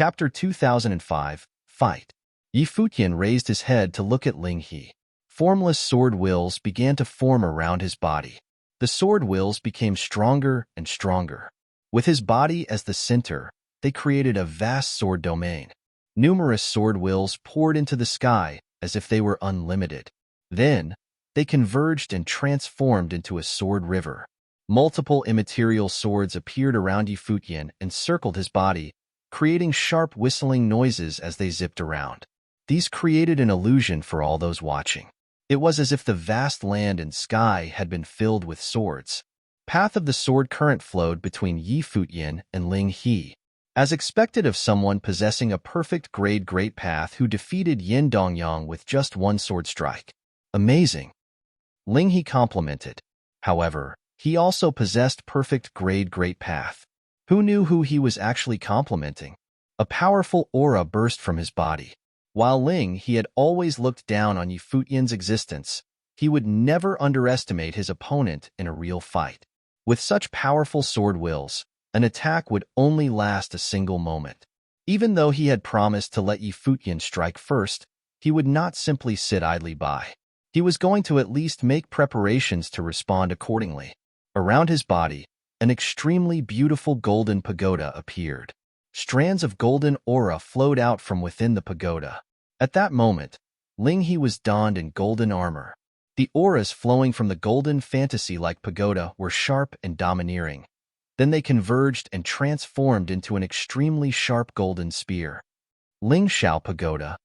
Chapter 2005, Fight. Yi Futian raised his head to look at Ling He. Formless sword wills began to form around his body. The sword wills became stronger and stronger. With his body as the center, they created a vast sword domain. Numerous sword wills poured into the sky as if they were unlimited. Then, they converged and transformed into a sword river. Multiple immaterial swords appeared around Yi Futian and circled his body, creating sharp whistling noises as they zipped around. These created an illusion for all those watching. It was as if the vast land and sky had been filled with swords. Path of the sword current flowed between Yi Futian and Ling He. As expected of someone possessing a perfect grade great path who defeated Yin Dongyang with just one sword strike. Amazing. Ling He complimented. However, he also possessed perfect grade great path. Who knew who he was actually complimenting? A powerful aura burst from his body. While Ling He had always looked down on Yi Futian's existence, he would never underestimate his opponent in a real fight. With such powerful sword wills, an attack would only last a single moment. Even though he had promised to let Yi Futian strike first, he would not simply sit idly by. He was going to at least make preparations to respond accordingly. Around his body, an extremely beautiful golden pagoda appeared. Strands of golden aura flowed out from within the pagoda. At that moment, Ling He was donned in golden armor. The auras flowing from the golden fantasy-like pagoda were sharp and domineering. Then they converged and transformed into an extremely sharp golden spear. Ling Shao Pagoda.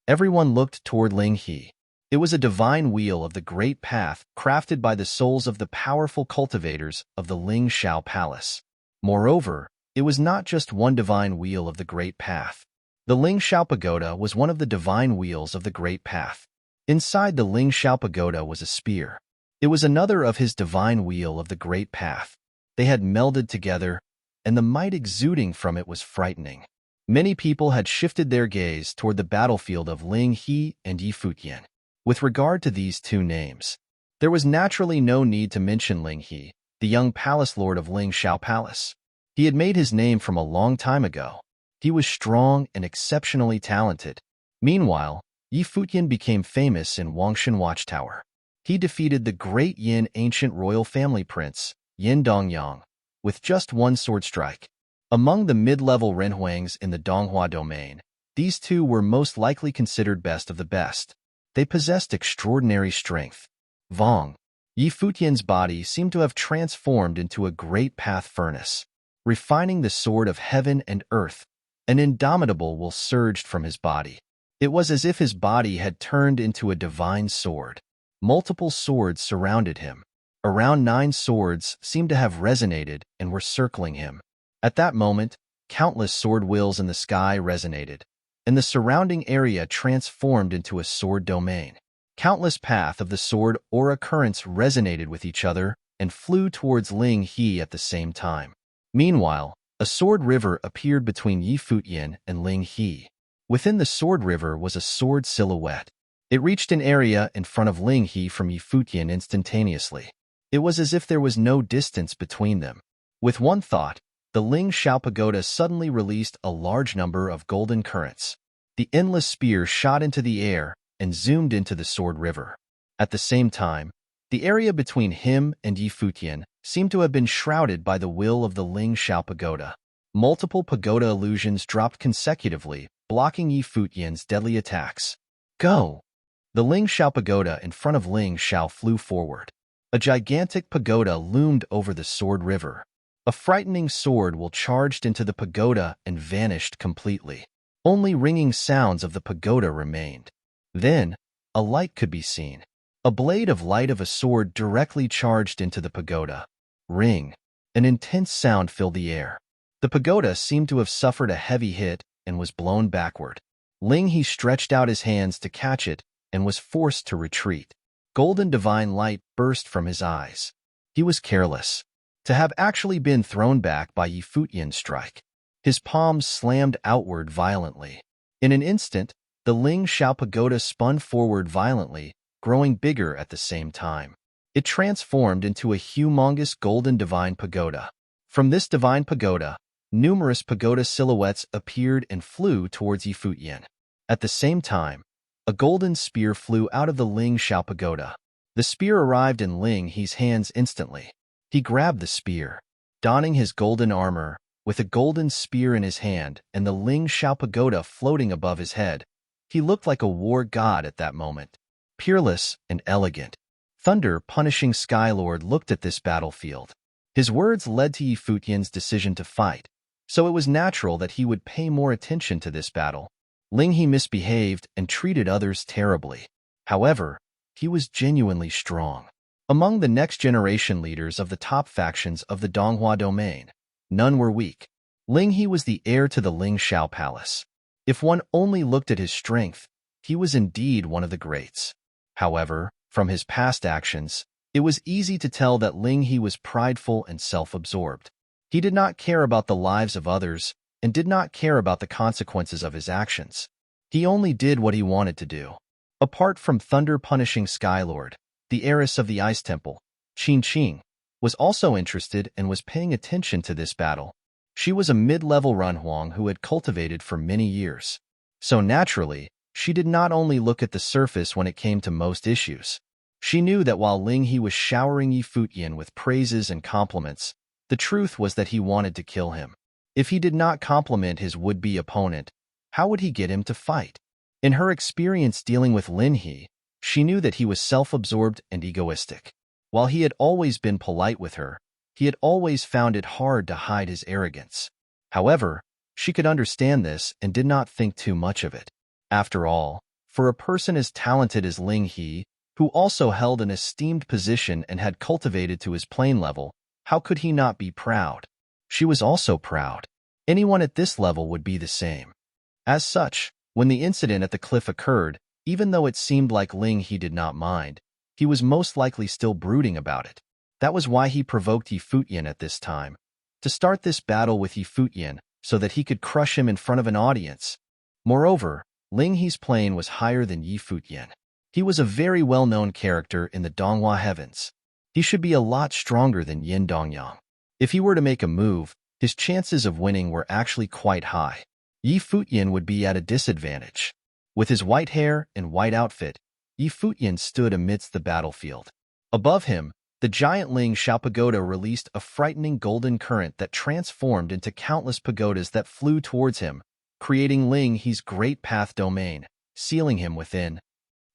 Everyone looked toward Ling He. It was a divine wheel of the great path crafted by the souls of the powerful cultivators of the Ling Shao Palace. Moreover, it was not just one divine wheel of the great path. The Ling Shao Pagoda was one of the divine wheels of the great path. Inside the Ling Shao Pagoda was a spear. It was another of his divine wheel of the great path. They had melded together, and the might exuding from it was frightening. Many people had shifted their gaze toward the battlefield of Ling He and Yi Futian. With regard to these two names, there was naturally no need to mention Ling He, the young palace lord of Ling Shao Palace. He had made his name from a long time ago. He was strong and exceptionally talented. Meanwhile, Yi Futian became famous in Wangshan Watchtower. He defeated the great Yin ancient royal family prince, Yin Dongyang, with just one sword strike. Among the mid-level Renhuangs in the Donghua domain, these two were most likely considered best of the best. They possessed extraordinary strength. Vong. Yi Futian's body seemed to have transformed into a great path furnace. Refining the sword of heaven and earth, an indomitable will surged from his body. It was as if his body had turned into a divine sword. Multiple swords surrounded him. Around 9 swords seemed to have resonated and were circling him. At that moment, countless sword wills in the sky resonated, and the surrounding area transformed into a sword domain. Countless path of the sword aura currents resonated with each other and flew towards Ling He at the same time. Meanwhile, a sword river appeared between Yi Futian and Ling He. Within the sword river was a sword silhouette. It reached an area in front of Ling He from Yi Futian instantaneously. It was as if there was no distance between them. With one thought, the Ling Shao Pagoda suddenly released a large number of golden currents. The endless spear shot into the air and zoomed into the sword river. At the same time, the area between him and Yi Futian seemed to have been shrouded by the will of the Ling Shao Pagoda. Multiple pagoda illusions dropped consecutively, blocking Yi Futian's deadly attacks. Go! The Ling Shao Pagoda in front of Ling Shao flew forward. A gigantic pagoda loomed over the sword river. A frightening sword will charged into the pagoda and vanished completely. Only ringing sounds of the pagoda remained. Then, a light could be seen. A blade of light of a sword directly charged into the pagoda. Ring. An intense sound filled the air. The pagoda seemed to have suffered a heavy hit and was blown backward. Ling He stretched out his hands to catch it and was forced to retreat. Golden divine light burst from his eyes. He was careless. To have actually been thrown back by Yi Futian's strike. His palms slammed outward violently. In an instant, the Ling Shao Pagoda spun forward violently, growing bigger at the same time. It transformed into a humongous golden divine pagoda. From this divine pagoda, numerous pagoda silhouettes appeared and flew towards Futian. At the same time, a golden spear flew out of the Ling Xiao pagoda. The spear arrived in Ling He's hands instantly. He grabbed the spear. Donning his golden armor, with a golden spear in his hand and the Ling Xiao pagoda floating above his head, he looked like a war god at that moment, peerless and elegant. Thunder Punishing Skylord looked at this battlefield. His words led to Futian's decision to fight, so it was natural that he would pay more attention to this battle. Ling He misbehaved and treated others terribly. However, he was genuinely strong. Among the next-generation leaders of the top factions of the Donghua domain, none were weak. Ling He was the heir to the Ling Xiao Palace. If one only looked at his strength, he was indeed one of the greats. However, from his past actions, it was easy to tell that Ling He was prideful and self-absorbed. He did not care about the lives of others and did not care about the consequences of his actions. He only did what he wanted to do. Apart from Thunder Punishing Skylord, the heiress of the Ice Temple, Qing, was also interested and was paying attention to this battle. She was a mid-level Runhuang who had cultivated for many years. So naturally, she did not only look at the surface when it came to most issues. She knew that while Ling He was showering Futian with praises and compliments, the truth was that he wanted to kill him. If he did not compliment his would-be opponent, how would he get him to fight? In her experience dealing with Ling He, she knew that he was self-absorbed and egoistic. While he had always been polite with her, he had always found it hard to hide his arrogance. However, she could understand this and did not think too much of it. After all, for a person as talented as Ling He, who also held an esteemed position and had cultivated to his plane level, how could he not be proud? She was also proud. Anyone at this level would be the same. As such, when the incident at the cliff occurred, even though it seemed like Ling He did not mind, he was most likely still brooding about it. That was why he provoked Futian at this time, to start this battle with Futian so that he could crush him in front of an audience. Moreover, Ling He's plane was higher than Futian. He was a very well-known character in the Donghua heavens. He should be a lot stronger than Yin Dongyang. If he were to make a move, his chances of winning were actually quite high. Futian would be at a disadvantage. With his white hair and white outfit, Futian stood amidst the battlefield. Above him, the giant Ling Xiao pagoda released a frightening golden current that transformed into countless pagodas that flew towards him, creating Ling He's great path domain, sealing him within.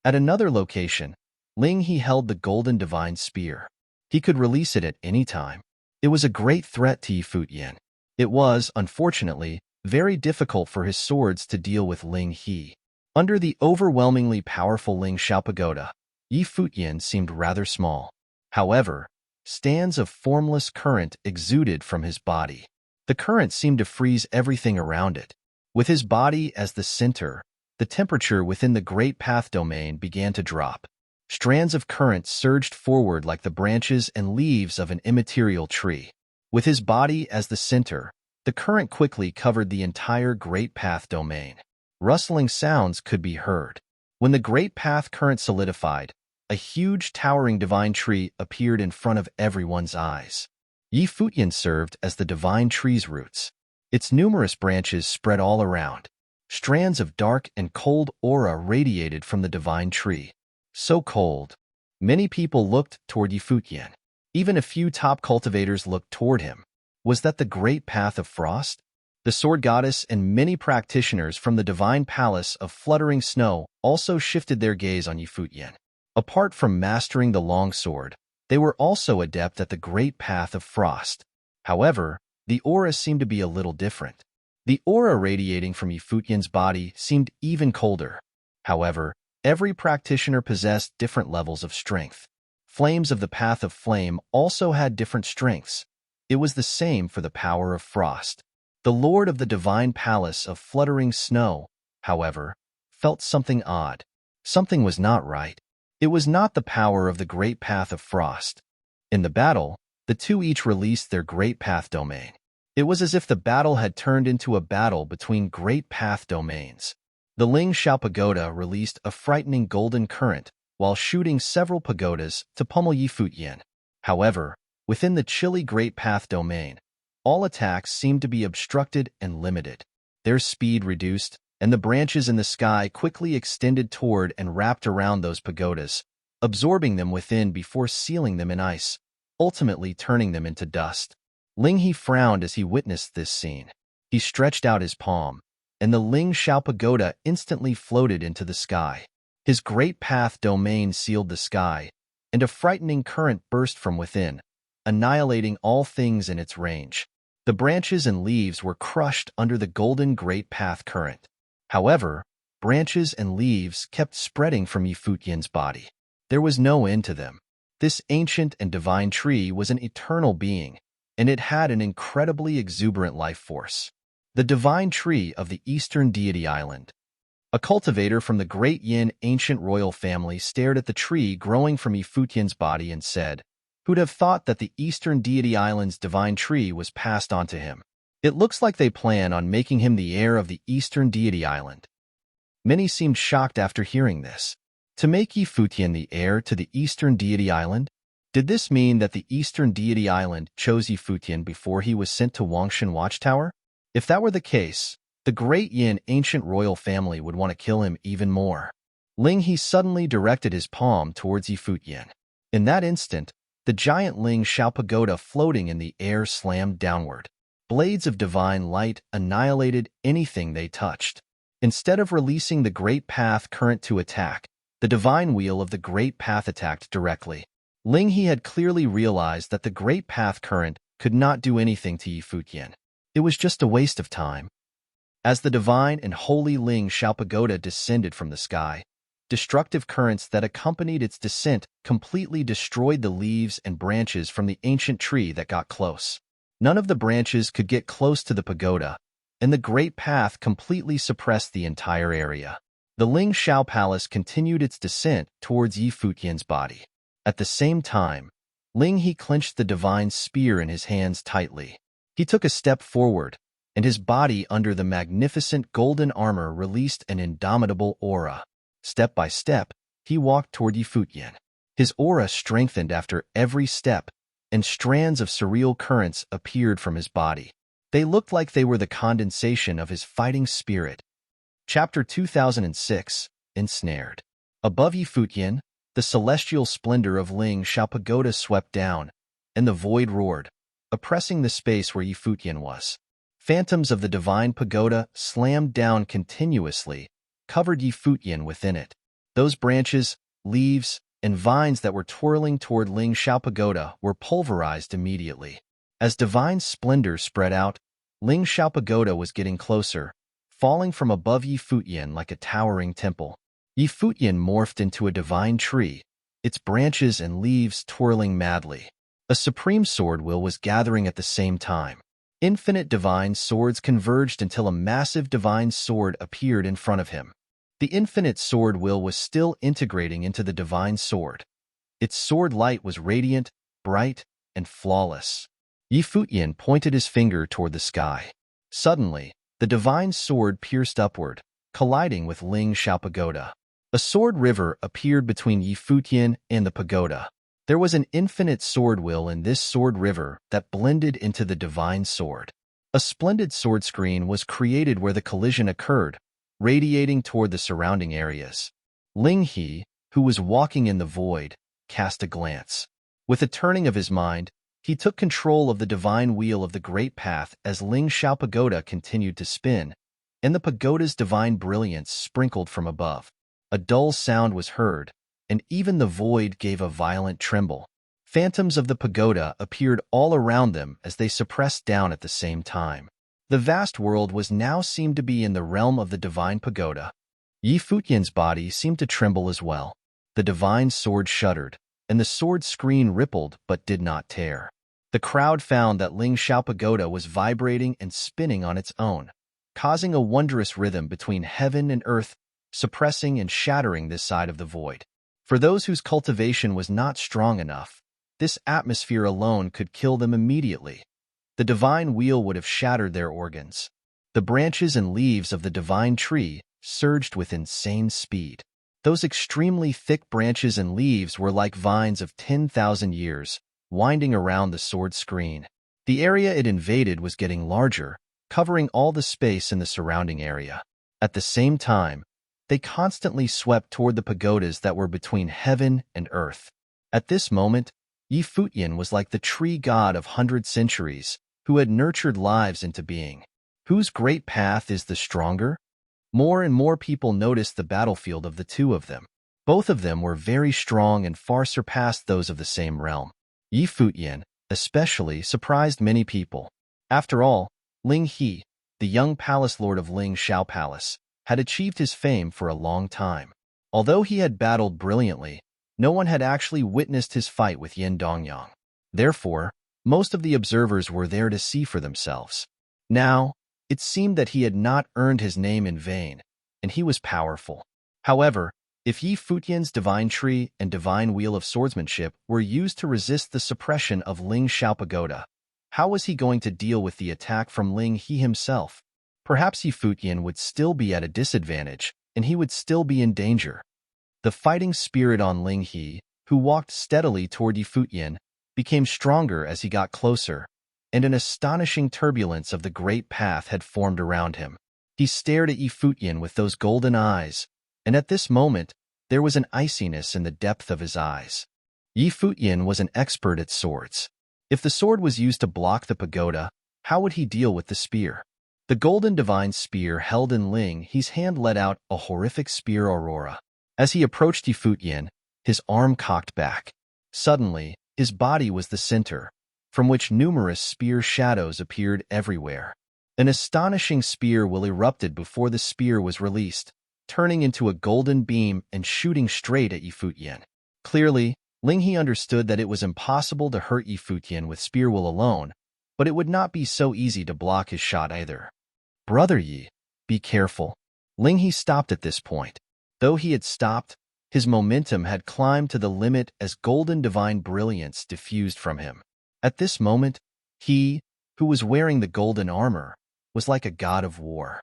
At another location, Ling He held the golden divine spear. He could release it at any time. It was a great threat to Futian. It was, unfortunately, very difficult for his swords to deal with Ling He. Under the overwhelmingly powerful Ling Xiao pagoda, Futian seemed rather small. However, stands of formless current exuded from his body. The current seemed to freeze everything around it. With his body as the center, the temperature within the Great Path domain began to drop. Strands of current surged forward like the branches and leaves of an immaterial tree. With his body as the center, the current quickly covered the entire Great Path domain. Rustling sounds could be heard. When the Great Path current solidified, a huge towering divine tree appeared in front of everyone's eyes. Futian served as the divine tree's roots. Its numerous branches spread all around. Strands of dark and cold aura radiated from the divine tree. So cold. Many people looked toward Futian. Even a few top cultivators looked toward him. Was that the Great Path of Frost? The Sword Goddess and many practitioners from the Divine Palace of Fluttering Snow also shifted their gaze on Futian. Apart from mastering the long sword, they were also adept at the Great Path of Frost. However, the aura seemed to be a little different. The aura radiating from Futian's body seemed even colder. However, every practitioner possessed different levels of strength. Flames of the Path of Flame also had different strengths. It was the same for the power of Frost. The Lord of the Divine Palace of Fluttering Snow, however, felt something odd. Something was not right. It was not the power of the Great Path of Frost. In the battle, the two each released their Great Path domain. It was as if the battle had turned into a battle between Great Path domains. The Ling Xiao pagoda released a frightening golden current while shooting several pagodas to pummel Futian. However, within the chilly Great Path domain, All attacks seemed to be obstructed and limited. Their speed reduced, and the branches in the sky quickly extended toward and wrapped around those pagodas, absorbing them within before sealing them in ice, ultimately turning them into dust. Ling He frowned as he witnessed this scene. He stretched out his palm, and the Ling Shao pagoda instantly floated into the sky. His great path domain sealed the sky, and a frightening current burst from within, annihilating all things in its range. The branches and leaves were crushed under the golden great path current. However, branches and leaves kept spreading from Futian's body. There was no end to them. This ancient and divine tree was an eternal being, and it had an incredibly exuberant life force. The divine tree of the Eastern Deity Island. A cultivator from the Great Yin ancient royal family stared at the tree growing from Futian's body and said, "Who'd have thought that the Eastern Deity Island's divine tree was passed on to him? It looks like they plan on making him the heir of the Eastern Deity Island." Many seemed shocked after hearing this. To make Futian the heir to the Eastern Deity Island? Did this mean that the Eastern Deity Island chose Futian before he was sent to Wangshan Watchtower? If that were the case, the Great Yin ancient royal family would want to kill him even more. Ling He suddenly directed his palm towards Futian. In that instant, the giant Ling Shao pagoda floating in the air slammed downward. Blades of divine light annihilated anything they touched. Instead of releasing the great path current to attack, the divine wheel of the great path attacked directly. Ling He had clearly realized that the great path current could not do anything to Futian. It was just a waste of time. As the divine and holy Ling Shao pagoda descended from the sky, destructive currents that accompanied its descent completely destroyed the leaves and branches from the ancient tree that got close. None of the branches could get close to the pagoda, and the great path completely suppressed the entire area. The Ling Shao Palace continued its descent towards Futian's body. At the same time, Ling He clenched the divine spear in his hands tightly. He took a step forward, and his body under the magnificent golden armor released an indomitable aura. Step by step, he walked toward Futian. His aura strengthened after every step, and strands of surreal currents appeared from his body. They looked like they were the condensation of his fighting spirit. Chapter 2006, Ensnared. Above Futian, the celestial splendor of Ling Shao pagoda swept down, and the void roared, oppressing the space where Futian was. Phantoms of the divine pagoda slammed down continuously, covered Futian within it. Those branches, leaves, and vines that were twirling toward Ling Shao pagoda were pulverized immediately. As divine splendor spread out, Ling Shao pagoda was getting closer, falling from above Futian like a towering temple. Futian morphed into a divine tree, its branches and leaves twirling madly. A supreme sword will was gathering at the same time. Infinite divine swords converged until a massive divine sword appeared in front of him. The infinite sword will was still integrating into the divine sword. Its sword light was radiant, bright, and flawless. Futian pointed his finger toward the sky. Suddenly, the divine sword pierced upward, colliding with Ling Shao pagoda. A sword river appeared between Futian and the pagoda. There was an infinite sword will in this sword river that blended into the divine sword. A splendid sword screen was created where the collision occurred, radiating toward the surrounding areas. Ling He, who was walking in the void, cast a glance. With a turning of his mind, he took control of the divine wheel of the great path as Ling Shao pagoda continued to spin, and the pagoda's divine brilliance sprinkled from above. A dull sound was heard, and even the void gave a violent tremble. Phantoms of the pagoda appeared all around them as they suppressed down at the same time. The vast world was now seemed to be in the realm of the divine pagoda. Futian's body seemed to tremble as well. The divine sword shuddered, and the sword screen rippled but did not tear. The crowd found that Ling Shao pagoda was vibrating and spinning on its own, causing a wondrous rhythm between heaven and earth, suppressing and shattering this side of the void. For those whose cultivation was not strong enough, this atmosphere alone could kill them immediately. The divine wheel would have shattered their organs. The branches and leaves of the divine tree surged with insane speed. Those extremely thick branches and leaves were like vines of 10,000 years, winding around the sword screen. The area it invaded was getting larger, covering all the space in the surrounding area. At the same time, they constantly swept toward the pagodas that were between heaven and earth. At this moment, Futian was like the tree god of 100 centuries, who had nurtured lives into being. Whose great path is the stronger? More and more people noticed the battlefield of the two of them. Both of them were very strong and far surpassed those of the same realm. Futian, especially, surprised many people. After all, Ling He, the young palace lord of Ling Shao Palace, had achieved his fame for a long time. Although he had battled brilliantly, no one had actually witnessed his fight with Yin Dongyang. Therefore, most of the observers were there to see for themselves. Now, it seemed that he had not earned his name in vain, and he was powerful. However, if Futian's divine tree and divine wheel of swordsmanship were used to resist the suppression of Ling Shao Pagoda, how was he going to deal with the attack from Ling He himself? Perhaps Futian would still be at a disadvantage, and he would still be in danger. The fighting spirit on Ling He, who walked steadily toward Futian, became stronger as he got closer, and an astonishing turbulence of the great path had formed around him. He stared at Futian with those golden eyes, and at this moment, there was an iciness in the depth of his eyes. Futian was an expert at swords. If the sword was used to block the pagoda, how would he deal with the spear? The golden divine spear held in Ling He's hand let out a horrific spear aurora. As he approached Futian, his arm cocked back. Suddenly, his body was the center, from which numerous spear shadows appeared everywhere. An astonishing spear will erupted before the spear was released, turning into a golden beam and shooting straight at Futian. Clearly, Ling He understood that it was impossible to hurt Futian with spear will alone, but it would not be so easy to block his shot either. Brother Yi, be careful. Ling He stopped at this point. Though he had stopped, his momentum had climbed to the limit as golden divine brilliance diffused from him. At this moment, he, who was wearing the golden armor, was like a god of war.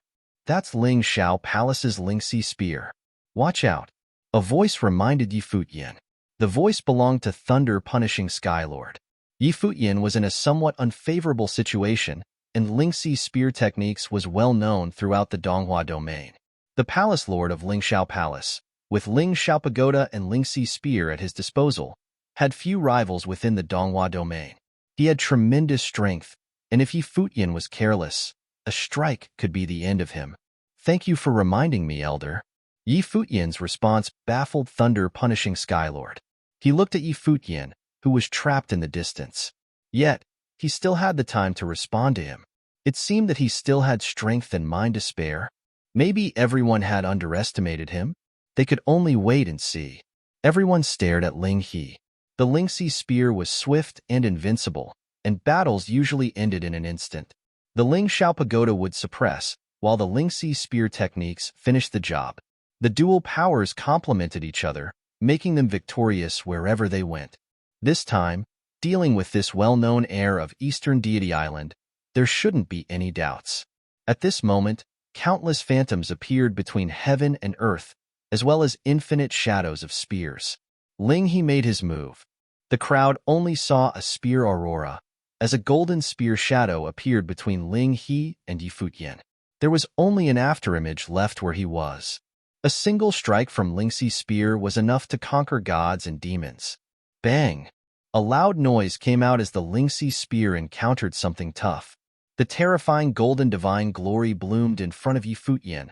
That's Ling Shao Palace's Lingxi spear. Watch out. A voice reminded Futian. The voice belonged to thunder-punishing Skylord. Futian was in a somewhat unfavorable situation, and Lingxi's spear techniques was well known throughout the Donghua domain. The palace lord of Ling Shao Palace, with Ling Shao Pagoda and Lingxi's spear at his disposal, had few rivals within the Donghua domain. He had tremendous strength, and if Futian was careless, a strike could be the end of him. Thank you for reminding me, Elder. Futian's response baffled thunder-punishing Skylord. He looked at Futian, who was trapped in the distance. Yet, he still had the time to respond to him. It seemed that he still had strength and mind to spare. Maybe everyone had underestimated him. They could only wait and see. Everyone stared at Ling He. The Lingxi spear was swift and invincible, and battles usually ended in an instant. The Ling Shao Pagoda would suppress, while the Lingxi spear techniques finished the job. The dual powers complemented each other, making them victorious wherever they went. This time, dealing with this well-known heir of Eastern Deity Island, there shouldn't be any doubts. At this moment, countless phantoms appeared between heaven and earth, as well as infinite shadows of spears. Ling He made his move. The crowd only saw a spear aurora, as a golden spear shadow appeared between Ling He and Futian. There was only an afterimage left where he was. A single strike from Lingxi's spear was enough to conquer gods and demons. Bang! A loud noise came out as the Lingxi spear encountered something tough. The terrifying golden divine glory bloomed in front of Futian,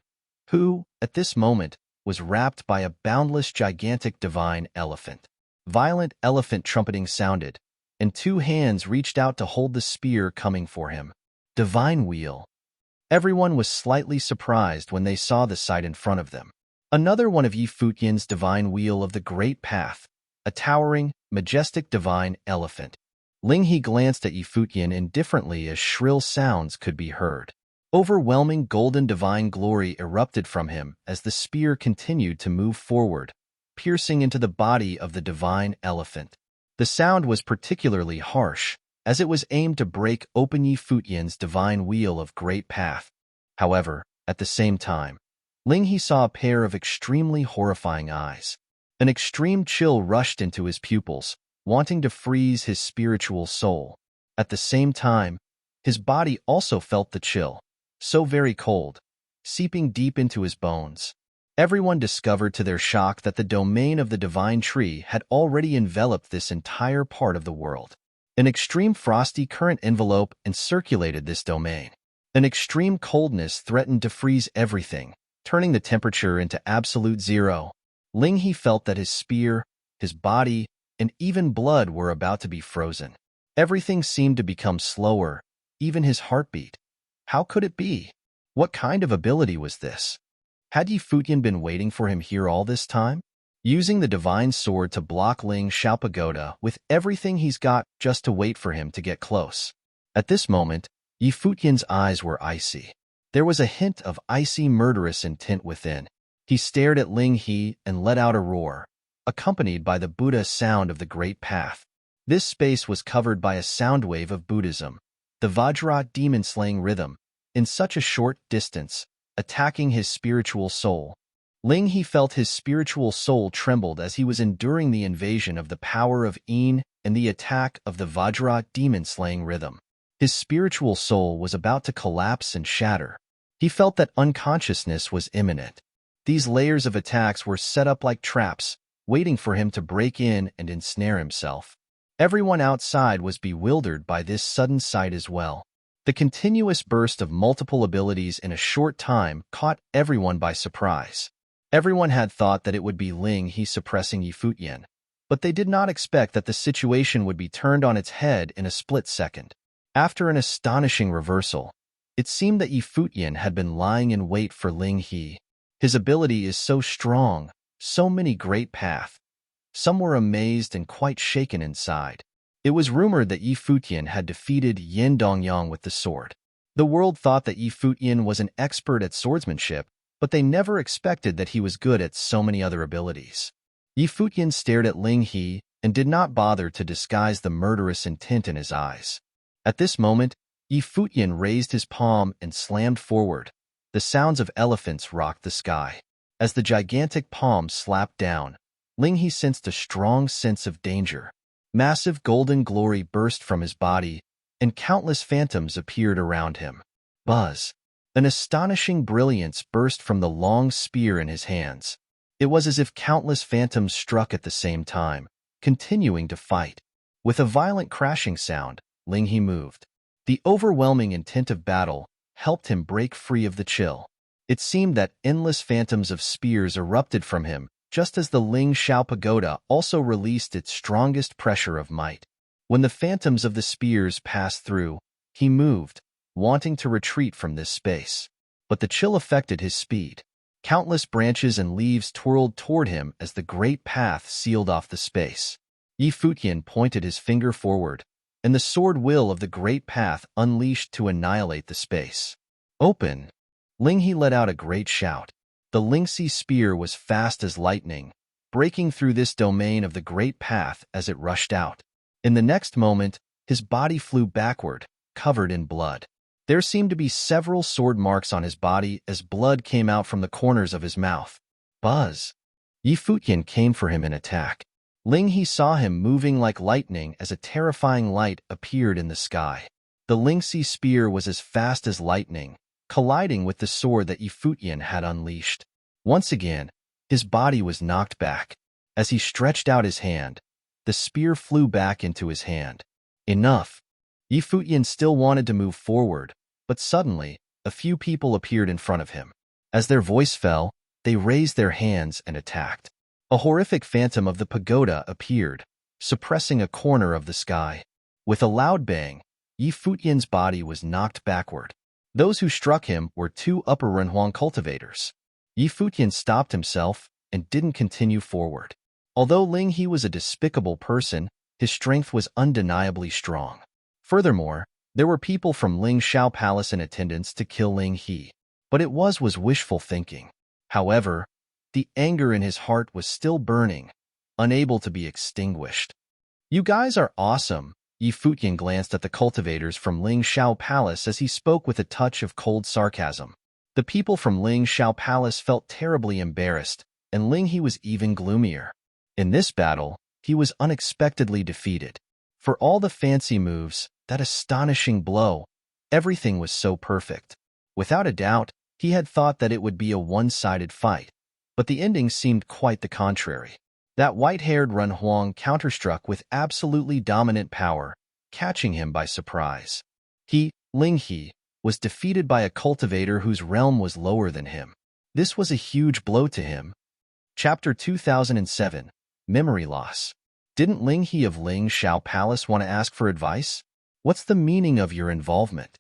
who, at this moment, was wrapped by a boundless gigantic divine elephant. Violent elephant trumpeting sounded, and two hands reached out to hold the spear coming for him. Divine wheel. Everyone was slightly surprised when they saw the sight in front of them. Another one of Futian's divine wheel of the great path, a towering, majestic divine elephant. Ling He glanced at Futian indifferently as shrill sounds could be heard. Overwhelming golden divine glory erupted from him as the spear continued to move forward, piercing into the body of the divine elephant. The sound was particularly harsh, as it was aimed to break open Futian's divine wheel of great path. However, at the same time, Ling He saw a pair of extremely horrifying eyes. An extreme chill rushed into his pupils, wanting to freeze his spiritual soul. At the same time, his body also felt the chill, so very cold, seeping deep into his bones. Everyone discovered to their shock that the domain of the divine tree had already enveloped this entire part of the world. An extreme frosty current enveloped and circulated this domain. An extreme coldness threatened to freeze everything, turning the temperature into absolute zero. Ling He felt that his spear, his body, and even blood were about to be frozen. Everything seemed to become slower, even his heartbeat. How could it be? What kind of ability was this? Had Yi Futian been waiting for him here all this time? Using the divine sword to block Ling Xiao Pagoda with everything he's got just to wait for him to get close. At this moment, Yi Futian's eyes were icy. There was a hint of icy murderous intent within. He stared at Ling He and let out a roar, accompanied by the Buddha sound of the Great Path. This space was covered by a sound wave of Buddhism, the Vajra demon-slaying rhythm, in such a short distance, attacking his spiritual soul. Ling He felt his spiritual soul trembled as he was enduring the invasion of the power of Yin and the attack of the Vajra demon-slaying rhythm. His spiritual soul was about to collapse and shatter. He felt that unconsciousness was imminent. These layers of attacks were set up like traps, waiting for him to break in and ensnare himself. Everyone outside was bewildered by this sudden sight as well. The continuous burst of multiple abilities in a short time caught everyone by surprise. Everyone had thought that it would be Ling He suppressing Yi Futian, but they did not expect that the situation would be turned on its head in a split second. After an astonishing reversal, it seemed that Yi Futian had been lying in wait for Ling He. His ability is so strong, so many great paths. Some were amazed and quite shaken inside. It was rumored that Yi Futian had defeated Yin Dongyang with the sword. The world thought that Yi Futian was an expert at swordsmanship, but they never expected that he was good at so many other abilities. Yi Futian stared at Ling He and did not bother to disguise the murderous intent in his eyes. At this moment, Yi Futian raised his palm and slammed forward. The sounds of elephants rocked the sky. As the gigantic palm slapped down, Ling He sensed a strong sense of danger. Massive golden glory burst from his body, and countless phantoms appeared around him. Buzz! An astonishing brilliance burst from the long spear in his hands. It was as if countless phantoms struck at the same time, continuing to fight. With a violent crashing sound, Ling He moved. The overwhelming intent of battle helped him break free of the chill. It seemed that endless phantoms of spears erupted from him, just as the Ling Xiao Pagoda also released its strongest pressure of might. When the phantoms of the spears passed through, he moved, wanting to retreat from this space. But the chill affected his speed. Countless branches and leaves twirled toward him as the great path sealed off the space. Yi Futian pointed his finger forward, and the sword will of the great path unleashed to annihilate the space. Open! Ling He let out a great shout. The Lingxi spear was fast as lightning, breaking through this domain of the great path as it rushed out. In the next moment, his body flew backward, covered in blood. There seemed to be several sword marks on his body as blood came out from the corners of his mouth. Buzz! Yi Futian came for him in attack. Ling He saw him moving like lightning as a terrifying light appeared in the sky. The Lingxi spear was as fast as lightning, colliding with the sword that Yi Futian had unleashed. Once again, his body was knocked back. As he stretched out his hand, the spear flew back into his hand. Enough! Yi Futian still wanted to move forward, but suddenly, a few people appeared in front of him. As their voice fell, they raised their hands and attacked. A horrific phantom of the pagoda appeared, suppressing a corner of the sky. With a loud bang, Yi Futian's body was knocked backward. Those who struck him were two Upper Renhuang cultivators. Yi Futian stopped himself and didn't continue forward. Although Ling He was a despicable person, his strength was undeniably strong. Furthermore, there were people from Ling Xiao Palace in attendance to kill Ling He, but it was wishful thinking. However, the anger in his heart was still burning, unable to be extinguished. You guys are awesome. Yi Futian glanced at the cultivators from Ling Xiao Palace as he spoke with a touch of cold sarcasm. The people from Ling Xiao Palace felt terribly embarrassed, and Ling He was even gloomier. In this battle, he was unexpectedly defeated. For all the fancy moves, that astonishing blow, everything was so perfect. Without a doubt, he had thought that it would be a one-sided fight, but the ending seemed quite the contrary. That white-haired Ren Huang counterstruck with absolutely dominant power, catching him by surprise. Ling He, was defeated by a cultivator whose realm was lower than him. This was a huge blow to him. Chapter 2007, Memory Loss. Didn't Ling He of Ling Shao Palace want to ask for advice? What's the meaning of your involvement?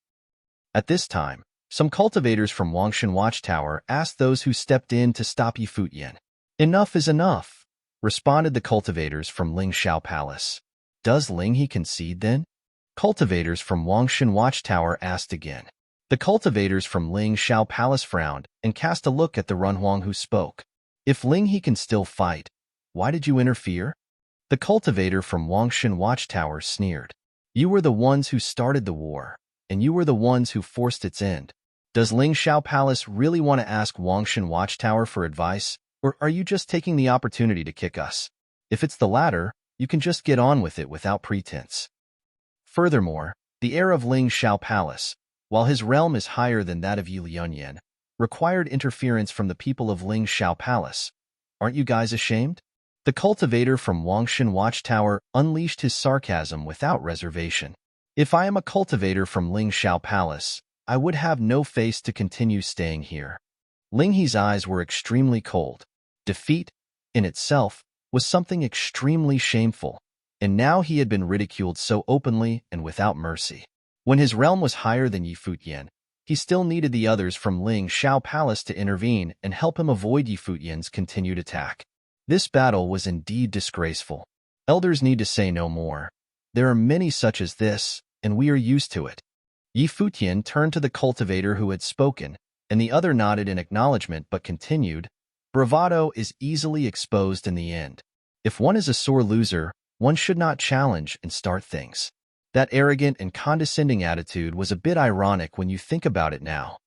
At this time, some cultivators from Wangshan Watchtower asked those who stepped in to stop Yi Futian. Enough is enough, responded the cultivators from Ling Shao Palace. Does Ling He concede then? Cultivators from Wangshan Watchtower asked again. The cultivators from Ling Shao Palace frowned and cast a look at the Ren Huang who spoke. If Ling He can still fight, why did you interfere? The cultivator from Wangshan Watchtower sneered. You were the ones who started the war, and you were the ones who forced its end. Does Ling Shao Palace really want to ask Wangshan Watchtower for advice, or are you just taking the opportunity to kick us? If it's the latter, you can just get on with it without pretense. Furthermore, the heir of Ling Shao Palace, while his realm is higher than that of Yi Lianyan, required interference from the people of Ling Shao Palace. Aren't you guys ashamed? The cultivator from Wangshan Watchtower unleashed his sarcasm without reservation. If I am a cultivator from Ling Shao Palace, I would have no face to continue staying here. Ling He's eyes were extremely cold. Defeat, in itself, was something extremely shameful, and now he had been ridiculed so openly and without mercy. When his realm was higher than Yi Futian, he still needed the others from Ling Shao Palace to intervene and help him avoid Yi Futian's continued attack. This battle was indeed disgraceful. Elders need to say no more. There are many such as this, and we are used to it. Yi Futian turned to the cultivator who had spoken, and the other nodded in acknowledgement but continued, Bravado is easily exposed in the end. If one is a sore loser, one should not challenge and start things. That arrogant and condescending attitude was a bit ironic when you think about it now.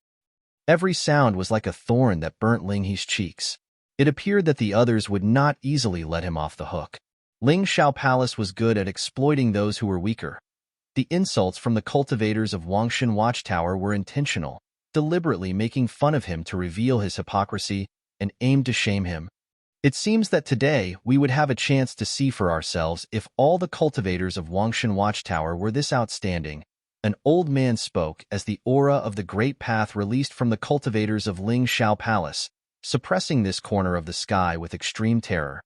Every sound was like a thorn that burnt Ling He's cheeks. It appeared that the others would not easily let him off the hook. Ling Shao Palace was good at exploiting those who were weaker. The insults from the cultivators of Wangshan Watchtower were intentional, deliberately making fun of him to reveal his hypocrisy and aimed to shame him. It seems that today we would have a chance to see for ourselves if all the cultivators of Wangshan Watchtower were this outstanding. An old man spoke as the aura of the great path released from the cultivators of Ling Shao Palace, suppressing this corner of the sky with extreme terror.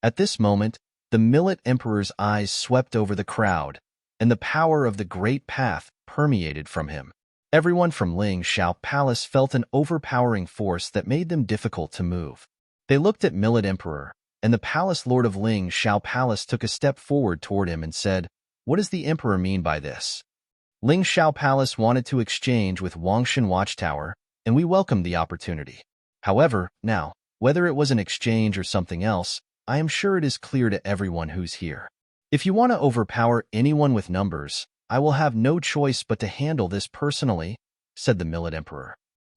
At this moment, the Millet Emperor's eyes swept over the crowd, and the power of the great path permeated from him. Everyone from Ling Shao Palace felt an overpowering force that made them difficult to move. They looked at Millet Emperor, and the Palace Lord of Ling Shao Palace took a step forward toward him and said, "What does the Emperor mean by this?" Ling Shao Palace wanted to exchange with Wangshan Watchtower, and we welcomed the opportunity. However, now, whether it was an exchange or something else, I am sure it is clear to everyone who's here. If you want to overpower anyone with numbers, I will have no choice but to handle this personally, said the Millet Emperor.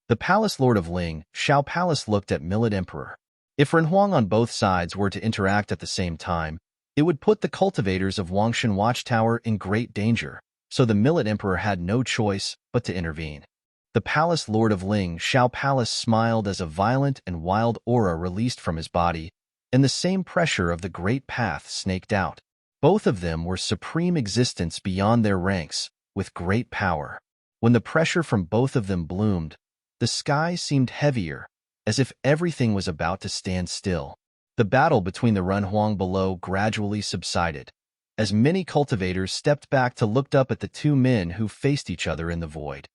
The Palace Lord of Ling Shao Palace looked at Millet Emperor. If Ren Huang on both sides were to interact at the same time, it would put the cultivators of Wangshan Watchtower in great danger, so the Millet Emperor had no choice but to intervene. The Palace Lord of Ling Shao Palace smiled as a violent and wild aura released from his body, and the same pressure of the great path snaked out. Both of them were supreme existence beyond their ranks, with great power. When the pressure from both of them bloomed, the sky seemed heavier, as if everything was about to stand still. The battle between the Ren Huang below gradually subsided, as many cultivators stepped back to look up at the two men who faced each other in the void.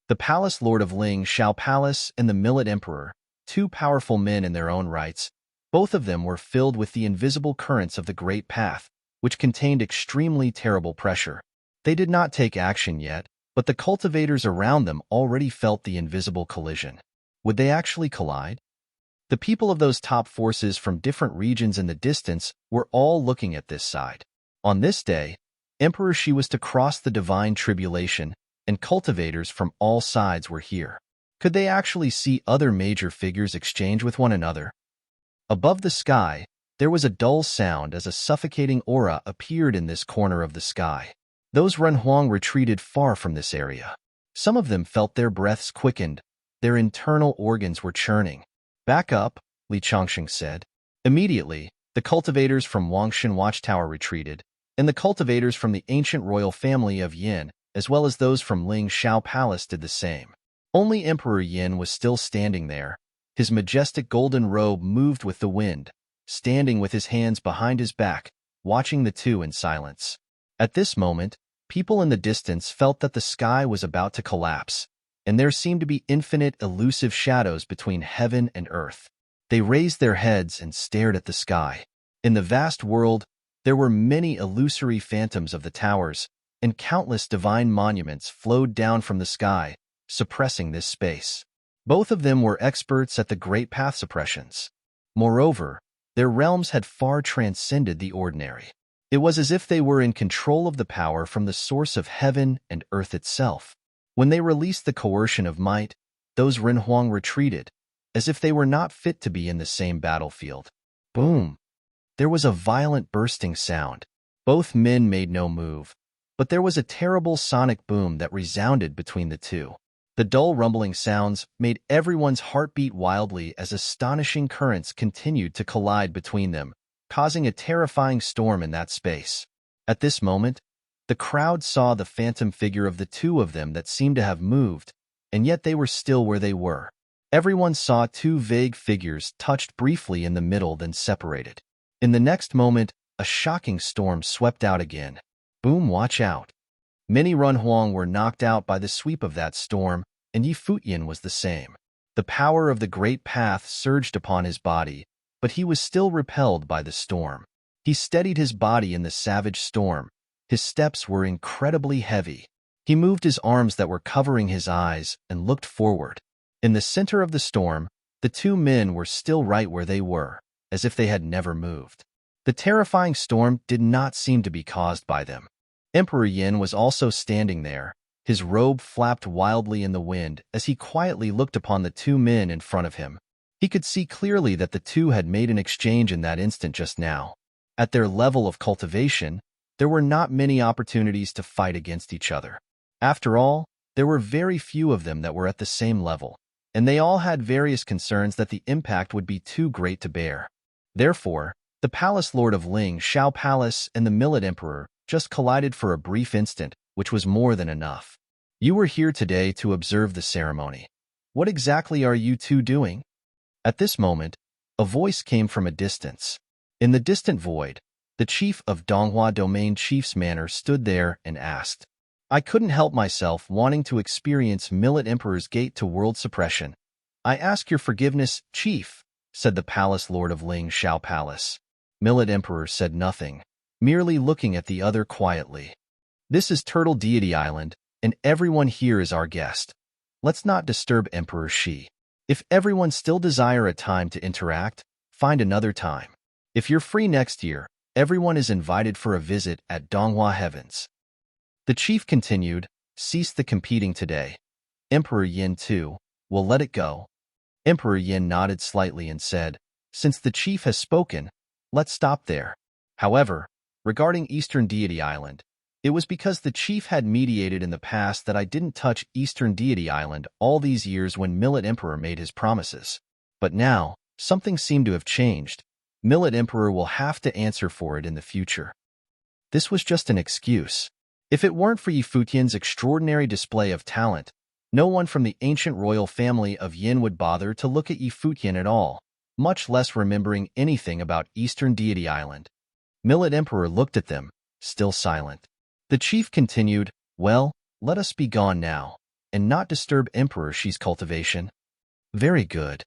The Palace Lord of Ling Shao Palace and the Millet Emperor, two powerful men in their own rights, both of them were filled with the invisible currents of the Great Path, which contained extremely terrible pressure. They did not take action yet, but the cultivators around them already felt the invisible collision. Would they actually collide? The people of those top forces from different regions in the distance were all looking at this side. On this day, Emperor Shi was to cross the divine tribulation, and cultivators from all sides were here. Could they actually see other major figures exchange with one another? Above the sky, There was a dull sound as a suffocating aura appeared in this corner of the sky. Those Renhuang retreated far from this area. Some of them felt their breaths quickened. Their internal organs were churning. "Back up," Li Chongqing said. Immediately, the cultivators from Wangshan Watchtower retreated, and the cultivators from the ancient royal family of Yin, as well as those from Ling Shao Palace, did the same. Only Emperor Yin was still standing there. His majestic golden robe moved with the wind, standing with his hands behind his back, watching the two in silence. At this moment, people in the distance felt that the sky was about to collapse, and there seemed to be infinite elusive shadows between heaven and earth. They raised their heads and stared at the sky. In the vast world, there were many illusory phantoms of the towers, and countless divine monuments flowed down from the sky, suppressing this space. Both of them were experts at the great path suppressions. Moreover, their realms had far transcended the ordinary. It was as if they were in control of the power from the source of heaven and earth itself. When they released the coercion of might, those Renhuang retreated, as if they were not fit to be in the same battlefield. Boom! There was a violent bursting sound. Both men made no move, but there was a terrible sonic boom that resounded between the two. The dull rumbling sounds made everyone's heart beat wildly as astonishing currents continued to collide between them, causing a terrifying storm in that space. At this moment, the crowd saw the phantom figure of the two of them that seemed to have moved, and yet they were still where they were. Everyone saw two vague figures touched briefly in the middle, then separated. In the next moment, a shocking storm swept out again. Boom, watch out. Many Renhuang were knocked out by the sweep of that storm, and Yi Futian was the same. The power of the great path surged upon his body, but he was still repelled by the storm. He steadied his body in the savage storm. His steps were incredibly heavy. He moved his arms that were covering his eyes and looked forward. In the center of the storm, the two men were still right where they were, as if they had never moved. The terrifying storm did not seem to be caused by them. Emperor Yin was also standing there. His robe flapped wildly in the wind as he quietly looked upon the two men in front of him. He could see clearly that the two had made an exchange in that instant just now. At their level of cultivation, there were not many opportunities to fight against each other. After all, there were very few of them that were at the same level, and they all had various concerns that the impact would be too great to bear. Therefore, the Palace Lord of Ling Shao Palace and the Millet Emperor just collided for a brief instant, which was more than enough. "You were here today to observe the ceremony. What exactly are you two doing?" At this moment, a voice came from a distance. In the distant void, the chief of Donghua Domain Chief's manor stood there and asked, "I couldn't help myself wanting to experience Millet Emperor's gate to world suppression. I ask your forgiveness, Chief," said the Palace Lord of Ling Shao Palace. Millet Emperor said nothing, merely looking at the other quietly. "This is Turtle Deity Island, and everyone here is our guest. Let's not disturb Emperor Shi. If everyone still desire a time to interact, find another time. If you're free next year, everyone is invited for a visit at Donghua Heavens." The chief continued, "Cease the competing today. Emperor Yin too, will let it go." Emperor Yin nodded slightly and said, "Since the chief has spoken, let's stop there." However, regarding Eastern Deity Island, it was because the chief had mediated in the past that I didn't touch Eastern Deity Island all these years when Millet Emperor made his promises. But now, something seemed to have changed. Millet Emperor will have to answer for it in the future. This was just an excuse. If it weren't for Yi Futian's extraordinary display of talent, no one from the ancient royal family of Yin would bother to look at Yi Futian at all, much less remembering anything about Eastern Deity Island. Millet Emperor looked at them, still silent. The chief continued, "Well, let us be gone now, and not disturb Emperor Shi's cultivation." "Very good."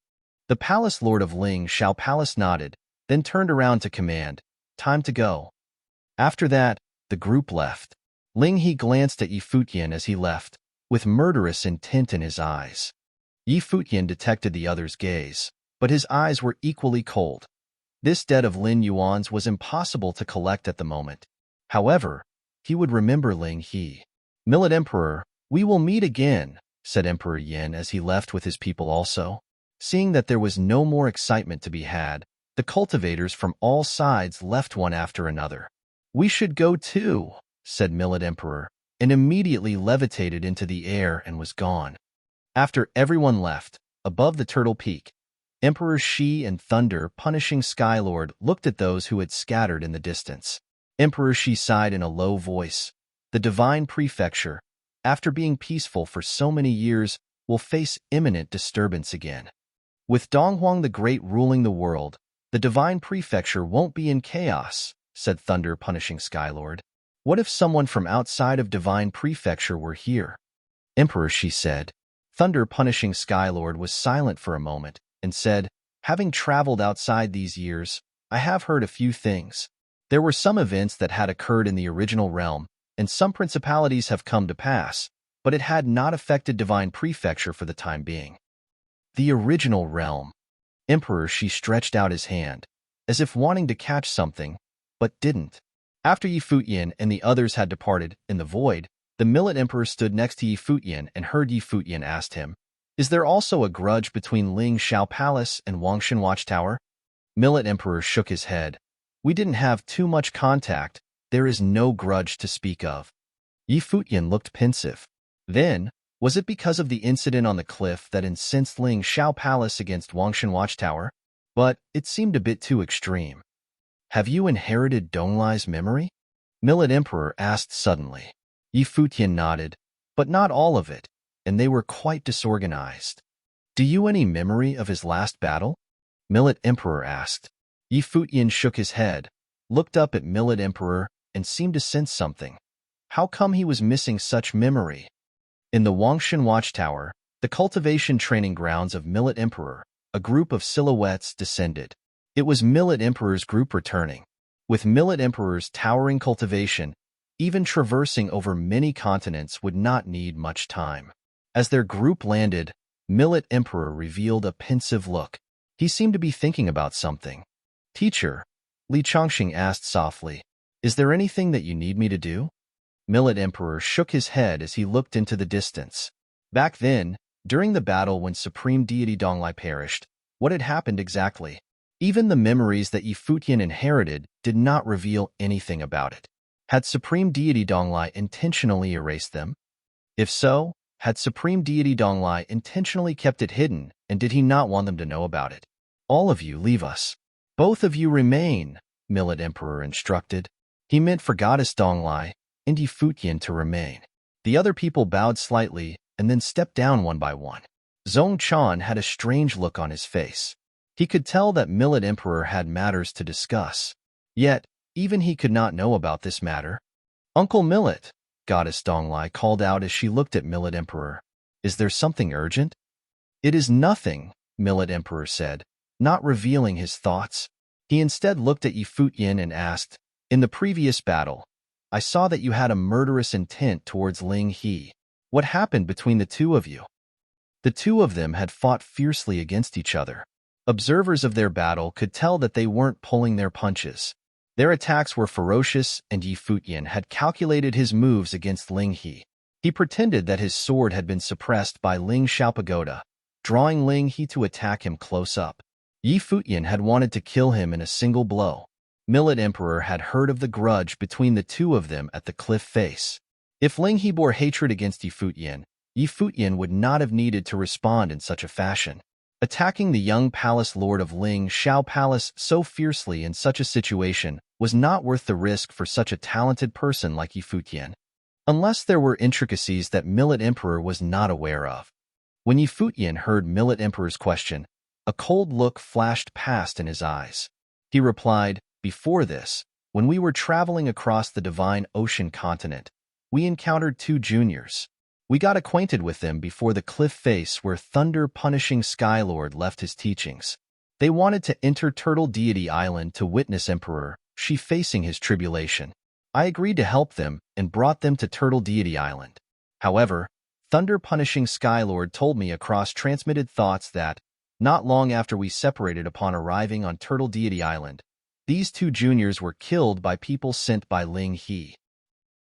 The Palace Lord of Ling Shao Palace nodded, then turned around to command, "Time to go." After that, the group left. Ling He glanced at Yi Futian as he left, with murderous intent in his eyes. Yi Futian detected the other's gaze, but his eyes were equally cold. This debt of Lin Yuan's was impossible to collect at the moment. However, he would remember Ling He. "Millet Emperor, we will meet again," said Emperor Yin as he left with his people also. Seeing that there was no more excitement to be had, the cultivators from all sides left one after another. "We should go too," said Millet Emperor, and immediately levitated into the air and was gone. After everyone left, above the Turtle Peak, Emperor Shi and Thunder Punishing Skylord looked at those who had scattered in the distance. Emperor Shi sighed in a low voice. The Divine Prefecture, after being peaceful for so many years, will face imminent disturbance again. With Donghuang the Great ruling the world, the Divine Prefecture won't be in chaos, said Thunder Punishing Skylord. What if someone from outside of Divine Prefecture were here? Emperor Shi said. Thunder Punishing Skylord was silent for a moment and said, having traveled outside these years, I have heard a few things. There were some events that had occurred in the original realm, and some principalities have come to pass, but it had not affected Divine Prefecture for the time being. The original realm. Emperor Shi stretched out his hand, as if wanting to catch something, but didn't. After Yi Futian and the others had departed in the void, the Millet Emperor stood next to Yi Futian and heard Yi Futian asked him, Is there also a grudge between Ling Shao Palace and Wangshan Watchtower? Millet Emperor shook his head. We didn't have too much contact. There is no grudge to speak of. Yi Futian looked pensive. Then, was it because of the incident on the cliff that incensed Ling Shao Palace against Wangshan Watchtower? But it seemed a bit too extreme. Have you inherited Donglai's memory? Millet Emperor asked suddenly. Yi Futian nodded, but not all of it, and they were quite disorganized. Do you any memory of his last battle? Millet Emperor asked. Yi Futian shook his head, looked up at Millet Emperor, and seemed to sense something. How come he was missing such memory? In the Wangshan Watchtower, the cultivation training grounds of Millet Emperor, a group of silhouettes descended. It was Millet Emperor's group returning. With Millet Emperor's towering cultivation, even traversing over many continents would not need much time. As their group landed, Millet Emperor revealed a pensive look. He seemed to be thinking about something. Teacher, Li Chongqing asked softly, is there anything that you need me to do? Millet Emperor shook his head as he looked into the distance. Back then, during the battle when Supreme Deity Donglai perished, what had happened exactly? Even the memories that Yi Futian inherited did not reveal anything about it. Had Supreme Deity Donglai intentionally erased them? If so, had Supreme Deity Donglai intentionally kept it hidden, and did he not want them to know about it? All of you leave us. Both of you remain, Millet Emperor instructed. He meant for Goddess Donglai and Yi Futian to remain. The other people bowed slightly and then stepped down one by one. Zhong Chan had a strange look on his face. He could tell that Millet Emperor had matters to discuss. Yet, even he could not know about this matter. Uncle Millet, Goddess Donglai called out as she looked at Millet Emperor. Is there something urgent? It is nothing, Millet Emperor said, not revealing his thoughts. He instead looked at Yi Futian and asked, in the previous battle, I saw that you had a murderous intent towards Ling He. What happened between the two of you? The two of them had fought fiercely against each other. Observers of their battle could tell that they weren't pulling their punches. Their attacks were ferocious, and Yi Futian had calculated his moves against Ling He. He pretended that his sword had been suppressed by Ling Shao Pagoda, drawing Ling He to attack him close up. Yi Futian had wanted to kill him in a single blow. Millet Emperor had heard of the grudge between the two of them at the cliff face. If Ling He bore hatred against Yi Futian would not have needed to respond in such a fashion. Attacking the young palace lord of Ling Shao Palace so fiercely in such a situation was not worth the risk for such a talented person like Yi Futian, unless there were intricacies that Millet Emperor was not aware of. When Yi Futian heard Millet Emperor's question, a cold look flashed past in his eyes. He replied, before this, when we were traveling across the Divine Ocean continent, we encountered two juniors. We got acquainted with them before the cliff face where Thunder Punishing Skylord left his teachings. They wanted to enter Turtle Deity Island to witness Emperor Shi facing his tribulation. I agreed to help them and brought them to Turtle Deity Island. However, Thunder Punishing Skylord told me across transmitted thoughts that, not long after we separated upon arriving on Turtle Deity Island, these two juniors were killed by people sent by Ling He.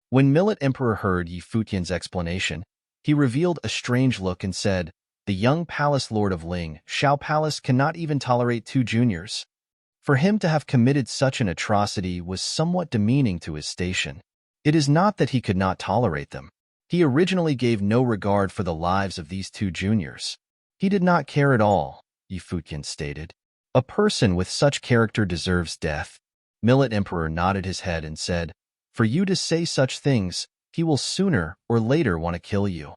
When Millet Emperor heard Yi Futian's explanation, he revealed a strange look and said, the young palace lord of Ling Shao Palace cannot even tolerate two juniors. For him to have committed such an atrocity was somewhat demeaning to his station. It is not that he could not tolerate them. He originally gave no regard for the lives of these two juniors. He did not care at all, Futian stated. A person with such character deserves death. Millet Emperor nodded his head and said, for you to say such things, he will sooner or later want to kill you.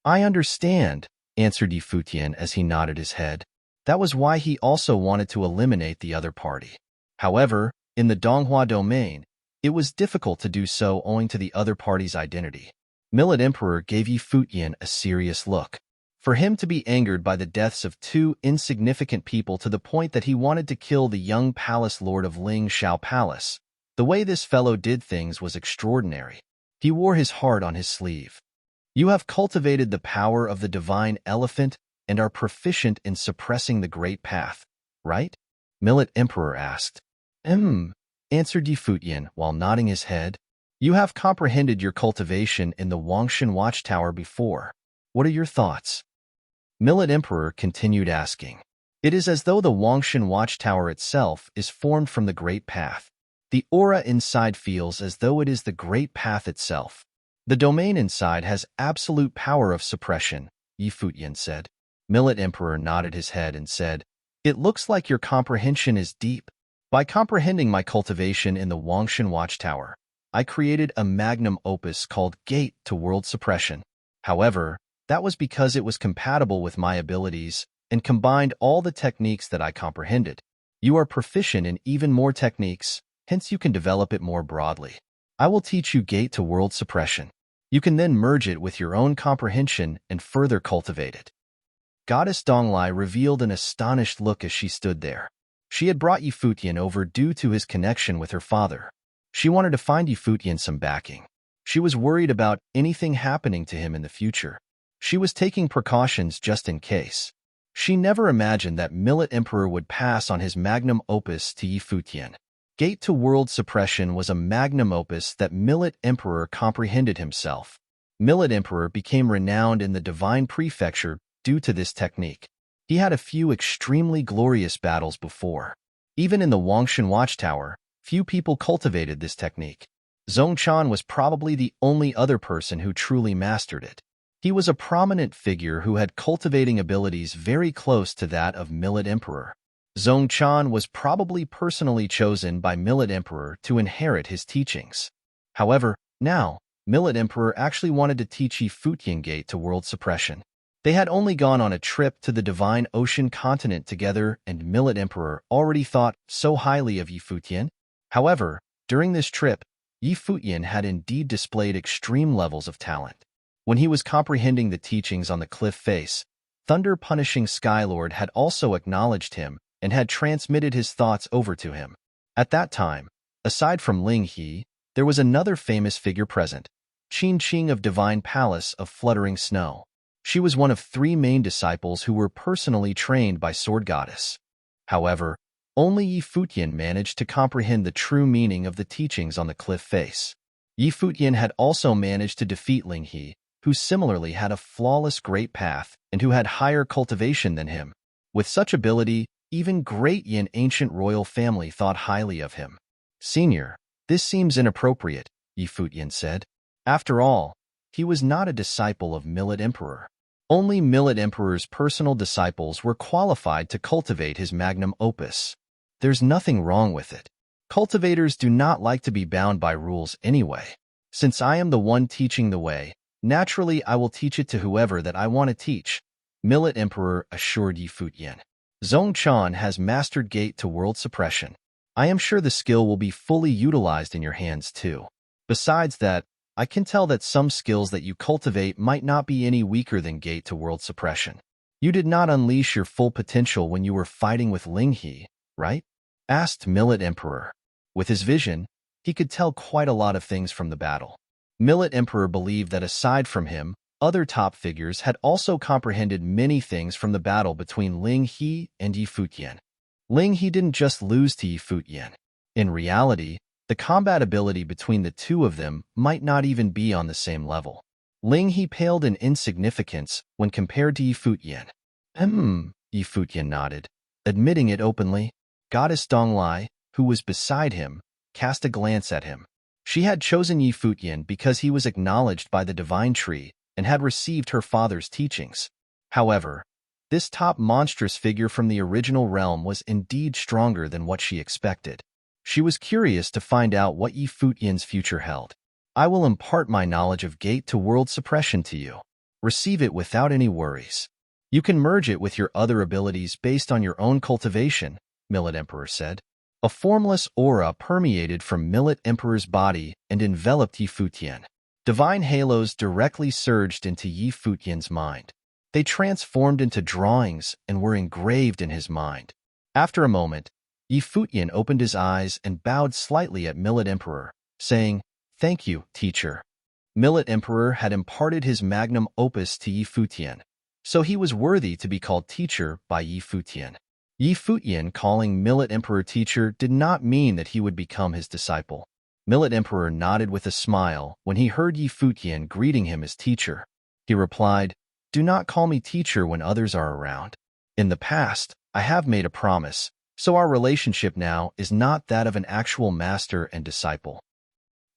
I understand, answered Futian as he nodded his head. That was why he also wanted to eliminate the other party. However, in the Donghua domain, it was difficult to do so owing to the other party's identity. Millet Emperor gave Futian a serious look. For him to be angered by the deaths of two insignificant people to the point that he wanted to kill the young palace lord of Ling Shao Palace, the way this fellow did things was extraordinary. He wore his heart on his sleeve. You have cultivated the power of the divine elephant and are proficient in suppressing the great path, right? Millet Emperor asked. Answered Futian while nodding his head. You have comprehended your cultivation in the Wangshan Watchtower before. What are your thoughts? Millet Emperor continued asking. It is as though the Wangshan Watchtower itself is formed from the Great Path. The aura inside feels as though it is the Great Path itself. The domain inside has absolute power of suppression, Futian said. Millet Emperor nodded his head and said, it looks like your comprehension is deep. By comprehending my cultivation in the Wangshan Watchtower, I created a magnum opus called Gate to World Suppression. However, that was because it was compatible with my abilities and combined all the techniques that I comprehended. You are proficient in even more techniques, hence you can develop it more broadly. I will teach you Gate to World Suppression. You can then merge it with your own comprehension and further cultivate it. Goddess Donglai revealed an astonished look as she stood there. She had brought Futian over due to his connection with her father. She wanted to find Futian some backing. She was worried about anything happening to him in the future. She was taking precautions just in case. She never imagined that Millet Emperor would pass on his magnum opus to Futian. Gate to World Suppression was a magnum opus that Millet Emperor comprehended himself. Millet Emperor became renowned in the Divine Prefecture due to this technique. He had a few extremely glorious battles before. Even in the Wangshan Watchtower, few people cultivated this technique. Zhongchan was probably the only other person who truly mastered it. He was a prominent figure who had cultivating abilities very close to that of Millet Emperor. Zhongchan was probably personally chosen by Millet Emperor to inherit his teachings. However, now, Millet Emperor actually wanted to teach Futian Gate to World Suppression. They had only gone on a trip to the Divine Ocean continent together, and Millet Emperor already thought so highly of Futian. However, during this trip, Futian had indeed displayed extreme levels of talent. When he was comprehending the teachings on the cliff face, thunder-punishing Skylord had also acknowledged him and had transmitted his thoughts over to him. At that time, aside from Ling He, there was another famous figure present, Qin Qing of Divine Palace of Fluttering Snow. She was one of 3 main disciples who were personally trained by Sword Goddess. However, only Futian managed to comprehend the true meaning of the teachings on the cliff face. Futian had also managed to defeat Ling He, who similarly had a flawless great path and who had higher cultivation than him. With such ability, even great Yin ancient royal family thought highly of him. Senior, this seems inappropriate, Futian said. After all, he was not a disciple of Millet Emperor. Only Millet Emperor's personal disciples were qualified to cultivate his magnum opus. There's nothing wrong with it. Cultivators do not like to be bound by rules anyway. Since I am the one teaching the way, naturally I will teach it to whoever that I want to teach, Millet Emperor assured Futian. Zhongchan has mastered Gate to World Suppression. I am sure the skill will be fully utilized in your hands too. Besides that, I can tell that some skills that you cultivate might not be any weaker than Gate to World Suppression. You did not unleash your full potential when you were fighting with Ling He, right? Asked Millet Emperor. With his vision, he could tell quite a lot of things from the battle. Millet Emperor believed that aside from him, other top figures had also comprehended many things from the battle between Ling He and Futian. Ling He didn't just lose to Futian. In reality, the combat ability between the two of them might not even be on the same level. Ling He paled in insignificance when compared to Futian. Futian nodded, admitting it openly. Goddess Donglai, who was beside him, cast a glance at him. She had chosen Yi Futian because he was acknowledged by the divine tree and had received her father's teachings. However, this top monstrous figure from the original realm was indeed stronger than what she expected. She was curious to find out what Yi Futian's future held. I will impart my knowledge of gate to world suppression to you. Receive it without any worries. You can merge it with your other abilities based on your own cultivation, Millet Emperor said. A formless aura permeated from Millet Emperor's body and enveloped Yi Futian. Divine halos directly surged into Yi Futian's mind. They transformed into drawings and were engraved in his mind. After a moment, Yi Futian opened his eyes and bowed slightly at Millet Emperor, saying, "Thank you, teacher." Millet Emperor had imparted his magnum opus to Yi Futian, so he was worthy to be called teacher by Yi Futian. Yi Futian calling Millet Emperor teacher did not mean that he would become his disciple. Millet Emperor nodded with a smile when he heard Yi Futian greeting him as teacher. He replied, "Do not call me teacher when others are around. In the past, I have made a promise, so our relationship now is not that of an actual master and disciple."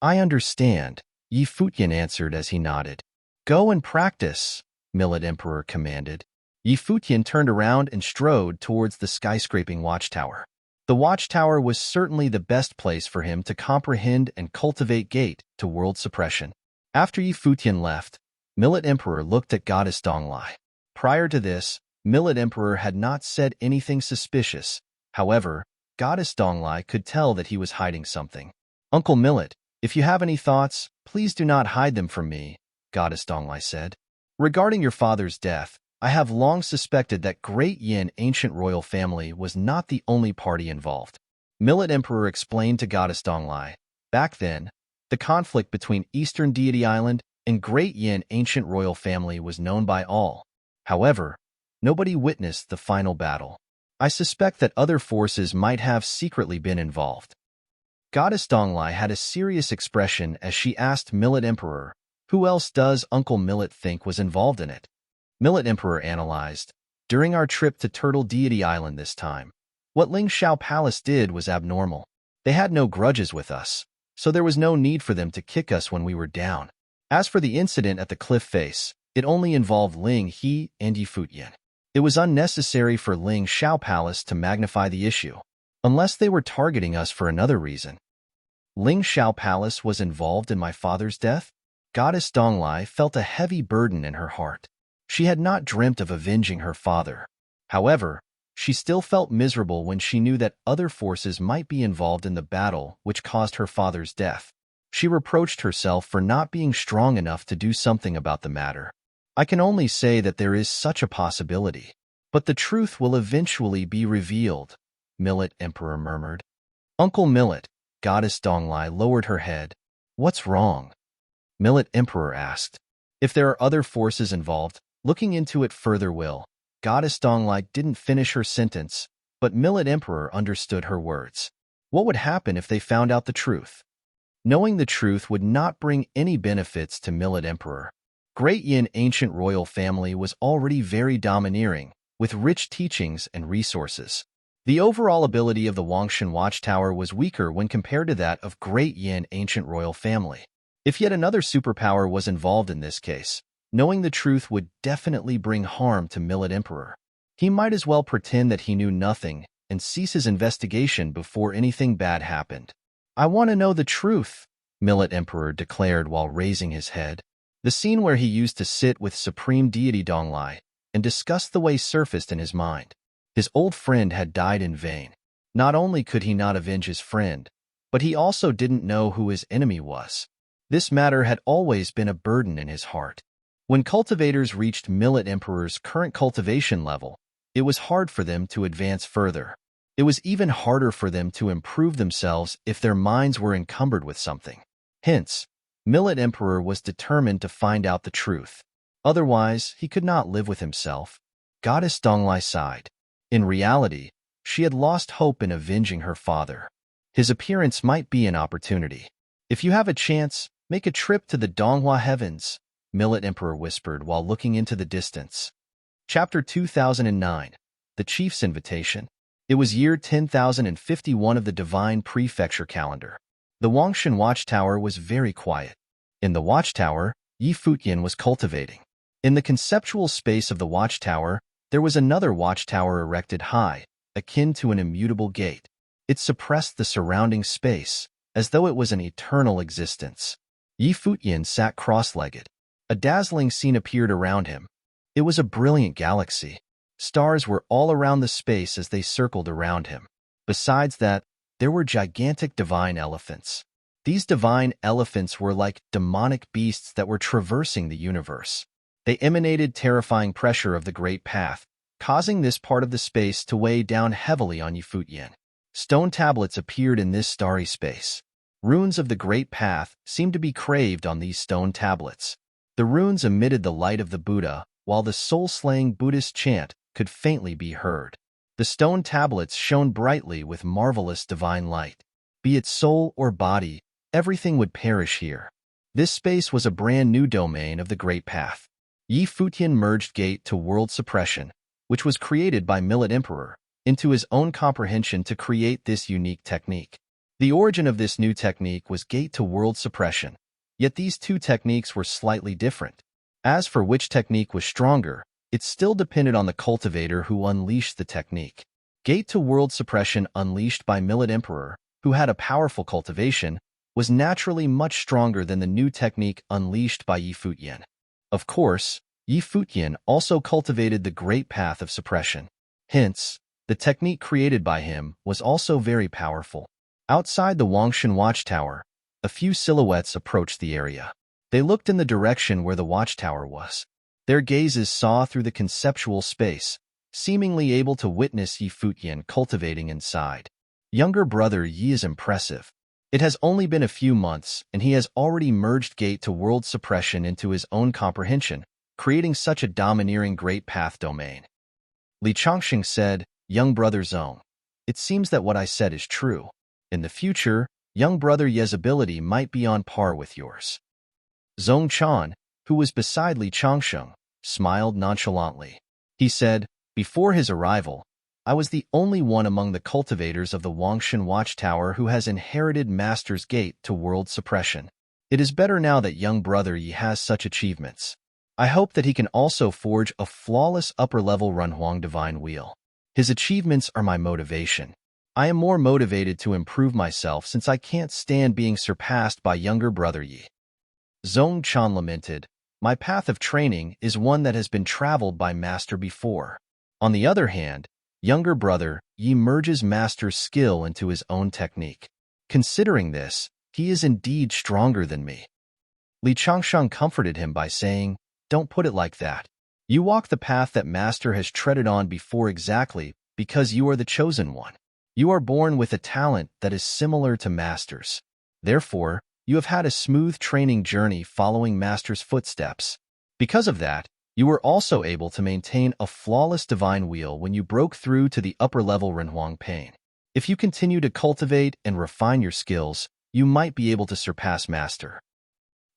"I understand," Yi Futian answered as he nodded. "Go and practice," Millet Emperor commanded. Yi Futian turned around and strode towards the skyscraping watchtower. The watchtower was certainly the best place for him to comprehend and cultivate gate to world suppression. After Yi Futian left, Millet Emperor looked at Goddess Donglai. Prior to this, Millet Emperor had not said anything suspicious. However, Goddess Donglai could tell that he was hiding something. "Uncle Millet, if you have any thoughts, please do not hide them from me," Goddess Donglai said. "Regarding your father's death, I have long suspected that Great Yin ancient royal family was not the only party involved." Millet Emperor explained to Goddess Donglai, "Back then, the conflict between Eastern Deity Island and Great Yin ancient royal family was known by all. However, nobody witnessed the final battle. I suspect that other forces might have secretly been involved." Goddess Donglai had a serious expression as she asked Millet Emperor, "Who else does Uncle Millet think was involved in it?" Millet Emperor analyzed, "During our trip to Turtle Deity Island this time, what Ling Shao Palace did was abnormal. They had no grudges with us, so there was no need for them to kick us when we were down. As for the incident at the cliff face, it only involved Ling He and Yi Futian. It was unnecessary for Ling Shao Palace to magnify the issue, unless they were targeting us for another reason." Ling Shao Palace was involved in my father's death? Goddess Donglai felt a heavy burden in her heart. She had not dreamt of avenging her father. However, she still felt miserable when she knew that other forces might be involved in the battle which caused her father's death. She reproached herself for not being strong enough to do something about the matter. "I can only say that there is such a possibility, but the truth will eventually be revealed," Millet Emperor murmured. "Uncle Millet," Goddess Donglai lowered her head. "What's wrong?" Millet Emperor asked. "If there are other forces involved, looking into it further will." Goddess Donglai didn't finish her sentence, but Millet Emperor understood her words. What would happen if they found out the truth? Knowing the truth would not bring any benefits to Millet Emperor. Great Yin ancient royal family was already very domineering, with rich teachings and resources. The overall ability of the Wangshan Watchtower was weaker when compared to that of Great Yin ancient royal family. If yet another superpower was involved in this case, knowing the truth would definitely bring harm to Millet Emperor. He might as well pretend that he knew nothing and cease his investigation before anything bad happened. "I want to know the truth," Millet Emperor declared while raising his head. The scene where he used to sit with Supreme Deity Donglai and discuss the way surfaced in his mind. His old friend had died in vain. Not only could he not avenge his friend, but he also didn't know who his enemy was. This matter had always been a burden in his heart. When cultivators reached Millet Emperor's current cultivation level, it was hard for them to advance further. It was even harder for them to improve themselves if their minds were encumbered with something. Hence, Millet Emperor was determined to find out the truth. Otherwise, he could not live with himself. Goddess Donglai sighed. In reality, she had lost hope in avenging her father. His appearance might be an opportunity. "If you have a chance, make a trip to the Donghua Heavens," Millet Emperor whispered while looking into the distance. Chapter 2009. The Chief's Invitation. It was year 10,051 of the divine prefecture calendar. The Wangshan watchtower was very quiet. In the watchtower, Yi Futian was cultivating. In the conceptual space of the watchtower, there was another watchtower erected high, akin to an immutable gate. It suppressed the surrounding space, as though it was an eternal existence. Yi Futian sat cross-legged. A dazzling scene appeared around him. It was a brilliant galaxy. Stars were all around the space as they circled around him. Besides that, there were gigantic divine elephants. These divine elephants were like demonic beasts that were traversing the universe. They emanated terrifying pressure of the Great Path, causing this part of the space to weigh down heavily on Yi Futian. Stone tablets appeared in this starry space. Runes of the Great Path seemed to be craved on these stone tablets. The runes emitted the light of the Buddha, while the soul-slaying Buddhist chant could faintly be heard. The stone tablets shone brightly with marvelous divine light. Be it soul or body, everything would perish here. This space was a brand new domain of the Great Path. Yi Futian merged gate to world suppression, which was created by Millet Emperor, into his own comprehension to create this unique technique. The origin of this new technique was gate to world suppression, yet these two techniques were slightly different. As for which technique was stronger, it still depended on the cultivator who unleashed the technique. Gate to world suppression unleashed by Millet Emperor, who had a powerful cultivation, was naturally much stronger than the new technique unleashed by Yi Futian. Of course, Yi Futian also cultivated the Great Path of Suppression. Hence, the technique created by him was also very powerful. Outside the Wangshan watchtower, a few silhouettes approached the area. They looked in the direction where the watchtower was. Their gazes saw through the conceptual space, seemingly able to witness Yi Futian cultivating inside. Younger brother Yi is impressive. It has only been a few months, and he has already merged gate to world suppression into his own comprehension, creating such a domineering Great Path domain. Li Chongqing said, "Young brother Zong, it seems that what I said is true. In the future, young brother Ye's ability might be on par with yours." Zong Chan, who was beside Li Chongqing, smiled nonchalantly. He said, "Before his arrival, I was the only one among the cultivators of the Wangshan watchtower who has inherited Master's Gate to world suppression. It is better now that young brother Yi has such achievements. I hope that he can also forge a flawless upper-level Runhuang Divine Wheel. His achievements are my motivation. I am more motivated to improve myself since I can't stand being surpassed by younger brother Yi." Zong Chan lamented, "My path of training is one that has been traveled by Master before. On the other hand, younger brother Yi merges Master's skill into his own technique. Considering this, he is indeed stronger than me." Li Chongqing comforted him by saying, "Don't put it like that. You walk the path that Master has treaded on before exactly because you are the chosen one. You are born with a talent that is similar to Master's. Therefore, you have had a smooth training journey following Master's footsteps. Because of that, you were also able to maintain a flawless divine wheel when you broke through to the upper-level Renhuang Pain. If you continue to cultivate and refine your skills, you might be able to surpass Master."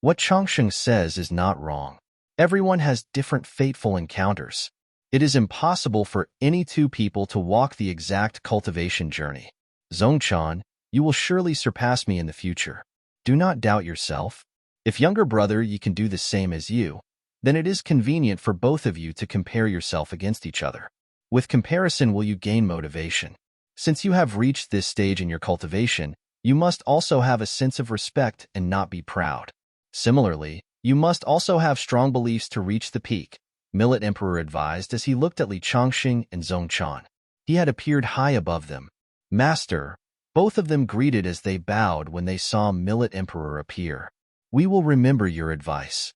What Chongqing says is not wrong. Everyone has different fateful encounters. It is impossible for any two people to walk the exact cultivation journey. Zongchan, you will surely surpass me in the future. Do not doubt yourself. If younger brother Yi can do the same as you, then it is convenient for both of you to compare yourself against each other. With comparison will you gain motivation. Since you have reached this stage in your cultivation, you must also have a sense of respect and not be proud. Similarly, you must also have strong beliefs to reach the peak, Millet Emperor advised as he looked at Li Chongqing and Zongchan. He had appeared high above them. "Master," both of them greeted as they bowed when they saw Millet Emperor appear. "We will remember your advice."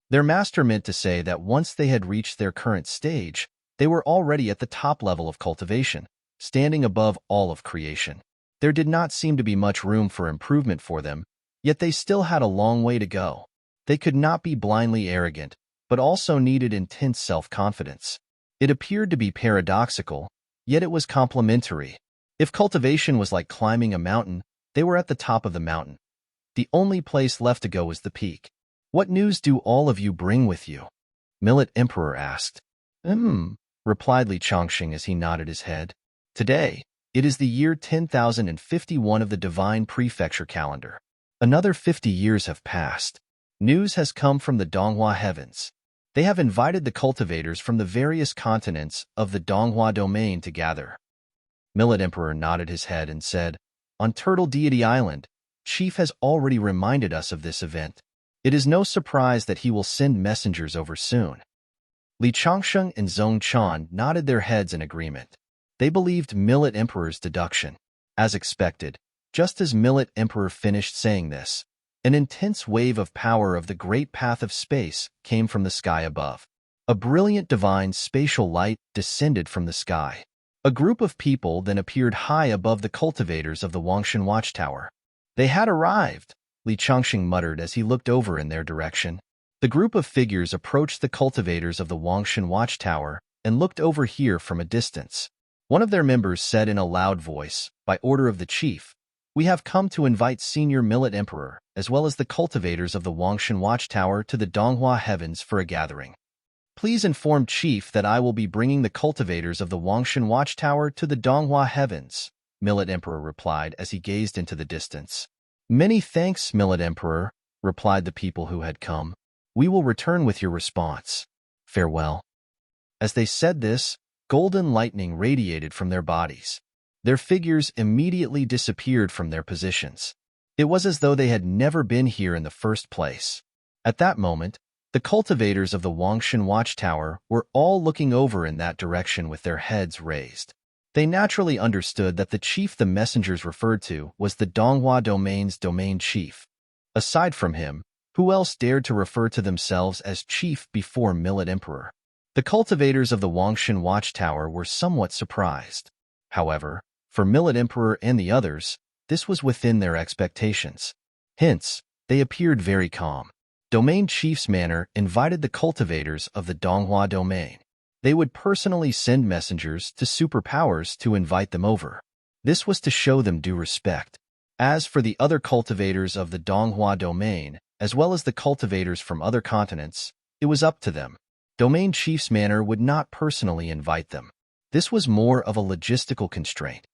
Their master meant to say that once they had reached their current stage, they were already at the top level of cultivation, standing above all of creation. There did not seem to be much room for improvement for them, yet they still had a long way to go. They could not be blindly arrogant, but also needed intense self-confidence. It appeared to be paradoxical, yet it was complementary. If cultivation was like climbing a mountain, they were at the top of the mountain. The only place left to go was the peak. "What news do all of you bring with you?" Millet Emperor asked. Replied Li Chongqing as he nodded his head. Today, it is the year 10,051 of the Divine Prefecture calendar. Another 50 years have passed. News has come from the Donghua heavens. They have invited the cultivators from the various continents of the Donghua domain to gather. Millet Emperor nodded his head and said, "On Turtle Deity Island, Chief has already reminded us of this event. It is no surprise that he will send messengers over soon." Li Changsheng and Zhong Chan nodded their heads in agreement. They believed Millet Emperor's deduction. As expected, just as Millet Emperor finished saying this, an intense wave of power of the great path of space came from the sky above. A brilliant divine spatial light descended from the sky. A group of people then appeared high above the cultivators of the Wangshan Watchtower. "They had arrived," Li Changxing muttered as he looked over in their direction. The group of figures approached the cultivators of the Wangshan Watchtower and looked over here from a distance. One of their members said in a loud voice, "By order of the chief, we have come to invite Senior Millet Emperor, as well as the cultivators of the Wangshan Watchtower to the Donghua heavens for a gathering. Please inform Chief that I will be bringing the cultivators of the Wangshan Watchtower to the Donghua heavens," Millet Emperor replied as he gazed into the distance. "Many thanks, Millet Emperor," replied the people who had come. "We will return with your response. Farewell." As they said this, golden lightning radiated from their bodies. Their figures immediately disappeared from their positions. It was as though they had never been here in the first place. At that moment, the cultivators of the Wangshan Watchtower were all looking over in that direction with their heads raised. They naturally understood that the chief the messengers referred to was the Donghua domain's domain chief. Aside from him, who else dared to refer to themselves as chief before Millet Emperor? The cultivators of the Wangshan Watchtower were somewhat surprised. However, for Millet Emperor and the others, this was within their expectations. Hence, they appeared very calm. Domain Chief's manner invited the cultivators of the Donghua domain. They would personally send messengers to superpowers to invite them over. This was to show them due respect. As for the other cultivators of the Donghua domain, as well as the cultivators from other continents, it was up to them. Domain Chief's manner would not personally invite them. This was more of a logistical constraint.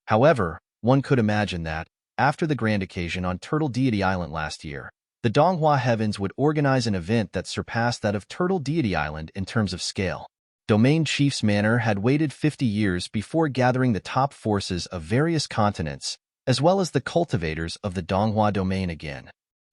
However, one could imagine that, after the grand occasion on Turtle Deity Island last year, the Donghua heavens would organize an event that surpassed that of Turtle Deity Island in terms of scale. Domain Chief's manor had waited 50 years before gathering the top forces of various continents, as well as the cultivators of the Donghua domain again.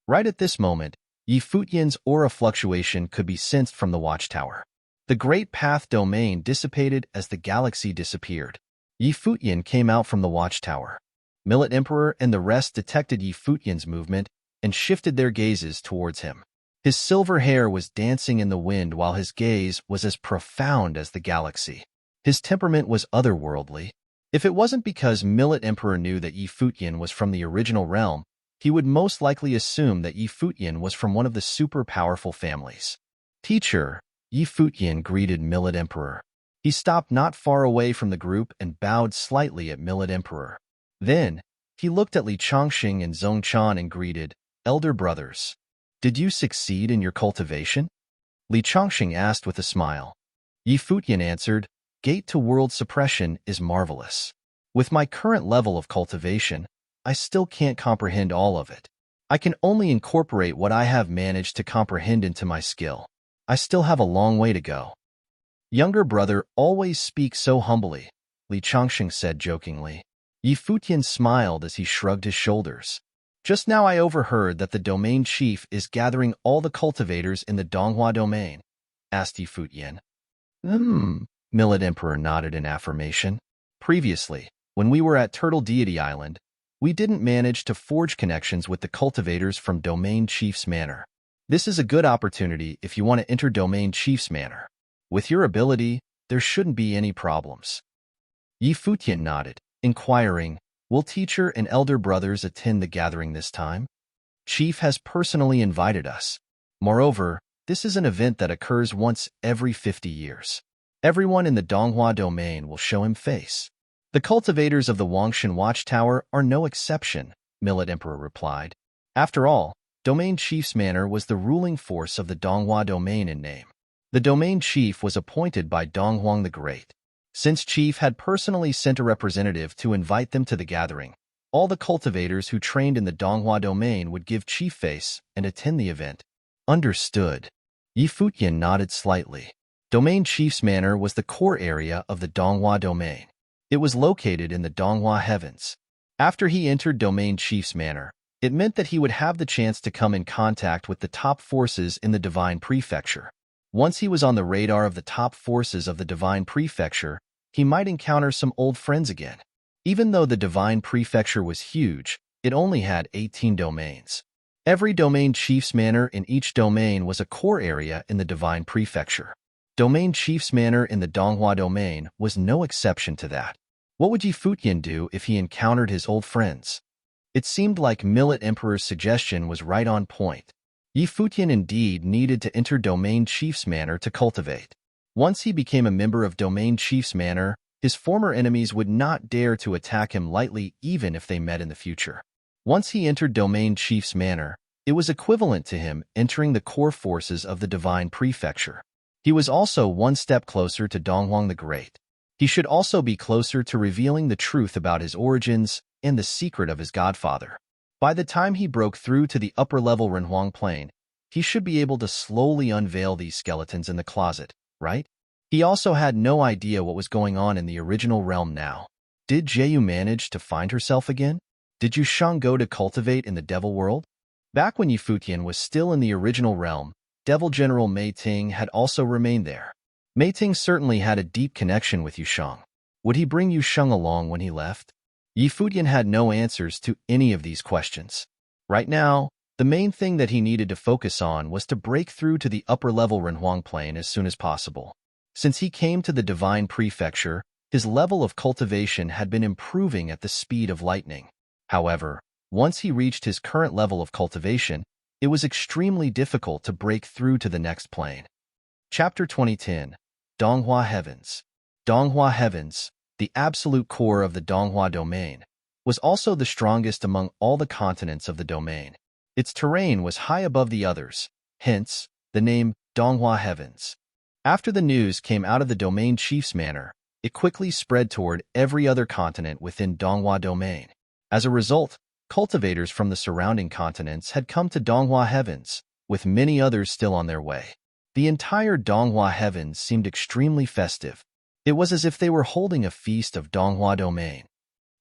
Right at this moment, Yi Futian's aura fluctuation could be sensed from the watchtower. The Great Path domain dissipated as the galaxy disappeared. Yi Futian came out from the watchtower. Millet Emperor and the rest detected Yi Futian's movement and shifted their gazes towards him. His silver hair was dancing in the wind while his gaze was as profound as the galaxy. His temperament was otherworldly. If it wasn't because Millet Emperor knew that Yi Futian was from the original realm, he would most likely assume that Yi Futian was from one of the super powerful families. "Teacher," Yi Futian greeted Millet Emperor. He stopped not far away from the group and bowed slightly at Millet Emperor. Then, he looked at Li Changxing and Zhong Chan and greeted, "Elder brothers, did you succeed in your cultivation?" Li Changxing asked with a smile. Yi Futian answered, "Gate to world suppression is marvelous. With my current level of cultivation, I still can't comprehend all of it. I can only incorporate what I have managed to comprehend into my skill. I still have a long way to go." "Younger brother always speaks so humbly," Li Changxing said jokingly. Yi Futian smiled as he shrugged his shoulders. "Just now I overheard that the domain chief is gathering all the cultivators in the Donghua domain," asked Yi Futian. Millet Emperor nodded in affirmation. "Previously, when we were at Turtle Deity Island, we didn't manage to forge connections with the cultivators from Domain Chief's Manor. This is a good opportunity if you want to enter Domain Chief's Manor. With your ability, there shouldn't be any problems." Yi Futian nodded, inquiring, "Will teacher and elder brothers attend the gathering this time? Chief has personally invited us. Moreover, this is an event that occurs once every 50 years. Everyone in the Donghua domain will show him face." "The cultivators of the Wangshan Watchtower are no exception," Millet Emperor replied. After all, Domain Chief's Manor was the ruling force of the Donghua domain in name. The domain chief was appointed by Donghuang the Great. Since Chief had personally sent a representative to invite them to the gathering, all the cultivators who trained in the Donghua domain would give Chief face and attend the event. Understood. Futian nodded slightly. Domain Chief's Manor was the core area of the Donghua domain. It was located in the Donghua heavens. After he entered Domain Chief's Manor, it meant that he would have the chance to come in contact with the top forces in the Divine Prefecture. Once he was on the radar of the top forces of the Divine Prefecture, he might encounter some old friends again. Even though the Divine Prefecture was huge, it only had 18 domains. Every Domain Chief's Manor in each domain was a core area in the Divine Prefecture. Domain Chief's Manor in the Donghua domain was no exception to that. What would Futian do if he encountered his old friends? It seemed like Millet Emperor's suggestion was right on point. Futian indeed needed to enter Domain Chief's Manor to cultivate. Once he became a member of Domain Chief's Manor, his former enemies would not dare to attack him lightly even if they met in the future. Once he entered Domain Chief's Manor, it was equivalent to him entering the core forces of the Divine Prefecture. He was also one step closer to Donghuang the Great. He should also be closer to revealing the truth about his origins and the secret of his godfather. By the time he broke through to the upper-level Renhuang Plain, he should be able to slowly unveil these skeletons in the closet, right? He also had no idea what was going on in the original realm now. Did Jieyu manage to find herself again? Did Yushang go to cultivate in the Devil World? Back when Futian was still in the original realm, Devil General Mei Ting had also remained there. Mei Ting certainly had a deep connection with Yushang. Would he bring Yushang along when he left? Futian had no answers to any of these questions. Right now, the main thing that he needed to focus on was to break through to the upper-level Renhuang Plain as soon as possible. Since he came to the Divine Prefecture, his level of cultivation had been improving at the speed of lightning. However, once he reached his current level of cultivation, it was extremely difficult to break through to the next plane. Chapter 2010, Donghua Heavens. Donghua Heavens, the absolute core of the Donghua domain, was also the strongest among all the continents of the domain. Its terrain was high above the others, hence the name Donghua Heavens. After the news came out of the Domain Chief's Manor, it quickly spread toward every other continent within Donghua domain. As a result, cultivators from the surrounding continents had come to Donghua Heavens, with many others still on their way. The entire Donghua Heavens seemed extremely festive. It was as if they were holding a feast of Donghua domain.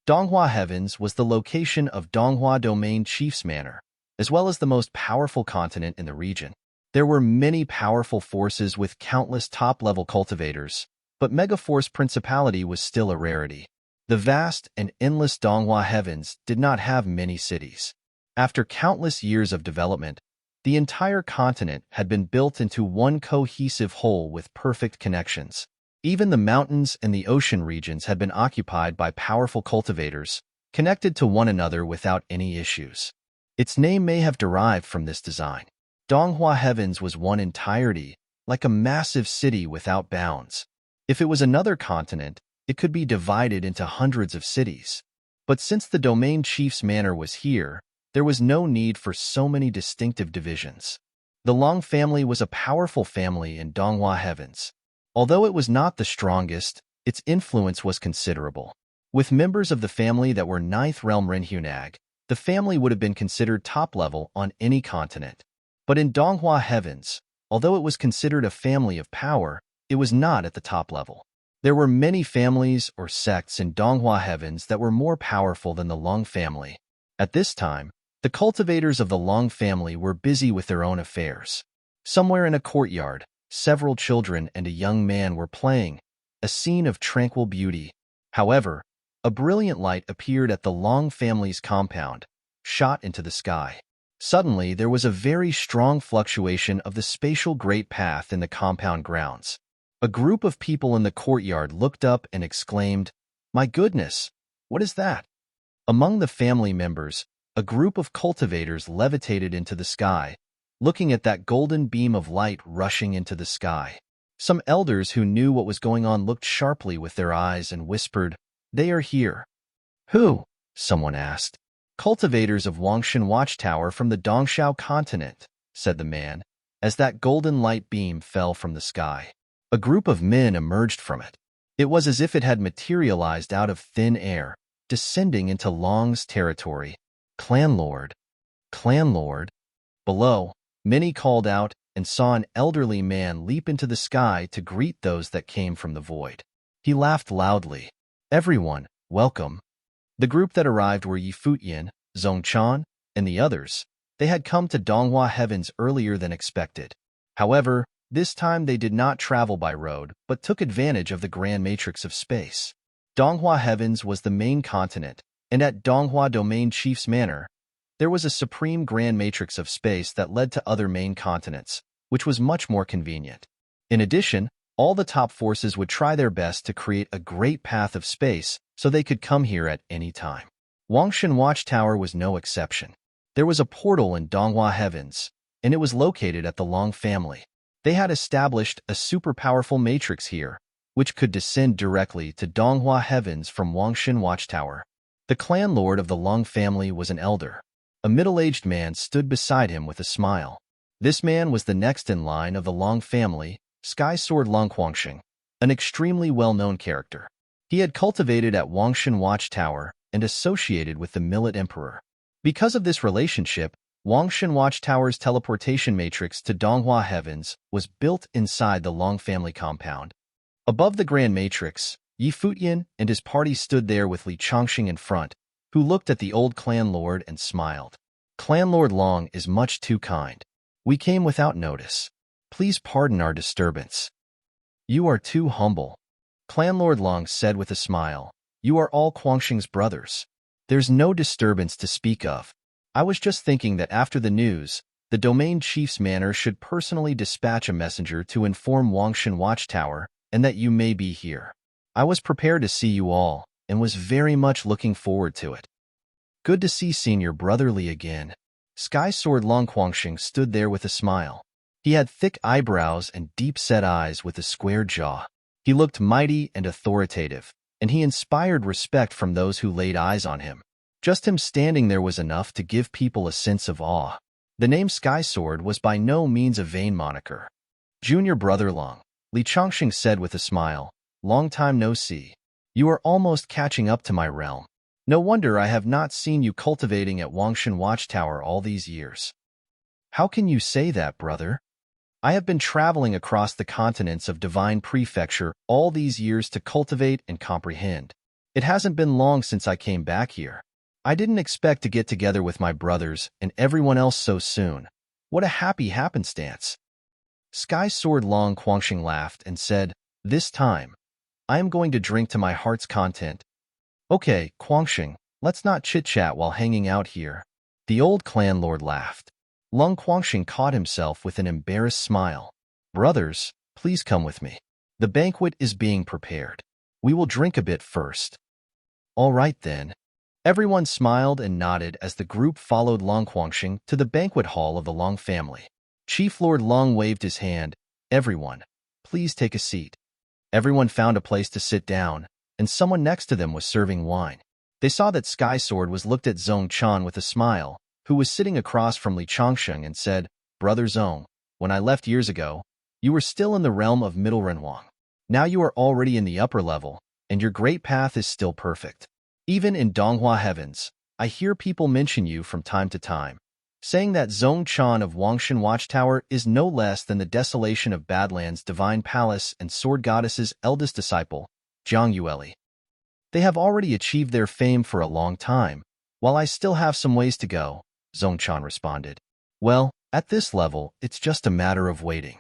Donghua Heavens was the location of Donghua Domain Chief's Manor, as well as the most powerful continent in the region. There were many powerful forces with countless top-level cultivators, but Megaforce Principality was still a rarity. The vast and endless Donghua Heavens did not have many cities. After countless years of development, the entire continent had been built into one cohesive whole with perfect connections. Even the mountains and the ocean regions had been occupied by powerful cultivators, connected to one another without any issues. Its name may have derived from this design. Donghua Heavens was one entirety, like a massive city without bounds. If it was another continent, it could be divided into hundreds of cities. But since the Domain Chief's Manor was here, there was no need for so many distinctive divisions. The Long family was a powerful family in Donghua Heavens. Although it was not the strongest, its influence was considerable. With members of the family that were 9th Realm Renhunag, the family would have been considered top-level on any continent. But in Donghua Heavens, although it was considered a family of power, it was not at the top level. There were many families or sects in Donghua Heavens that were more powerful than the Long family. At this time, the cultivators of the Long family were busy with their own affairs. Somewhere in a courtyard, several children and a young man were playing, a scene of tranquil beauty. However, a brilliant light appeared at the Long family's compound, shot into the sky. Suddenly, there was a very strong fluctuation of the spatial great path in the compound grounds. A group of people in the courtyard looked up and exclaimed, "My goodness, what is that?" Among the family members, a group of cultivators levitated into the sky, looking at that golden beam of light rushing into the sky. Some elders who knew what was going on looked sharply with their eyes and whispered, "They are here." "Who?" someone asked. "Cultivators of Wangshan Watchtower from the Dongshao continent," said the man, as that golden light beam fell from the sky. A group of men emerged from it. It was as if it had materialized out of thin air, descending into Long's territory. Clanlord, Clanlord. Below, many called out and saw an elderly man leap into the sky to greet those that came from the void. He laughed loudly. Everyone, welcome. The group that arrived were Futian, Zongchan, and the others. They had come to Donghua Heavens earlier than expected. However, this time they did not travel by road, but took advantage of the grand matrix of space. Donghua Heavens was the main continent, and at Donghua Domain Chief's Manor, there was a supreme grand matrix of space that led to other main continents, which was much more convenient. In addition, all the top forces would try their best to create a great path of space so they could come here at any time. Wangshan Watchtower was no exception. There was a portal in Donghua Heavens, and it was located at the Long family. They had established a super powerful matrix here, which could descend directly to Donghua Heavens from Wangshan Watchtower. The clan lord of the Long family was an elder. A middle-aged man stood beside him with a smile. This man was the next in line of the Long family, Sky Sword Long Quangsheng, an extremely well-known character. He had cultivated at Wangshan Watchtower and associated with the Millet Emperor. Because of this relationship, Wangshan Watchtower's teleportation matrix to Donghua Heavens was built inside the Long family compound. Above the Grand Matrix, Futian and his party stood there with Li Chongqing in front, who looked at the old clan lord and smiled. Clan Lord Long is much too kind. We came without notice. Please pardon our disturbance. You are too humble. Clan Lord Long said with a smile. You are all Quangsheng's brothers. There's no disturbance to speak of. I was just thinking that after the news, the Domain Chief's Manor should personally dispatch a messenger to inform Wangshan Watchtower and that you may be here. I was prepared to see you all and was very much looking forward to it. Good to see Senior Brotherly again. Sky Sword Long Quangsheng stood there with a smile. He had thick eyebrows and deep-set eyes with a square jaw. He looked mighty and authoritative, and he inspired respect from those who laid eyes on him. Just him standing there was enough to give people a sense of awe. The name Sky Sword was by no means a vain moniker. Junior Brother Long, Li Chongqing said with a smile, long time no see. You are almost catching up to my realm. No wonder I have not seen you cultivating at Wangshan Watchtower all these years. How can you say that, brother? I have been traveling across the continents of Divine Prefecture all these years to cultivate and comprehend. It hasn't been long since I came back here. I didn't expect to get together with my brothers and everyone else so soon. What a happy happenstance. Sky Sword Long Quangsheng laughed and said, This time, I am going to drink to my heart's content. Okay, Quangsheng, let's not chit-chat while hanging out here. The old clan lord laughed. Long Quangsheng caught himself with an embarrassed smile. Brothers, please come with me. The banquet is being prepared. We will drink a bit first. All right then. Everyone smiled and nodded as the group followed Long Quangsheng to the banquet hall of the Long family. Chief Lord Long waved his hand. Everyone, please take a seat. Everyone found a place to sit down, and someone next to them was serving wine. They saw that Sky Sword was looked at Zong Chan with a smile, who was sitting across from Li Chongsheng and said, Brother Zong, when I left years ago, you were still in the realm of Middle Renwang. Now you are already in the upper level, and your great path is still perfect. Even in Donghua Heavens, I hear people mention you from time to time, saying that Zong Chan of Wangshan Watchtower is no less than the desolation of Badlands' divine palace and sword goddess's eldest disciple, Jiang Yueli. They have already achieved their fame for a long time, while I still have some ways to go, Zong Chan responded. Well, at this level, it's just a matter of waiting.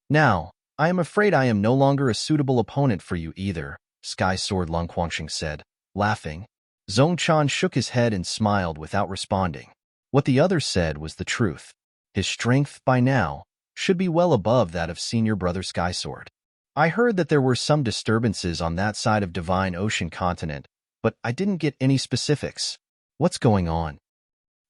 Now, I am afraid I am no longer a suitable opponent for you either, Sky Sword Long Quangsheng said, laughing. Zong Chan shook his head and smiled without responding. What the other said was the truth. His strength, by now, should be well above that of Senior Brother Sky Sword. I heard that there were some disturbances on that side of Divine Ocean Continent, but I didn't get any specifics. What's going on?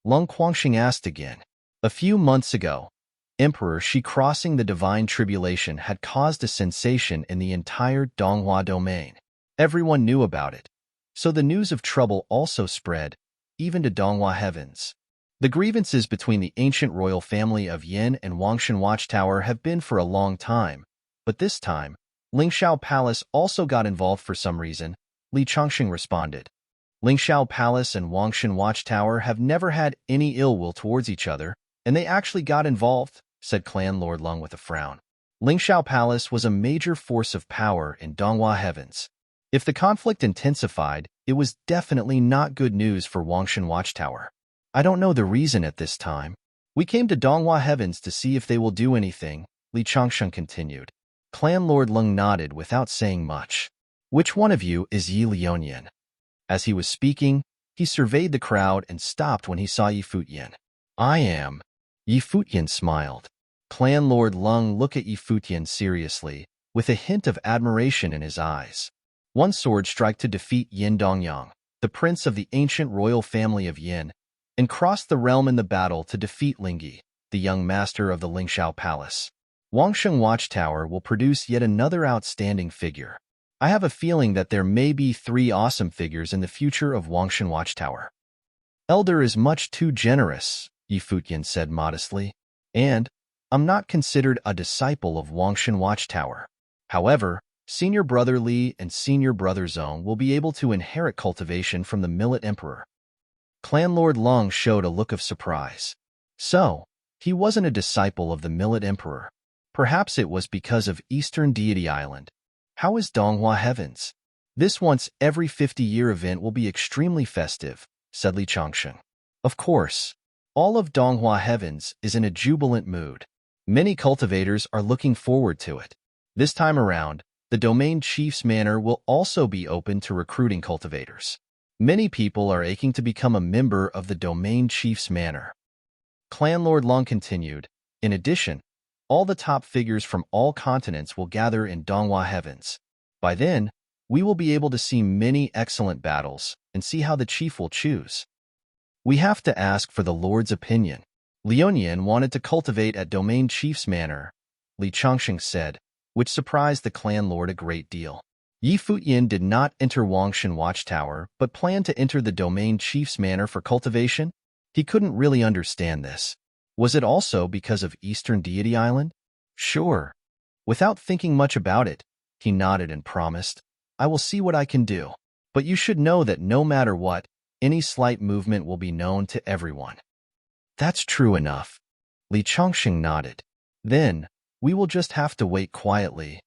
Long Quangsheng asked again. A few months ago, Emperor Shi crossing the Divine Tribulation had caused a sensation in the entire Donghua domain. Everyone knew about it, so the news of trouble also spread, even to Donghua Heavens. The grievances between the ancient royal family of Yin and Wangshan Watchtower have been for a long time, but this time, Lingxiao Palace also got involved for some reason, Li Changxing responded. Lingxiao Palace and Wangshan Watchtower have never had any ill will towards each other, and they actually got involved, said Clan Lord Lung with a frown. Lingxiao Palace was a major force of power in Donghua Heavens. If the conflict intensified, it was definitely not good news for Wangshan Watchtower. I don't know the reason at this time. We came to Donghua Heavens to see if they will do anything, Li Changsheng continued. Clan Lord Lung nodded without saying much. Which one of you is Yi Lionian? As he was speaking, he surveyed the crowd and stopped when he saw Yi Futian. I am. Yi Futian smiled. Clan Lord Lung looked at Yi Futian seriously, with a hint of admiration in his eyes. One sword strike to defeat Yin Dongyang, the prince of the ancient royal family of Yin, and crossed the realm in the battle to defeat Lingyi, the young master of the Lingxiao Palace. Wangshan Watchtower will produce yet another outstanding figure. I have a feeling that there may be 3 awesome figures in the future of Wangshan Watchtower. Elder is much too generous, Yi Futian said modestly, and I'm not considered a disciple of Wangshan Watchtower. However, Senior Brother Li and Senior Brother Zong will be able to inherit cultivation from the Millet Emperor. Clan Lord Lung showed a look of surprise. So, he wasn't a disciple of the Millet Emperor. Perhaps it was because of Eastern Deity Island. How is Donghua Heavens? This once every 50-year event will be extremely festive, said Li Changsheng. Of course, all of Donghua Heavens is in a jubilant mood. Many cultivators are looking forward to it. This time around, the Domain Chief's Manor will also be open to recruiting cultivators. Many people are aching to become a member of the Domain Chief's Manor. Clan Lord Long continued. In addition, all the top figures from all continents will gather in Donghua Heavens. By then, we will be able to see many excellent battles and see how the chief will choose. We have to ask for the Lord's opinion. Lionian wanted to cultivate at Domain Chief's Manor, Li Changsheng said, which surprised the clan lord a great deal. Yi Futian did not enter Wangshan Watchtower, but planned to enter the Domain Chief's Manor for cultivation. He couldn't really understand this. Was it also because of Eastern Deity Island? Sure. Without thinking much about it, he nodded and promised, I will see what I can do. But you should know that no matter what, any slight movement will be known to everyone. That's true enough. Li Changxing nodded. Then, we will just have to wait quietly.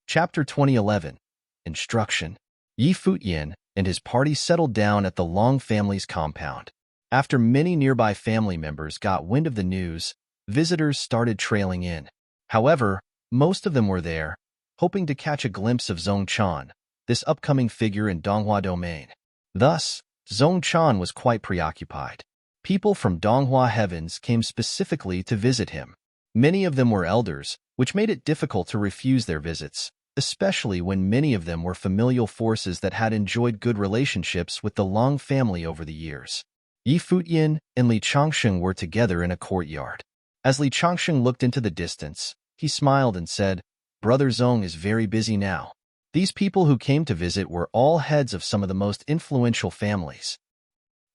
Chapter 2011. Instruction. Yi Futian and his party settled down at the Long family's compound. After many nearby family members got wind of the news, visitors started trailing in. However, most of them were there, hoping to catch a glimpse of Zong Chan, this upcoming figure in Donghua Domain. Thus, Zong Chan was quite preoccupied. People from Donghua Heavens came specifically to visit him. Many of them were elders, which made it difficult to refuse their visits, especially when many of them were familial forces that had enjoyed good relationships with the Long family over the years. Yi Futian and Li Changsheng were together in a courtyard. As Li Changsheng looked into the distance, he smiled and said, Brother Zong is very busy now. These people who came to visit were all heads of some of the most influential families.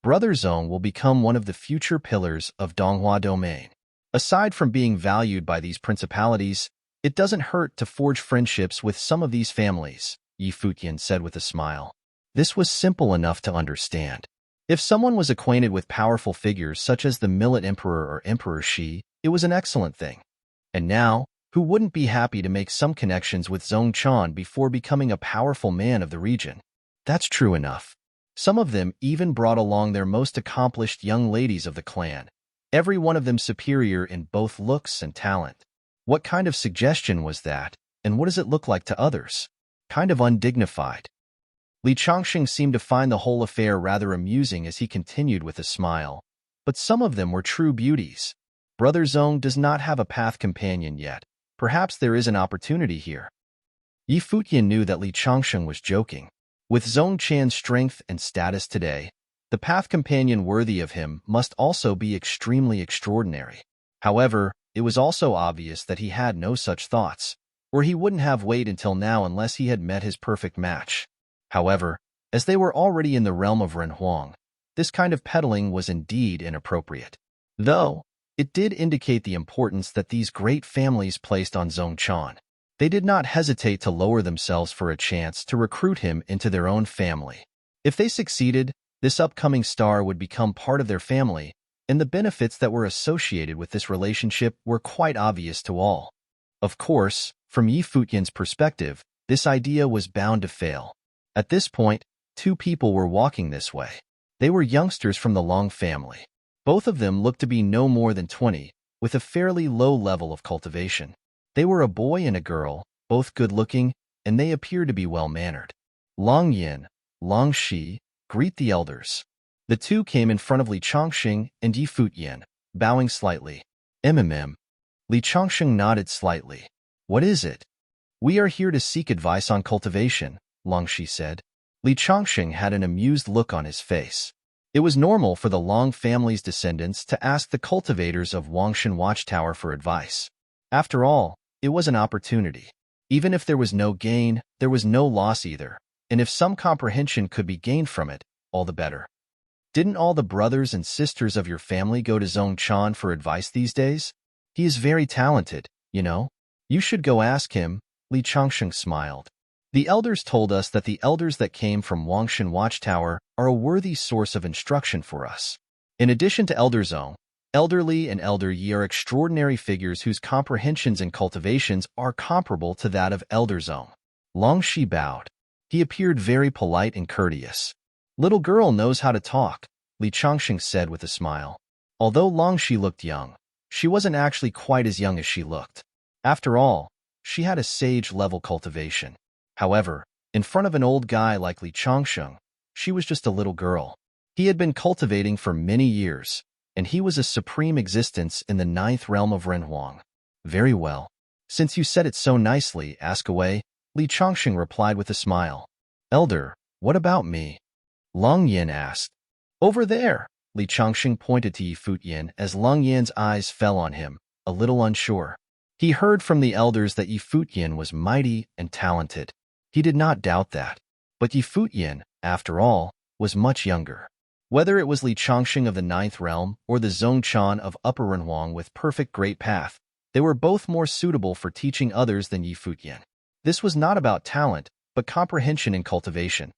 Brother Zong will become one of the future pillars of Donghua Domain. Aside from being valued by these principalities, it doesn't hurt to forge friendships with some of these families, Yi Futian said with a smile. This was simple enough to understand. If someone was acquainted with powerful figures such as the Millet Emperor or Emperor Shi, it was an excellent thing. And now, who wouldn't be happy to make some connections with Zong Chan before becoming a powerful man of the region? That's true enough. Some of them even brought along their most accomplished young ladies of the clan, every one of them superior in both looks and talent. What kind of suggestion was that, and what does it look like to others? Kind of undignified. Li Changxing seemed to find the whole affair rather amusing as he continued with a smile. But some of them were true beauties. Brother Zong does not have a path companion yet. Perhaps there is an opportunity here. Yi Futian knew that Li Changxing was joking. With Zong Chan's strength and status today, the path companion worthy of him must also be extremely extraordinary. However, it was also obvious that he had no such thoughts, or he wouldn't have waited until now unless he had met his perfect match. However, as they were already in the realm of Renhuang, this kind of peddling was indeed inappropriate. Though, it did indicate the importance that these great families placed on Zong Chan. They did not hesitate to lower themselves for a chance to recruit him into their own family. If they succeeded, this upcoming star would become part of their family, and the benefits that were associated with this relationship were quite obvious to all. Of course, from Yi Futian's perspective, this idea was bound to fail. At this point, two people were walking this way. They were youngsters from the Long family. Both of them looked to be no more than 20, with a fairly low level of cultivation. They were a boy and a girl, both good-looking, and they appeared to be well-mannered. Long Yin, Long Shi, greet the elders. The two came in front of Li Chongqing and Yi Futian, bowing slightly. Li Chongqing nodded slightly. What is it? We are here to seek advice on cultivation, Long Shi said. Li Chongqing had an amused look on his face. It was normal for the Long family's descendants to ask the cultivators of Wangshan Watchtower for advice. After all, it was an opportunity. Even if there was no gain, there was no loss either, and if some comprehension could be gained from it, all the better. Didn't all the brothers and sisters of your family go to Zhong Chan for advice these days? He is very talented, you know. You should go ask him, Li Chongqing smiled. The elders told us that the elders that came from Wangshan Watchtower are a worthy source of instruction for us. In addition to Elder Zhong, Elder Li and Elder Yi are extraordinary figures whose comprehensions and cultivations are comparable to that of Elder Zhong. Long Shi bowed. He appeared very polite and courteous. Little girl knows how to talk, Li Chongqing said with a smile. Although Long Shi looked young, she wasn't actually quite as young as she looked. After all, she had a sage-level cultivation. However, in front of an old guy like Li Chongqing, she was just a little girl. He had been cultivating for many years, and he was a supreme existence in the 9th realm of Renhuang. Very well. Since you said it so nicely, ask away, Li Chongqing replied with a smile. Elder, what about me? Long Yin asked. Over there, Li Chongqing pointed to Yi Futian as Long Yin's eyes fell on him, a little unsure. He heard from the elders that Yi Futian was mighty and talented. He did not doubt that. But Yi Futian, after all, was much younger. Whether it was Li Chongqing of the 9th realm or the Zhong Chan of Upper Renhuang with perfect great path, they were both more suitable for teaching others than Yi Futian. This was not about talent, but comprehension and cultivation.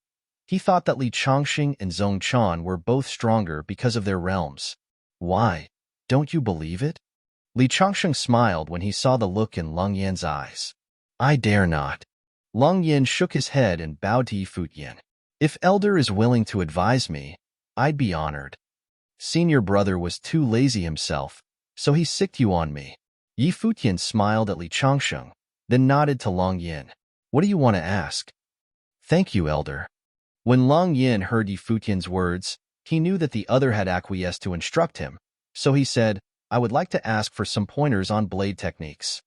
He thought that Li Chongqing and Zhong Chan were both stronger because of their realms. Why? Don't you believe it? Li Chongqing smiled when he saw the look in Long Yan's eyes. I dare not. Long Yan shook his head and bowed to Yi Futian. If Elder is willing to advise me, I'd be honored. Senior brother was too lazy himself, so he sicked you on me. Yi Futian smiled at Li Chongqing, then nodded to Long Yan. What do you want to ask? Thank you, Elder. When Long Yan heard Yi Futian's words, he knew that the other had acquiesced to instruct him, so he said, I would like to ask for some pointers on blade techniques.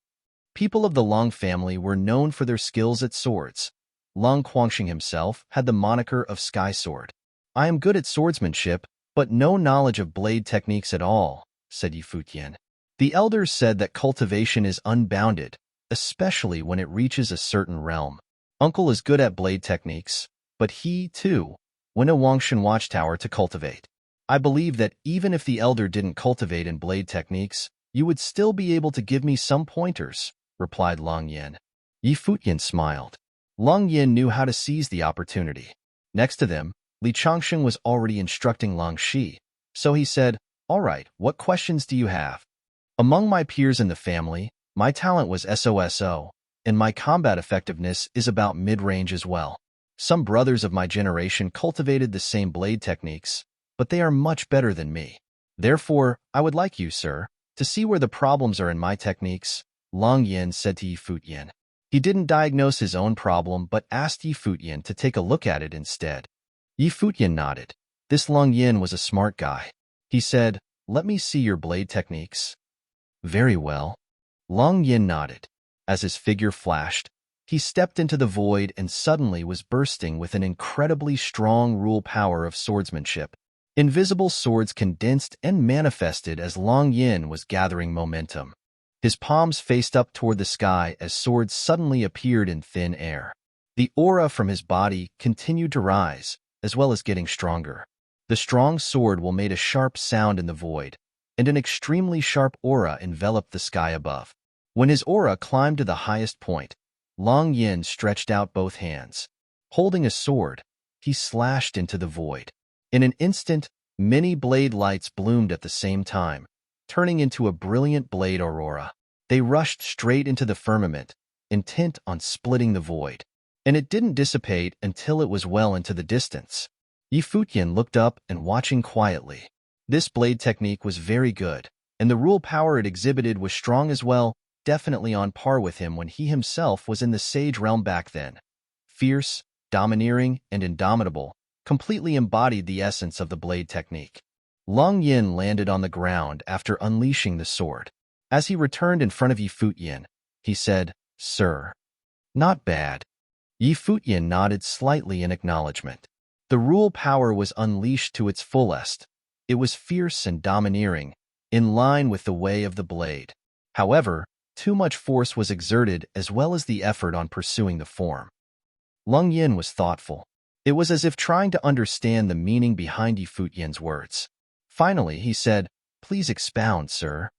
People of the Long family were known for their skills at swords. Long Quangxing himself had the moniker of Sky Sword. I am good at swordsmanship, but no knowledge of blade techniques at all, said Yi Futian. The elders said that cultivation is unbounded, especially when it reaches a certain realm. Uncle is good at blade techniques, but he, too, went to Wangshan Watchtower to cultivate. I believe that even if the elder didn't cultivate in blade techniques, you would still be able to give me some pointers, replied Long Yan. Yi Futian smiled. Long Yan knew how to seize the opportunity. Next to them, Li Chongqing was already instructing Long Shi, so he said, All right, what questions do you have? Among my peers in the family, my talent was SOSO, and my combat effectiveness is about mid-range as well. Some brothers of my generation cultivated the same blade techniques, but they are much better than me. Therefore, I would like you, sir, to see where the problems are in my techniques, Long Yan said to Yi Futian. He didn't diagnose his own problem, but asked Yi Futian to take a look at it instead. Yi Futian nodded. This Long Yan was a smart guy. He said, Let me see your blade techniques. Very well. Long Yan nodded. As his figure flashed, he stepped into the void and suddenly was bursting with an incredibly strong rule power of swordsmanship. Invisible swords condensed and manifested as Long Yan was gathering momentum. His palms faced up toward the sky as swords suddenly appeared in thin air. The aura from his body continued to rise, as well as getting stronger. The strong sword will made a sharp sound in the void, and an extremely sharp aura enveloped the sky above. When his aura climbed to the highest point, Long Yin stretched out both hands. Holding a sword, he slashed into the void. In an instant, many blade lights bloomed at the same time, turning into a brilliant blade aurora. They rushed straight into the firmament, intent on splitting the void. And it didn't dissipate until it was well into the distance. Futian looked up and watching quietly. This blade technique was very good, and the rule power it exhibited was strong as well, definitely on par with him when he himself was in the Sage realm back then. Fierce, domineering, and indomitable, completely embodied the essence of the blade technique. Long Yin landed on the ground after unleashing the sword. As he returned in front of Futian, he said, "Sir." "Not bad." Futian nodded slightly in acknowledgement. The rule power was unleashed to its fullest. It was fierce and domineering, in line with the way of the blade. However, too much force was exerted as well as the effort on pursuing the form. Long Yin was thoughtful. It was as if trying to understand the meaning behind Futian's words. Finally, he said, "Please expound, sir."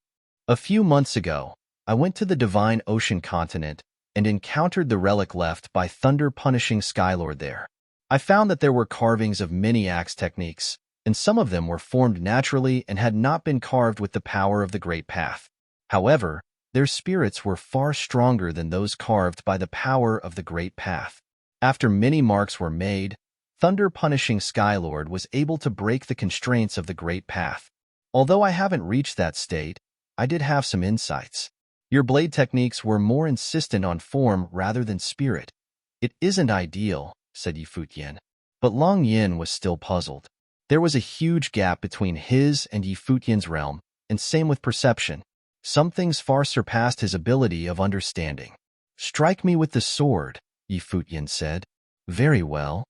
"A few months ago, I went to the Divine Ocean continent and encountered the relic left by thunder-punishing Skylord there. I found that there were carvings of many axe techniques, and some of them were formed naturally and had not been carved with the power of the Great Path. However, their spirits were far stronger than those carved by the power of the Great Path. After many marks were made, thunder-punishing Skylord was able to break the constraints of the Great Path. Although I haven't reached that state, I did have some insights. Your blade techniques were more insistent on form rather than spirit. It isn't ideal," said Futian. But Long Yin was still puzzled. There was a huge gap between his and Futian's realm, and same with perception. Some things far surpassed his ability of understanding. "Strike me with the sword," Futian said. "Very well."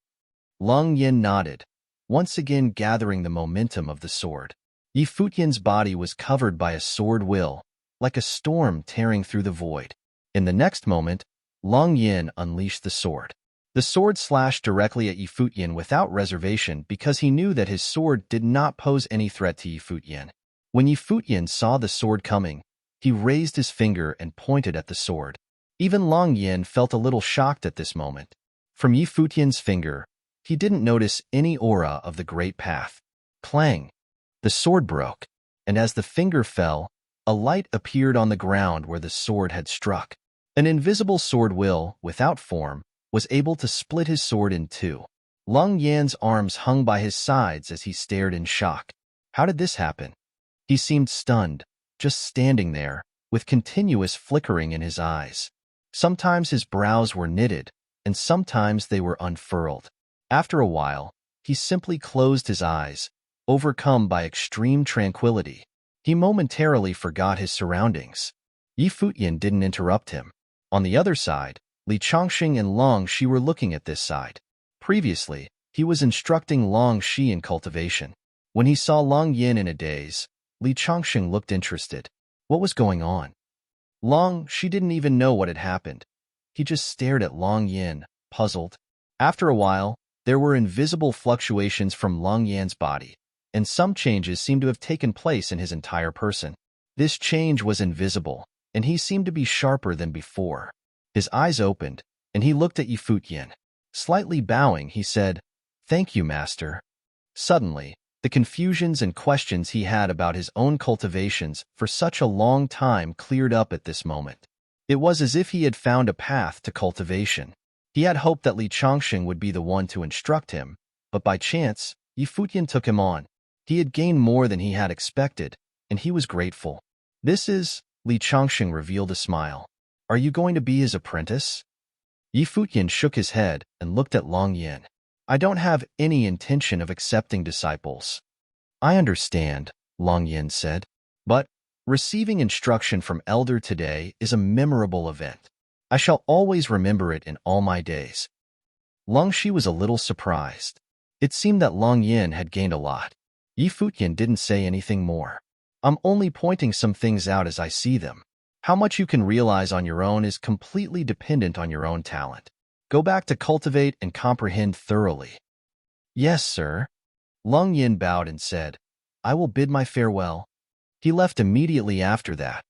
Long Yin nodded, once again gathering the momentum of the sword. Futian's body was covered by a sword will, like a storm tearing through the void. In the next moment, Long Yin unleashed the sword. The sword slashed directly at Futian without reservation because he knew that his sword did not pose any threat to Futian. When Futian saw the sword coming, he raised his finger and pointed at the sword. Even Long Yin felt a little shocked at this moment. From Futian's finger, he didn't notice any aura of the Great Path. Clang! The sword broke, and as the finger fell, a light appeared on the ground where the sword had struck. An invisible sword will, without form, was able to split his sword in two. Long Yan's arms hung by his sides as he stared in shock. How did this happen? He seemed stunned, just standing there, with continuous flickering in his eyes. Sometimes his brows were knitted, and sometimes they were unfurled. After a while, he simply closed his eyes, overcome by extreme tranquility. He momentarily forgot his surroundings. Futian didn't interrupt him. On the other side, Li Chongqing and Long Shi were looking at this side. Previously, he was instructing Long Shi in cultivation. When he saw Long Yin in a daze, Li Chongqing looked interested. What was going on? Long Shi didn't even know what had happened. He just stared at Long Yin, puzzled. After a while, there were invisible fluctuations from Long Yan's body, and some changes seemed to have taken place in his entire person. This change was invisible, and he seemed to be sharper than before. His eyes opened, and he looked at Futian. Slightly bowing, he said, "Thank you, Master." Suddenly, the confusions and questions he had about his own cultivations for such a long time cleared up at this moment. It was as if he had found a path to cultivation. He had hoped that Li Chongqing would be the one to instruct him, but by chance, Futian took him on. He had gained more than he had expected, and he was grateful. "This is," Li Chongqing revealed a smile. "Are you going to be his apprentice?" Futian shook his head and looked at Long Yin. "I don't have any intention of accepting disciples." "I understand," Long Yin said. "But receiving instruction from Elder today is a memorable event. I shall always remember it in all my days." Long Shi was a little surprised. It seemed that Long Yin had gained a lot. Futian didn't say anything more. "I'm only pointing some things out as I see them. How much you can realize on your own is completely dependent on your own talent. Go back to cultivate and comprehend thoroughly." "Yes, sir." Long Yin bowed and said, "I will bid my farewell." He left immediately after that.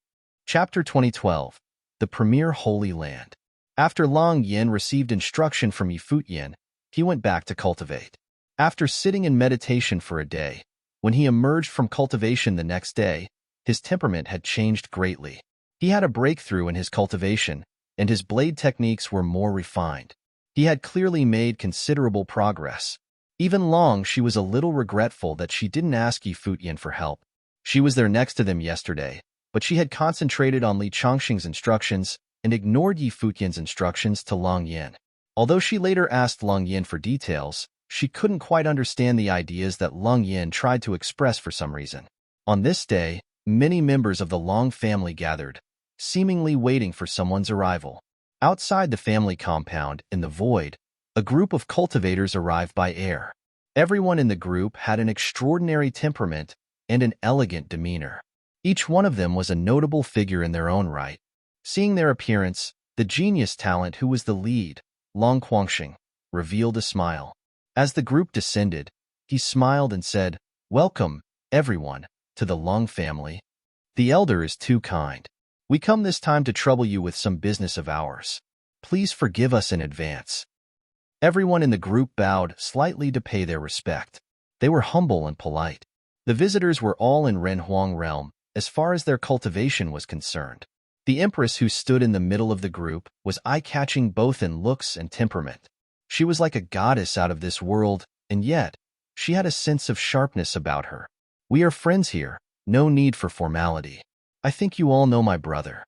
Chapter 2012, The Premier Holy Land. After Long Yin received instruction from Yi Futian, he went back to cultivate. After sitting in meditation for a day, when he emerged from cultivation the next day, his temperament had changed greatly. He had a breakthrough in his cultivation, and his blade techniques were more refined. He had clearly made considerable progress. Even Long, she was a little regretful that she didn't ask Yi Futian for help. She was there next to them yesterday, but she had concentrated on Li Chongqing's instructions and ignored Yi Futian's instructions to Long Yin. Although she later asked Long Yin for details, she couldn't quite understand the ideas that Long Yin tried to express for some reason. On this day, many members of the Long family gathered, seemingly waiting for someone's arrival. Outside the family compound, in the void, a group of cultivators arrived by air. Everyone in the group had an extraordinary temperament and an elegant demeanor. Each one of them was a notable figure in their own right. Seeing their appearance, the genius talent who was the lead, Long Quangxing, revealed a smile. As the group descended, he smiled and said, "Welcome, everyone, to the Long family. The elder is too kind. We come this time to trouble you with some business of ours. Please forgive us in advance." Everyone in the group bowed slightly to pay their respect. They were humble and polite. The visitors were all in Renhuang realm, as far as their cultivation was concerned. The empress who stood in the middle of the group was eye-catching both in looks and temperament. She was like a goddess out of this world, and yet, she had a sense of sharpness about her. "We are friends here, no need for formality. I think you all know my brother."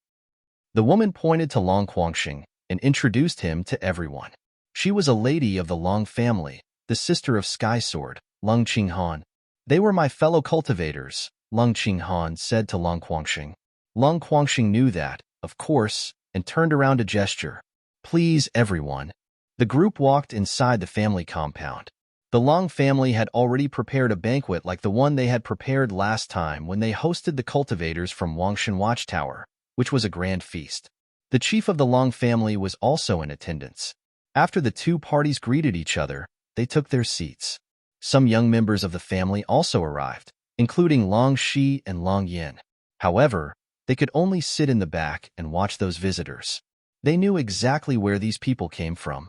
The woman pointed to Long Quangxing and introduced him to everyone. She was a lady of the Long family, the sister of Sky Sword, Lung Qinghan. "They were my fellow cultivators," Lung Qinghan said to Long Quangxing. Long Quangxing knew that, of course, and turned around to gesture. "Please, everyone." The group walked inside the family compound. The Long family had already prepared a banquet like the one they had prepared last time when they hosted the cultivators from Wangshan Watchtower, which was a grand feast. The chief of the Long family was also in attendance. After the two parties greeted each other, they took their seats. Some young members of the family also arrived, including Long Shi and Long Yin. However, they could only sit in the back and watch those visitors. They knew exactly where these people came from.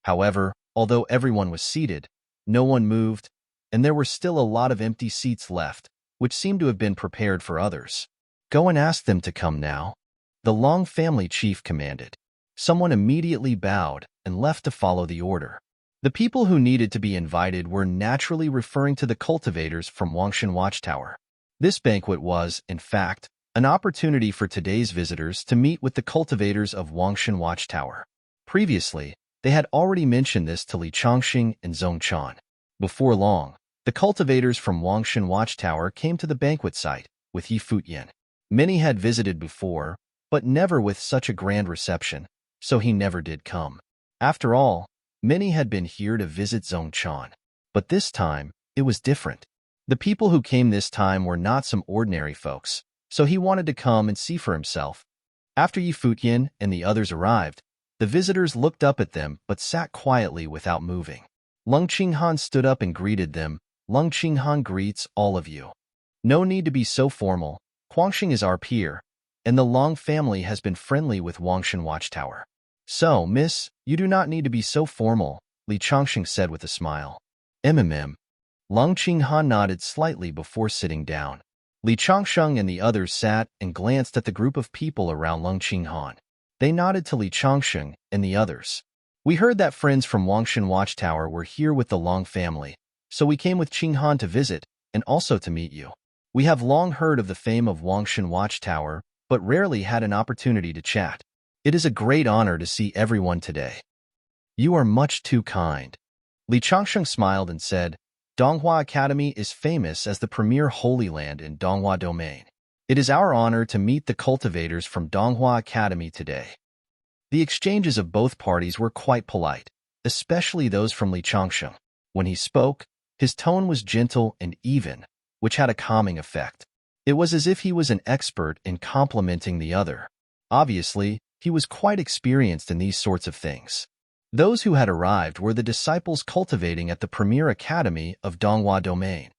However, although everyone was seated, no one moved, and there were still a lot of empty seats left, which seemed to have been prepared for others. "Go and ask them to come now," the Long family chief commanded. Someone immediately bowed and left to follow the order. The people who needed to be invited were naturally referring to the cultivators from Wangshan Watchtower. This banquet was, in fact, an opportunity for today's visitors to meet with the cultivators of Wangshan Watchtower. Previously, they had already mentioned this to Li Chongqing and Zhong Chan. Before long, the cultivators from Wangshan Watchtower came to the banquet site with Yi Futian. Many had visited before, but never with such a grand reception, so he never did come. After all, many had been here to visit Zhong Chan. But this time, it was different. The people who came this time were not some ordinary folks, so he wanted to come and see for himself. After Yi Futian and the others arrived, the visitors looked up at them but sat quietly without moving. Lung Qinghan stood up and greeted them. "Lung Qinghan greets all of you. No need to be so formal. Quangxing is our peer, and the Long family has been friendly with Wangshan Watchtower. So, miss, you do not need to be so formal," Li Chongqing said with a smile. Lung Qinghan nodded slightly before sitting down. Li Chongqing and the others sat and glanced at the group of people around Lung Qinghan. They nodded to Li Chongqing and the others. "We heard that friends from Wangshan Watchtower were here with the Long family, so we came with Qinghan to visit and also to meet you. We have long heard of the fame of Wangshan Watchtower, but rarely had an opportunity to chat. It is a great honor to see everyone today." "You are much too kind." Li Chongqing smiled and said, "Donghua Academy is famous as the premier Holy Land in Donghua Domain. It is our honor to meet the cultivators from Donghua Academy today." The exchanges of both parties were quite polite, especially those from Li Chongqing. When he spoke, his tone was gentle and even, which had a calming effect. It was as if he was an expert in complimenting the other. Obviously, he was quite experienced in these sorts of things. Those who had arrived were the disciples cultivating at the premier academy of Donghua Domain.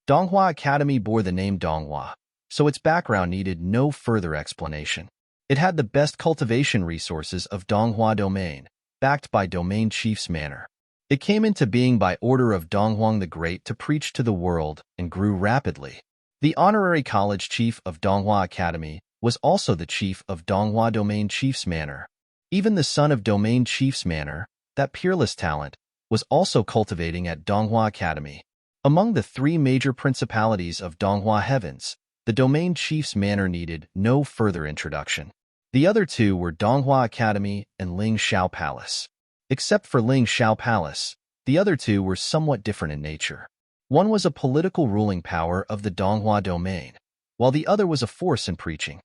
Donghua Academy bore the name Donghua, so its background needed no further explanation. It had the best cultivation resources of Donghua Domain, backed by Domain Chief's manor. It came into being by order of Donghuang the Great to preach to the world and grew rapidly. The honorary college chief of Donghua Academy was also the chief of Donghua Domain Chief's manor. Even the son of Domain Chief's manor, that peerless talent, was also cultivating at Donghua Academy. Among the three major principalities of Donghua Heavens, the Domain Chief's manor needed no further introduction. The other two were Donghua Academy and Ling Shao Palace. Except for Ling Shao Palace, the other two were somewhat different in nature. One was a political ruling power of the Donghua domain, while the other was a force in preaching.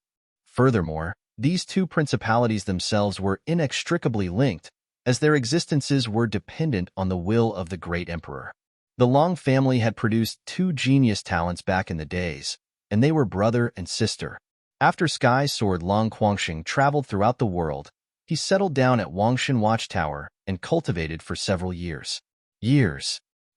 Furthermore, these two principalities themselves were inextricably linked, as their existences were dependent on the will of the great emperor. The Long family had produced two genius talents back in the days, and they were brother and sister. After Sky Sword Long Quangxing traveled throughout the world, he settled down at Wangshan Watchtower and cultivated for several years.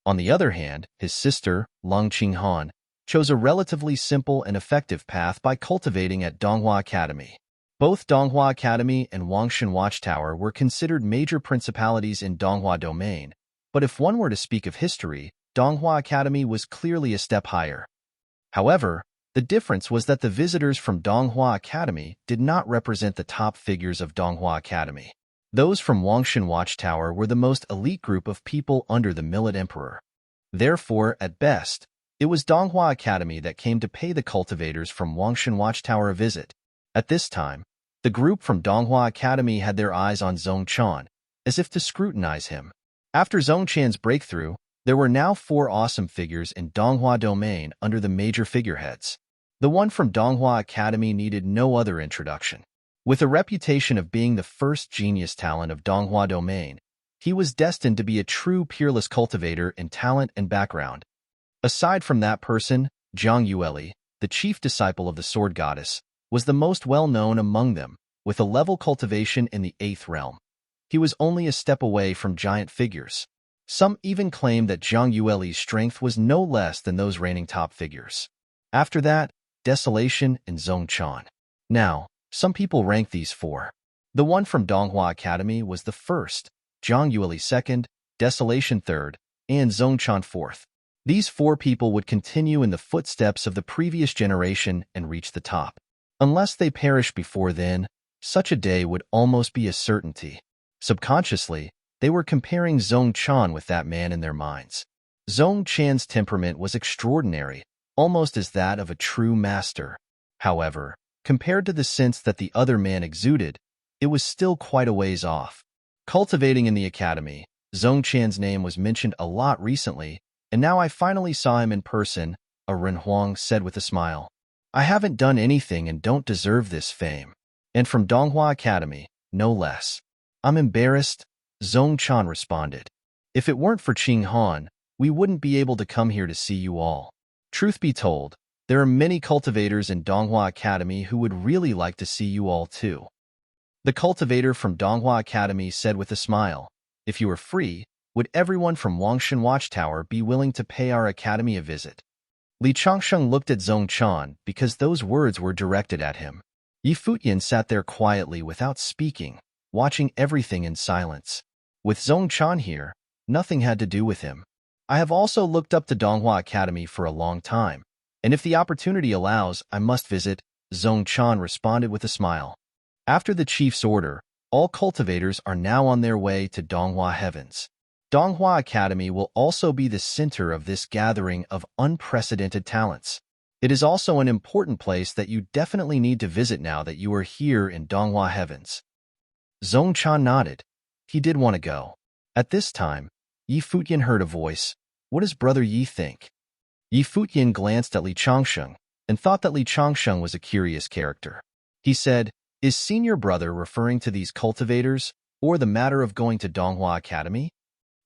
On the other hand, his sister, Long Qinghan, chose a relatively simple and effective path by cultivating at Donghua Academy. Both Donghua Academy and Wangshan Watchtower were considered major principalities in Donghua domain, but if one were to speak of history, Donghua Academy was clearly a step higher. However, the difference was that the visitors from Donghua Academy did not represent the top figures of Donghua Academy. Those from Wangshan Watchtower were the most elite group of people under the Millet Emperor. Therefore, at best, it was Donghua Academy that came to pay the cultivators from Wangshan Watchtower a visit. At this time, the group from Donghua Academy had their eyes on Zhong Chan, as if to scrutinize him. After Zhong Chan's breakthrough, there were now 4 awesome figures in Donghua domain under the major figureheads. The one from Donghua Academy needed no other introduction. With a reputation of being the first genius talent of Donghua domain, he was destined to be a true peerless cultivator in talent and background. Aside from that person, Zhang Yueli, the chief disciple of the sword goddess, was the most well-known among them, with a level cultivation in the 8th realm. He was only a step away from giant figures. Some even claim that Zhang Yueli's strength was no less than those reigning top figures. After that, Desolation and Zhong Chan. Now, some people rank these 4. The one from Donghua Academy was the first, Zhang Yueli 2nd, Desolation 3rd, and Zhong Chan 4th. These 4 people would continue in the footsteps of the previous generation and reach the top. Unless they perish before then, such a day would almost be a certainty. Subconsciously, they were comparing Zhong Chan with that man in their minds. Zhong Chan's temperament was extraordinary, almost as that of a true master. However, compared to the sense that the other man exuded, it was still quite a ways off. Cultivating in the academy, Zhong Chan's name was mentioned a lot recently, and now I finally saw him in person, a Ren Huang said with a smile. I haven't done anything and don't deserve this fame. And from Donghua Academy, no less. I'm embarrassed, Zhong Chan responded. If it weren't for Qing Han, we wouldn't be able to come here to see you all. Truth be told, there are many cultivators in Donghua Academy who would really like to see you all too. The cultivator from Donghua Academy said with a smile, if you were free, would everyone from Wangshan Watchtower be willing to pay our academy a visit? Li Changsheng looked at Zhong Chan because those words were directed at him. Yi Futian sat there quietly without speaking, watching everything in silence. With Zhong Chan here, nothing had to do with him. I have also looked up to Donghua Academy for a long time, and if the opportunity allows, I must visit, Zhong Chan responded with a smile. After the chief's order, all cultivators are now on their way to Donghua Heavens. Donghua Academy will also be the center of this gathering of unprecedented talents. It is also an important place that you definitely need to visit now that you are here in Donghua Heavens. Zhong Chan nodded. He did want to go. At this time, Yi Futian heard a voice. What does Brother Yi think? Yi Futian glanced at Li Changsheng and thought that Li Changsheng was a curious character. He said, is senior brother referring to these cultivators or the matter of going to Donghua Academy?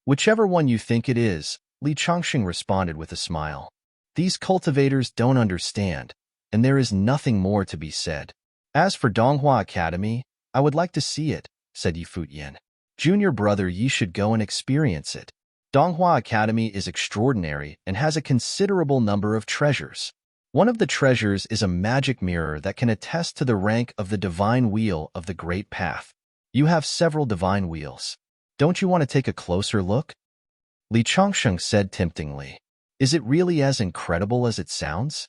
Whichever one you think it is, Li Changsheng responded with a smile. These cultivators don't understand, and there is nothing more to be said. As for Donghua Academy, I would like to see it, said Yi Futian. Junior brother Yi should go and experience it. Donghua Academy is extraordinary and has a considerable number of treasures. One of the treasures is a magic mirror that can attest to the rank of the divine wheel of the Great Path. You have several divine wheels. Don't you want to take a closer look? Li Chongsheng said temptingly. Is it really as incredible as it sounds?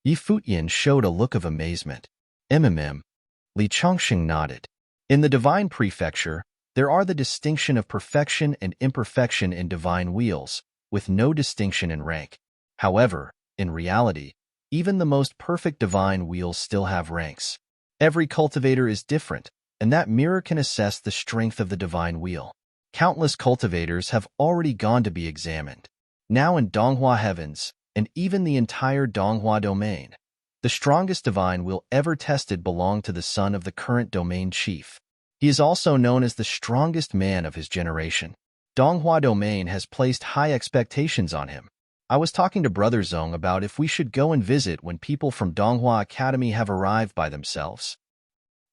Yi Futian showed a look of amazement. Li Chongsheng nodded. In the divine prefecture, there are the distinction of perfection and imperfection in divine wheels, with no distinction in rank. However, in reality, even the most perfect divine wheels still have ranks. Every cultivator is different, and that mirror can assess the strength of the divine wheel. Countless cultivators have already gone to be examined. Now in Donghua Heavens, and even the entire Donghua domain, the strongest divine wheel ever tested belonged to the son of the current domain chief. He is also known as the strongest man of his generation. Donghua domain has placed high expectations on him. I was talking to Brother Zong about if we should go and visit when people from Donghua Academy have arrived by themselves.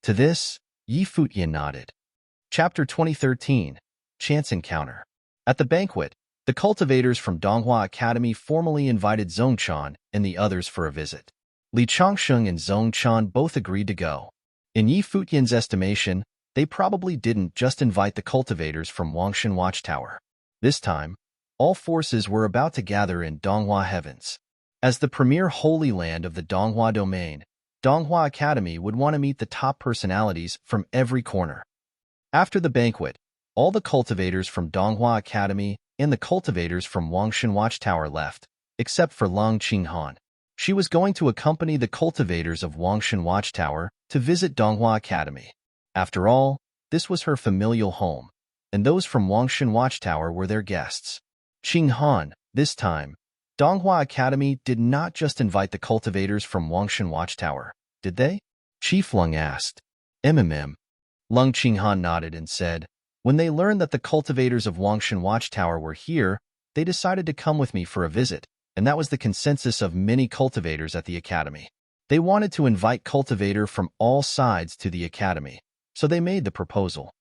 To this, Yi Futian nodded. Chapter 2013, Chance Encounter. At the banquet, the cultivators from Donghua Academy formally invited Zong Chan and the others for a visit. Li Chongsheng and Zong Chan both agreed to go. In Yi Futian's estimation, they probably didn't just invite the cultivators from Wangshan Watchtower. This time, all forces were about to gather in Donghua Heavens. As the premier holy land of the Donghua domain, Donghua Academy would want to meet the top personalities from every corner. After the banquet, all the cultivators from Donghua Academy and the cultivators from Wangshan Watchtower left, except for Long Qinghan. She was going to accompany the cultivators of Wangshan Watchtower to visit Donghua Academy. After all, this was her familial home, and those from Wangshan Watchtower were their guests. Qinghan, this time, Donghua Academy did not just invite the cultivators from Wangshan Watchtower, did they? Chief Lung asked. Lung Qinghan nodded and said, when they learned that the cultivators of Wangshan Watchtower were here, they decided to come with me for a visit, and that was the consensus of many cultivators at the academy. They wanted to invite cultivator from all sides to the academy, so they made the proposal.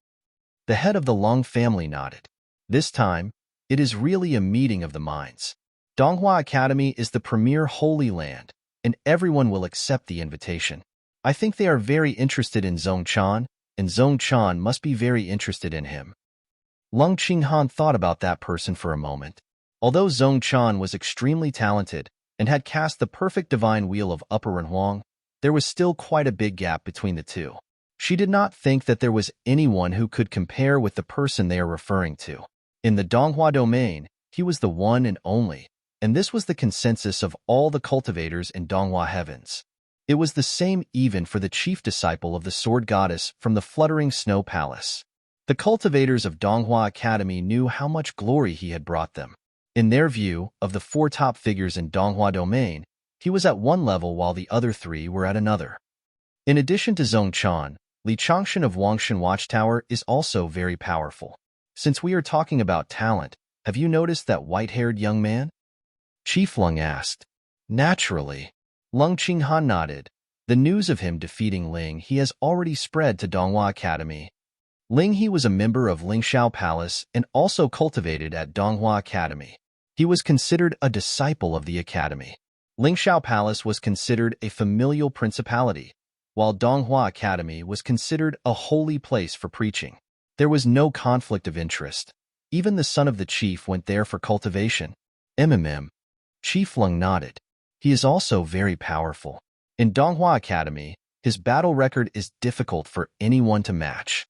The head of the Lung family nodded. This time, it is really a meeting of the minds. Donghua Academy is the premier holy land, and everyone will accept the invitation. I think they are very interested in Zong Chan, and Zong Chan must be very interested in him. Lung Qinghan thought about that person for a moment. Although Zong Chan was extremely talented and had cast the perfect divine wheel of Upper Renhuang, there was still quite a big gap between the two. She did not think that there was anyone who could compare with the person they are referring to. In the Donghua domain, he was the one and only, and this was the consensus of all the cultivators in Donghua Heavens. It was the same even for the chief disciple of the Sword Goddess from the Fluttering Snow Palace. The cultivators of Donghua Academy knew how much glory he had brought them. In their view, of the four top figures in Donghua domain, he was at one level while the other three were at another. In addition to Zong Chan, Li Chongshan of Wangshan Watchtower is also very powerful. Since we are talking about talent, have you noticed that white-haired young man? Chief Lung asked. Naturally. Lung Qinghan nodded. The news of him defeating Ling He has already spread to Donghua Academy. Ling He was a member of Lingxiao Palace and also cultivated at Donghua Academy. He was considered a disciple of the academy. Lingxiao Palace was considered a familial principality, while Donghua Academy was considered a holy place for preaching. There was no conflict of interest. Even the son of the chief went there for cultivation. Chief Lung nodded. He is also very powerful. In Donghua Academy, his battle record is difficult for anyone to match.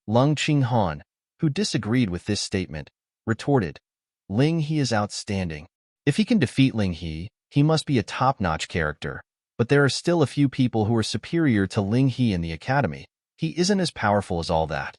Lung Qinghan, who disagreed with this statement, retorted, Ling He is outstanding. If he can defeat Ling He must be a top-notch character, but there are still a few people who are superior to Ling He in the academy. He isn't as powerful as all that.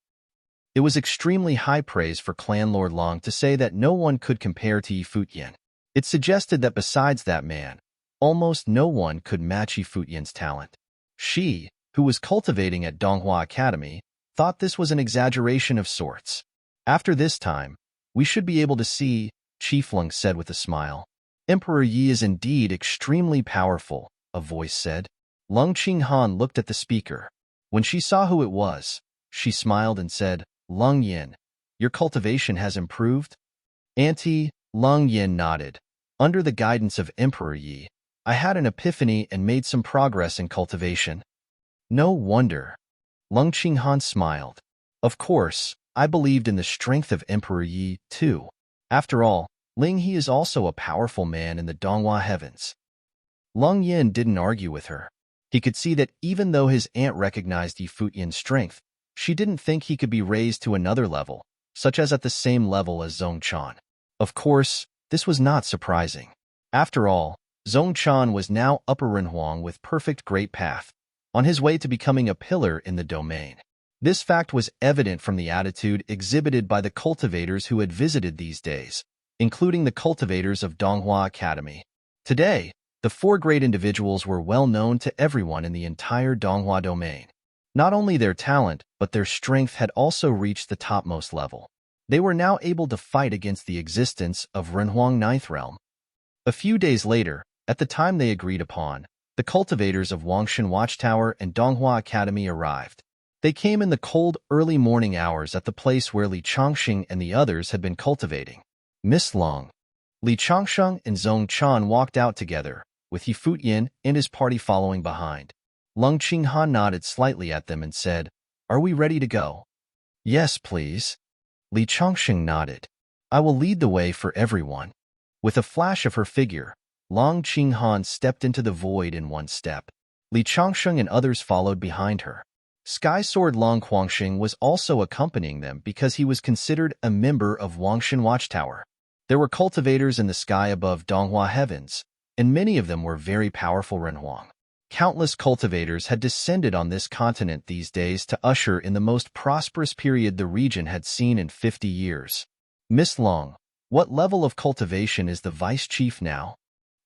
It was extremely high praise for Clan Lord Long to say that no one could compare to Yi Futian. It suggested that besides that man, almost no one could match Yi Futian's talent. She, who was cultivating at Donghua Academy, thought this was an exaggeration of sorts. After this time, we should be able to see, Chief Lung said with a smile. Emperor Yi is indeed extremely powerful, a voice said. Lung Qinghan looked at the speaker. When she saw who it was, she smiled and said, Lung Yin, your cultivation has improved? Auntie, Lung Yin nodded. Under the guidance of Emperor Yi, I had an epiphany and made some progress in cultivation. No wonder. Lung Qinghan smiled. Of course, I believed in the strength of Emperor Yi, too. After all, Ling He is also a powerful man in the Donghua heavens. Lung Yin didn't argue with her. He could see that even though his aunt recognized Yi Futian's strength, she didn't think he could be raised to another level, such as at the same level as Zhong Chan. Of course, this was not surprising. After all, Zhong Chan was now Upper Renhuang with perfect great path, on his way to becoming a pillar in the domain. This fact was evident from the attitude exhibited by the cultivators who had visited these days, including the cultivators of Donghua Academy. Today, the four great individuals were well known to everyone in the entire Donghua domain. Not only their talent, but their strength had also reached the topmost level. They were now able to fight against the existence of Renhuang Ninth Realm. A few days later, at the time they agreed upon, the cultivators of Wangshan Watchtower and Donghua Academy arrived. They came in the cold, early morning hours at the place where Li Changxing and the others had been cultivating. Miss Long. Li Changsheng and Zhong Chan walked out together, with Yi Futian and his party following behind. Lung Qinghan nodded slightly at them and said, "Are we ready to go?" "Yes, please." Li Changxing nodded. "I will lead the way for everyone." With a flash of her figure, Lung Qinghan stepped into the void in one step. Li Changsheng and others followed behind her. Sky Sword Long Huangxing was also accompanying them because he was considered a member of Wangshan Watchtower. There were cultivators in the sky above Donghua heavens, and many of them were very powerful Renhuang. Countless cultivators had descended on this continent these days to usher in the most prosperous period the region had seen in 50 years. "Miss Long, what level of cultivation is the vice chief now?"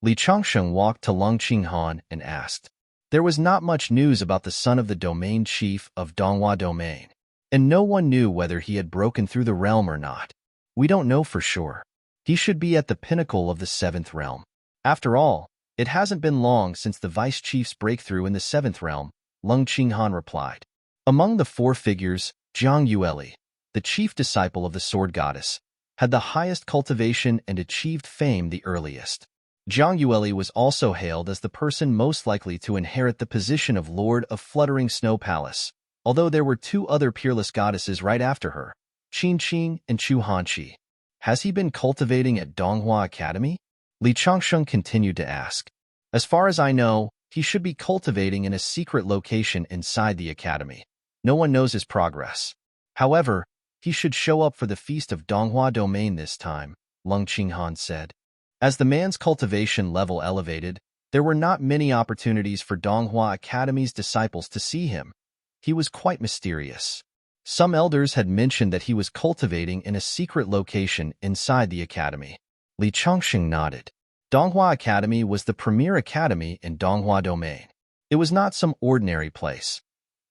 Li Changsheng walked to Lung Qinghan and asked. There was not much news about the son of the domain chief of Donghua Domain, and no one knew whether he had broken through the realm or not. "We don't know for sure. He should be at the pinnacle of the 7th realm. After all, it hasn't been long since the vice chief's breakthrough in the 7th realm," Lung Qinghan replied. Among the four figures, Zhang Yueli, the chief disciple of the sword goddess, had the highest cultivation and achieved fame the earliest. Zhang Yueli was also hailed as the person most likely to inherit the position of Lord of Fluttering Snow Palace, although there were two other peerless goddesses right after her, Qin Qing and Chu Hanqi. "Has he been cultivating at Donghua Academy?" Li Changsheng continued to ask. "As far as I know, he should be cultivating in a secret location inside the academy. No one knows his progress. However, he should show up for the Feast of Donghua Domain this time," Lung Qinghan said. As the man's cultivation level elevated, there were not many opportunities for Donghua Academy's disciples to see him. He was quite mysterious. Some elders had mentioned that he was cultivating in a secret location inside the academy. Li Changxing nodded. Donghua Academy was the premier academy in Donghua Domain. It was not some ordinary place.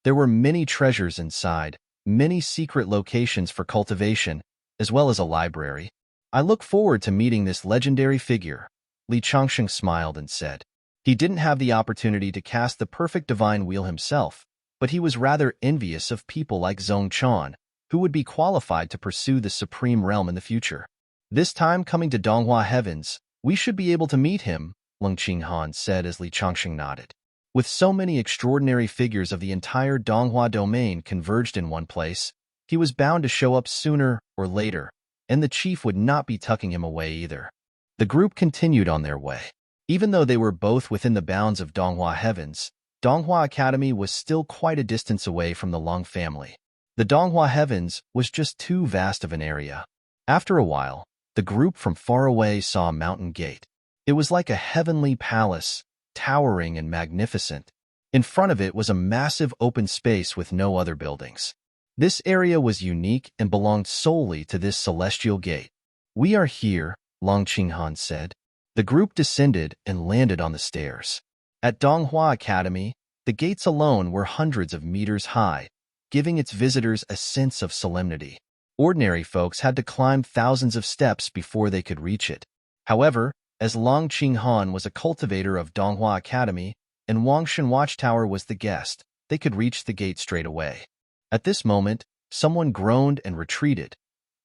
There were many treasures inside, many secret locations for cultivation, as well as a library. "I look forward to meeting this legendary figure," Li Changxing smiled and said. He didn't have the opportunity to cast the perfect divine wheel himself, but he was rather envious of people like Zhong Chan, who would be qualified to pursue the supreme realm in the future. "This time coming to Donghua Heavens, we should be able to meet him," Lung Qinghan said as Li Changxing nodded. With so many extraordinary figures of the entire Donghua domain converged in one place, he was bound to show up sooner or later, and the chief would not be tucking him away either. The group continued on their way. Even though they were both within the bounds of Donghua Heavens, Donghua Academy was still quite a distance away from the Long family. The Donghua Heavens was just too vast of an area. After a while, the group from far away saw a mountain gate. It was like a heavenly palace, towering and magnificent. In front of it was a massive open space with no other buildings. This area was unique and belonged solely to this celestial gate. "We are here," Lung Qinghan said. The group descended and landed on the stairs. At Donghua Academy, the gates alone were hundreds of meters high, giving its visitors a sense of solemnity. Ordinary folks had to climb thousands of steps before they could reach it. However, as Lung Qinghan was a cultivator of Donghua Academy and Wangshan Watchtower was the guest, they could reach the gate straight away. At this moment, someone groaned and retreated.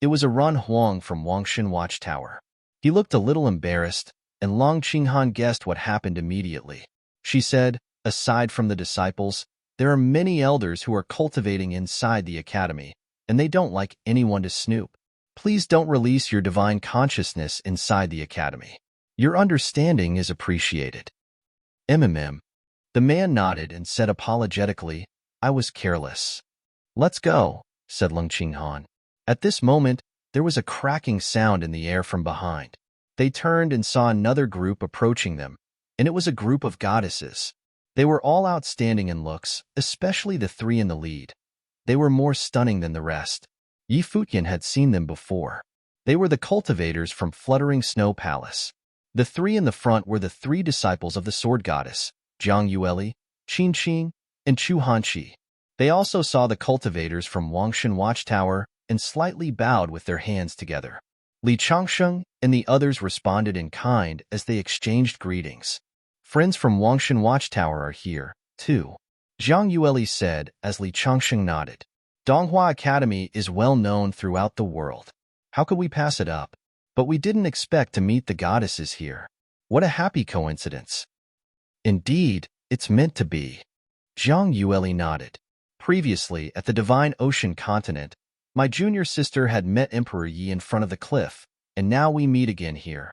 It was a Ran Huang from Wangshan Watchtower. He looked a little embarrassed, and Long Qinghan guessed what happened immediately. She said, "Aside from the disciples, there are many elders who are cultivating inside the academy, and they don't like anyone to snoop. Please don't release your divine consciousness inside the academy. Your understanding is appreciated." "Mm." The man nodded and said apologetically, "I was careless." "Let's go," said Long Qinghan. At this moment, there was a cracking sound in the air from behind. They turned and saw another group approaching them, and it was a group of goddesses. They were all outstanding in looks, especially the three in the lead. They were more stunning than the rest. Futian had seen them before. They were the cultivators from Fluttering Snow Palace. The three in the front were the three disciples of the sword goddess, Zhang Yueli, Qin Qing, and Chu Hanqi. They also saw the cultivators from Wangshan Watchtower and slightly bowed with their hands together. Li Changsheng and the others responded in kind as they exchanged greetings. "Friends from Wangshan Watchtower are here, too," Zhang Yueli said as Li Changsheng nodded. "Donghua Academy is well known throughout the world. How could we pass it up? But we didn't expect to meet the goddesses here. What a happy coincidence." "Indeed, it's meant to be," Zhang Yueli nodded. "Previously, at the Divine Ocean continent, my junior sister had met Emperor Yi in front of the cliff, and now we meet again here."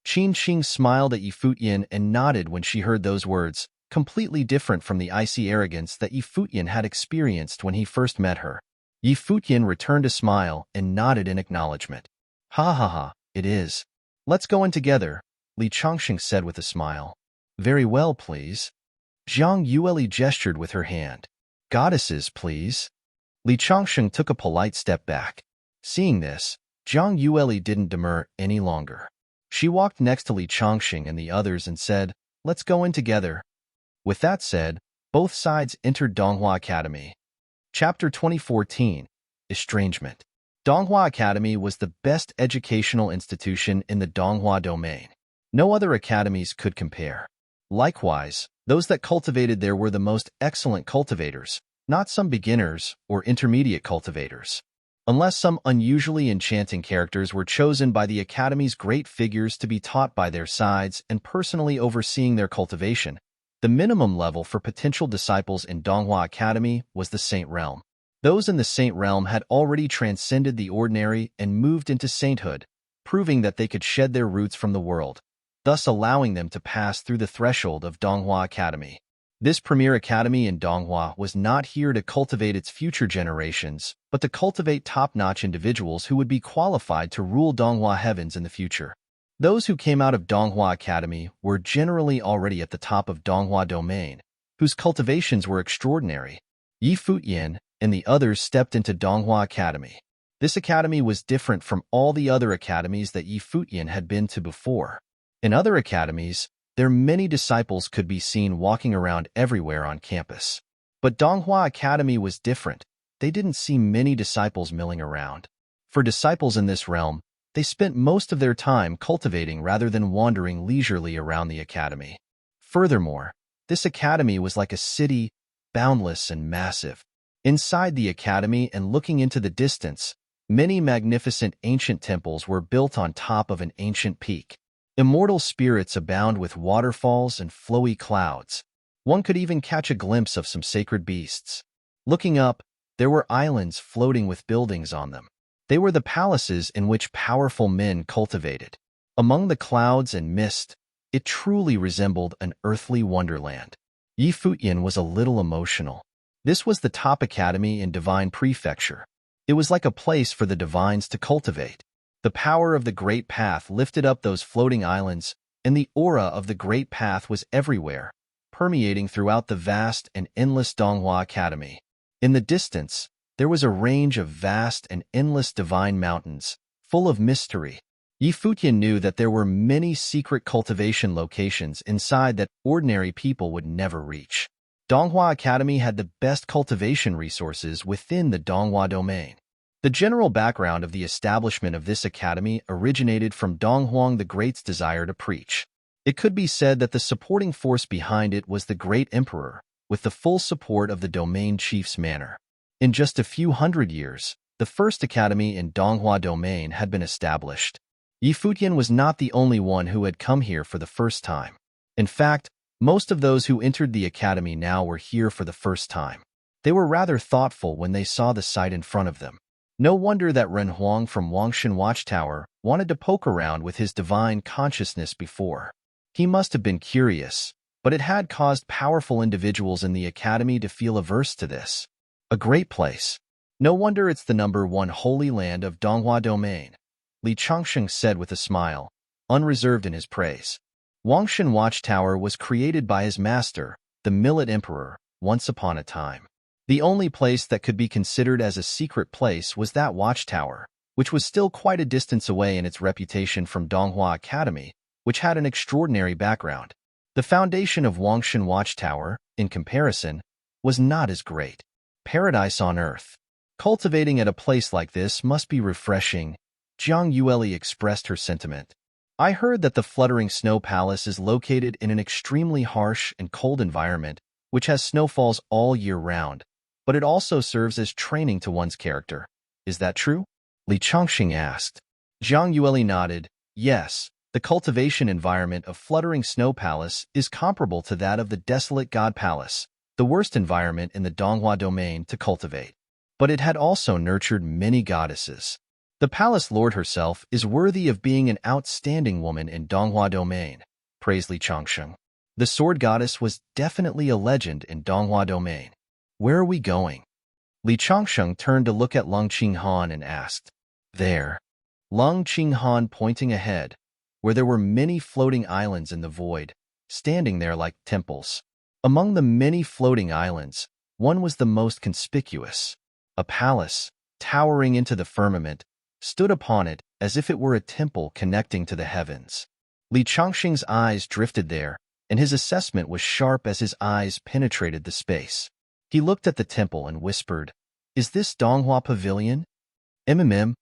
Qin Qing smiled at Futian and nodded when she heard those words, completely different from the icy arrogance that Futian had experienced when he first met her. Futian returned a smile and nodded in acknowledgement. "Ha ha ha, it is. Let's go in together," Li Changsheng said with a smile. "Very well, please." Zhang Yueli gestured with her hand. "Goddesses, please." Li Changsheng took a polite step back. Seeing this, Zhang Yueli didn't demur any longer. She walked next to Li Changsheng and the others and said, "Let's go in together." With that said, both sides entered Donghua Academy. Chapter 2014, Estrangement. Donghua Academy was the best educational institution in the Donghua domain. No other academies could compare. Likewise, those that cultivated there were the most excellent cultivators, not some beginners or intermediate cultivators. Unless some unusually enchanting characters were chosen by the Academy's great figures to be taught by their sides and personally overseeing their cultivation, the minimum level for potential disciples in Donghua Academy was the Saint Realm. Those in the Saint Realm had already transcended the ordinary and moved into sainthood, proving that they could shed their roots from the world, thus allowing them to pass through the threshold of Donghua Academy. This premier academy in Donghua was not here to cultivate its future generations, but to cultivate top-notch individuals who would be qualified to rule Donghua heavens in the future. Those who came out of Donghua Academy were generally already at the top of Donghua domain, whose cultivations were extraordinary. Futian and the others stepped into Donghua Academy. This academy was different from all the other academies that Futian had been to before. In other academies, their many disciples could be seen walking around everywhere on campus. But Donghua Academy was different. They didn't see many disciples milling around. For disciples in this realm, they spent most of their time cultivating rather than wandering leisurely around the academy. Furthermore, this academy was like a city, boundless and massive. Inside the academy and looking into the distance, many magnificent ancient temples were built on top of an ancient peak. Immortal spirits abound with waterfalls and flowy clouds. One could even catch a glimpse of some sacred beasts. Looking up, there were islands floating with buildings on them. They were the palaces in which powerful men cultivated. Among the clouds and mist, it truly resembled an earthly wonderland. Futian was a little emotional. This was the top academy in Divine Prefecture. It was like a place for the divines to cultivate. The power of the Great Path lifted up those floating islands, and the aura of the Great Path was everywhere, permeating throughout the vast and endless Donghua Academy. In the distance, there was a range of vast and endless divine mountains, full of mystery. Futian knew that there were many secret cultivation locations inside that ordinary people would never reach. Donghua Academy had the best cultivation resources within the Donghua domain. The general background of the establishment of this academy originated from Donghuang the Great's desire to preach. It could be said that the supporting force behind it was the great emperor, with the full support of the domain chief's manor. In just a few hundred years, the first academy in Donghua domain had been established. Futian was not the only one who had come here for the first time. In fact, most of those who entered the academy now were here for the first time. They were rather thoughtful when they saw the sight in front of them. No wonder that Ren Huang from Wangshan Watchtower wanted to poke around with his divine consciousness before. He must have been curious, but it had caused powerful individuals in the academy to feel averse to this. A great place. No wonder it's the #1 holy land of Donghua domain, Li Changsheng said with a smile, unreserved in his praise. Wangshan Watchtower was created by his master, the Millet Emperor, once upon a time. The only place that could be considered as a secret place was that watchtower, which was still quite a distance away in its reputation from Donghua Academy, which had an extraordinary background. The foundation of Wangshan Watchtower, in comparison, was not as great. Paradise on earth. Cultivating at a place like this must be refreshing, Jiang Yueli expressed her sentiment. I heard that the Fluttering Snow Palace is located in an extremely harsh and cold environment, which has snowfalls all year round, but it also serves as training to one's character. Is that true? Li Changxing asked. Jiang Yueli nodded. Yes, the cultivation environment of Fluttering Snow Palace is comparable to that of the Desolate God Palace, the worst environment in the Donghua domain to cultivate. But it had also nurtured many goddesses. The palace lord herself is worthy of being an outstanding woman in Donghua domain, praised Li Changsheng. The sword goddess was definitely a legend in Donghua domain. Where are we going? Li Changsheng turned to look at Lung Qinghan and asked. There. Lung Qinghan pointing ahead, where there were many floating islands in the void, standing there like temples. Among the many floating islands, one was the most conspicuous. A palace, towering into the firmament, stood upon it as if it were a temple connecting to the heavens. Li Changxing's eyes drifted there, and his assessment was sharp as his eyes penetrated the space. He looked at the temple and whispered, Is this Donghua Pavilion? Lung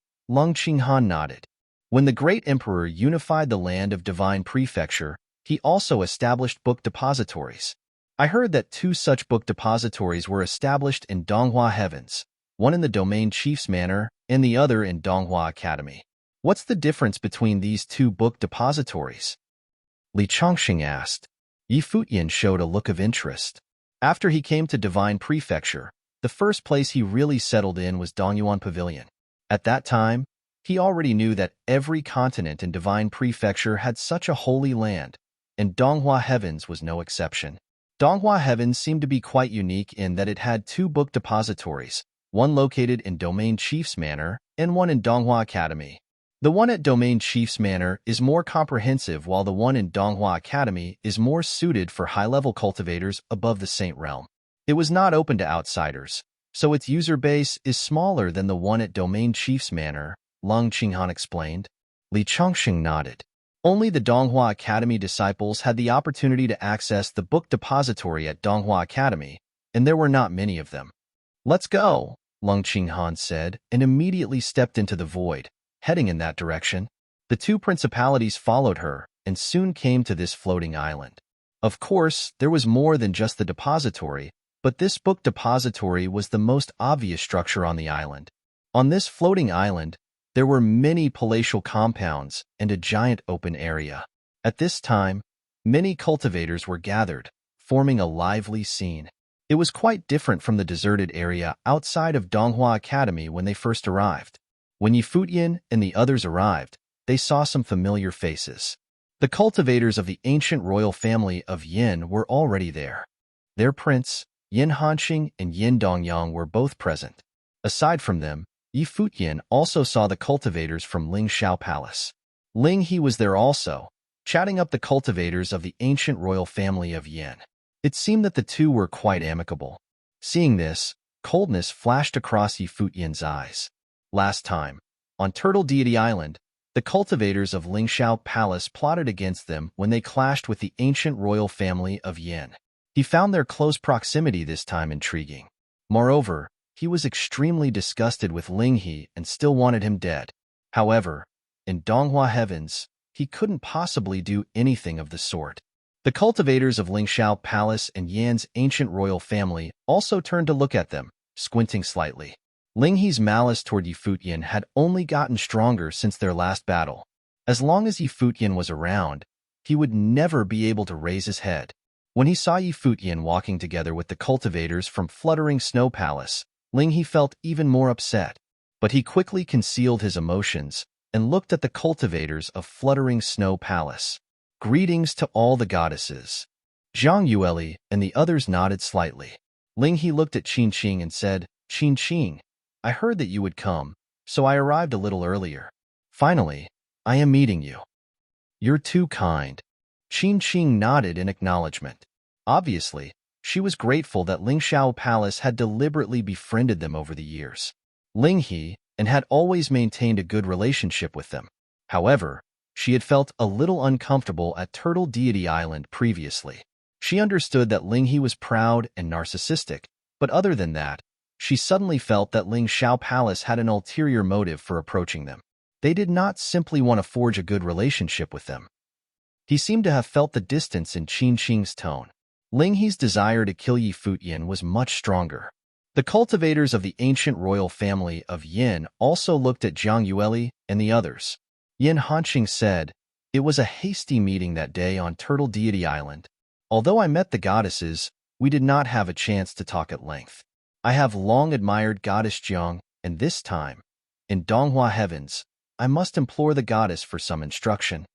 Qinghan nodded. When the great emperor unified the land of divine prefecture, he also established book depositories. I heard that 2 such book depositories were established in Donghua Heavens, one in the domain chief's manor and the other in Donghua Academy. What's the difference between these 2 book depositories? Li Changxing asked. Futian showed a look of interest. After he came to Divine Prefecture, the first place he really settled in was Dongyuan Pavilion. At that time, he already knew that every continent in Divine Prefecture had such a holy land, and Donghua Heavens was no exception. Donghua Heavens seemed to be quite unique in that it had 2 book depositories, one located in Domain Chief's Manor and one in Donghua Academy. The one at Domain Chief's Manor is more comprehensive, while the one in Donghua Academy is more suited for high-level cultivators above the Saint Realm. It was not open to outsiders, so its user base is smaller than the one at Domain Chief's Manor, Lung Qinghan explained. Li Changxing nodded. Only the Donghua Academy disciples had the opportunity to access the book depository at Donghua Academy, and there were not many of them. Let's go, Lung Qinghan said, and immediately stepped into the void, heading in that direction. The 2 principalities followed her and soon came to this floating island. Of course, there was more than just the depository, but this book depository was the most obvious structure on the island. On this floating island, there were many palatial compounds and a giant open area. At this time, many cultivators were gathered, forming a lively scene. It was quite different from the deserted area outside of Donghua Academy when they first arrived. When Futian and the others arrived, they saw some familiar faces. The cultivators of the ancient royal family of Yin were already there. Their prince, Yin Hanqing and Yin Dongyang, were both present. Aside from them, Futian also saw the cultivators from Ling Shao Palace. Ling He was there also, chatting up the cultivators of the ancient royal family of Yin. It seemed that the 2 were quite amicable. Seeing this, coldness flashed across Futian's eyes. Last time, on Turtle Deity Island, the cultivators of Ling Shao Palace plotted against them when they clashed with the ancient royal family of Yin. He found their close proximity this time intriguing. Moreover, he was extremely disgusted with Ling He and still wanted him dead. However, in Donghua Heavens, he couldn't possibly do anything of the sort. The cultivators of Ling Shao Palace and Yan's ancient royal family also turned to look at them, squinting slightly. Ling He's malice toward Futian had only gotten stronger since their last battle. As long as Futian was around, he would never be able to raise his head. When he saw Futian walking together with the cultivators from Fluttering Snow Palace, He felt even more upset. But he quickly concealed his emotions and looked at the cultivators of Fluttering Snow Palace. Greetings to all the goddesses. Zhang Yueli and the others nodded slightly. He looked at Qin Qing and said, Qin Qing, I heard that you would come, so I arrived a little earlier. Finally, I am meeting you. You're too kind. Qin Qing nodded in acknowledgement. Obviously, she was grateful that Lingxiao Palace had deliberately befriended them over the years. He and had always maintained a good relationship with them. However, she had felt a little uncomfortable at Turtle Deity Island previously. She understood that He was proud and narcissistic, but other than that, she suddenly felt that Lingxiao Palace had an ulterior motive for approaching them. They did not simply want to forge a good relationship with them. He seemed to have felt the distance in Qin Qing's tone. He's desire to kill Futian was much stronger. The cultivators of the ancient royal family of Yin also looked at Zhang Yueli and the others. Yin Hanqing said, It was a hasty meeting that day on Turtle Deity Island. Although I met the goddesses, we did not have a chance to talk at length. I have long admired Goddess Jiang, and this time, in Donghua Heavens, I must implore the goddess for some instruction.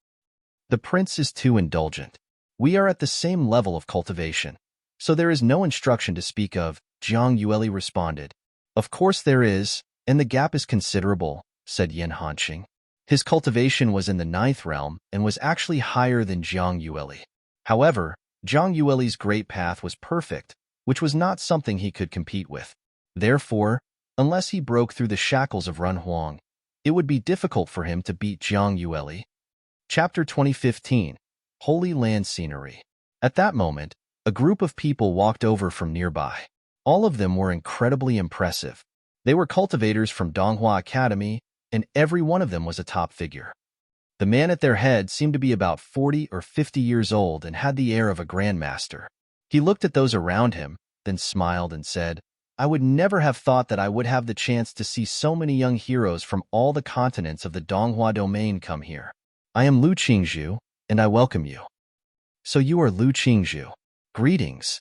The prince is too indulgent. We are at the same level of cultivation, so there is no instruction to speak of, Zhang Yueli responded. Of course there is, and the gap is considerable, said Yin Hanqing. His cultivation was in the 9th realm and was actually higher than Zhang Yueli. However, Zhang Yueli's great path was perfect, which was not something he could compete with. Therefore, unless he broke through the shackles of Runhuang, it would be difficult for him to beat Zhang Yueli. Chapter 2015, Holy Land Scenery. At that moment, a group of people walked over from nearby. All of them were incredibly impressive. They were cultivators from Donghua Academy, and every one of them was a top figure. The man at their head seemed to be about 40 or 50 years old and had the air of a grandmaster. He looked at those around him, then smiled and said, I would never have thought that I would have the chance to see so many young heroes from all the continents of the Donghua domain come here. I am Lu Qingzhu, and I welcome you. So you are Lu Qingzhu. Greetings.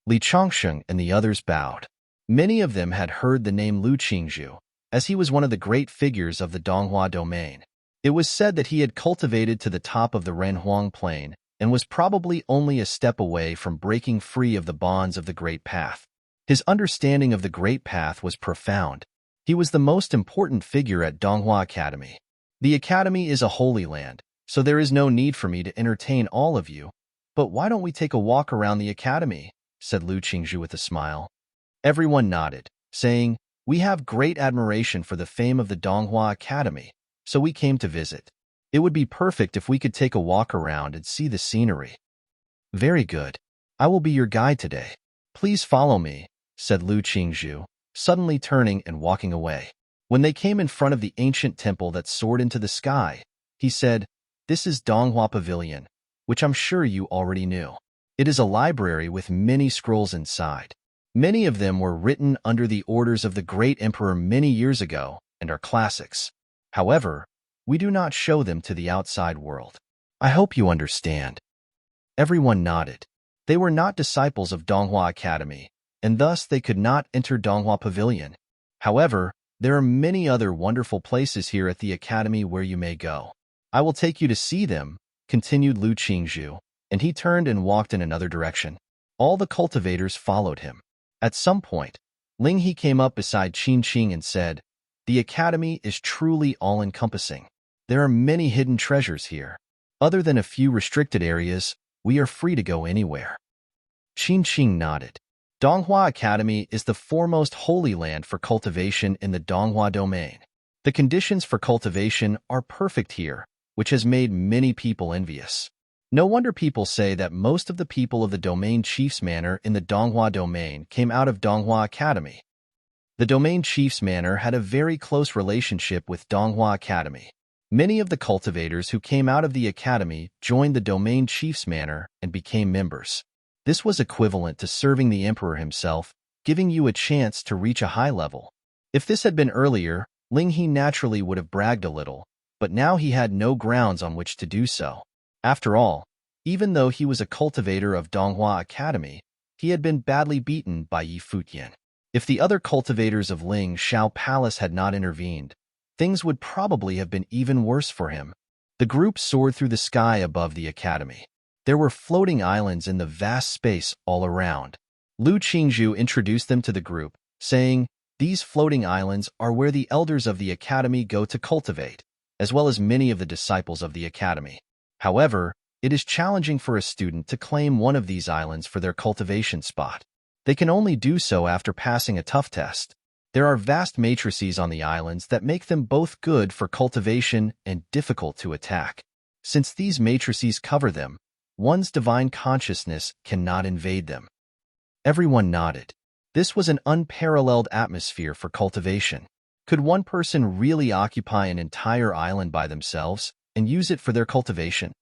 Li Chongsheng and the others bowed. Many of them had heard the name Lu Qingzhu, as he was one of the great figures of the Donghua domain. It was said that he had cultivated to the top of the Renhuang Plain and was probably only a step away from breaking free of the bonds of the Great Path. His understanding of the Great Path was profound. He was the most important figure at Donghua Academy. The Academy is a holy land, so there is no need for me to entertain all of you. But why don't we take a walk around the Academy? Said Lu Qingzhu with a smile. Everyone nodded, saying, We have great admiration for the fame of the Donghua Academy, so we came to visit. It would be perfect if we could take a walk around and see the scenery. Very good. I will be your guide today. Please follow me, said Lu Qingzhu, suddenly turning and walking away. When they came in front of the ancient temple that soared into the sky, he said, This is Donghua Pavilion, which I'm sure you already knew. It is a library with many scrolls inside. Many of them were written under the orders of the great emperor many years ago and are classics. However, we do not show them to the outside world. I hope you understand. Everyone nodded. They were not disciples of Donghua Academy, and thus they could not enter Donghua Pavilion. However, there are many other wonderful places here at the Academy where you may go. I will take you to see them, continued Lu Qingzhu, and he turned and walked in another direction. All the cultivators followed him. At some point, He came up beside Qin Qing and said, The Academy is truly all-encompassing. There are many hidden treasures here. Other than a few restricted areas, we are free to go anywhere. Qin Qing nodded. Donghua Academy is the foremost holy land for cultivation in the Donghua domain. The conditions for cultivation are perfect here, which has made many people envious. No wonder people say that most of the people of the domain chief's manor in the Donghua domain came out of Donghua Academy. The domain chief's manor had a very close relationship with Donghua Academy. Many of the cultivators who came out of the academy joined the domain chief's manor and became members. This was equivalent to serving the emperor himself, giving you a chance to reach a high level. If this had been earlier, He naturally would have bragged a little, but now he had no grounds on which to do so. After all, even though he was a cultivator of Donghua Academy, he had been badly beaten by Yi Futian. If the other cultivators of Ling Shao Palace had not intervened, things would probably have been even worse for him. The group soared through the sky above the academy. There were floating islands in the vast space all around. Lu Qingzhu introduced them to the group, saying, "These floating islands are where the elders of the academy go to cultivate, as well as many of the disciples of the academy. However, it is challenging for a student to claim one of these islands for their cultivation spot. They can only do so after passing a tough test. There are vast matrices on the islands that make them both good for cultivation and difficult to attack. Since these matrices cover them, one's divine consciousness cannot invade them." Everyone nodded. This was an unparalleled atmosphere for cultivation. Could one person really occupy an entire island by themselves and use it for their cultivation?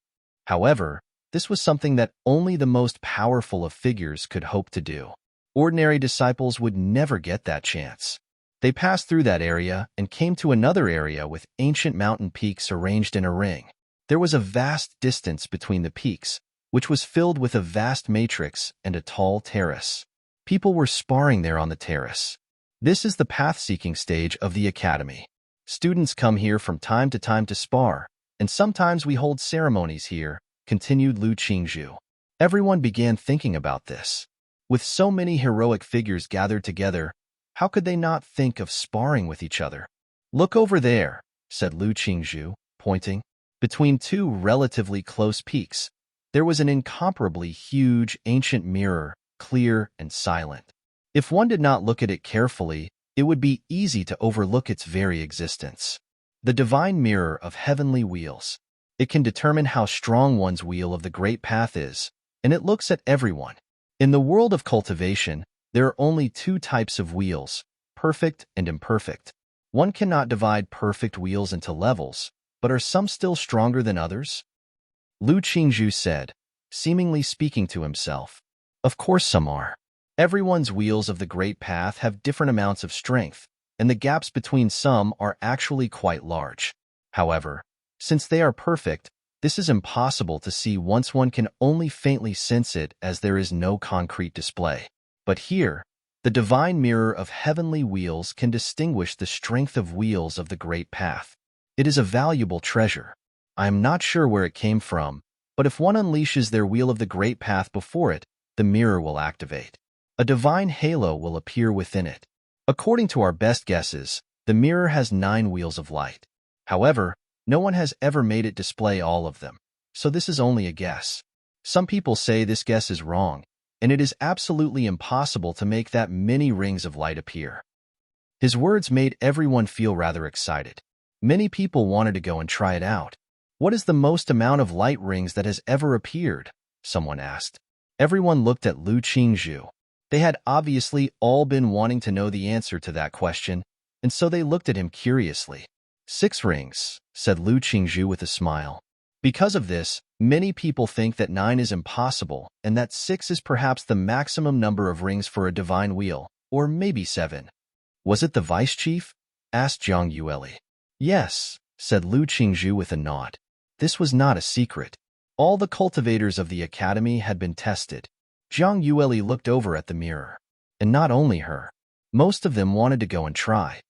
However, this was something that only the most powerful of figures could hope to do. Ordinary disciples would never get that chance. They passed through that area and came to another area with ancient mountain peaks arranged in a ring. There was a vast distance between the peaks, which was filled with a vast matrix and a tall terrace. People were sparring there on the terrace. This is the path-seeking stage of the academy. Students come here from time to spar, and sometimes we hold ceremonies here, continued Lu Qingzhu. Everyone began thinking about this. With so many heroic figures gathered together, how could they not think of sparring with each other? "Look over there," said Lu Qingzhu, pointing. Between two relatively close peaks, there was an incomparably huge ancient mirror, clear and silent. If one did not look at it carefully, it would be easy to overlook its very existence. The divine mirror of heavenly wheels. It can determine how strong one's wheel of the great path is, and it looks at everyone. In the world of cultivation, there are only two types of wheels, perfect and imperfect. One cannot divide perfect wheels into levels, but are some still stronger than others? Lu Qingzhu said, seemingly speaking to himself. Of course some are. Everyone's wheels of the great path have different amounts of strength, and the gaps between some are actually quite large. However, since they are perfect, this is impossible to see once one can only faintly sense it as there is no concrete display. But here, the divine mirror of heavenly wheels can distinguish the strength of wheels of the great path. It is a valuable treasure. I am not sure where it came from, but if one unleashes their wheel of the great path before it, the mirror will activate. A divine halo will appear within it. According to our best guesses, the mirror has 9 wheels of light. However, no one has ever made it display all of them, so this is only a guess. Some people say this guess is wrong, and it is absolutely impossible to make that many rings of light appear. His words made everyone feel rather excited. Many people wanted to go and try it out. "What is the most amount of light rings that has ever appeared?" someone asked. Everyone looked at Lu Qingzhu. They had obviously all been wanting to know the answer to that question, and so they looked at him curiously. 6 rings, said Lu Qingzhu with a smile. Because of this, many people think that 9 is impossible, and that 6 is perhaps the maximum number of rings for a divine wheel, or maybe 7. "Was it the vice chief?" asked Zhang Yueli. "Yes," said Lu Qingzhu with a nod. This was not a secret. All the cultivators of the academy had been tested. Zhang Yueli looked over at the mirror. And not only her. Most of them wanted to go and try.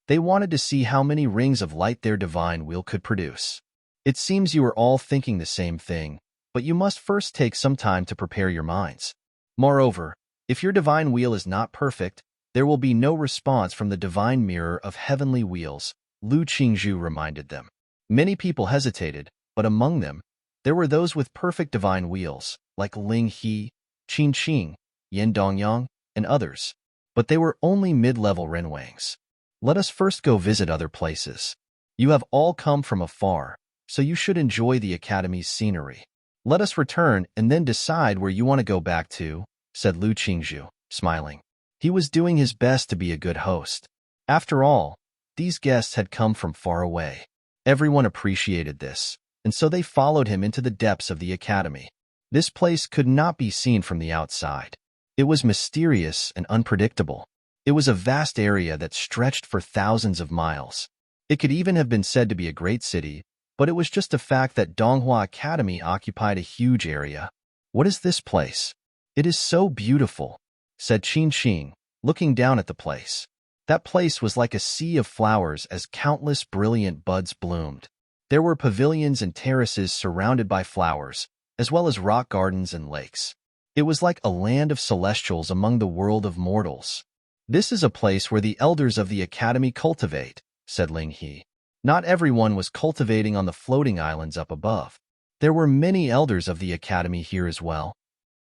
They wanted to see how many rings of light their divine wheel could produce. It seems you are all thinking the same thing, but you must first take some time to prepare your minds. Moreover, if your divine wheel is not perfect, there will be no response from the divine mirror of heavenly wheels, Lu Qingzhu reminded them. Many people hesitated, but among them, there were those with perfect divine wheels, like Ling He, Qin Qing, Yin Dongyang, and others. But they were only mid-level renwangs. Let us first go visit other places. You have all come from afar, so you should enjoy the academy's scenery. Let us return and then decide where you want to go back to, said Lu Qingzhu, smiling. He was doing his best to be a good host. After all, these guests had come from far away. Everyone appreciated this, and so they followed him into the depths of the academy. This place could not be seen from the outside. It was mysterious and unpredictable. It was a vast area that stretched for thousands of miles. It could even have been said to be a great city, but it was just a fact that Donghua Academy occupied a huge area. What is this place? It is so beautiful, said Qin Qing, looking down at the place. That place was like a sea of flowers as countless brilliant buds bloomed. There were pavilions and terraces surrounded by flowers, as well as rock gardens and lakes. It was like a land of celestials among the world of mortals. This is a place where the elders of the academy cultivate, said Ling He. Not everyone was cultivating on the floating islands up above. There were many elders of the academy here as well.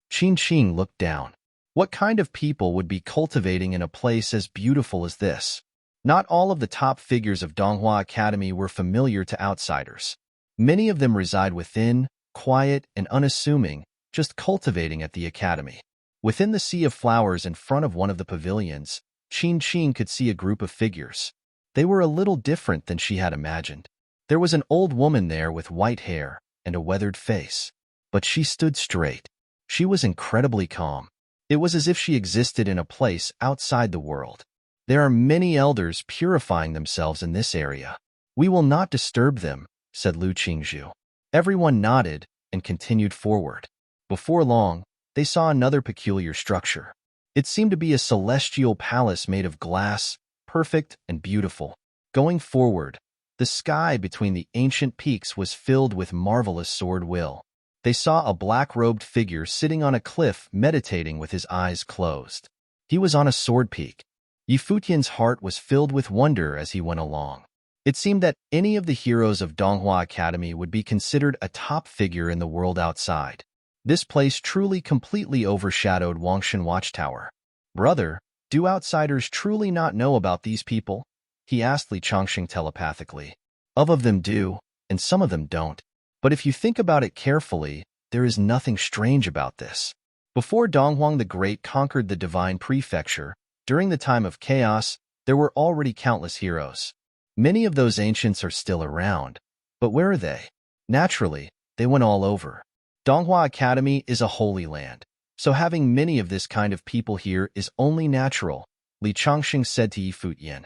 Qin Qing looked down. What kind of people would be cultivating in a place as beautiful as this? Not all of the top figures of Donghua Academy were familiar to outsiders. Many of them reside within, quiet and unassuming, just cultivating at the academy. Within the sea of flowers in front of one of the pavilions, Qin Qing could see a group of figures. They were a little different than she had imagined. There was an old woman there with white hair and a weathered face. But she stood straight. She was incredibly calm. It was as if she existed in a place outside the world. There are many elders purifying themselves in this area. We will not disturb them, said Lu Qingzhu. Everyone nodded and continued forward. Before long, they saw another peculiar structure. It seemed to be a celestial palace made of glass, perfect and beautiful. Going forward, the sky between the ancient peaks was filled with marvelous sword will. They saw a black-robed figure sitting on a cliff meditating with his eyes closed. He was on a sword peak. Futian's heart was filled with wonder as he went along. It seemed that any of the heroes of Donghua Academy would be considered a top figure in the world outside. This place truly completely overshadowed Wangshan Watchtower. Brother, do outsiders truly not know about these people? He asked Li Chongqing telepathically. Of them do, and some of them don't. But if you think about it carefully, there is nothing strange about this. Before Donghuang the Great conquered the Divine Prefecture, during the time of chaos, there were already countless heroes. Many of those ancients are still around. But where are they? Naturally, they went all over. Donghua Academy is a holy land, so having many of this kind of people here is only natural, Li Chongqing said to Yi Futian.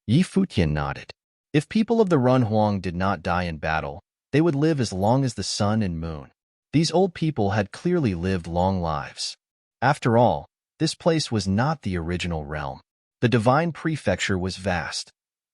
Yi Futian nodded. If people of the Runhuang did not die in battle, they would live as long as the sun and moon. These old people had clearly lived long lives. After all, this place was not the original realm. The Divine Prefecture was vast.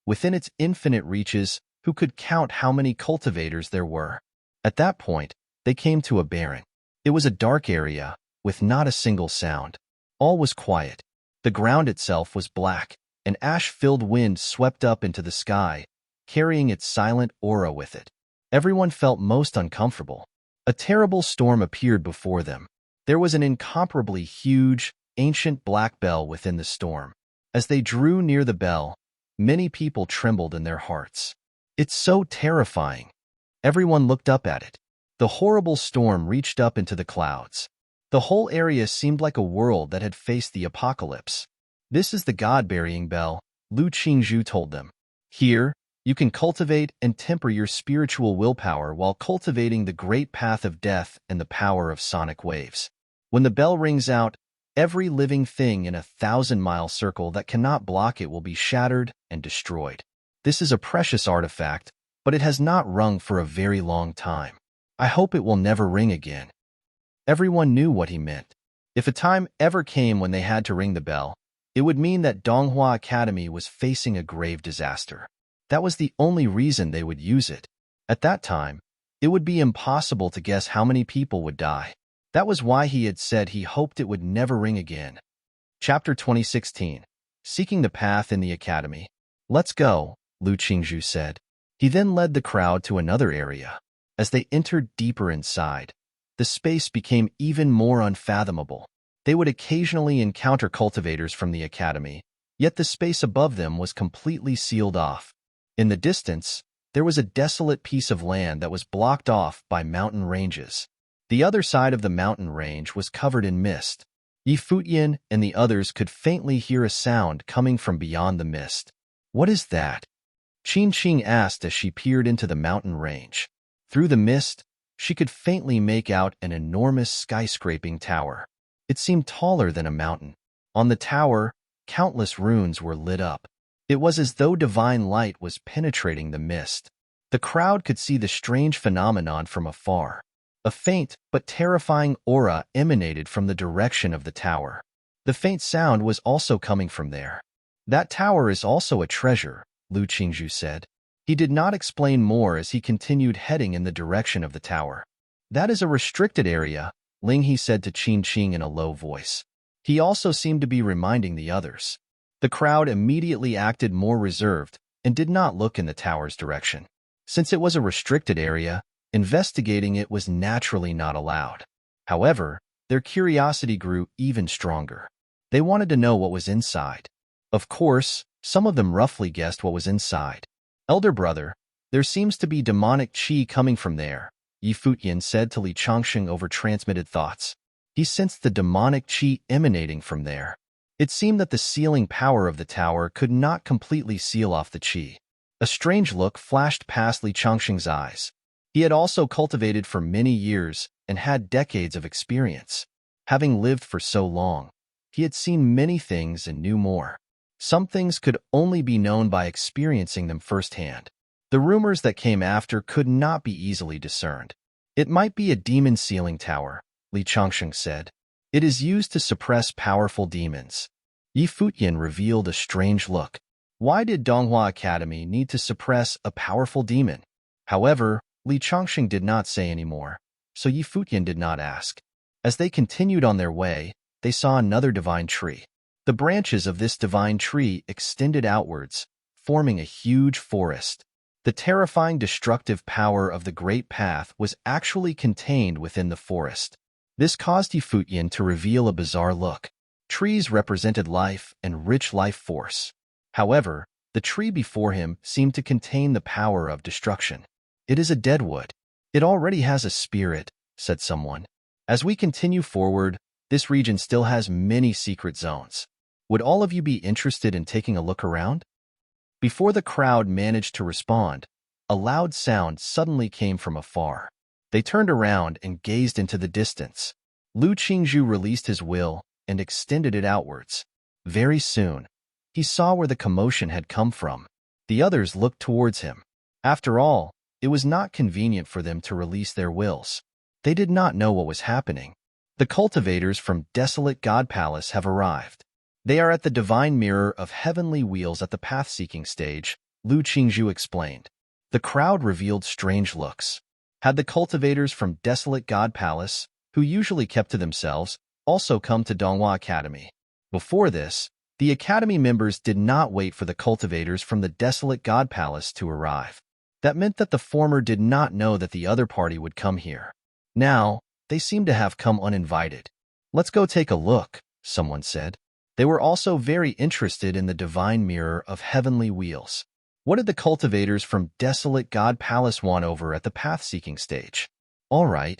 Within its infinite reaches, who could count how many cultivators there were? At that point, they came to a barren. It was a dark area, with not a single sound. All was quiet. The ground itself was black. An ash-filled wind swept up into the sky, carrying its silent aura with it. Everyone felt most uncomfortable. A terrible storm appeared before them. There was an incomparably huge, ancient black bell within the storm. As they drew near the bell, many people trembled in their hearts. It's so terrifying. Everyone looked up at it. The horrible storm reached up into the clouds. The whole area seemed like a world that had faced the apocalypse. This is the God-burying bell, Lu Qingzhu told them. Here, you can cultivate and temper your spiritual willpower while cultivating the great path of death and the power of sonic waves. When the bell rings out, every living thing in a 1,000-mile circle that cannot block it will be shattered and destroyed. This is a precious artifact, but it has not rung for a very long time. I hope it will never ring again. Everyone knew what he meant. If a time ever came when they had to ring the bell, it would mean that Donghua Academy was facing a grave disaster. That was the only reason they would use it. At that time, it would be impossible to guess how many people would die. That was why he had said he hoped it would never ring again. Chapter 2016. Seeking the Path in the Academy. Let's go, Lu Qingzhu said. He then led the crowd to another area. As they entered deeper inside, the space became even more unfathomable. They would occasionally encounter cultivators from the academy, yet the space above them was completely sealed off. In the distance, there was a desolate piece of land that was blocked off by mountain ranges. The other side of the mountain range was covered in mist. Yi Futian and the others could faintly hear a sound coming from beyond the mist. What is that? Qin Qing asked as she peered into the mountain range. Through the mist, she could faintly make out an enormous skyscraping tower. It seemed taller than a mountain. On the tower, countless runes were lit up. It was as though divine light was penetrating the mist. The crowd could see the strange phenomenon from afar. A faint but terrifying aura emanated from the direction of the tower. The faint sound was also coming from there. That tower is also a treasure, Lu Qingzhu said. He did not explain more as he continued heading in the direction of the tower. That is a restricted area, Ling He said to Qin Qing in a low voice. He also seemed to be reminding the others. The crowd immediately acted more reserved and did not look in the tower's direction. Since it was a restricted area, investigating it was naturally not allowed. However, their curiosity grew even stronger. They wanted to know what was inside. Of course, some of them roughly guessed what was inside. Elder brother, there seems to be demonic qi coming from there, Yi Futian said to Li Changsheng over transmitted thoughts. He sensed the demonic qi emanating from there. It seemed that the sealing power of the tower could not completely seal off the qi. A strange look flashed past Li Changsheng's eyes. He had also cultivated for many years and had decades of experience. Having lived for so long, he had seen many things and knew more. Some things could only be known by experiencing them firsthand. The rumors that came after could not be easily discerned. It might be a demon sealing tower, Li Changsheng said. It is used to suppress powerful demons. Yi Futian revealed a strange look. Why did Donghua Academy need to suppress a powerful demon? However, Li Changsheng did not say any more, so Yi Futian did not ask. As they continued on their way, they saw another divine tree. The branches of this divine tree extended outwards, forming a huge forest. The terrifying destructive power of the Great Path was actually contained within the forest. This caused Yi Futian to reveal a bizarre look. Trees represented life and rich life force. However, the tree before him seemed to contain the power of destruction. It is a deadwood. It already has a spirit, said someone. As we continue forward, this region still has many secret zones. Would all of you be interested in taking a look around? Before the crowd managed to respond, a loud sound suddenly came from afar. They turned around and gazed into the distance. Lu Qingzhu released his will and extended it outwards. Very soon, he saw where the commotion had come from. The others looked towards him. After all, it was not convenient for them to release their wills. They did not know what was happening. The cultivators from Desolate God Palace have arrived. They are at the divine mirror of heavenly wheels at the path-seeking stage, Lu Qingzhu explained. The crowd revealed strange looks. Had the cultivators from Desolate God Palace, who usually kept to themselves, also come to Donghua Academy? Before this, the Academy members did not wait for the cultivators from the Desolate God Palace to arrive. That meant that the former did not know that the other party would come here. Now, they seem to have come uninvited. Let's go take a look, someone said. They were also very interested in the divine mirror of heavenly wheels. What did the cultivators from Desolate God Palace want over at the path-seeking stage? All right.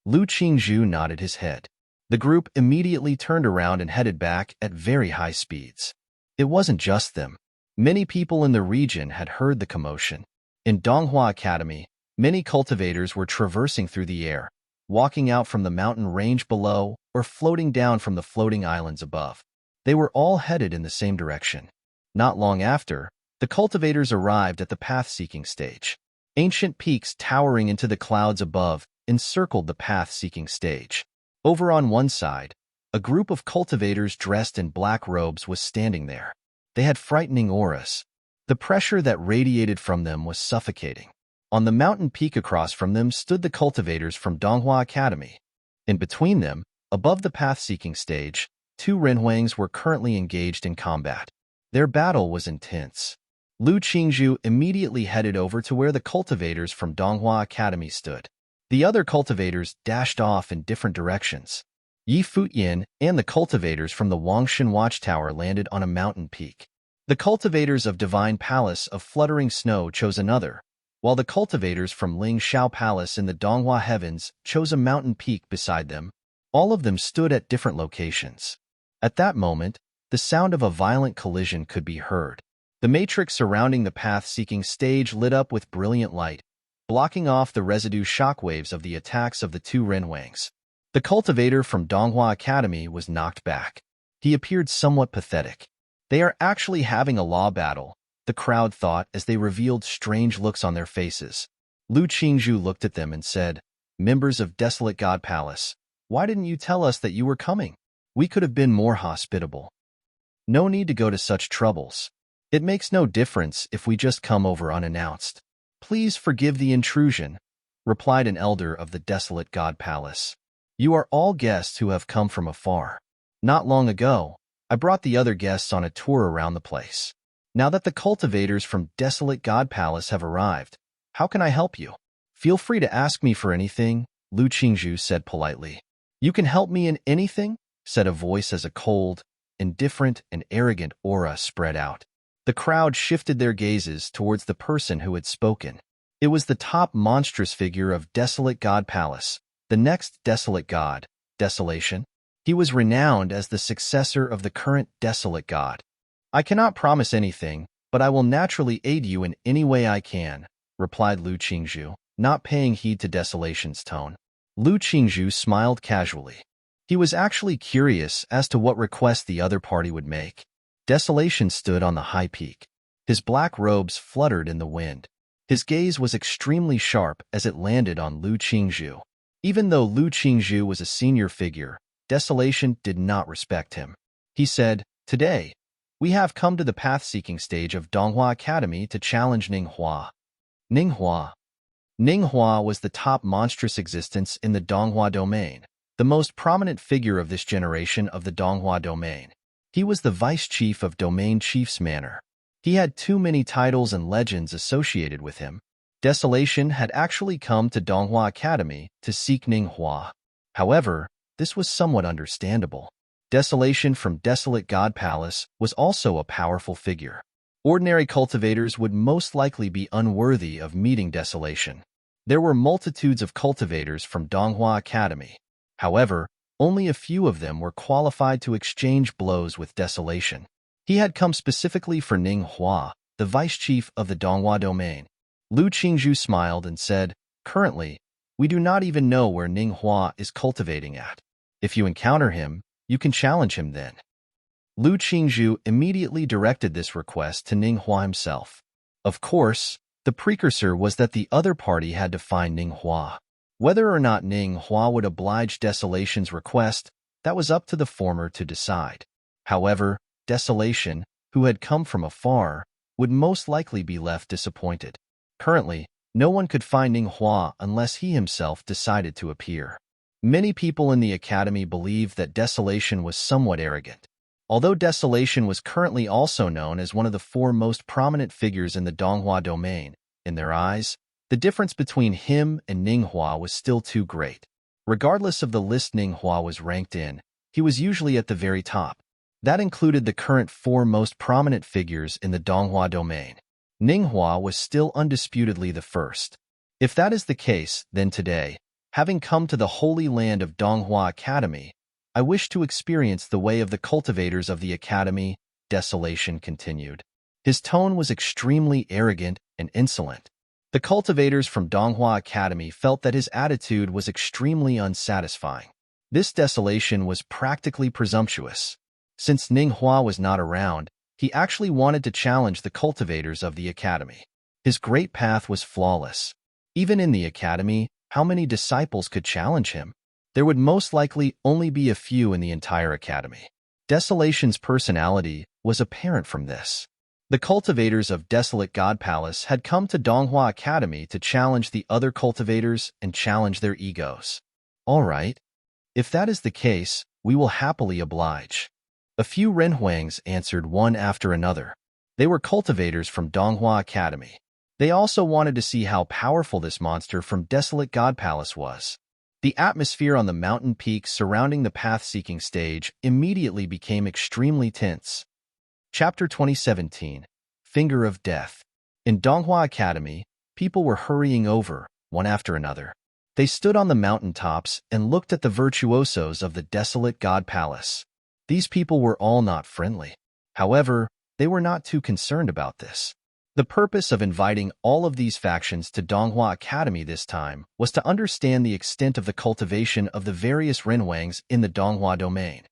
Lu Qingzhu nodded his head. The group immediately turned around and headed back at very high speeds. It wasn't just them. Many people in the region had heard the commotion. In Donghua Academy, many cultivators were traversing through the air, walking out from the mountain range below or floating down from the floating islands above. They were all headed in the same direction. Not long after, the cultivators arrived at the path-seeking stage. Ancient peaks towering into the clouds above encircled the path-seeking stage. Over on one side, a group of cultivators dressed in black robes was standing there. They had frightening auras. The pressure that radiated from them was suffocating. On the mountain peak across from them stood the cultivators from Donghua Academy. In between them, above the path-seeking stage, two Renhuangs were currently engaged in combat. Their battle was intense. Lu Qingzhu immediately headed over to where the cultivators from Donghua Academy stood. The other cultivators dashed off in different directions. Yi Futian and the cultivators from the Wangshan Watchtower landed on a mountain peak. The cultivators of Divine Palace of Fluttering Snow chose another, while the cultivators from Ling Shao Palace in the Donghua Heavens chose a mountain peak beside them. All of them stood at different locations. At that moment, the sound of a violent collision could be heard. The matrix surrounding the path-seeking stage lit up with brilliant light, blocking off the residue shockwaves of the attacks of the two Renhuangs. The cultivator from Donghua Academy was knocked back. He appeared somewhat pathetic. They are actually having a law battle, the crowd thought as they revealed strange looks on their faces. Lu Qingzhu looked at them and said, "Members of Desolate God Palace, why didn't you tell us that you were coming? We could have been more hospitable. No need to go to such troubles. It makes no difference if we just come over unannounced. Please forgive the intrusion," replied an elder of the Desolate God Palace. "You are all guests who have come from afar. Not long ago, I brought the other guests on a tour around the place. Now that the cultivators from Desolate God Palace have arrived, how can I help you? Feel free to ask me for anything," Lu Qingzhu said politely. "You can help me in anything?" said a voice as a cold, indifferent, and arrogant aura spread out. The crowd shifted their gazes towards the person who had spoken. It was the top monstrous figure of Desolate God Palace, the next Desolate God, Desolation. He was renowned as the successor of the current Desolate God. "I cannot promise anything, but I will naturally aid you in any way I can," replied Lu Qingzhu, not paying heed to Desolation's tone. Lu Qingzhu smiled casually. He was actually curious as to what request the other party would make. Desolation stood on the high peak. His black robes fluttered in the wind. His gaze was extremely sharp as it landed on Lu Qingzhu. Even though Lu Qingzhu was a senior figure, Desolation did not respect him. He said, "Today, we have come to the path-seeking stage of Donghua Academy to challenge Ninghua." Ninghua. Ninghua was the top monstrous existence in the Donghua domain, the most prominent figure of this generation of the Donghua domain. He was the vice chief of Domain Chief's Manor. He had too many titles and legends associated with him. Desolation had actually come to Donghua Academy to seek Ninghua. However, this was somewhat understandable. Desolation from Desolate God Palace was also a powerful figure. Ordinary cultivators would most likely be unworthy of meeting Desolation. There were multitudes of cultivators from Donghua Academy. However, only a few of them were qualified to exchange blows with Desolation. He had come specifically for Ninghua, the vice chief of the Donghua domain. Lu Qingzhu smiled and said, "Currently, we do not even know where Ninghua is cultivating at. If you encounter him, you can challenge him then." Lu Qingzhu immediately directed this request to Ninghua himself. Of course, the precursor was that the other party had to find Ninghua. Whether or not Ninghua would oblige Desolation's request, that was up to the former to decide. However, Desolation, who had come from afar, would most likely be left disappointed. Currently, no one could find Ninghua unless he himself decided to appear. Many people in the academy believed that Desolation was somewhat arrogant. Although Desolation was currently also known as one of the four most prominent figures in the Donghua domain, in their eyes, the difference between him and Ninghua was still too great. Regardless of the list Ninghua was ranked in, he was usually at the very top. That included the current four most prominent figures in the Donghua domain. Ninghua was still undisputedly the first. If that is the case, then today, having come to the holy land of Donghua Academy, I wish to experience the way of the cultivators of the academy, Desolation continued. His tone was extremely arrogant and insolent. The cultivators from Donghua Academy felt that his attitude was extremely unsatisfying. This Desolation was practically presumptuous. Since Ninghua was not around, he actually wanted to challenge the cultivators of the academy. His great path was flawless. Even in the academy, how many disciples could challenge him? There would most likely only be a few in the entire academy. Desolation's personality was apparent from this. The cultivators of Desolate God Palace had come to Donghua Academy to challenge the other cultivators and challenge their egos. All right. If that is the case, we will happily oblige. A few Renhuangs answered one after another. They were cultivators from Donghua Academy. They also wanted to see how powerful this monster from Desolate God Palace was. The atmosphere on the mountain peaks surrounding the path-seeking stage immediately became extremely tense. Chapter 2017, Finger of Death. In Donghua Academy, people were hurrying over, one after another. They stood on the mountaintops and looked at the virtuosos of the Desolate God Palace. These people were all not friendly. However, they were not too concerned about this. The purpose of inviting all of these factions to Donghua Academy this time was to understand the extent of the cultivation of the various Renhuangs in the Donghua domain.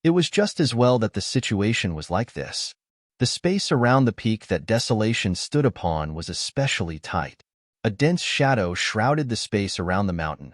It was just as well that the situation was like this. The space around the peak that Desolation stood upon was especially tight. A dense shadow shrouded the space around the mountain.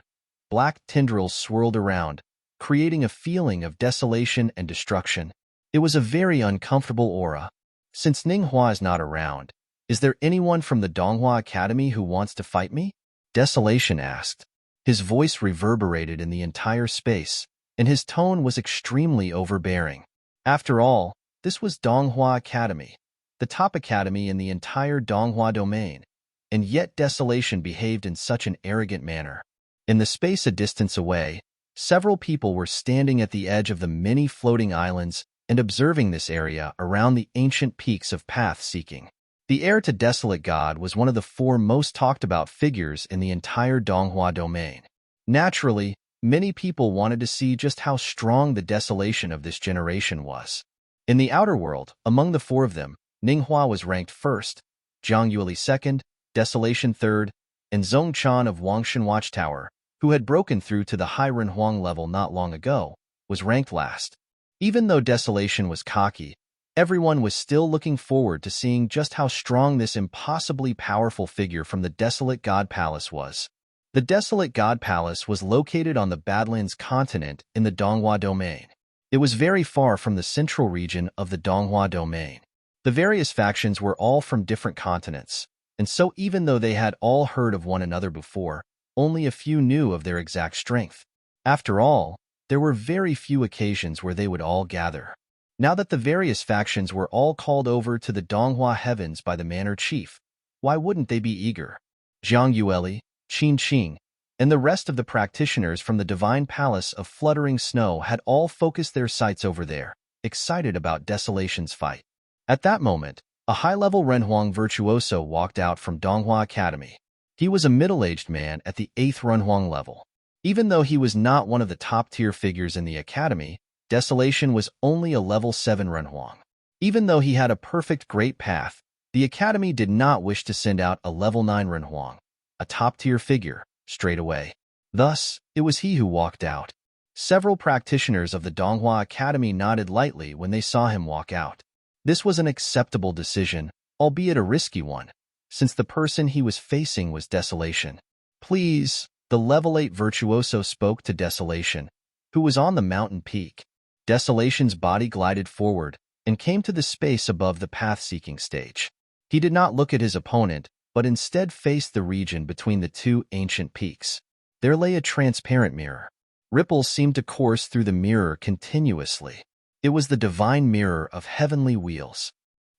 Black tendrils swirled around, creating a feeling of desolation and destruction. It was a very uncomfortable aura. Since Ninghua is not around, is there anyone from the Donghua Academy who wants to fight me? Desolation asked. His voice reverberated in the entire space, and his tone was extremely overbearing. After all, this was Donghua Academy, the top academy in the entire Donghua domain, and yet Desolation behaved in such an arrogant manner. In the space a distance away, several people were standing at the edge of the many floating islands and observing this area around the ancient peaks of path-seeking. The heir to Desolate God was one of the 4 most talked-about figures in the entire Donghua domain. Naturally, many people wanted to see just how strong the Desolation of this generation was. In the outer world, among the 4 of them, Ninghua was ranked first, Zhang Yueli second, Desolation third, and Zhong Chan of Wangshan Watchtower, who had broken through to the high Renhuang level not long ago, was ranked last. Even though Desolation was cocky, everyone was still looking forward to seeing just how strong this impossibly powerful figure from the Desolate God Palace was. The Desolate God Palace was located on the Badlands continent in the Donghua domain. It was very far from the central region of the Donghua domain. The various factions were all from different continents, and so even though they had all heard of one another before, only a few knew of their exact strength. After all, there were very few occasions where they would all gather. Now that the various factions were all called over to the Donghua heavens by the Manor Chief, why wouldn't they be eager? Zhang Yueli, Qin Qing, and the rest of the practitioners from the Divine Palace of Fluttering Snow had all focused their sights over there, excited about Desolation's fight. At that moment, a high-level Renhuang virtuoso walked out from Donghua Academy. He was a middle-aged man at the 8th Renhuang level. Even though he was not one of the top-tier figures in the academy, Desolation was only a level 7 Renhuang. Even though he had a perfect great path, the academy did not wish to send out a level 9 Renhuang, a top-tier figure, straight away. Thus, it was he who walked out. Several practitioners of the Donghua Academy nodded lightly when they saw him walk out. This was an acceptable decision, albeit a risky one, since the person he was facing was Desolation. Please, the level 8 virtuoso spoke to Desolation, who was on the mountain peak. Desolation's body glided forward and came to the space above the path-seeking stage. He did not look at his opponent, but instead faced the region between the 2 ancient peaks. There lay a transparent mirror. Ripples seemed to course through the mirror continuously. It was the divine mirror of heavenly wheels.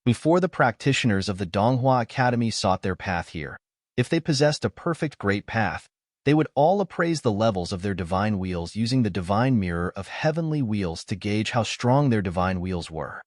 Before the practitioners of the Donghua Academy sought their path here, if they possessed a perfect great path, they would all appraise the levels of their divine wheels using the divine mirror of heavenly wheels to gauge how strong their divine wheels were.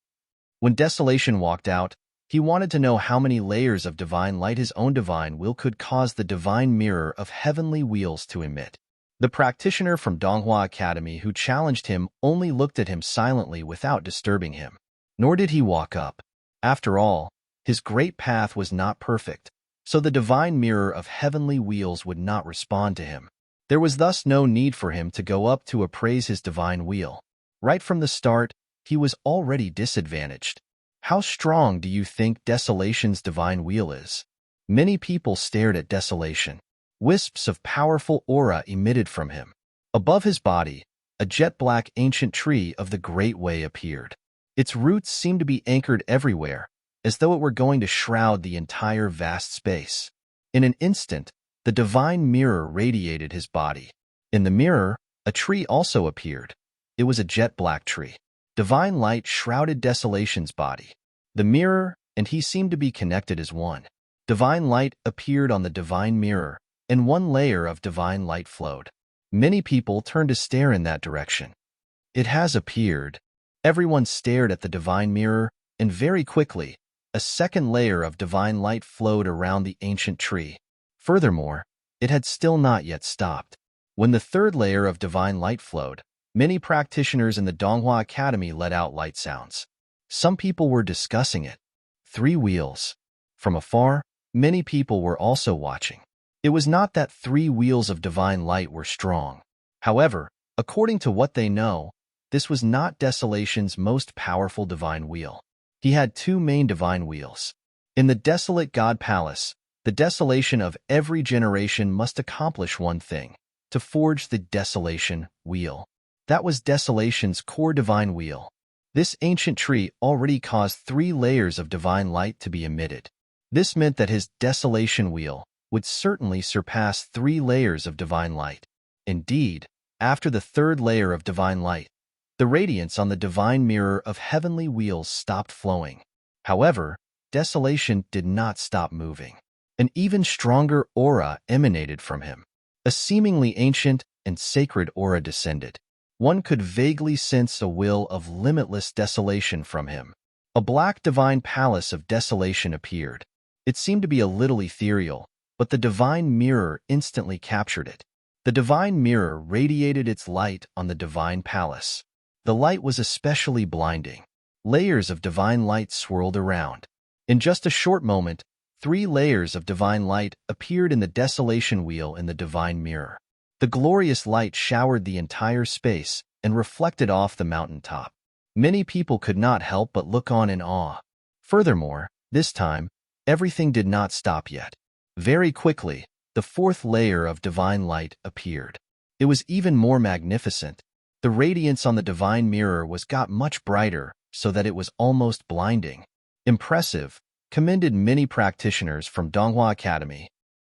When Desolation walked out, he wanted to know how many layers of divine light his own divine will could cause the divine mirror of heavenly wheels to emit. The practitioner from Donghua Academy who challenged him only looked at him silently without disturbing him. Nor did he walk up. After all, his great path was not perfect, so the divine mirror of heavenly wheels would not respond to him. There was thus no need for him to go up to appraise his divine wheel. Right from the start, he was already disadvantaged. How strong do you think Desolation's divine wheel is? Many people stared at Desolation. Wisps of powerful aura emitted from him. Above his body, a jet-black ancient tree of the Great Way appeared. Its roots seemed to be anchored everywhere, as though it were going to shroud the entire vast space. In an instant, the divine mirror radiated his body. In the mirror, a tree also appeared. It was a jet-black tree. Divine light shrouded Desolation's body. The mirror and he seemed to be connected as one. Divine light appeared on the divine mirror, and one layer of divine light flowed. Many people turned to stare in that direction. It has appeared. Everyone stared at the divine mirror, and very quickly, a second layer of divine light flowed around the ancient tree. Furthermore, it had still not yet stopped. When the third layer of divine light flowed, many practitioners in the Donghua Academy let out light sounds. Some people were discussing it. 3 wheels. From afar, many people were also watching. It was not that 3 wheels of divine light were strong. However, according to what they know, this was not Desolation's most powerful divine wheel. He had two main divine wheels. In the desolate God Palace, the desolation of every generation must accomplish one thing: to forge the Desolation wheel. That was Desolation's core divine wheel. This ancient tree already caused 3 layers of divine light to be emitted. This meant that his Desolation wheel would certainly surpass 3 layers of divine light. Indeed, after the 3rd layer of divine light, the radiance on the divine mirror of heavenly wheels stopped flowing. However, Desolation did not stop moving. An even stronger aura emanated from him. A seemingly ancient and sacred aura descended. One could vaguely sense a will of limitless desolation from him. A black divine palace of desolation appeared. It seemed to be a little ethereal, but the divine mirror instantly captured it. The divine mirror radiated its light on the divine palace. The light was especially blinding. Layers of divine light swirled around. In just a short moment, 3 layers of divine light appeared in the Desolation wheel in the divine mirror. The glorious light showered the entire space and reflected off the mountaintop. Many people could not help but look on in awe. Furthermore, this time, everything did not stop yet. Very quickly, the 4th layer of divine light appeared. It was even more magnificent. The radiance on the divine mirror got much brighter, so that it was almost blinding. Impressive, commended many practitioners from Donghua Academy.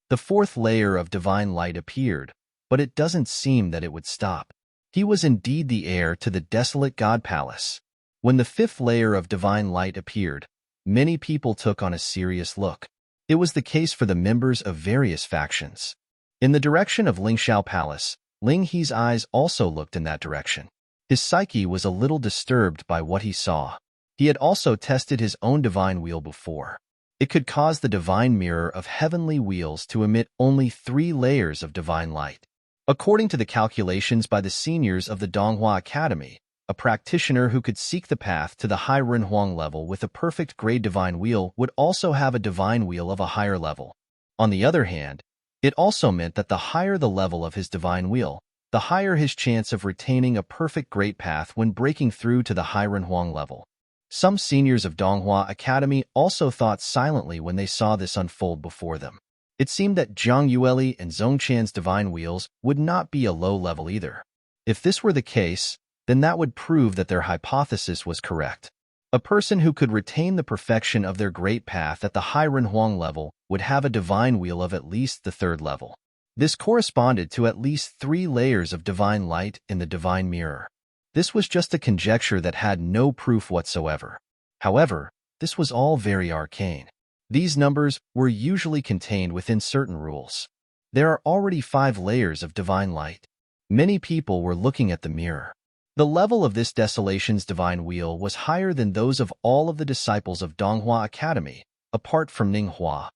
The 4th layer of divine light appeared, but it doesn't seem that it would stop. He was indeed the heir to the desolate God Palace. When the 5th layer of divine light appeared, many people took on a serious look. It was the case for the members of various factions. In the direction of Lingxiao Palace, Ling He's eyes also looked in that direction. His psyche was a little disturbed by what he saw. He had also tested his own divine wheel before. It could cause the divine mirror of heavenly wheels to emit only 3 layers of divine light. According to the calculations by the seniors of the Donghua Academy, a practitioner who could seek the path to the high Renhuang level with a perfect grade divine wheel would also have a divine wheel of a higher level. On the other hand, it also meant that the higher the level of his divine wheel, the higher his chance of retaining a perfect great path when breaking through to the high Renhuang level. Some seniors of Donghua Academy also thought silently when they saw this unfold before them. It seemed that Zhang Yueli and Zhongqian's divine wheels would not be a low level either. If this were the case, then that would prove that their hypothesis was correct. A person who could retain the perfection of their great path at the high Renhuang level would have a divine wheel of at least the 3rd level. This corresponded to at least 3 layers of divine light in the divine mirror. This was just a conjecture that had no proof whatsoever. However, this was all very arcane. These numbers were usually contained within certain rules. There are already 5 layers of divine light. Many people were looking at the mirror. The level of this Desolation's divine wheel was higher than those of all of the disciples of Donghua Academy, apart from Ninghua.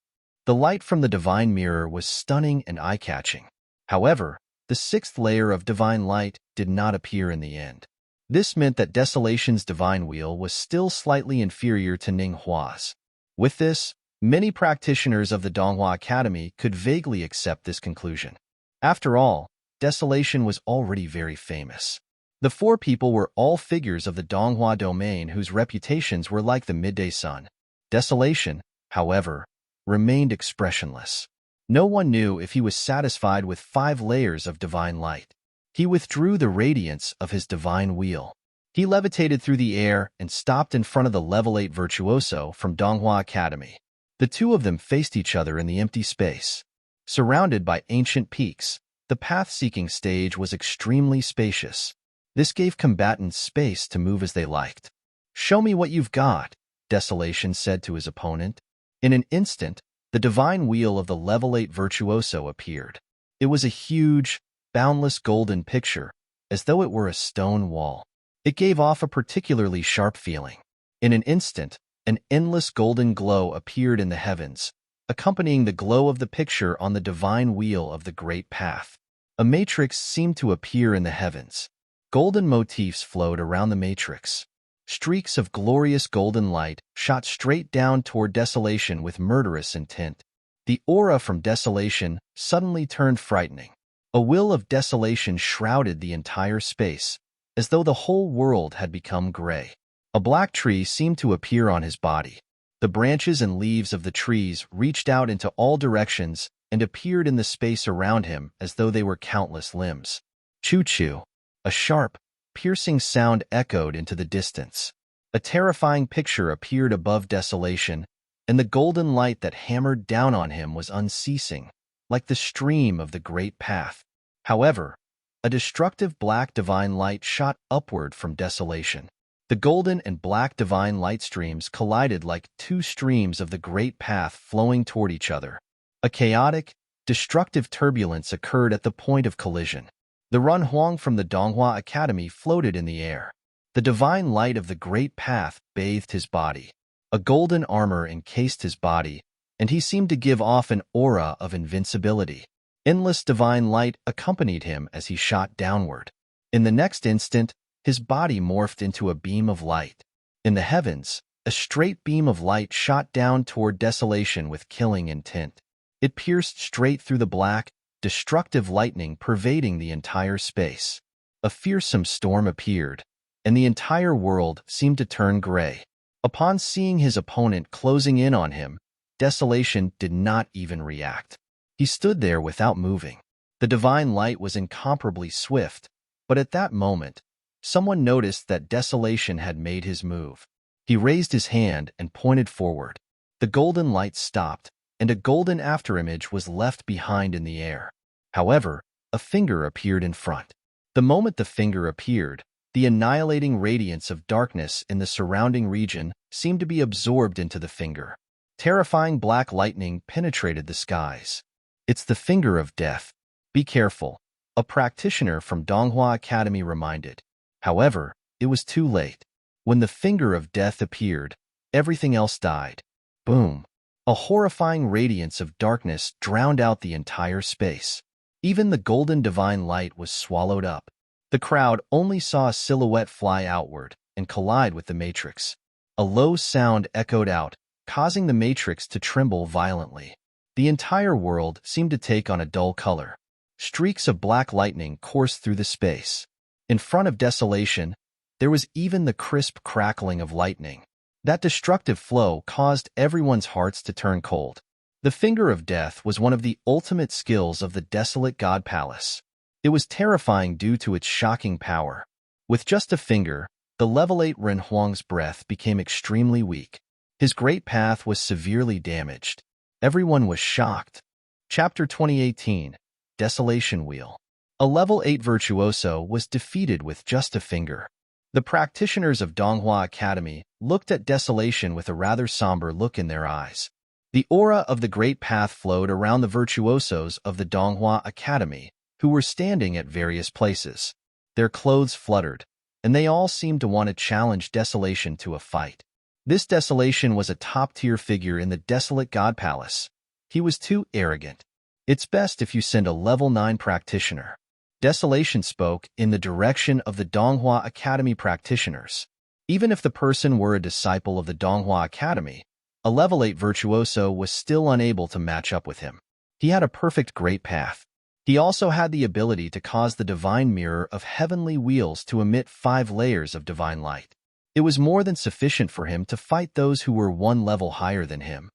The light from the divine mirror was stunning and eye-catching. However, the 6th layer of divine light did not appear in the end. This meant that Desolation's divine wheel was still slightly inferior to Ninghua's. With this, many practitioners of the Donghua Academy could vaguely accept this conclusion. After all, Desolation was already very famous. The 4 people were all figures of the Donghua domain whose reputations were like the midday sun. Desolation, however, remained expressionless. No one knew if he was satisfied with 5 layers of divine light. He withdrew the radiance of his divine wheel. He levitated through the air and stopped in front of the level 8 virtuoso from Donghua Academy. The 2 of them faced each other in the empty space. Surrounded by ancient peaks, the path-seeking stage was extremely spacious. This gave combatants space to move as they liked. "Show me what you've got," Desolation said to his opponent. In an instant, the divine wheel of the level 8 virtuoso appeared. It was a huge, boundless golden picture, as though it were a stone wall. It gave off a particularly sharp feeling. In an instant, an endless golden glow appeared in the heavens, accompanying the glow of the picture on the divine wheel of the great path. A matrix seemed to appear in the heavens. Golden motifs flowed around the matrix. Streaks of glorious golden light shot straight down toward Desolation with murderous intent. The aura from Desolation suddenly turned frightening. A will of desolation shrouded the entire space, as though the whole world had become gray. A black tree seemed to appear on his body. The branches and leaves of the trees reached out into all directions and appeared in the space around him as though they were countless limbs. Choo-choo. A sharp, piercing sound echoed into the distance. A terrifying picture appeared above desolation, and the golden light that hammered down on him was unceasing, like the stream of the great path. However, a destructive black divine light shot upward from desolation. The golden and black divine light streams collided like two streams of the great path flowing toward each other. A chaotic, destructive turbulence occurred at the point of collision. The Runhuang from the Donghua Academy floated in the air. The divine light of the great path bathed his body. A golden armor encased his body, and he seemed to give off an aura of invincibility. Endless divine light accompanied him as he shot downward. In the next instant, his body morphed into a beam of light. In the heavens, a straight beam of light shot down toward desolation with killing intent. It pierced straight through the black, destructive lightning pervading the entire space. A fearsome storm appeared, and the entire world seemed to turn gray. Upon seeing his opponent closing in on him, desolation did not even react. He stood there without moving. The divine light was incomparably swift, but at that moment, someone noticed that desolation had made his move. He raised his hand and pointed forward. The golden light stopped, and a golden afterimage was left behind in the air. However, a finger appeared in front. The moment the finger appeared, the annihilating radiance of darkness in the surrounding region seemed to be absorbed into the finger. Terrifying black lightning penetrated the skies. "It's the finger of death. Be careful," a practitioner from Donghua Academy reminded. However, it was too late. When the finger of death appeared, everything else died. Boom! A horrifying radiance of darkness drowned out the entire space. Even the golden divine light was swallowed up. The crowd only saw a silhouette fly outward and collide with the matrix. A low sound echoed out, causing the matrix to tremble violently. The entire world seemed to take on a dull color. Streaks of black lightning coursed through the space. In front of desolation, there was even the crisp crackling of lightning. That destructive flow caused everyone's hearts to turn cold. The finger of death was one of the ultimate skills of the desolate god palace. It was terrifying due to its shocking power. With just a finger, the level 8 Renhuang's breath became extremely weak. His great path was severely damaged. Everyone was shocked. Chapter 2018, Desolation Wheel. A level 8 virtuoso was defeated with just a finger. The practitioners of Donghua Academy looked at desolation with a rather somber look in their eyes. The aura of the great path flowed around the virtuosos of the Donghua Academy, who were standing at various places. Their clothes fluttered, and they all seemed to want to challenge desolation to a fight. This desolation was a top-tier figure in the desolate god palace. He was too arrogant. "It's best if you send a level 9 practitioner." Desolation spoke in the direction of the Donghua Academy practitioners. Even if the person were a disciple of the Donghua Academy, a level 8 virtuoso was still unable to match up with him. He had a perfect great path. He also had the ability to cause the divine mirror of heavenly wheels to emit 5 layers of divine light. It was more than sufficient for him to fight those who were one level higher than him.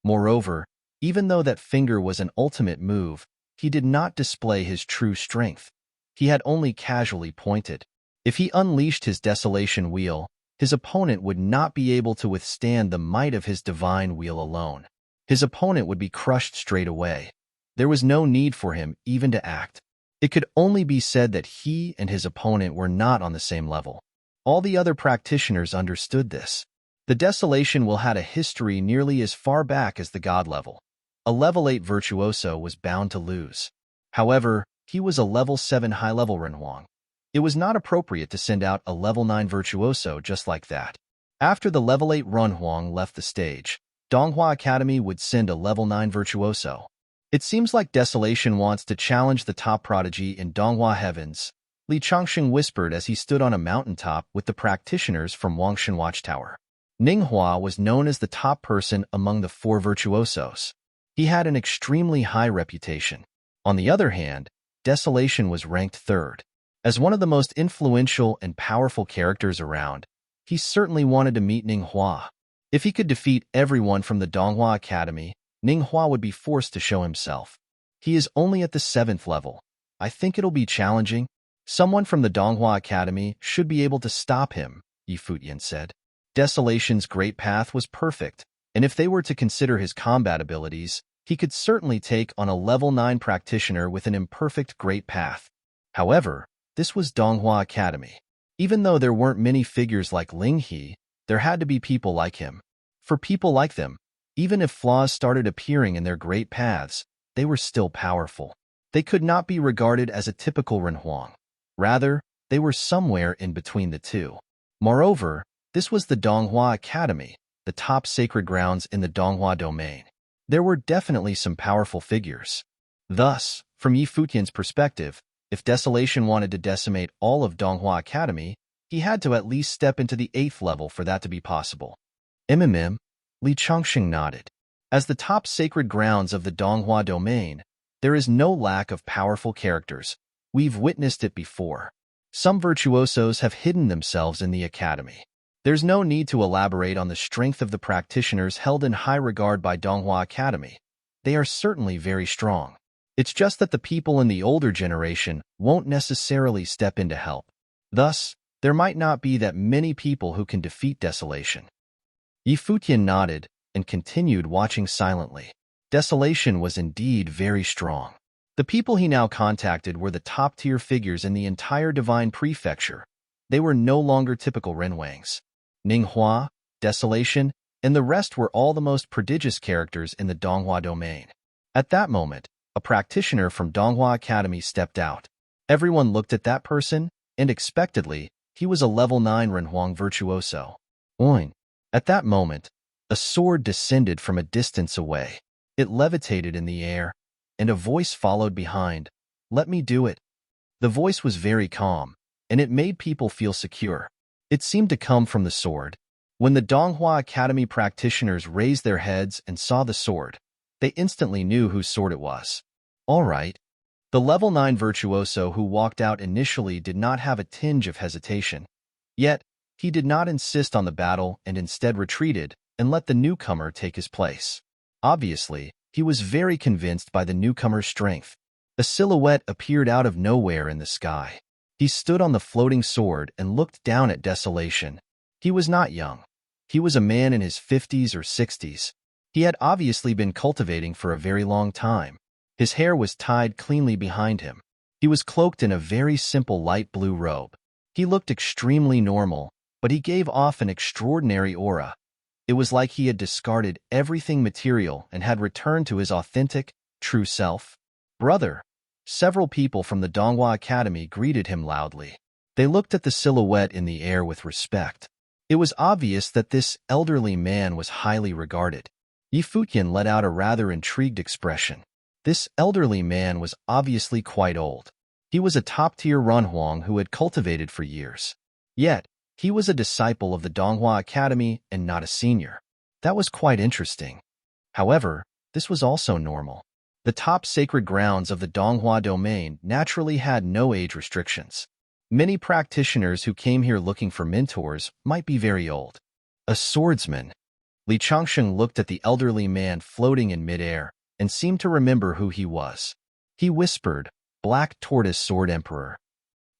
Moreover, even though that finger was an ultimate move, he did not display his true strength. He had only casually pointed. If he unleashed his desolation wheel, his opponent would not be able to withstand the might of his divine wheel alone. His opponent would be crushed straight away. There was no need for him even to act. It could only be said that he and his opponent were not on the same level. All the other practitioners understood this. The desolation wheel had a history nearly as far back as the god level. A level 8 virtuoso was bound to lose. However, he was a level 7 high-level Renhuang. It was not appropriate to send out a level 9 virtuoso just like that. After the level 8 Renhuang left the stage, Donghua Academy would send a level 9 virtuoso. "It seems like desolation wants to challenge the top prodigy in Donghua Heavens," Li Changsheng whispered as he stood on a mountaintop with the practitioners from Wangshan Watchtower. Ninghua was known as the top person among the 4 virtuosos. He had an extremely high reputation. On the other hand, desolation was ranked 3rd. As one of the most influential and powerful characters around, he certainly wanted to meet Ning Hua. If he could defeat everyone from the Donghua Academy, Ning Hua would be forced to show himself. He is only at the 7th level. I think it'll be challenging. Someone from the Donghua Academy should be able to stop him, Futian said. Desolation's great path was perfect, and if they were to consider his combat abilities, he could certainly take on a level 9 practitioner with an imperfect great path. However, this was Donghua Academy. Even though there weren't many figures like Ling He, there had to be people like him. For people like them, even if flaws started appearing in their great paths, they were still powerful. They could not be regarded as a typical Renhuang. Rather, they were somewhere in between the two. Moreover, this was the Donghua Academy, the top sacred grounds in the Donghua domain. There were definitely some powerful figures. Thus, from Futian's perspective, if Desolation wanted to decimate all of Donghua Academy, he had to at least step into the 8th level for that to be possible. Li Chongqing nodded. As the top sacred grounds of the Donghua domain, there is no lack of powerful characters. We've witnessed it before. Some virtuosos have hidden themselves in the academy. There's no need to elaborate on the strength of the practitioners held in high regard by Donghua Academy. They are certainly very strong. It's just that the people in the older generation won't necessarily step in to help. Thus, there might not be that many people who can defeat Desolation. Futian nodded and continued watching silently. Desolation was indeed very strong. The people he now contacted were the top-tier figures in the entire Divine Prefecture. They were no longer typical Renhuangs. Ning Hua, Desolation, and the rest were all the most prodigious characters in the Donghua domain. At that moment, a practitioner from Donghua Academy stepped out. Everyone looked at that person, and expectedly, he was a level 9 Renhuang virtuoso. Oin. At that moment, a sword descended from a distance away. It levitated in the air, and a voice followed behind. Let me do it. The voice was very calm, and it made people feel secure. It seemed to come from the sword. When the Donghua Academy practitioners raised their heads and saw the sword, they instantly knew whose sword it was. All right. The level 9 virtuoso who walked out initially did not have a tinge of hesitation. Yet, he did not insist on the battle and instead retreated and let the newcomer take his place. Obviously, he was very convinced by the newcomer's strength. A silhouette appeared out of nowhere in the sky. He stood on the floating sword and looked down at Desolation. He was not young. He was a man in his 50s or 60s. He had obviously been cultivating for a very long time. His hair was tied cleanly behind him. He was cloaked in a very simple light blue robe. He looked extremely normal, but he gave off an extraordinary aura. It was like he had discarded everything material and had returned to his authentic, true self. Brother! Several people from the Donghua Academy greeted him loudly. They looked at the silhouette in the air with respect. It was obvious that this elderly man was highly regarded. Futian let out a rather intrigued expression. This elderly man was obviously quite old. He was a top-tier Renhuang who had cultivated for years. Yet, he was a disciple of the Donghua Academy and not a senior. That was quite interesting. However, this was also normal. The top sacred grounds of the Donghua domain naturally had no age restrictions. Many practitioners who came here looking for mentors might be very old. A swordsman. Li Chongqing looked at the elderly man floating in midair and seemed to remember who he was. He whispered, Black Tortoise Sword Emperor.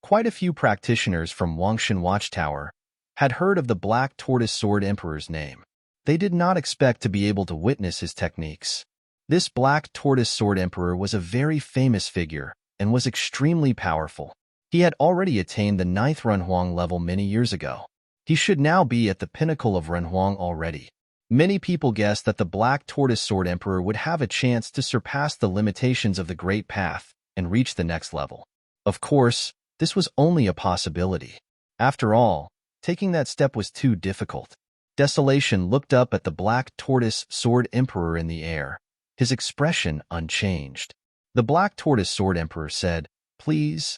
Quite a few practitioners from Wangshan Watchtower had heard of the Black Tortoise Sword Emperor's name. They did not expect to be able to witness his techniques. This Black Tortoise Sword Emperor was a very famous figure and was extremely powerful. He had already attained the 9th Renhuang level many years ago. He should now be at the pinnacle of Renhuang already. Many people guessed that the Black Tortoise Sword Emperor would have a chance to surpass the limitations of the Great Path and reach the next level. Of course, this was only a possibility. After all, taking that step was too difficult. Desolation looked up at the Black Tortoise Sword Emperor in the air, his expression unchanged. The Black Tortoise Sword Emperor said, Please.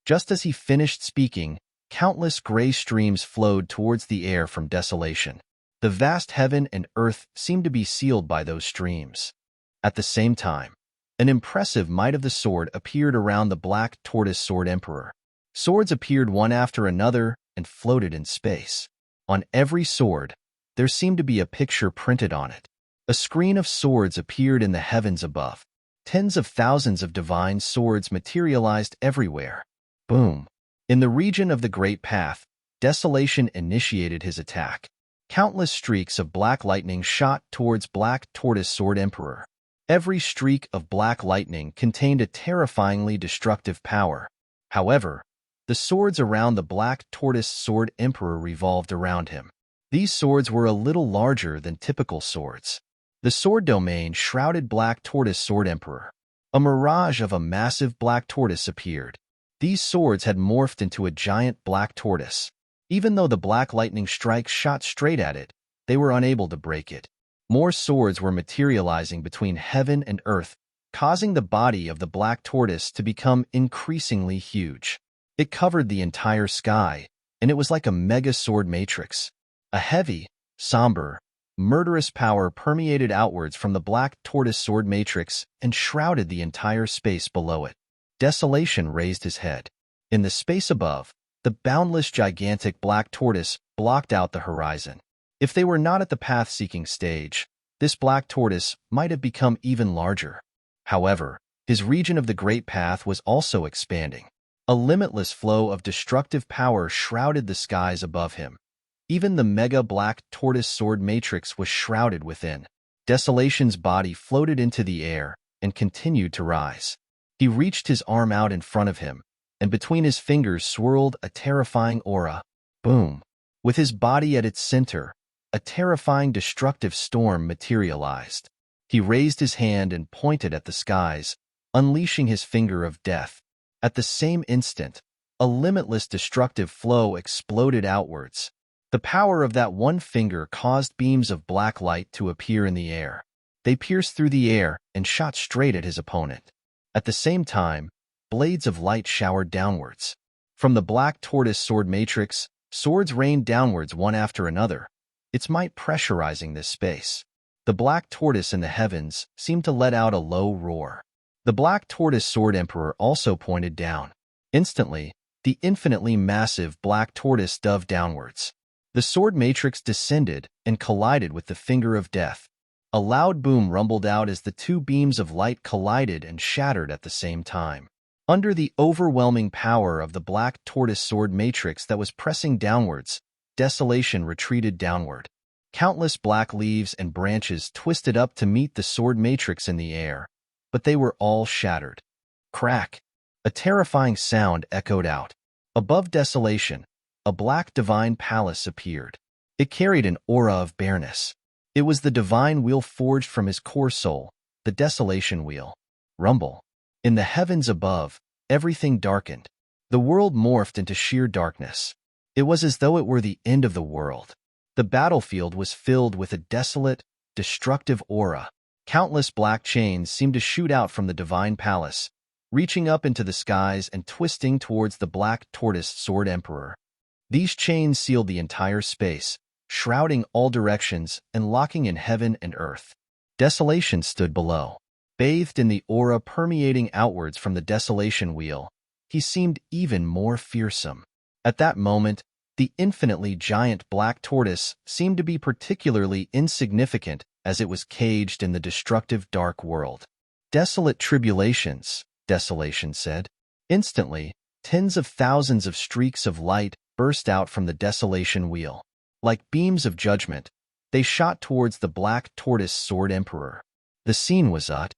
Just as he finished speaking, countless gray streams flowed towards the air from Desolation. The vast heaven and earth seemed to be sealed by those streams. At the same time, an impressive might of the sword appeared around the Black Tortoise Sword Emperor. Swords appeared one after another and floated in space. On every sword, there seemed to be a picture printed on it. A screen of swords appeared in the heavens above. Tens of thousands of divine swords materialized everywhere. Boom! In the region of the Great Path, Desolation initiated his attack. Countless streaks of black lightning shot towards Black Tortoise Sword Emperor. Every streak of black lightning contained a terrifyingly destructive power. However, the swords around the Black Tortoise Sword Emperor revolved around him. These swords were a little larger than typical swords. The sword domain shrouded Black Tortoise Sword Emperor. A mirage of a massive black tortoise appeared. These swords had morphed into a giant black tortoise. Even though the black lightning strikes shot straight at it, they were unable to break it. More swords were materializing between heaven and earth, causing the body of the black tortoise to become increasingly huge. It covered the entire sky, and it was like a mega sword matrix. A heavy, somber, murderous power permeated outwards from the Black Tortoise Sword Matrix and shrouded the entire space below it. Desolation raised his head. In the space above, the boundless gigantic black tortoise blocked out the horizon. If they were not at the path-seeking stage, this black tortoise might have become even larger. However, his region of the Great Path was also expanding. A limitless flow of destructive power shrouded the skies above him. Even the mega black tortoise sword matrix was shrouded within. Desolation's body floated into the air and continued to rise. He reached his arm out in front of him, and between his fingers swirled a terrifying aura. Boom! With his body at its center, a terrifying destructive storm materialized. He raised his hand and pointed at the skies, unleashing his finger of death. At the same instant, a limitless destructive flow exploded outwards. The power of that one finger caused beams of black light to appear in the air. They pierced through the air and shot straight at his opponent. At the same time, blades of light showered downwards. From the black tortoise sword matrix, swords rained downwards one after another, its might pressurizing this space. The black tortoise in the heavens seemed to let out a low roar. The Black Tortoise Sword Emperor also pointed down. Instantly, the infinitely massive black tortoise dove downwards. The sword matrix descended and collided with the finger of death. A loud boom rumbled out as the two beams of light collided and shattered at the same time. Under the overwhelming power of the black tortoise sword matrix that was pressing downwards, Desolation retreated downward. Countless black leaves and branches twisted up to meet the sword matrix in the air, but they were all shattered. Crack! A terrifying sound echoed out. Above Desolation, a black divine palace appeared. It carried an aura of bareness. It was the divine wheel forged from his core soul, the Desolation wheel. Rumble. In the heavens above, everything darkened. The world morphed into sheer darkness. It was as though it were the end of the world. The battlefield was filled with a desolate, destructive aura. Countless black chains seemed to shoot out from the divine palace, reaching up into the skies and twisting towards the Black Tortoise Sword Emperor. These chains sealed the entire space, shrouding all directions and locking in heaven and earth. Desolation stood below. Bathed in the aura permeating outwards from the Desolation wheel, he seemed even more fearsome. At that moment, the infinitely giant black tortoise seemed to be particularly insignificant as it was caged in the destructive dark world. "Desolate tribulations," Desolation said. Instantly, tens of thousands of streaks of light burst out from the Desolation wheel. Like beams of judgment, they shot towards the Black Tortoise Sword Emperor. The scene was at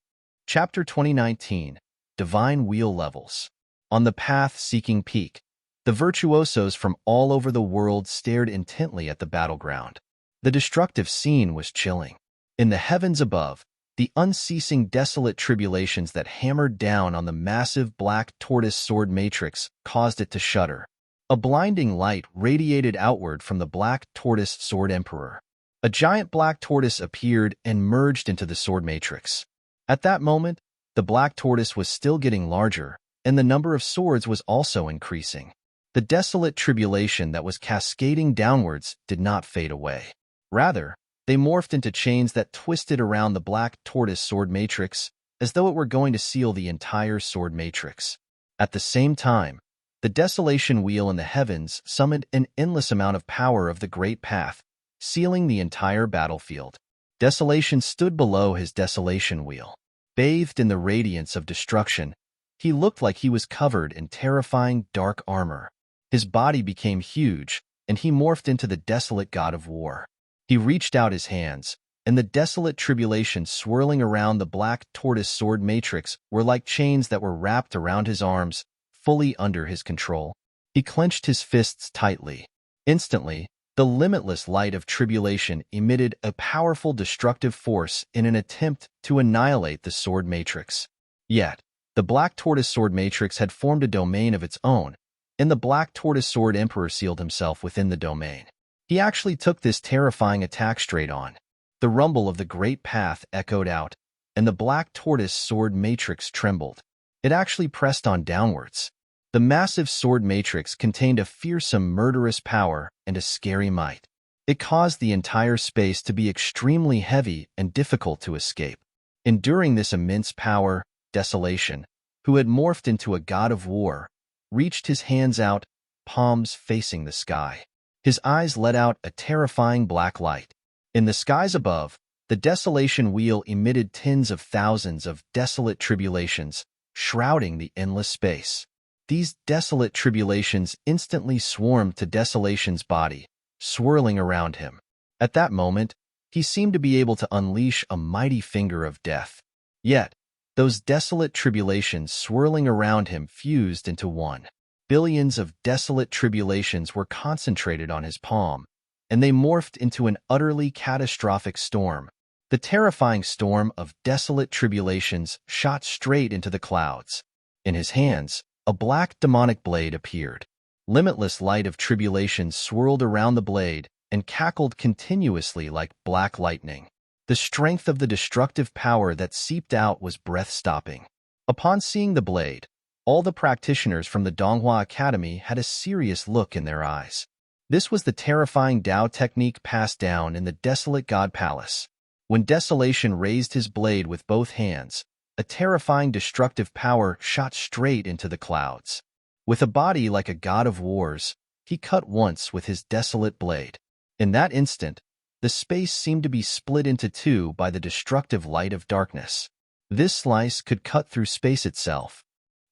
Chapter 2019, Divine Wheel Levels. On the path-seeking peak, the virtuosos from all over the world stared intently at the battleground. The destructive scene was chilling. In the heavens above, the unceasing desolate tribulations that hammered down on the massive Black Tortoise Sword Matrix caused it to shudder. A blinding light radiated outward from the Black Tortoise Sword Emperor. A giant black tortoise appeared and merged into the sword matrix. At that moment, the black tortoise was still getting larger, and the number of swords was also increasing. The desolate tribulation that was cascading downwards did not fade away. Rather, they morphed into chains that twisted around the Black Tortoise Sword Matrix, as though it were going to seal the entire sword matrix. At the same time, The desolation wheel in the heavens summoned an endless amount of power of the great path, sealing the entire battlefield. Desolation stood below his desolation wheel. Bathed in the radiance of destruction, he looked like he was covered in terrifying dark armor. His body became huge, and he morphed into the desolate god of war. He reached out his hands, and the desolate tribulations swirling around the black tortoise sword matrix were like chains that were wrapped around his arms, fully under his control. He clenched his fists tightly. Instantly, the limitless light of tribulation emitted a powerful destructive force in an attempt to annihilate the sword matrix. Yet, the black tortoise sword matrix had formed a domain of its own, and the black tortoise sword emperor sealed himself within the domain. He actually took this terrifying attack straight on. The rumble of the great path echoed out, and the black tortoise sword matrix trembled. It actually pressed on downwards. The massive sword matrix contained a fearsome, murderous power and a scary might. It caused the entire space to be extremely heavy and difficult to escape. Enduring this immense power, Desolation, who had morphed into a god of war, reached his hands out, palms facing the sky. His eyes let out a terrifying black light. In the skies above, the desolation wheel emitted tens of thousands of desolate tribulations, shrouding the endless space. These desolate tribulations instantly swarmed to Desolation's body, swirling around him. At that moment, he seemed to be able to unleash a mighty finger of death. Yet, those desolate tribulations swirling around him fused into one. Billions of desolate tribulations were concentrated on his palm, and they morphed into an utterly catastrophic storm. The terrifying storm of desolate tribulations shot straight into the clouds. In his hands, a black demonic blade appeared. Limitless light of tribulations swirled around the blade and cackled continuously like black lightning. The strength of the destructive power that seeped out was breath-stopping. Upon seeing the blade, all the practitioners from the Donghua Academy had a serious look in their eyes. This was the terrifying Dao technique passed down in the Desolate God Palace. When Desolation raised his blade with both hands, a terrifying destructive power shot straight into the clouds. With a body like a god of wars, he cut once with his desolate blade. In that instant, the space seemed to be split into two by the destructive light of darkness. This slice could cut through space itself.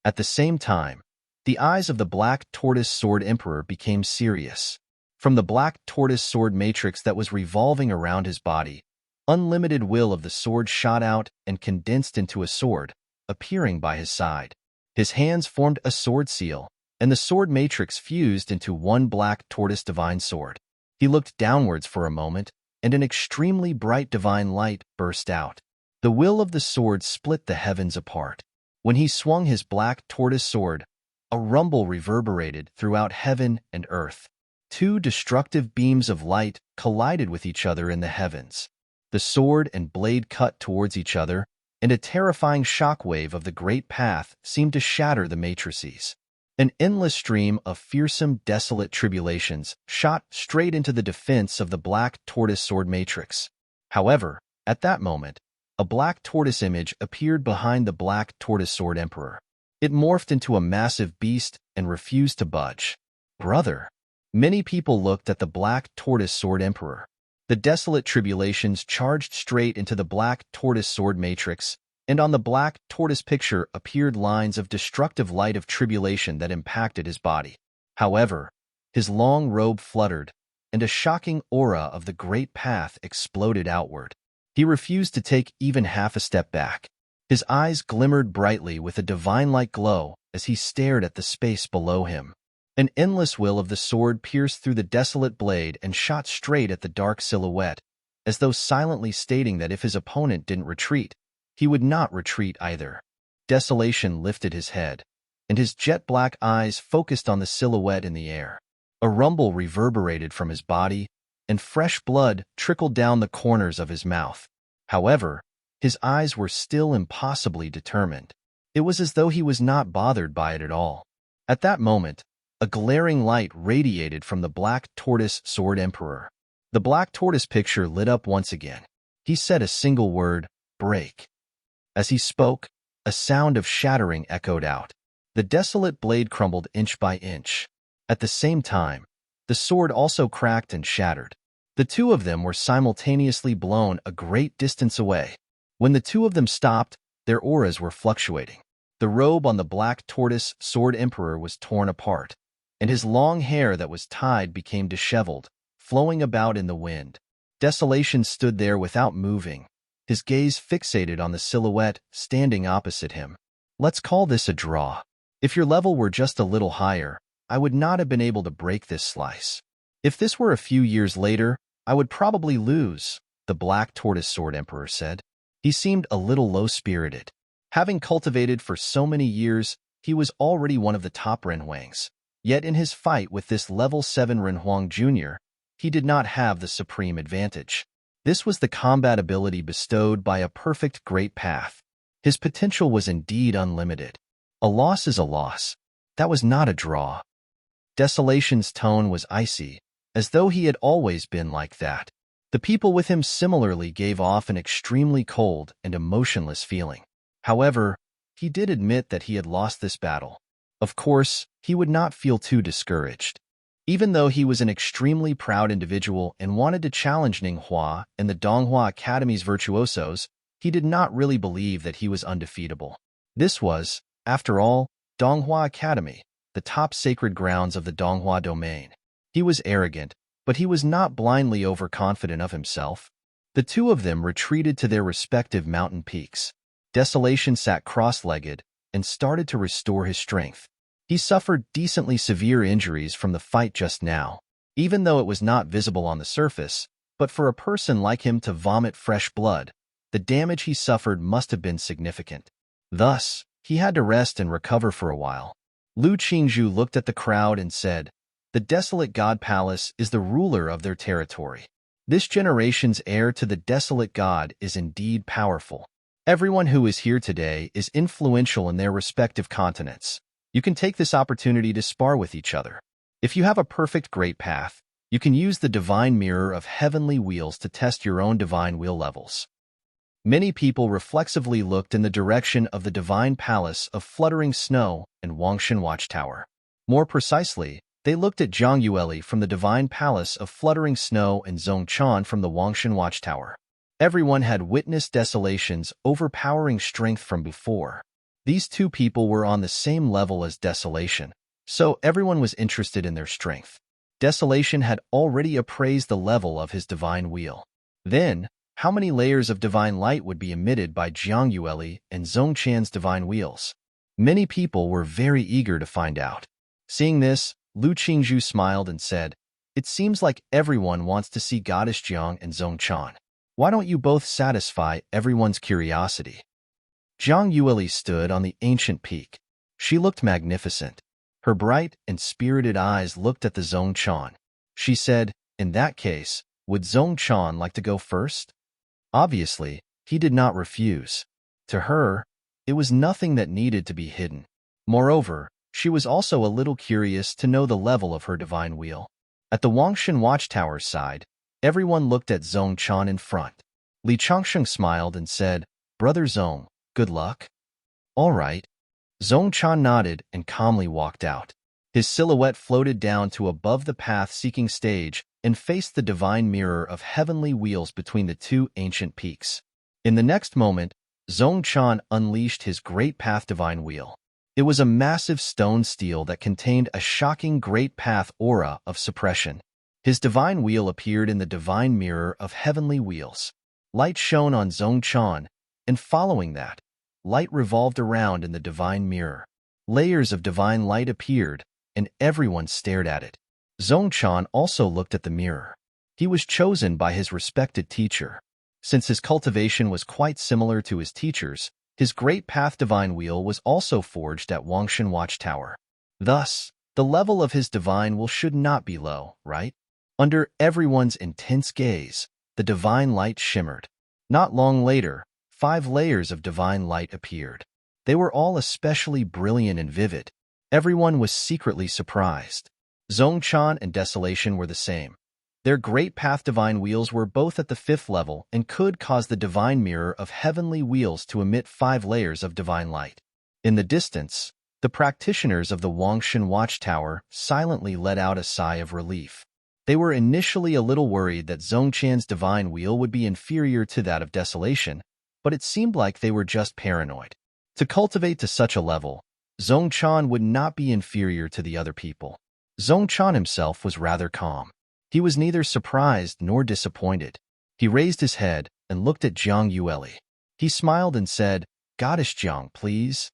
At the same time, the eyes of the black tortoise sword emperor became serious. From the black tortoise sword matrix that was revolving around his body, unlimited will of the sword shot out and condensed into a sword, appearing by his side. His hands formed a sword seal, and the sword matrix fused into one black tortoise divine sword. He looked downwards for a moment, and an extremely bright divine light burst out. The will of the sword split the heavens apart. When he swung his black tortoise sword, a rumble reverberated throughout heaven and earth. Two destructive beams of light collided with each other in the heavens. The sword and blade cut towards each other, and a terrifying shockwave of the great path seemed to shatter the matrices. An endless stream of fearsome, desolate tribulations shot straight into the defense of the black tortoise sword matrix. However, at that moment, a black tortoise image appeared behind the black tortoise sword emperor. It morphed into a massive beast and refused to budge. Brother! Many people looked at the black tortoise sword emperor. The desolate tribulations charged straight into the black tortoise sword matrix, and on the black tortoise picture appeared lines of destructive light of tribulation that impacted his body. However, his long robe fluttered, and a shocking aura of the great path exploded outward. He refused to take even half a step back. His eyes glimmered brightly with a divine-like glow as he stared at the space below him. An endless will of the sword pierced through the desolate blade and shot straight at the dark silhouette, as though silently stating that if his opponent didn't retreat, he would not retreat either. Desolation lifted his head, and his jet-black eyes focused on the silhouette in the air. A rumble reverberated from his body, and fresh blood trickled down the corners of his mouth. However, his eyes were still impossibly determined. It was as though he was not bothered by it at all. At that moment, a glaring light radiated from the black tortoise sword emperor. The black tortoise picture lit up once again. He said a single word, "Break." As he spoke, a sound of shattering echoed out. The desolate blade crumbled inch by inch. At the same time, the sword also cracked and shattered. The two of them were simultaneously blown a great distance away. When the two of them stopped, their auras were fluctuating. The robe on the black tortoise sword emperor was torn apart, and his long hair that was tied became disheveled, flowing about in the wind. Desolation stood there without moving, his gaze fixated on the silhouette standing opposite him. Let's call this a draw. If your level were just a little higher, I would not have been able to break this slice. If this were a few years later, I would probably lose, the black tortoise sword emperor said. He seemed a little low-spirited. Having cultivated for so many years, he was already one of the top Renhuangs. Yet in his fight with this level 7 Renhuang Jr., he did not have the supreme advantage. This was the combat ability bestowed by a perfect great path. His potential was indeed unlimited. A loss is a loss. That was not a draw. Desolation's tone was icy, as though he had always been like that. The people with him similarly gave off an extremely cold and emotionless feeling. However, he did admit that he had lost this battle. Of course, he would not feel too discouraged. Even though he was an extremely proud individual and wanted to challenge Ninghua and the Donghua Academy's virtuosos, he did not really believe that he was undefeatable. This was, after all, Donghua Academy, the top sacred grounds of the Donghua domain. He was arrogant, but he was not blindly overconfident of himself. The two of them retreated to their respective mountain peaks. Desolation sat cross-legged and started to restore his strength. He suffered decently severe injuries from the fight just now, even though it was not visible on the surface, but for a person like him to vomit fresh blood, the damage he suffered must have been significant. Thus, he had to rest and recover for a while. Lu Qingzhu looked at the crowd and said, "The desolate God Palace is the ruler of their territory. This generation's heir to the desolate god is indeed powerful. Everyone who is here today is influential in their respective continents. You can take this opportunity to spar with each other. If you have a perfect great path, you can use the divine mirror of heavenly wheels to test your own divine wheel levels." Many people reflexively looked in the direction of the divine palace of fluttering snow and Wangshan Watchtower. More precisely, they looked at Zhang Yueli from the divine palace of fluttering snow and Zhongchan from the Wangshan Watchtower. Everyone had witnessed Desolation's overpowering strength from before. These two people were on the same level as Desolation, so everyone was interested in their strength. Desolation had already appraised the level of his divine wheel. Then, how many layers of divine light would be emitted by Zhang Yueli and Zhongchan's divine wheels? Many people were very eager to find out. Seeing this, Lu Qingzhu smiled and said, "It seems like everyone wants to see Goddess Jiang and Zhongchan. Why don't you both satisfy everyone's curiosity?" Zhang Yueli stood on the ancient peak. She looked magnificent. Her bright and spirited eyes looked at the Zhongchan. She said, "In that case, would Zhongchan like to go first?" Obviously, he did not refuse. To her, it was nothing that needed to be hidden. Moreover, she was also a little curious to know the level of her divine wheel. At the Wangshan Watchtower's side, everyone looked at Zhongchan in front. Li Changsheng smiled and said, "Brother Zhong, good luck." "All right." Zhongchan nodded and calmly walked out. His silhouette floated down to above the path-seeking stage and faced the divine mirror of heavenly wheels between the two ancient peaks. In the next moment, Zhongchan unleashed his great path divine wheel. It was a massive stone steel that contained a shocking great path aura of suppression. His divine wheel appeared in the divine mirror of heavenly wheels. Light shone on Zhongchan, and following that, light revolved around in the divine mirror. Layers of divine light appeared, and everyone stared at it. Zhongchan also looked at the mirror. He was chosen by his respected teacher. Since his cultivation was quite similar to his teacher's, his great path divine wheel was also forged at Wangshan Watchtower. Thus, the level of his divine will should not be low, right? Under everyone's intense gaze, the divine light shimmered. Not long later, 5 layers of divine light appeared. They were all especially brilliant and vivid. Everyone was secretly surprised. Zhongchan and Desolation were the same. Their great path divine wheels were both at the 5th level and could cause the divine mirror of heavenly wheels to emit 5 layers of divine light. In the distance, The practitioners of the Wangshan Watchtower silently let out a sigh of relief. They were initially a little worried that Zhongqian's divine wheel would be inferior to that of desolation, but it seemed like they were just paranoid. To cultivate to such a level, Zhongqian would not be inferior to the other people. Zhongqian himself was rather calm. He was neither surprised nor disappointed. He raised his head and looked at Jiang Yueli. He smiled and said, "Goddess Jiang, please."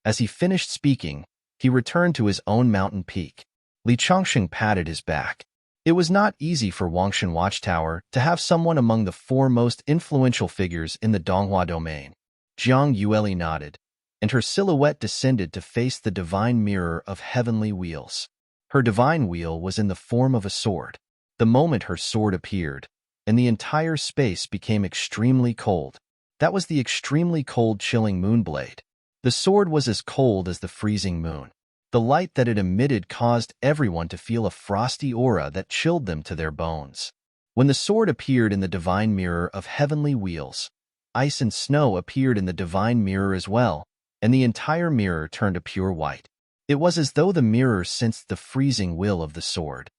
As he finished speaking, he returned to his own mountain peak. Li Chongsheng patted his back. It was not easy for Wangshan Watchtower to have someone among the four most influential figures in the Donghua domain. Jiang Yueli nodded, and her silhouette descended to face the divine mirror of heavenly wheels. Her divine wheel was in the form of a sword. The moment her sword appeared, and the entire space became extremely cold. That was the extremely cold, chilling moonblade. The sword was as cold as the freezing moon. The light that it emitted caused everyone to feel a frosty aura that chilled them to their bones. When the sword appeared in the divine mirror of heavenly wheels, ice and snow appeared in the divine mirror as well, and the entire mirror turned a pure white. It was as though the mirror sensed the freezing will of the sword.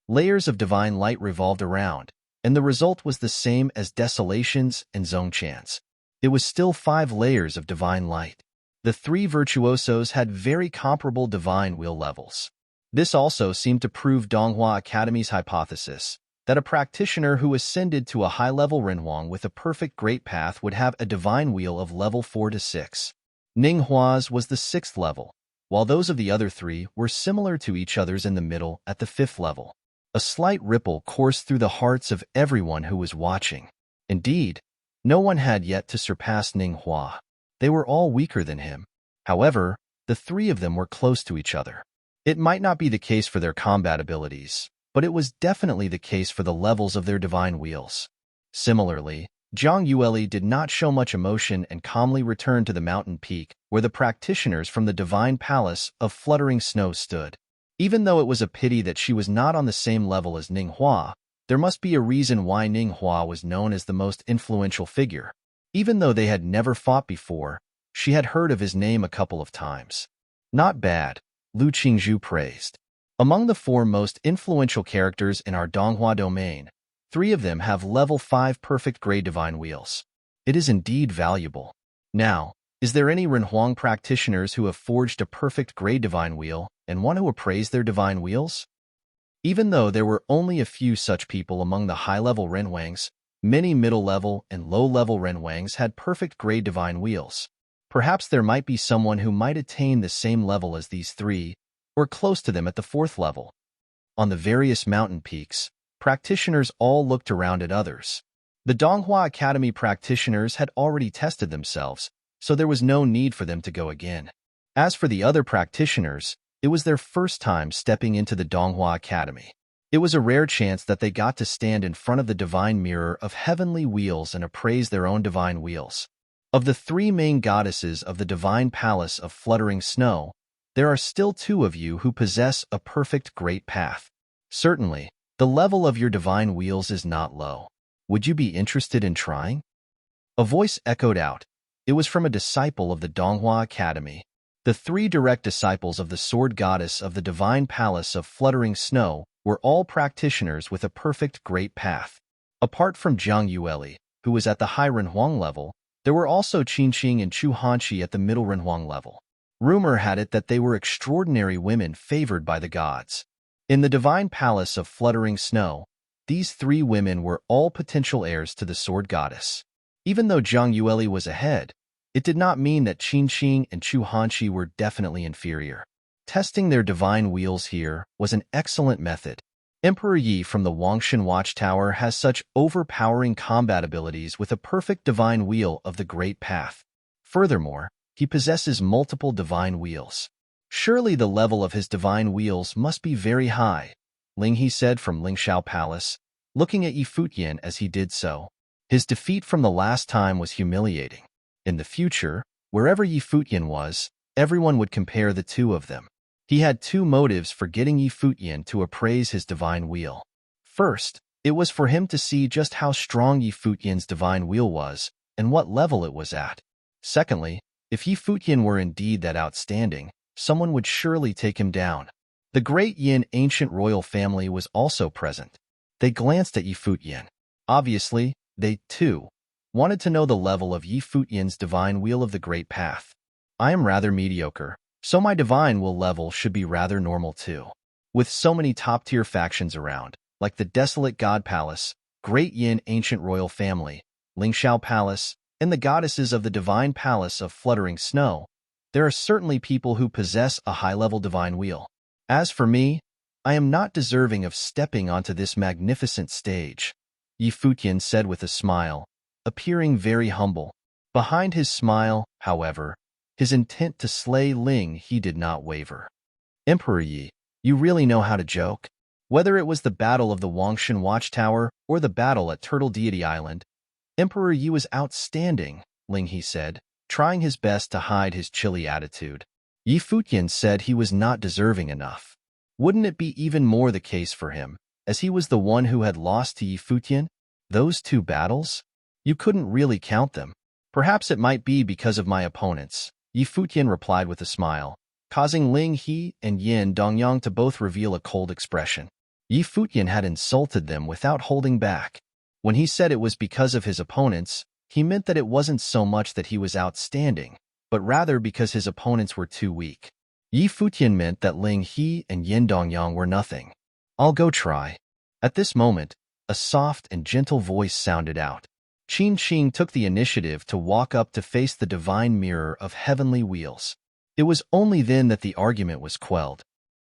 Layers of divine light revolved around, and the result was the same as Desolation's and Zhongqian's. It was still 5 layers of divine light. The 3 virtuosos had very comparable divine will levels. This also seemed to prove Donghua Academy's hypothesis that a practitioner who ascended to a high-level Renhuang with a perfect great path would have a divine wheel of level 4 to 6. Ninghua's was the 6th level, while those of the other 3 were similar to each other's in the middle at the 5th level. A slight ripple coursed through the hearts of everyone who was watching. Indeed, no one had yet to surpass Ninghua. They were all weaker than him. However, the 3 of them were close to each other. It might not be the case for their combat abilities, but it was definitely the case for the levels of their divine wheels. Similarly, Jiang Yueli did not show much emotion and calmly returned to the mountain peak where the practitioners from the divine palace of fluttering snow stood. Even though it was a pity that she was not on the same level as Ninghua, there must be a reason why Ninghua was known as the most influential figure. Even though they had never fought before, she had heard of his name a couple of times. Not bad, Lu Qingzhu praised. Among the 4 most influential characters in our Donghua domain, 3 of them have level 5 perfect grade divine wheels. It is indeed valuable. Now, is there any Renhuang practitioners who have forged a perfect grade divine wheel and want to appraise their divine wheels? Even though there were only a few such people among the high-level Renhuangs, many middle-level and low-level Renhuangs had perfect grade divine wheels. Perhaps there might be someone who might attain the same level as these 3, or close to them at the 4th level. On the various mountain peaks, practitioners all looked around at others. The Donghua Academy practitioners had already tested themselves, so there was no need for them to go again. As for the other practitioners, it was their first time stepping into the Donghua Academy. It was a rare chance that they got to stand in front of the divine mirror of heavenly wheels and appraise their own divine wheels. Of the 3 main goddesses of the divine palace of fluttering snow, there are still 2 of you who possess a perfect great path. Certainly, the level of your divine wheels is not low. Would you be interested in trying? A voice echoed out. It was from a disciple of the Donghua Academy. The 3 direct disciples of the sword goddess of the divine palace of fluttering snow were all practitioners with a perfect great path. Apart from Jiang Yueli, who was at the high Renhuang level, there were also Qinqing and Chu Hanqi at the middle Renhuang level. Rumor had it that they were extraordinary women favored by the gods. In the divine palace of fluttering snow, these 3 women were all potential heirs to the sword goddess. Even though Jiang Yueli was ahead, it did not mean that Qinqing and Chu Hanqi were definitely inferior. Testing their divine wheels here was an excellent method. Emperor Yi from the Wangshan Watchtower has such overpowering combat abilities with a perfect divine wheel of the Great Path. Furthermore, he possesses multiple divine wheels. Surely the level of his divine wheels must be very high, Ling He said from Lingshao Palace, looking at Yi Futian as he did so. His defeat from the last time was humiliating. In the future, wherever Yi Futian was, everyone would compare the 2 of them. He had 2 motives for getting Yi Futian to appraise his divine wheel. First, it was for him to see just how strong Yi Futian's divine wheel was and what level it was at. Secondly, if Yi Futian were indeed that outstanding, someone would surely take him down. The great Yin ancient royal family was also present. They glanced at Yi Futian. Obviously, they, too, wanted to know the level of Yi Futian's divine wheel of the Great Path. I am rather mediocre, so my divine will level should be rather normal too. With so many top-tier factions around, like the Desolate God Palace, Great Yin Ancient Royal Family, Lingxiao Palace, and the goddesses of the Divine Palace of Fluttering Snow, there are certainly people who possess a high-level divine wheel. As for me, I am not deserving of stepping onto this magnificent stage, Yi Futian said with a smile, appearing very humble. Behind his smile, however, his intent to slay Ling He did not waver. Emperor Yi, you really know how to joke? Whether it was the battle of the Wangshan Watchtower or the battle at Turtle Deity Island, Emperor Yi was outstanding, Ling He said, trying his best to hide his chilly attitude. Yi Futian said he was not deserving enough. Wouldn't it be even more the case for him, as he was the one who had lost to Yi Futian? Those two battles? You couldn't really count them. Perhaps it might be because of my opponents, Yi Futian replied with a smile, causing Ling He and Yin Dongyang to both reveal a cold expression. Yi Futian had insulted them without holding back. When he said it was because of his opponents, he meant that it wasn't so much that he was outstanding, but rather because his opponents were too weak. Yi Futian meant that Ling He and Yin Dongyang were nothing. I'll go try. At this moment, a soft and gentle voice sounded out. Qin Qing took the initiative to walk up to face the divine mirror of heavenly wheels. It was only then that the argument was quelled.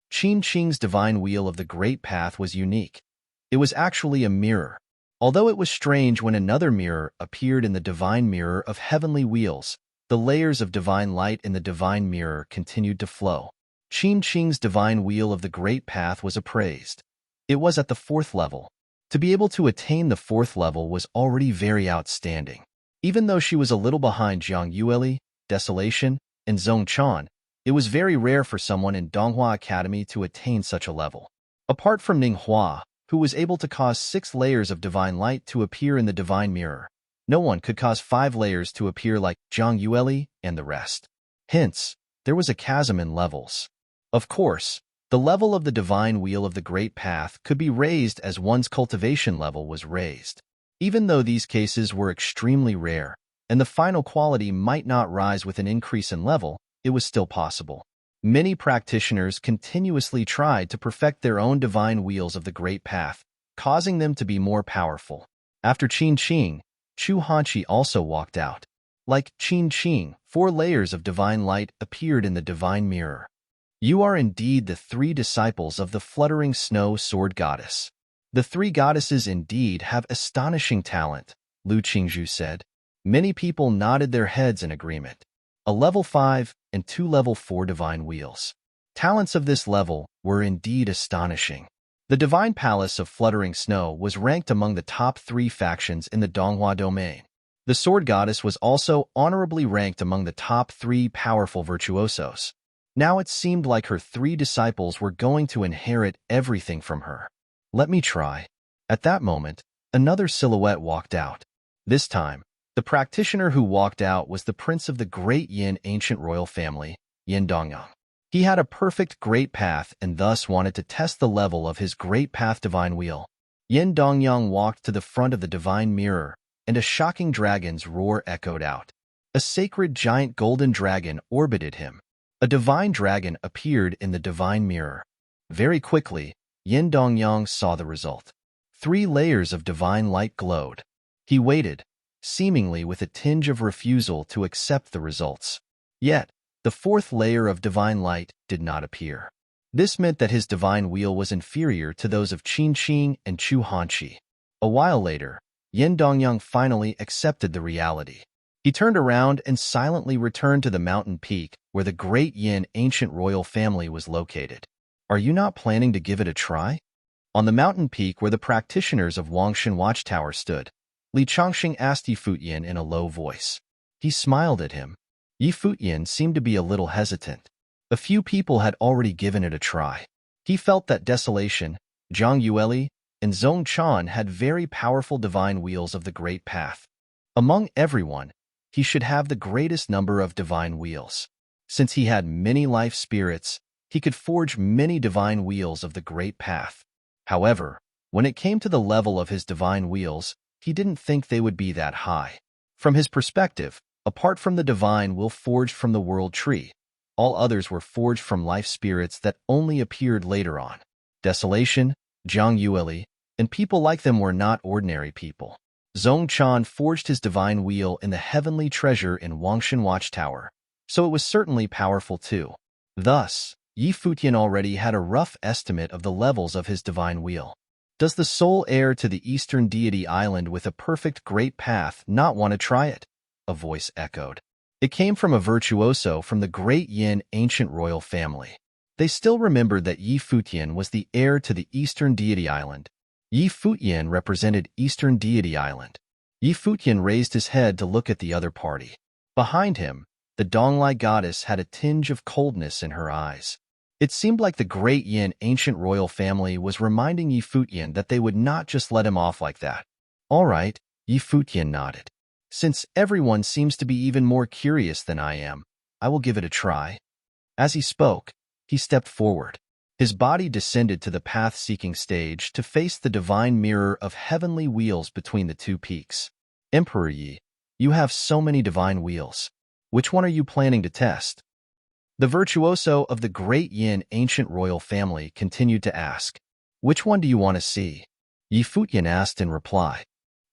Qin Qing's divine wheel of the Great Path was unique. It was actually a mirror. Although it was strange when another mirror appeared in the divine mirror of heavenly wheels, the layers of divine light in the divine mirror continued to flow. Qin Qing's divine wheel of the Great Path was appraised. It was at the 4th level. To be able to attain the 4th level was already very outstanding. Even though she was a little behind Jiang Yueli, Desolation, and Zhong Chan, it was very rare for someone in Donghua Academy to attain such a level. Apart from Ning Hua, who was able to cause 6 layers of divine light to appear in the divine mirror, no one could cause 5 layers to appear like Jiang Yueli and the rest. Hence, there was a chasm in levels. Of course, the level of the divine wheel of the Great Path could be raised as one's cultivation level was raised. Even though these cases were extremely rare, and the final quality might not rise with an increase in level, it was still possible. Many practitioners continuously tried to perfect their own divine wheels of the Great Path, causing them to be more powerful. After Qin Qing, Chu Hanqi also walked out. Like Qin Qing, 4 layers of divine light appeared in the divine mirror. You are indeed the 3 disciples of the fluttering snow sword goddess. The 3 goddesses indeed have astonishing talent, Lu Qingzhu said. Many people nodded their heads in agreement. A level 5 and 2 level 4 divine wheels. Talents of this level were indeed astonishing. The divine palace of fluttering snow was ranked among the top 3 factions in the Donghua domain. The sword goddess was also honorably ranked among the top 3 powerful virtuosos. Now it seemed like her 3 disciples were going to inherit everything from her. Let me try. At that moment, another silhouette walked out. This time, the practitioner who walked out was the prince of the Great Yin ancient royal family, Yin Dongyang. He had a perfect Great Path and thus wanted to test the level of his Great Path divine wheel. Yin Dongyang walked to the front of the divine mirror, and a shocking dragon's roar echoed out. A sacred giant golden dragon orbited him. A divine dragon appeared in the divine mirror. Very quickly, Yin Dongyang saw the result. 3 layers of divine light glowed. He waited, seemingly with a tinge of refusal to accept the results. Yet, the 4th layer of divine light did not appear. This meant that his divine wheel was inferior to those of Qin Qing and Chu Hanqi. A while later, Yin Dongyang finally accepted the reality. He turned around and silently returned to the mountain peak where the Great Yin ancient royal family was located. Are you not planning to give it a try? On the mountain peak where the practitioners of Wangshan Watchtower stood, Li Changxing asked Yi Futian in a low voice. He smiled at him. Yi Futian seemed to be a little hesitant. A few people had already given it a try. He felt that Desolation, Jiang Yueli, and Zhong Chan had very powerful divine wheels of the Great Path. Among everyone, he should have the greatest number of divine wheels. Since he had many life spirits, he could forge many divine wheels of the great path. However, when it came to the level of his divine wheels, he didn't think they would be that high. From his perspective, apart from the divine wheel forged from the world tree, all others were forged from life spirits that only appeared later on. Desolation, Zhang Yueli, and people like them were not ordinary people. Zhongchan forged his divine wheel in the heavenly treasure in Wangshan Watchtower, so it was certainly powerful too. Thus, Yi Futian already had a rough estimate of the levels of his divine wheel. Does the sole heir to the Eastern Deity Island with a perfect great path not want to try it? A voice echoed. It came from a virtuoso from the great Yin ancient royal family. They still remembered that Yi Futian was the heir to the Eastern Deity Island. Yi Futian represented Eastern Deity Island. Yi Futian raised his head to look at the other party. Behind him, the Donglai goddess had a tinge of coldness in her eyes. It seemed like the great Yin ancient royal family was reminding Yi Futian that they would not just let him off like that. All right, Yi Futian nodded. Since everyone seems to be even more curious than I am, I will give it a try. As he spoke, he stepped forward. His body descended to the path-seeking stage to face the divine mirror of heavenly wheels between the two peaks. Emperor Yi, you have so many divine wheels. Which one are you planning to test? The virtuoso of the great Yin ancient royal family continued to ask. Which one do you want to see? Yi Futian asked in reply.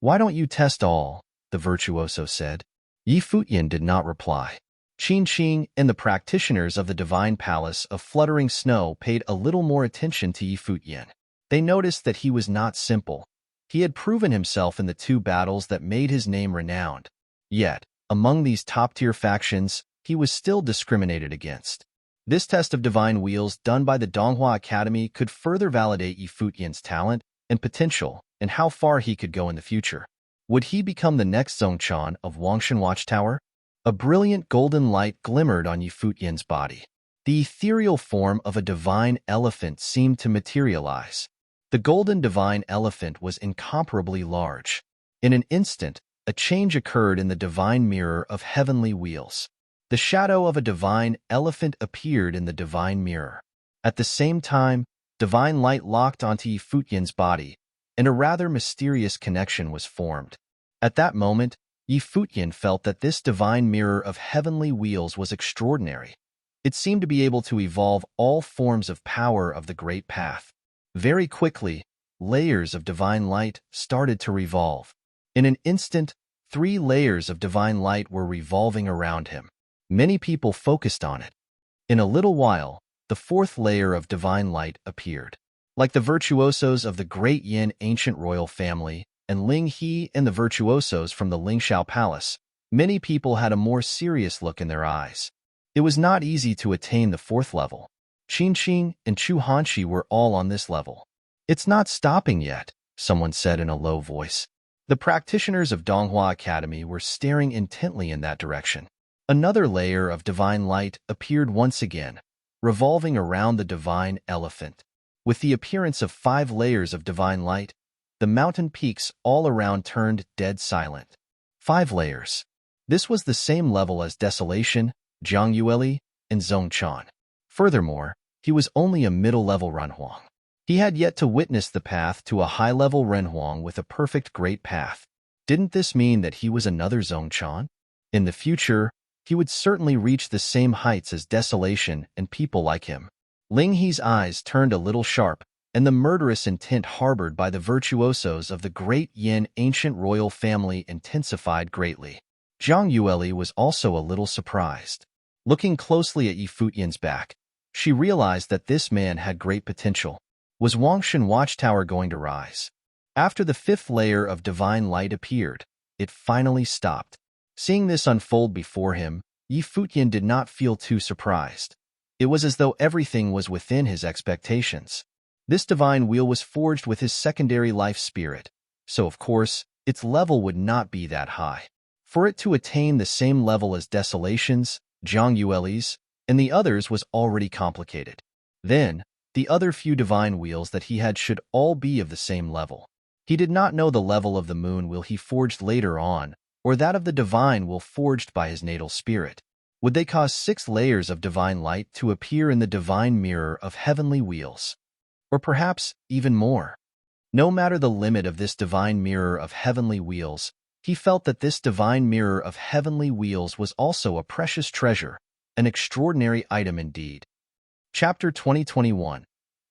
Why don't you test all? The virtuoso said. Yi Futian did not reply. Qin Qing and the practitioners of the divine palace of fluttering snow paid a little more attention to Yi Futian. They noticed that he was not simple. He had proven himself in the two battles that made his name renowned. Yet, among these top-tier factions, he was still discriminated against. This test of divine wheels done by the Donghua Academy could further validate Yi Futian's talent and potential and how far he could go in the future. Would he become the next Zhongchan of Wangshan Watchtower? A brilliant golden light glimmered on Yi Futian's body. The ethereal form of a divine elephant seemed to materialize. The golden divine elephant was incomparably large. In an instant, a change occurred in the divine mirror of heavenly wheels. The shadow of a divine elephant appeared in the divine mirror. At the same time, divine light locked onto Yi Futian's body, and a rather mysterious connection was formed. At that moment, Yi Futian felt that this divine mirror of heavenly wheels was extraordinary. It seemed to be able to evolve all forms of power of the great path. Very quickly, layers of divine light started to revolve. In an instant, 3 layers of divine light were revolving around him. Many people focused on it. In a little while, the 4th layer of divine light appeared. Like the virtuosos of the great Yin ancient royal family, and Ling He and the virtuosos from the Lingxiao Palace, many people had a more serious look in their eyes. It was not easy to attain the 4th level. Qin Qing and Chu Hanshi were all on this level. It's not stopping yet, someone said in a low voice. The practitioners of Donghua Academy were staring intently in that direction. Another layer of divine light appeared once again, revolving around the divine elephant. With the appearance of 5 layers of divine light, the mountain peaks all around turned dead silent. 5 layers. This was the same level as Desolation, Zhang Yueli, and Zhongchan. Furthermore, he was only a middle-level Renhuang. He had yet to witness the path to a high-level Renhuang with a perfect great path. Didn't this mean that he was another Zhongchan? In the future, he would certainly reach the same heights as Desolation and people like him. Ling He's eyes turned a little sharp, and the murderous intent harbored by the virtuosos of the great Yin ancient royal family intensified greatly. Zhang Yueli was also a little surprised. Looking closely at Yi Futian's back, she realized that this man had great potential. Was Wangshan Watchtower going to rise? After the 5th layer of divine light appeared, it finally stopped. Seeing this unfold before him, Yi Futian did not feel too surprised. It was as though everything was within his expectations. This divine wheel was forged with his secondary life spirit, so of course, its level would not be that high. For it to attain the same level as Desolation's, Zhang Yueli's, and the others was already complicated. Then, the other few divine wheels that he had should all be of the same level. He did not know the level of the moon wheel he forged later on, or that of the divine wheel forged by his natal spirit. Would they cause 6 layers of divine light to appear in the divine mirror of heavenly wheels? Or perhaps even more? No matter the limit of this divine mirror of heavenly wheels, he felt that this divine mirror of heavenly wheels was also a precious treasure, an extraordinary item indeed. Chapter 2021,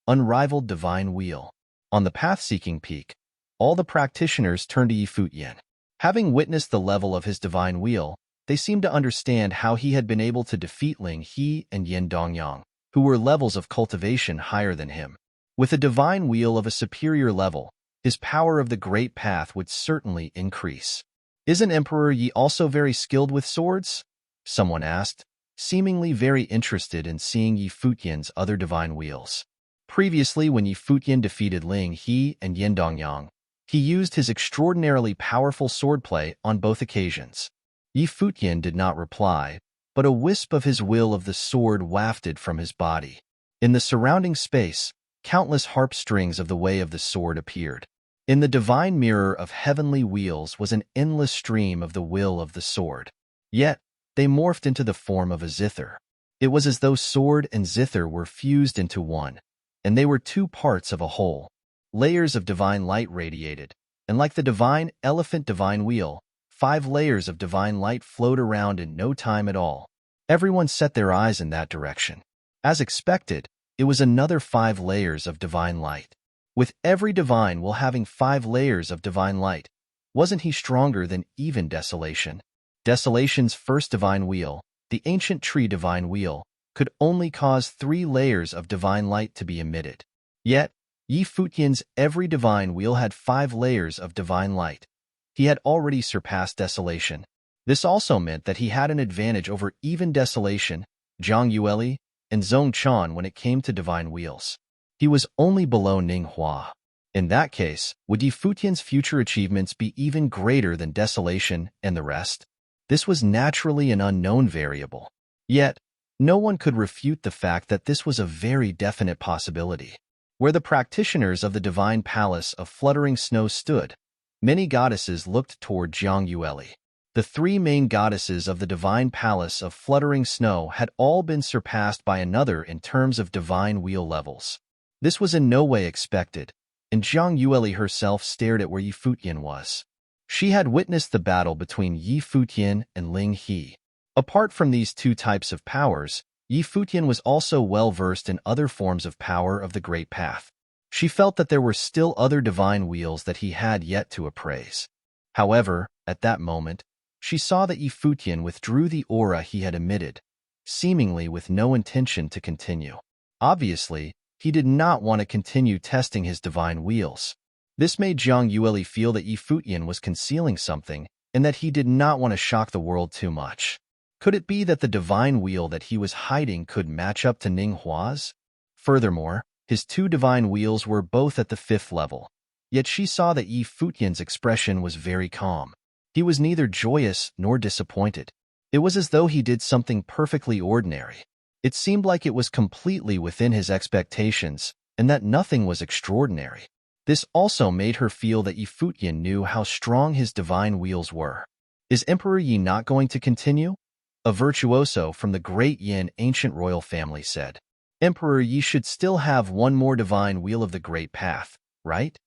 Unrivaled Divine Wheel. On the path-seeking peak, all the practitioners turned to Futian. Having witnessed the level of his divine wheel, they seemed to understand how he had been able to defeat Ling He and Yin Dongyang, who were levels of cultivation higher than him. With a divine wheel of a superior level, his power of the Great Path would certainly increase. Isn't Emperor Yi also very skilled with swords? Someone asked, seemingly very interested in seeing Yi Futian's other divine wheels. Previously, when Yi Futian defeated Ling He and Yin Dongyang, he used his extraordinarily powerful swordplay on both occasions. Yi Futian did not reply, but a wisp of his will of the sword wafted from his body. In the surrounding space, countless harp strings of the way of the sword appeared. In the divine mirror of heavenly wheels was an endless stream of the will of the sword. Yet, they morphed into the form of a zither. It was as though sword and zither were fused into one, and they were two parts of a whole. Layers of divine light radiated, and like the divine elephant divine wheel, 5 layers of divine light flowed around in no time at all. Everyone set their eyes in that direction. As expected, it was another 5 layers of divine light. With every divine wheel having 5 layers of divine light, wasn't he stronger than even Desolation? Desolation's first divine wheel, the ancient tree divine wheel, could only cause 3 layers of divine light to be emitted. Yet, Yi Futian's every divine wheel had 5 layers of divine light. He had already surpassed Desolation. This also meant that he had an advantage over even Desolation, Zhang Yueli, and Zhong Chan when it came to divine wheels. He was only below Ning Hua. In that case, would Yi Futian's future achievements be even greater than Desolation and the rest? This was naturally an unknown variable. Yet, no one could refute the fact that this was a very definite possibility. Where the practitioners of the divine palace of fluttering snow stood, many goddesses looked toward Zhang Yueli. The 3 main goddesses of the divine palace of fluttering snow had all been surpassed by another in terms of divine wheel levels. This was in no way expected, and Zhang Yueli herself stared at where Yi Futian was. She had witnessed the battle between Yi Futian and Ling He. Apart from these 2 types of powers, Yi Futian was also well-versed in other forms of power of the Great Path. She felt that there were still other divine wheels that he had yet to appraise. However, at that moment, she saw that Yi Futian withdrew the aura he had emitted, seemingly with no intention to continue. Obviously, he did not want to continue testing his divine wheels. This made Zhang Yueli feel that Yi Futian was concealing something and that he did not want to shock the world too much. Could it be that the divine wheel that he was hiding could match up to Ning Hua's? Furthermore, his 2 divine wheels were both at the 5th level. Yet she saw that Yi Futian's expression was very calm. He was neither joyous nor disappointed. It was as though he did something perfectly ordinary. It seemed like it was completely within his expectations and that nothing was extraordinary. This also made her feel that Yi Futian knew how strong his divine wheels were. Is Emperor Yi not going to continue? A virtuoso from the great Yin ancient royal family said. Emperor Yi should still have one more divine wheel of the Great Path, right?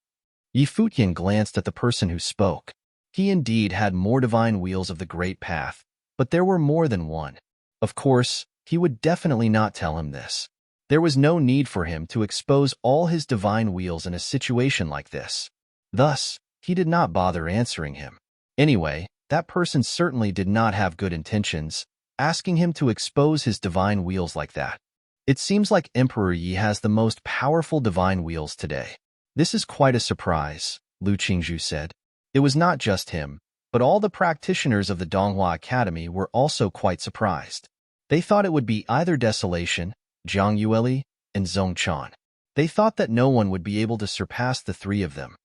Yi Futian glanced at the person who spoke. He indeed had more divine wheels of the Great Path, but there were more than one. Of course, he would definitely not tell him this. There was no need for him to expose all his divine wheels in a situation like this. Thus, he did not bother answering him. Anyway, that person certainly did not have good intentions, asking him to expose his divine wheels like that. It seems like Emperor Yi has the most powerful divine wheels today. This is quite a surprise, Lu Qingzhu said. It was not just him, but all the practitioners of the Donghua Academy were also quite surprised. They thought it would be either Desolation, Zhang Yueli, and Zhong Chan. They thought that no one would be able to surpass the 3 of them.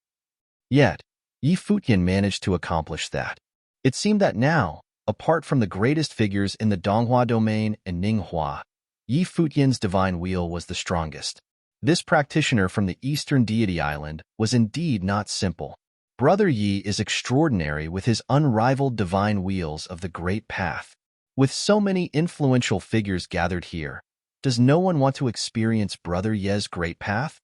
Yet, Yi Futian managed to accomplish that. It seemed that now, apart from the greatest figures in the Donghua domain and Ning Hua, Yi Futian's divine wheel was the strongest. This practitioner from the Eastern Deity Island was indeed not simple. Brother Yi is extraordinary with his unrivaled divine wheels of the Great Path. With so many influential figures gathered here, does no one want to experience Brother Ye's great path?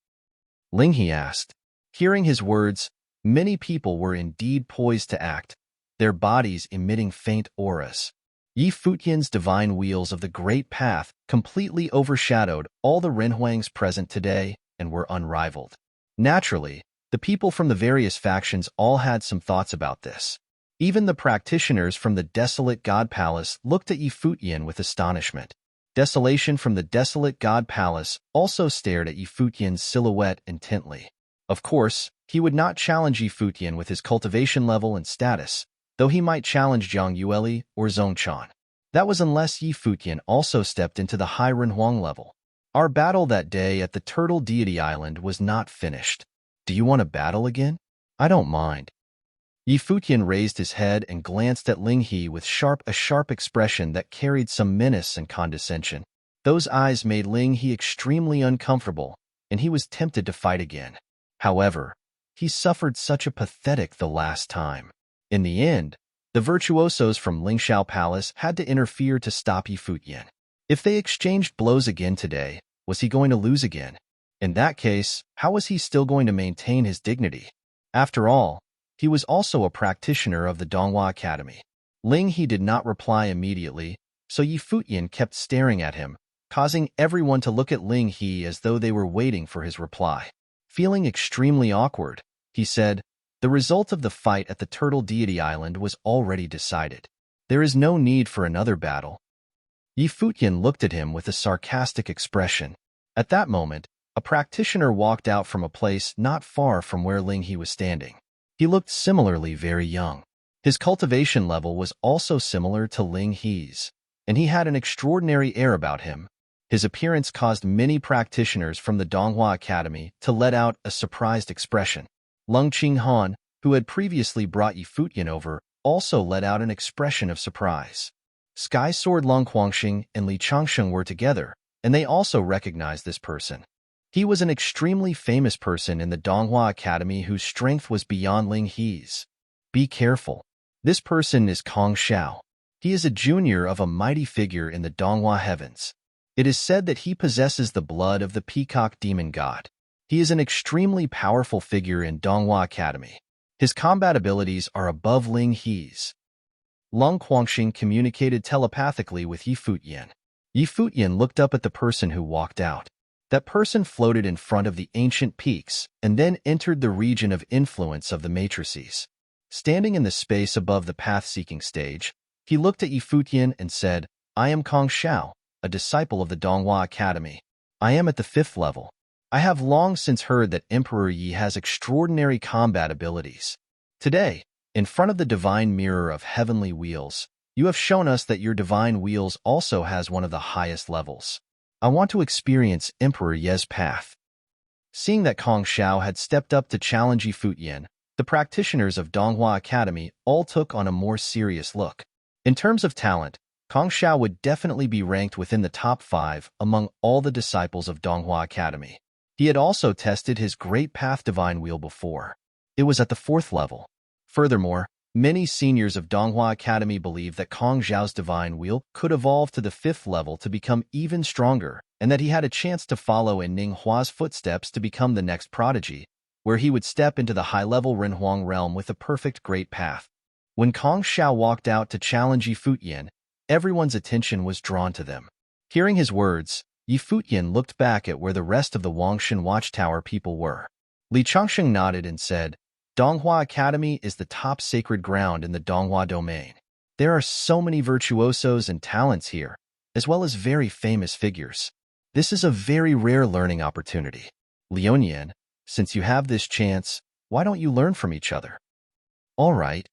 Ling He asked. Hearing his words, many people were indeed poised to act, their bodies emitting faint auras. Yi Futian's divine wheels of the great path completely overshadowed all the Renhuangs present today and were unrivaled. Naturally, the people from the various factions all had some thoughts about this. Even the practitioners from the desolate God Palace looked at Yi Futian with astonishment. Desolation from the desolate God Palace also stared at Yi Futian's silhouette intently. Of course, he would not challenge Yi Futian with his cultivation level and status, though he might challenge Zhang Yueli or Zhongchan. That was unless Yi Futian also stepped into the high Renhuang level. Our battle that day at the Turtle Deity Island was not finished. Do you want to battle again? I don't mind. Yi Futian raised his head and glanced at Ling He with a sharp expression that carried some menace and condescension. Those eyes made Ling He extremely uncomfortable, and he was tempted to fight again. However, he suffered such a pathetic the last time. In the end, the virtuosos from Lingxiao Palace had to interfere to stop Yi Futian. If they exchanged blows again today, was he going to lose again? In that case, how was he still going to maintain his dignity? After all, he was also a practitioner of the Donghua Academy. Ling He did not reply immediately, so Yi Futian kept staring at him, causing everyone to look at Ling He as though they were waiting for his reply. Feeling extremely awkward, he said, "The result of the fight at the Turtle Deity Island was already decided. There is no need for another battle." Yi Futian looked at him with a sarcastic expression. At that moment, a practitioner walked out from a place not far from where Ling He was standing. He looked similarly very young. His cultivation level was also similar to Ling He's, and he had an extraordinary air about him. His appearance caused many practitioners from the Donghua Academy to let out a surprised expression. Lung Qinghan, who had previously brought Yi Futian over, also let out an expression of surprise. Sky Sword Long Quangxing and Li Changsheng were together, and they also recognized this person. He was an extremely famous person in the Donghua Academy whose strength was beyond Ling He's. Be careful. This person is Kong Xiao. He is a junior of a mighty figure in the Donghua heavens. It is said that he possesses the blood of the peacock demon god. He is an extremely powerful figure in Donghua Academy. His combat abilities are above Ling He's. Lung Quangxing communicated telepathically with Yi Futian. Yi Futian looked up at the person who walked out. That person floated in front of the ancient peaks and then entered the region of influence of the matrices. Standing in the space above the path-seeking stage, he looked at Yi Futian and said, "I am Kong Xiao, a disciple of the Donghua Academy. I am at the 5th level. I have long since heard that Emperor Yi has extraordinary combat abilities. Today, in front of the divine mirror of heavenly wheels, you have shown us that your divine wheels also has one of the highest levels. I want to experience Emperor Ye's path." Seeing that Kong Xiao had stepped up to challenge Yi Futian, the practitioners of Donghua Academy all took on a more serious look. In terms of talent, Kong Xiao would definitely be ranked within the top 5 among all the disciples of Donghua Academy. He had also tested his Great Path Divine Wheel before. It was at the 4th level. Furthermore, many seniors of Donghua Academy believed that Kong Xiao's Divine Wheel could evolve to the 5th level to become even stronger, and that he had a chance to follow in Ning Hua's footsteps to become the next prodigy, where he would step into the high-level Renhuang realm with a perfect great path. When Kong Xiao walked out to challenge Yi Futian, everyone's attention was drawn to them. Hearing his words, Yi Futian looked back at where the rest of the Wangshan Watchtower people were. Li Changsheng nodded and said, "Donghua Academy is the top sacred ground in the Donghua domain. There are so many virtuosos and talents here, as well as very famous figures. This is a very rare learning opportunity. Lionian, since you have this chance, why don't you learn from each other?" "All right."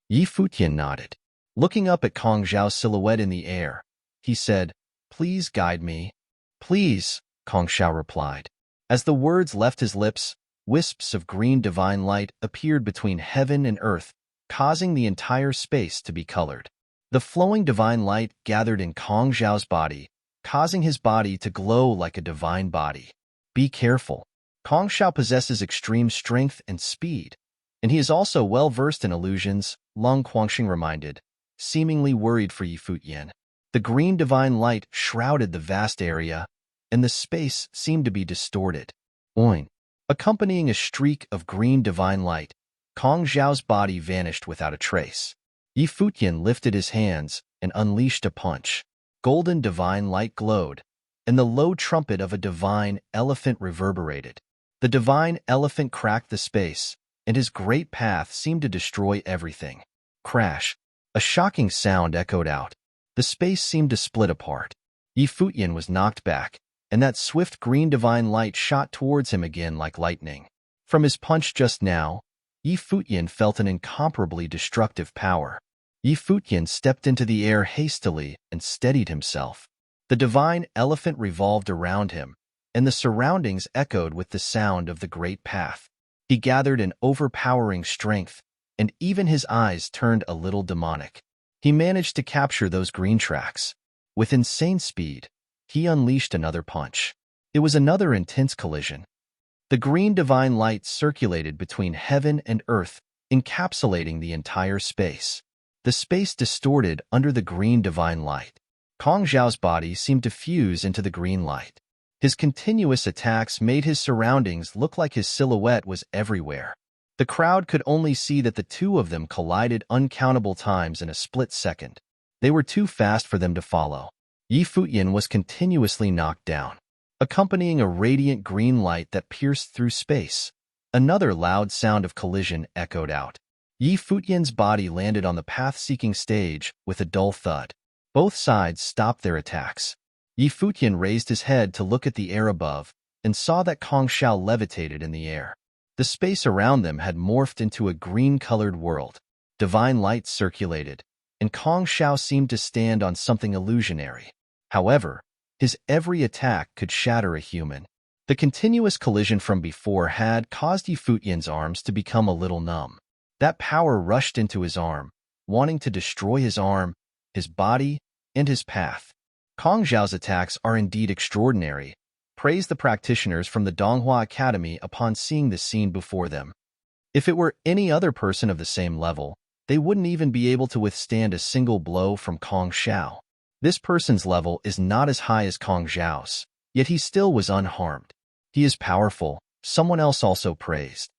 Yi Futian nodded. Looking up at Kong Xiao's silhouette in the air, he said, "Please guide me." "Please," Kong Xiao replied. As the words left his lips, wisps of green divine light appeared between heaven and earth, causing the entire space to be colored. The flowing divine light gathered in Kong Xiao's body, causing his body to glow like a divine body. Be careful. Kong Xiao possesses extreme strength and speed, and he is also well-versed in illusions, Lung Quangxing reminded, seemingly worried for Yi Futian. The green divine light shrouded the vast area, and the space seemed to be distorted. Oin. Accompanying a streak of green divine light, Kong Xiao's body vanished without a trace. Futian lifted his hands and unleashed a punch. Golden divine light glowed, and the low trumpet of a divine elephant reverberated. The divine elephant cracked the space, and his great path seemed to destroy everything. Crash! A shocking sound echoed out. The space seemed to split apart. Futian was knocked back, and that swift green divine light shot towards him again like lightning. From his punch just now, Futian felt an incomparably destructive power. Futian stepped into the air hastily and steadied himself. The divine elephant revolved around him, and the surroundings echoed with the sound of the great path. He gathered an overpowering strength, and even his eyes turned a little demonic. He managed to capture those green tracks. With insane speed, he unleashed another punch. It was another intense collision. The green divine light circulated between heaven and earth, encapsulating the entire space. The space distorted under the green divine light. Kong Xiao's body seemed to fuse into the green light. His continuous attacks made his surroundings look like his silhouette was everywhere. The crowd could only see that the two of them collided uncountable times in a split second. They were too fast for them to follow. Futian was continuously knocked down, accompanying a radiant green light that pierced through space. Another loud sound of collision echoed out. Futian's body landed on the path-seeking stage with a dull thud. Both sides stopped their attacks. Futian raised his head to look at the air above and saw that Kong Xiao levitated in the air. The space around them had morphed into a green-colored world. Divine light circulated, and Kong Xiao seemed to stand on something illusionary. However, his every attack could shatter a human. The continuous collision from before had caused Futian's arms to become a little numb. That power rushed into his arm, wanting to destroy his arm, his body, and his path. Kong Xiao's attacks are indeed extraordinary, praised the practitioners from the Donghua Academy upon seeing the scene before them. If it were any other person of the same level, they wouldn't even be able to withstand a single blow from Kong Xiao. This person's level is not as high as Kong Xiao's, yet he still was unharmed. He is powerful, someone else also praised.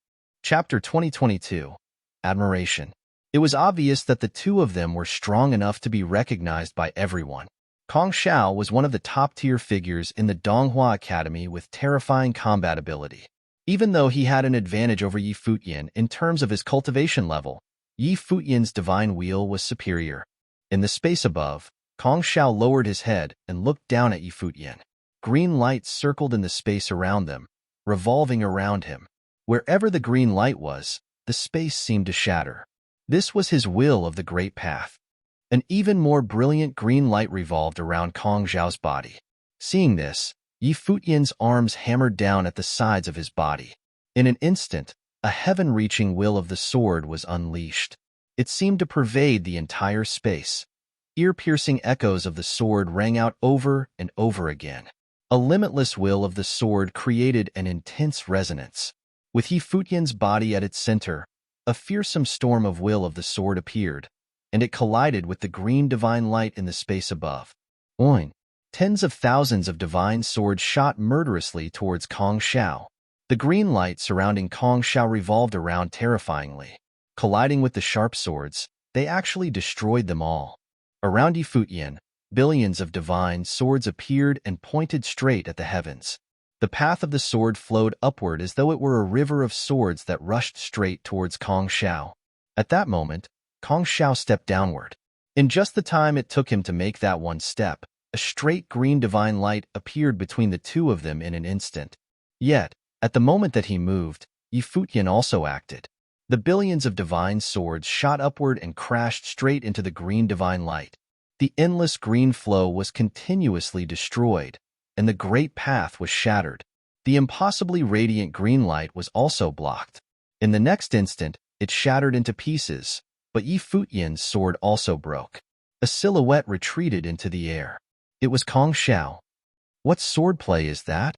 Chapter 2022. Admiration. It was obvious that the two of them were strong enough to be recognized by everyone. Kong Xiao was one of the top-tier figures in the Donghua Academy with terrifying combat ability. Even though he had an advantage over Futian in terms of his cultivation level, Futian's divine wheel was superior. In the space above, Kong Xiao lowered his head and looked down at Futian. Green lights circled in the space around them, revolving around him. Wherever the green light was, the space seemed to shatter. This was his will of the great path. An even more brilliant green light revolved around Kong Xiao's body. Seeing this, Futian's arms hammered down at the sides of his body. In an instant, a heaven-reaching will of the sword was unleashed. It seemed to pervade the entire space. Ear-piercing echoes of the sword rang out over and over again. A limitless will of the sword created an intense resonance. With Futian's body at its center, a fearsome storm of will of the sword appeared, and it collided with the green divine light in the space above. Oin! Tens of thousands of divine swords shot murderously towards Kong Xiao. The green light surrounding Kong Xiao revolved around terrifyingly. Colliding with the sharp swords, they actually destroyed them all. Around Futian, billions of divine swords appeared and pointed straight at the heavens. The path of the sword flowed upward as though it were a river of swords that rushed straight towards Kong Xiao. At that moment, Kong Xiao stepped downward. In just the time it took him to make that one step, a straight green divine light appeared between the two of them in an instant. Yet, at the moment that he moved, Futian also acted. The billions of divine swords shot upward and crashed straight into the green divine light. The endless green flow was continuously destroyed, and the great path was shattered. The impossibly radiant green light was also blocked. In the next instant, it shattered into pieces, but Futian's sword also broke. A silhouette retreated into the air. It was Kong Xiao. What swordplay is that?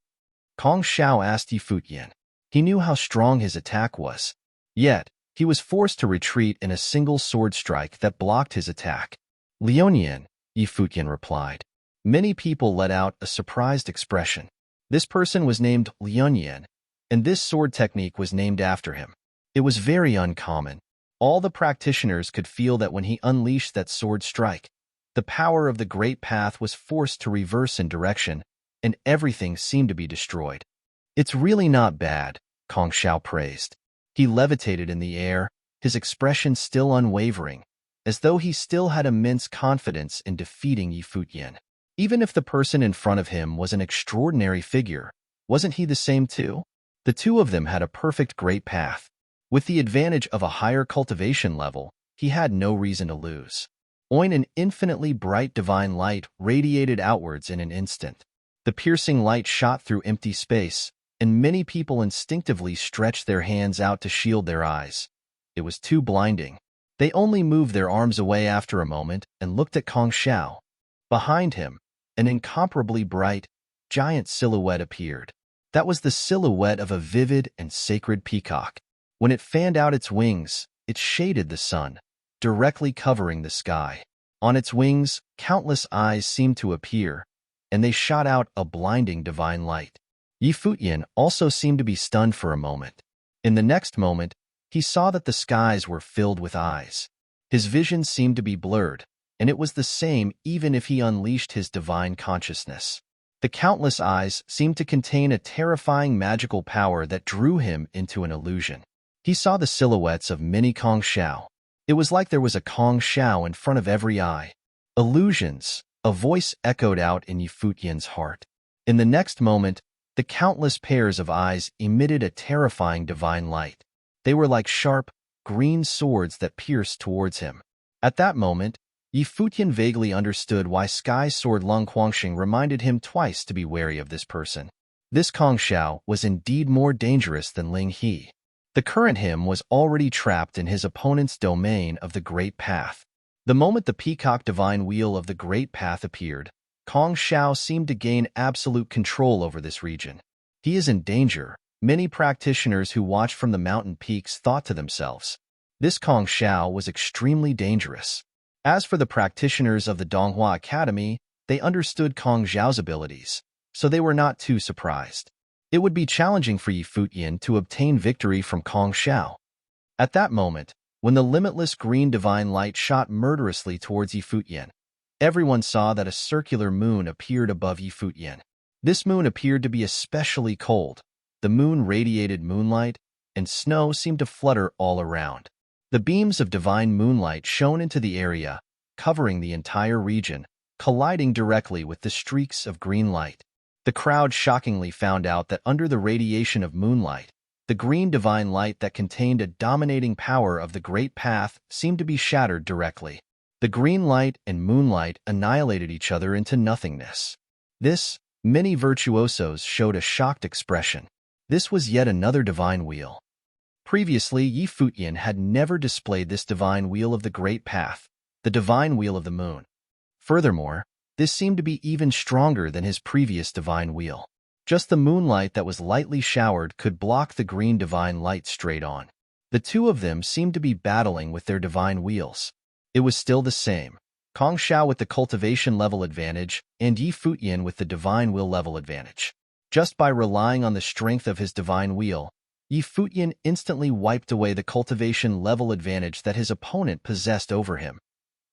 Kong Xiao asked Futian. He knew how strong his attack was. Yet, he was forced to retreat in a single sword strike that blocked his attack. Lionian, Yi Futian replied. Many people let out a surprised expression. This person was named Lian Yan, and this sword technique was named after him. It was very uncommon. All the practitioners could feel that when he unleashed that sword strike, the power of the Great Path was forced to reverse in direction, and everything seemed to be destroyed. It's really not bad, Kong Xiao praised. He levitated in the air, his expression still unwavering, as though he still had immense confidence in defeating Yi Futian. Even if the person in front of him was an extraordinary figure, wasn't he the same too? The two of them had a perfect Great Path. With the advantage of a higher cultivation level, he had no reason to lose. An infinitely bright divine light radiated outwards in an instant. The piercing light shot through empty space, and many people instinctively stretched their hands out to shield their eyes. It was too blinding. They only moved their arms away after a moment and looked at Kong Xiao. Behind him, an incomparably bright, giant silhouette appeared. That was the silhouette of a vivid and sacred peacock. When it fanned out its wings, it shaded the sun, directly covering the sky. On its wings, countless eyes seemed to appear, and they shot out a blinding divine light. Yi Futian also seemed to be stunned for a moment. In the next moment, he saw that the skies were filled with eyes. His vision seemed to be blurred, and it was the same even if he unleashed his divine consciousness. The countless eyes seemed to contain a terrifying magical power that drew him into an illusion. He saw the silhouettes of many Kong Xiao. It was like there was a Kong Xiao in front of every eye. Illusions, a voice echoed out in Yi Futian's heart. In the next moment, the countless pairs of eyes emitted a terrifying divine light. They were like sharp, green swords that pierced towards him. At that moment, Yi Futian vaguely understood why Sky Sword Lung Quangxing reminded him twice to be wary of this person. This Kong Xiao was indeed more dangerous than Ling He. The current him was already trapped in his opponent's domain of the Great Path. The moment the peacock divine wheel of the Great Path appeared, Kong Xiao seemed to gain absolute control over this region. He is in danger, many practitioners who watched from the mountain peaks thought to themselves. This Kong Xiao was extremely dangerous. As for the practitioners of the Donghua Academy, they understood Kong Xiao's abilities, so they were not too surprised. It would be challenging for Yi Futian to obtain victory from Kong Xiao. At that moment, when the limitless green divine light shot murderously towards Yi Futian, everyone saw that a circular moon appeared above Yi Futian. This moon appeared to be especially cold. The moon radiated moonlight, and snow seemed to flutter all around. The beams of divine moonlight shone into the area, covering the entire region, colliding directly with the streaks of green light. The crowd shockingly found out that under the radiation of moonlight, the green divine light that contained a dominating power of the Great Path seemed to be shattered directly. The green light and moonlight annihilated each other into nothingness. Many virtuosos showed a shocked expression. This was yet another divine wheel. Previously, Yi Futian had never displayed this divine wheel of the Great Path, the divine wheel of the moon. Furthermore, this seemed to be even stronger than his previous divine wheel. Just the moonlight that was lightly showered could block the green divine light straight on. The two of them seemed to be battling with their divine wheels. It was still the same. Kong Xiao with the cultivation level advantage and Yi Futian with the divine will level advantage. Just by relying on the strength of his divine wheel, Yi Futian instantly wiped away the cultivation level advantage that his opponent possessed over him.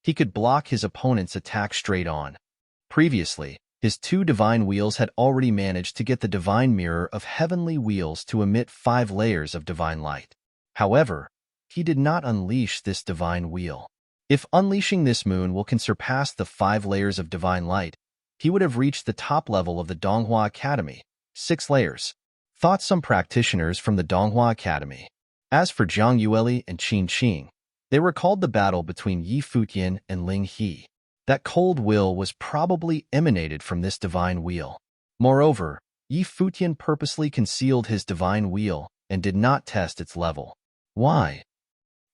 He could block his opponent's attack straight on. Previously, his two divine wheels had already managed to get the divine mirror of heavenly wheels to emit 5 layers of divine light. However, he did not unleash this divine wheel. If unleashing this moon will can surpass the 5 layers of divine light, he would have reached the top level of the Donghua Academy, 6 layers, thought some practitioners from the Donghua Academy. As for Zhang Yueli and Qin Qing, they recalled the battle between Yi Futian and Ling He. That cold will was probably emanated from this divine wheel. Moreover, Yi Futian purposely concealed his divine wheel and did not test its level. Why?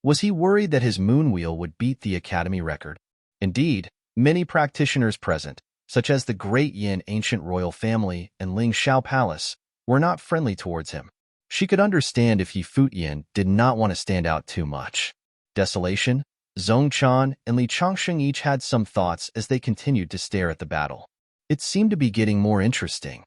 Was he worried that his moon wheel would beat the academy record? Indeed, many practitioners present, such as the Great Yin ancient royal family and Ling Xiao Palace, were not friendly towards him. She could understand if Yi Futian did not want to stand out too much. Desolation, Zhongchan and Li Changsheng each had some thoughts as they continued to stare at the battle. It seemed to be getting more interesting.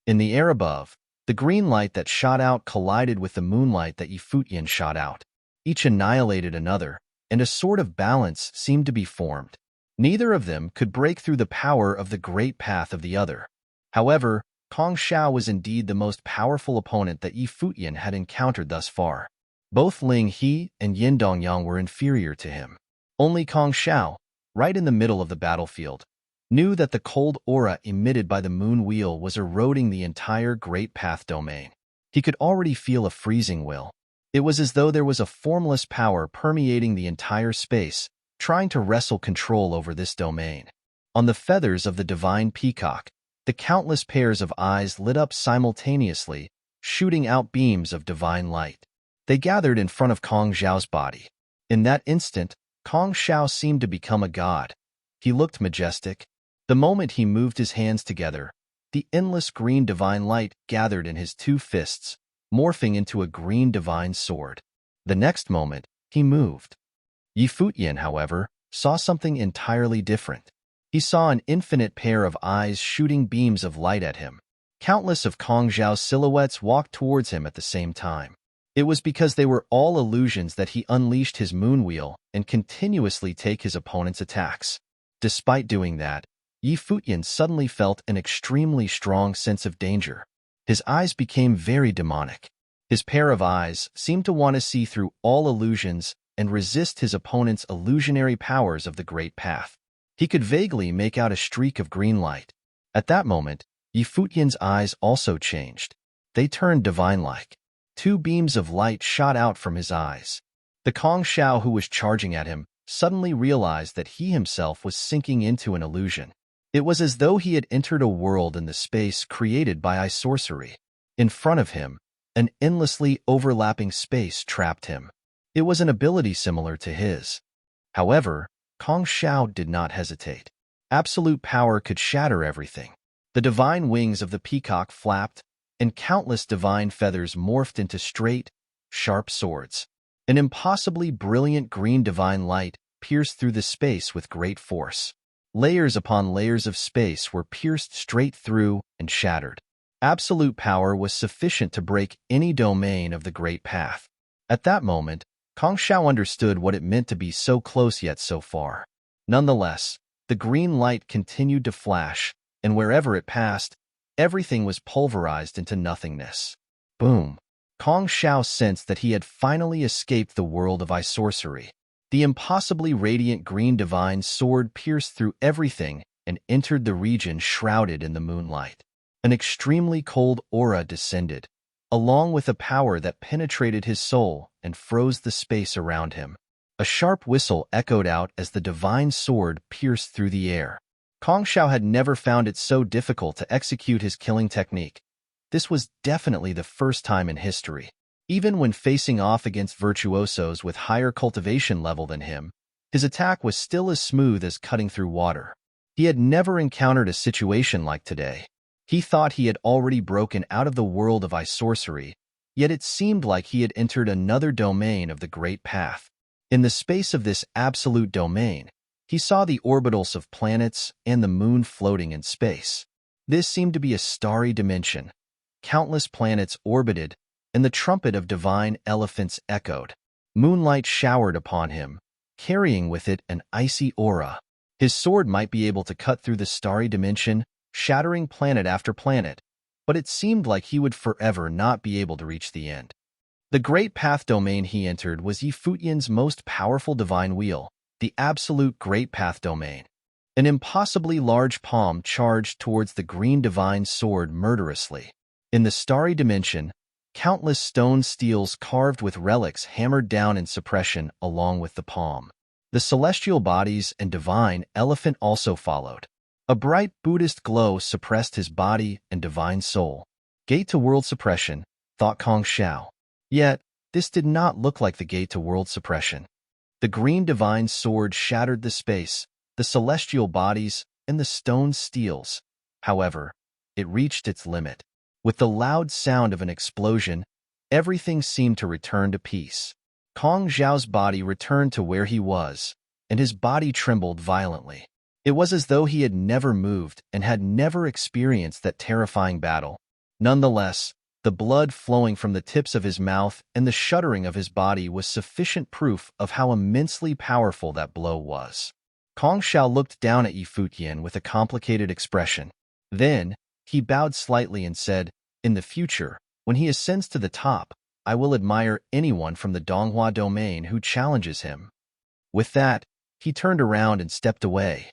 In the air above, the green light that shot out collided with the moonlight that Futian shot out. Each annihilated another, and a sort of balance seemed to be formed. Neither of them could break through the power of the great path of the other. However, Kong Xiao was indeed the most powerful opponent that Futian had encountered thus far. Both Ling He and Yin Dongyang were inferior to him. Only Kong Xiao, right in the middle of the battlefield, knew that the cold aura emitted by the moon wheel was eroding the entire Great Path domain. He could already feel a freezing will. It was as though there was a formless power permeating the entire space, trying to wrestle control over this domain. On the feathers of the divine peacock, the countless pairs of eyes lit up simultaneously, shooting out beams of divine light. They gathered in front of Kong Xiao's body. In that instant, Kong Xiao seemed to become a god. He looked majestic. The moment he moved his hands together, the endless green divine light gathered in his two fists, morphing into a green divine sword. The next moment, he moved. Futian, however, saw something entirely different. He saw an infinite pair of eyes shooting beams of light at him. Countless of Kong Xiao's silhouettes walked towards him at the same time. It was because they were all illusions that he unleashed his moon wheel and continuously take his opponent's attacks. Despite doing that, Futian suddenly felt an extremely strong sense of danger. His eyes became very demonic. His pair of eyes seemed to want to see through all illusions and resist his opponent's illusionary powers of the Great Path. He could vaguely make out a streak of green light. At that moment, Futian's eyes also changed. They turned divine-like. Two beams of light shot out from his eyes. The Kong Xiao who was charging at him suddenly realized that he himself was sinking into an illusion. It was as though he had entered a world in the space created by sorcery. In front of him, an endlessly overlapping space trapped him. It was an ability similar to his. However, Kong Xiao did not hesitate. Absolute power could shatter everything. The divine wings of the peacock flapped, and countless divine feathers morphed into straight, sharp swords. An impossibly brilliant green divine light pierced through the space with great force. Layers upon layers of space were pierced straight through and shattered. Absolute power was sufficient to break any domain of the Great Path. At that moment, Kong Xiao understood what it meant to be so close yet so far. Nonetheless, the green light continued to flash, and wherever it passed, everything was pulverized into nothingness. Boom! Kong Xiao sensed that he had finally escaped the world of sorcery. The impossibly radiant green divine sword pierced through everything and entered the region shrouded in the moonlight. An extremely cold aura descended, along with a power that penetrated his soul and froze the space around him. A sharp whistle echoed out as the divine sword pierced through the air. Kong Xiao had never found it so difficult to execute his killing technique. This was definitely the first time in history. Even when facing off against virtuosos with higher cultivation level than him, his attack was still as smooth as cutting through water. He had never encountered a situation like today. He thought he had already broken out of the world of sorcery, yet it seemed like he had entered another domain of the Great Path. In the space of this absolute domain, he saw the orbitals of planets and the moon floating in space. This seemed to be a starry dimension. Countless planets orbited, and the trumpet of divine elephants echoed. Moonlight showered upon him, carrying with it an icy aura. His sword might be able to cut through the starry dimension, shattering planet after planet, but it seemed like he would forever not be able to reach the end. The Great Path domain he entered was Futian's most powerful divine wheel, the absolute Great Path domain. An impossibly large palm charged towards the green divine sword murderously. In the starry dimension, countless stone steels carved with relics hammered down in suppression along with the palm. The celestial bodies and divine elephant also followed. A bright Buddhist glow suppressed his body and divine soul. Gate to world suppression, thought Kong Xiao. Yet, this did not look like the gate to world suppression. The green divine sword shattered the space, the celestial bodies, and the stone steels. However, it reached its limit. With the loud sound of an explosion, everything seemed to return to peace. Kong Xiao's body returned to where he was, and his body trembled violently. It was as though he had never moved and had never experienced that terrifying battle. Nonetheless, the blood flowing from the tips of his mouth and the shuddering of his body was sufficient proof of how immensely powerful that blow was. Kong Xiao looked down at Yi Futian with a complicated expression. Then, he bowed slightly and said, "In the future, when he ascends to the top, I will admire anyone from the Donghua domain who challenges him." With that, he turned around and stepped away.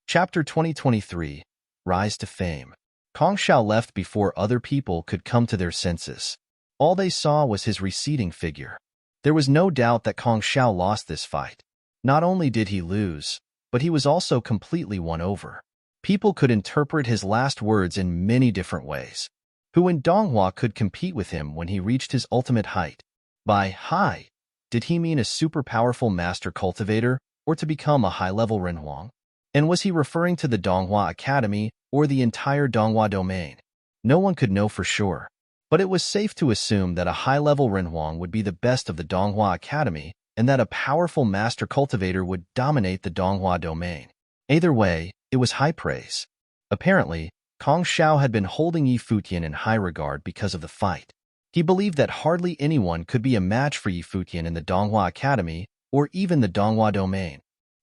Chapter 2023, Rise to Fame. Kong Xiao left before other people could come to their senses. All they saw was his receding figure. There was no doubt that Kong Xiao lost this fight. Not only did he lose, but he was also completely won over. People could interpret his last words in many different ways. Who in Donghua could compete with him when he reached his ultimate height? By high, did he mean a super powerful master cultivator or to become a high-level Renhuang? And was he referring to the Donghua Academy or the entire Donghua domain? No one could know for sure, but it was safe to assume that a high-level Renhuang would be the best of the Donghua Academy and that a powerful master cultivator would dominate the Donghua domain. Either way, it was high praise. Apparently, Kong Xiao had been holding Yi Futian in high regard because of the fight. He believed that hardly anyone could be a match for Yi Futian in the Donghua Academy or even the Donghua domain.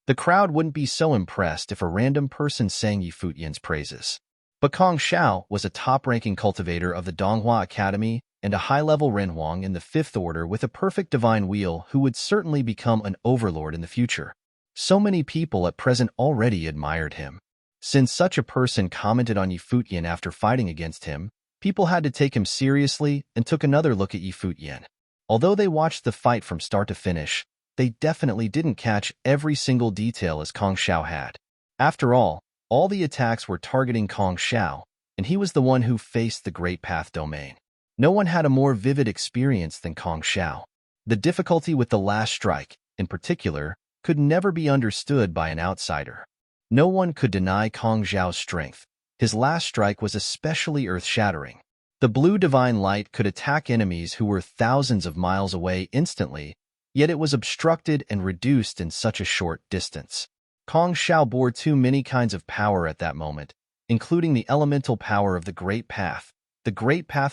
The crowd wouldn't be so impressed if a random person sang Yi Futian's praises. But Kong Xiao was a top-ranking cultivator of the Donghua Academy and a high-level Renhuang in the 5th order with a perfect divine wheel who would certainly become an overlord in the future. So many people at present already admired him. Since such a person commented on Yi Futian after fighting against him, people had to take him seriously and took another look at Yi Futian. Although they watched the fight from start to finish, they definitely didn't catch every single detail as Kong Xiao had. After all the attacks were targeting Kong Xiao, and he was the one who faced the Great Path domain. No one had a more vivid experience than Kong Xiao. The difficulty with the last strike, in particular, could never be understood by an outsider. No one could deny Kong Xiao's strength. His last strike was especially earth-shattering. The blue divine light could attack enemies who were thousands of miles away instantly, yet it was obstructed and reduced in such a short distance. Kong Xiao bore too many kinds of power at that moment, including the elemental power of the Great Path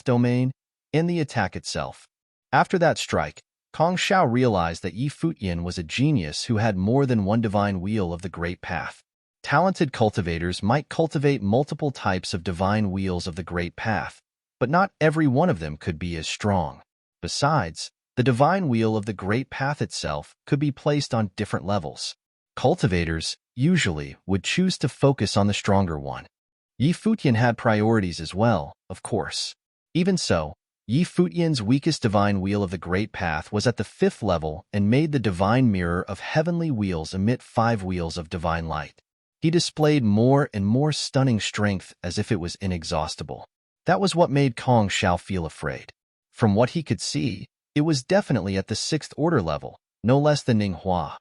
domain, and the attack itself. After that strike, Kong Xiao realized that Yi Futian was a genius who had more than one divine wheel of the Great Path. Talented cultivators might cultivate multiple types of divine wheels of the Great Path, but not every one of them could be as strong. Besides, the divine wheel of the Great Path itself could be placed on different levels. Cultivators, usually, would choose to focus on the stronger one. Yi Futian had priorities as well, of course. Even so, Yi Futian's weakest divine wheel of the Great Path was at the 5th level and made the divine mirror of heavenly wheels emit 5 wheels of divine light. He displayed more and more stunning strength as if it was inexhaustible. That was what made Kong Xiao feel afraid. From what he could see, it was definitely at the 6th order level, no less than Ninghua.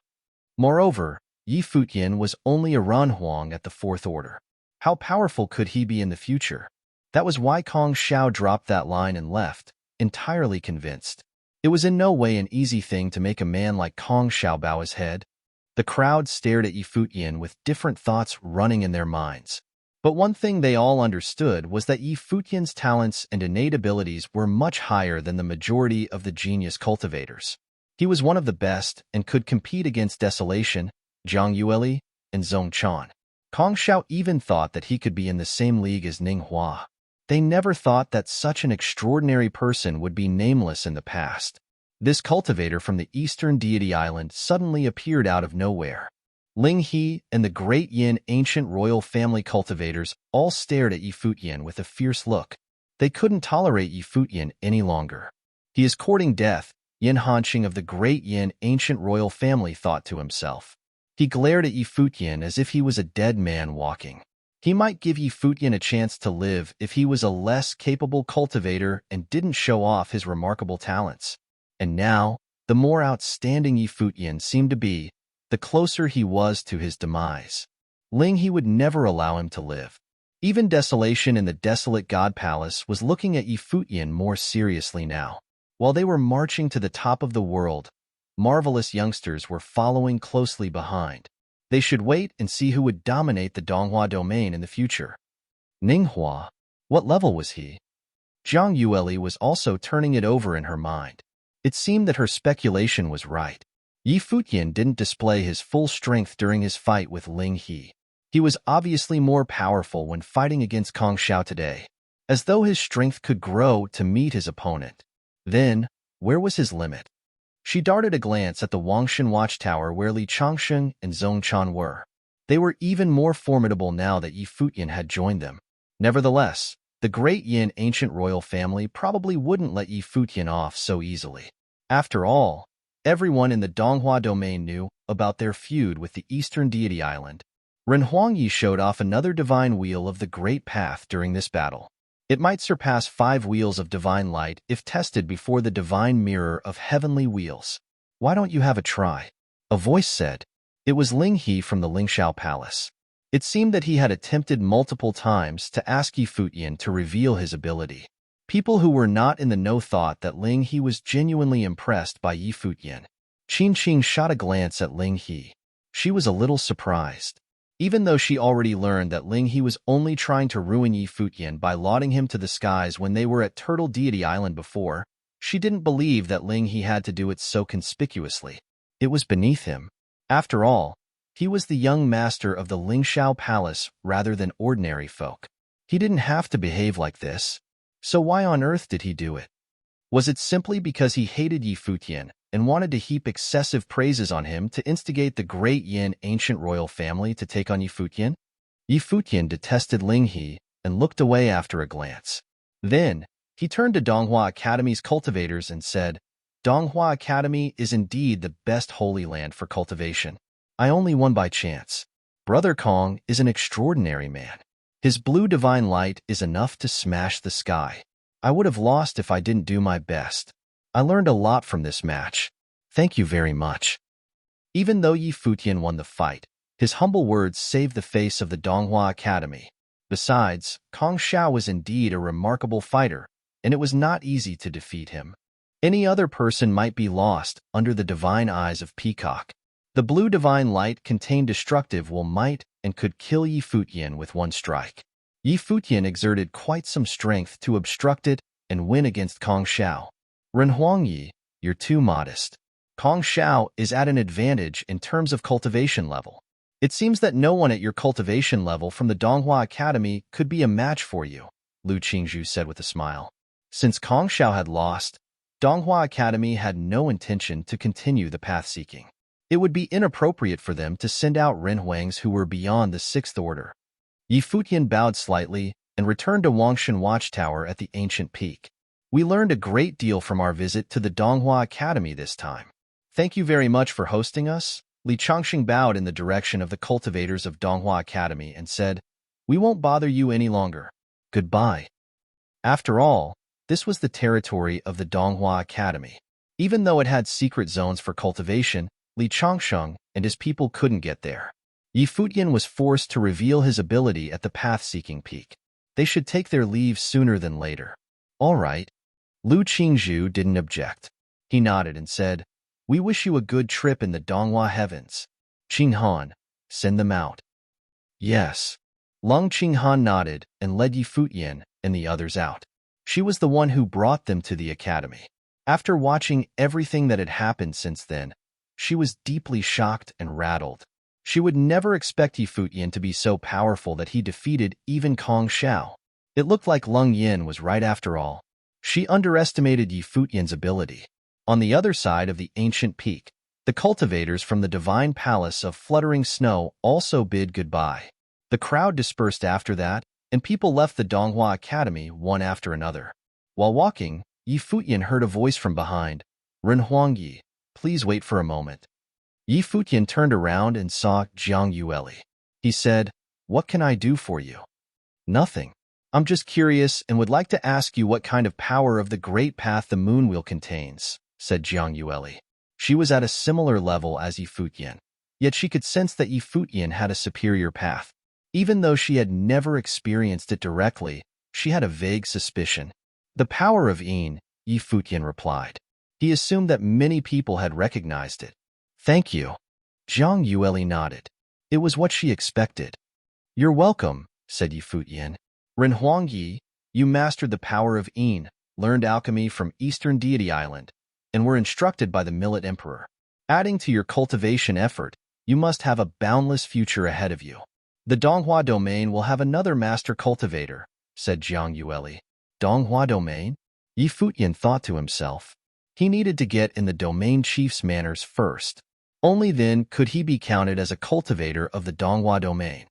Moreover, Yi Futian was only a Renhuang at the 4th order. How powerful could he be in the future? That was why Kong Xiao dropped that line and left, entirely convinced. It was in no way an easy thing to make a man like Kong Xiao bow his head. The crowd stared at Yi Futian with different thoughts running in their minds. But one thing they all understood was that Yi Futian's talents and innate abilities were much higher than the majority of the genius cultivators. He was one of the best and could compete against Desolation, Zhang Yueli, and Zhong Chan. Kong Xiao even thought that he could be in the same league as Ninghua. They never thought that such an extraordinary person would be nameless in the past. This cultivator from the Eastern Deity Island suddenly appeared out of nowhere. Ling He and the Great Yin ancient royal family cultivators all stared at Yi Futian with a fierce look. They couldn't tolerate Yi Futian any longer. He is courting death, Yin Hanqing of the Great Yin ancient royal family thought to himself. He glared at Yi Futian as if he was a dead man walking. He might give Yi Futian a chance to live if he was a less capable cultivator and didn't show off his remarkable talents. And now, the more outstanding Yi Futian seemed to be, the closer he was to his demise. Ling He would never allow him to live. Even Desolation in the desolate God Palace was looking at Yi Futian more seriously now. While they were marching to the top of the world, marvelous youngsters were following closely behind. They should wait and see who would dominate the Donghua domain in the future. Ninghua, what level was he? Jiang Yueli was also turning it over in her mind. It seemed that her speculation was right. Yi Futian didn't display his full strength during his fight with Ling He. He was obviously more powerful when fighting against Kong Xiao today, as though his strength could grow to meet his opponent. Then, where was his limit? She darted a glance at the Wangshan watchtower where Li Changsheng and Zhong Chan were. They were even more formidable now that Yi Futian had joined them. Nevertheless, the great Yin ancient royal family probably wouldn't let Yi Futian off so easily. After all, everyone in the Donghua domain knew about their feud with the Eastern Deity Island. Ren Huangyi showed off another divine wheel of the Great Path during this battle. It might surpass 5 wheels of divine light if tested before the divine mirror of heavenly wheels. Why don't you have a try? A voice said. It was Ling He from the Lingxiao Palace. It seemed that he had attempted multiple times to ask Yi Futian to reveal his ability. People who were not in the know thought that Ling He was genuinely impressed by Yi Futian. Qin Qing shot a glance at Ling He. She was a little surprised. Even though she already learned that Ling He was only trying to ruin Yi Futian by lauding him to the skies when they were at Turtle Deity Island before, she didn't believe that Ling He had to do it so conspicuously. It was beneath him. After all, he was the young master of the Lingxiao Palace rather than ordinary folk. He didn't have to behave like this. So why on earth did he do it? Was it simply because he hated Yi Futian and wanted to heap excessive praises on him to instigate the great Yin ancient royal family to take on Yi Futian? Yi Futian detested Ling He and looked away after a glance. Then, he turned to Donghua Academy's cultivators and said, Donghua Academy is indeed the best holy land for cultivation. I only won by chance. Brother Kong is an extraordinary man. His blue divine light is enough to smash the sky. I would have lost if I didn't do my best. I learned a lot from this match. Thank you very much. Even though Yi Futian won the fight, his humble words saved the face of the Donghua Academy. Besides, Kong Xiao was indeed a remarkable fighter, and it was not easy to defeat him. Any other person might be lost under the divine eyes of Peacock. The blue divine light contained destructive will might and could kill Yi Futian with one strike. Yi Futian exerted quite some strength to obstruct it and win against Kong Xiao. Ren Huangyi, you're too modest. Kong Xiao is at an advantage in terms of cultivation level. It seems that no one at your cultivation level from the Donghua Academy could be a match for you, Lu Qingzhu said with a smile. Since Kong Xiao had lost, Donghua Academy had no intention to continue the path-seeking. It would be inappropriate for them to send out Renhuangs who were beyond the 6th order. Yi Futian bowed slightly and returned to Wangshan Watchtower at the ancient peak. We learned a great deal from our visit to the Donghua Academy this time. Thank you very much for hosting us. Li Changxing bowed in the direction of the cultivators of Donghua Academy and said, We won't bother you any longer. Goodbye. After all, this was the territory of the Donghua Academy. Even though it had secret zones for cultivation, Li Changsheng and his people couldn't get there. Yi Futian was forced to reveal his ability at the path-seeking peak. They should take their leave sooner than later. All right. Lu Qingzhu didn't object. He nodded and said, We wish you a good trip in the Donghua heavens. Qinghan, send them out. Yes. Lung Qinghan nodded and led Yi Futian and the others out. She was the one who brought them to the academy. After watching everything that had happened since then, she was deeply shocked and rattled. She would never expect Yi Futian to be so powerful that he defeated even Kong Xiao. It looked like Lung Yin was right after all. She underestimated Yi Futian's ability. On the other side of the ancient peak, the cultivators from the divine palace of fluttering snow also bid goodbye. The crowd dispersed after that, and people left the Donghua Academy one after another. While walking, Yi Futian heard a voice from behind. Ren Huangyi, please wait for a moment. Yi Futian turned around and saw Jiang Yueli. He said, What can I do for you? Nothing. I'm just curious and would like to ask you what kind of power of the great path the moon wheel contains, said Jiang Yueli. She was at a similar level as Yi Futian, yet she could sense that Yi Futian had a superior path. Even though she had never experienced it directly, she had a vague suspicion. The power of Yin, Yi Futian replied. He assumed that many people had recognized it. Thank you. Zhang Yueli nodded. It was what she expected. You're welcome, said Yi Futian. Ren Huangyi, you mastered the power of Yin, learned alchemy from Eastern Deity Island, and were instructed by the Millet Emperor. Adding to your cultivation effort, you must have a boundless future ahead of you. The Donghua domain will have another master cultivator, said Zhang Yueli. Donghua domain? Yi Futian thought to himself. He needed to get in the domain chief's manners first. Only then could he be counted as a cultivator of the Donghua domain.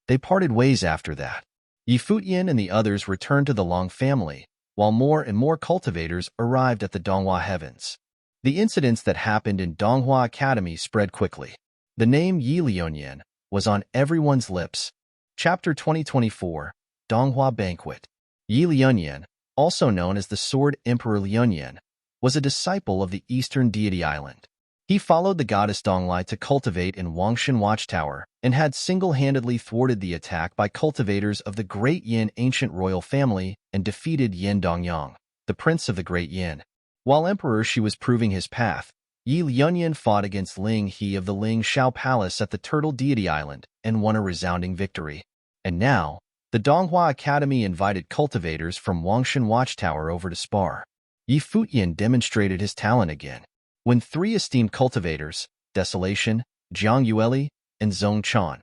They parted ways after that. Yi Futian and the others returned to the Long family, while more and more cultivators arrived at the Donghua heavens. The incidents that happened in Donghua Academy spread quickly. The name Yi Liuanian was on everyone's lips. Chapter 2024, Donghua Banquet. Yi Liuanian, also known as the Sword Emperor Liuanian, was a disciple of the Eastern Deity Island. He followed the goddess Donglai to cultivate in Wangshan Watchtower and had single-handedly thwarted the attack by cultivators of the Great Yin ancient royal family and defeated Yin Dongyang, the prince of the Great Yin. While emperor, she was proving his path. Yi Liuanian fought against Ling He of the Ling Shao Palace at the Turtle Deity Island and won a resounding victory. And now, the Donghua Academy invited cultivators from Wangshan Watchtower over to spar. Yi Futian demonstrated his talent again. When three esteemed cultivators, Desolation, Zhang Yueli, and Zhong Chan,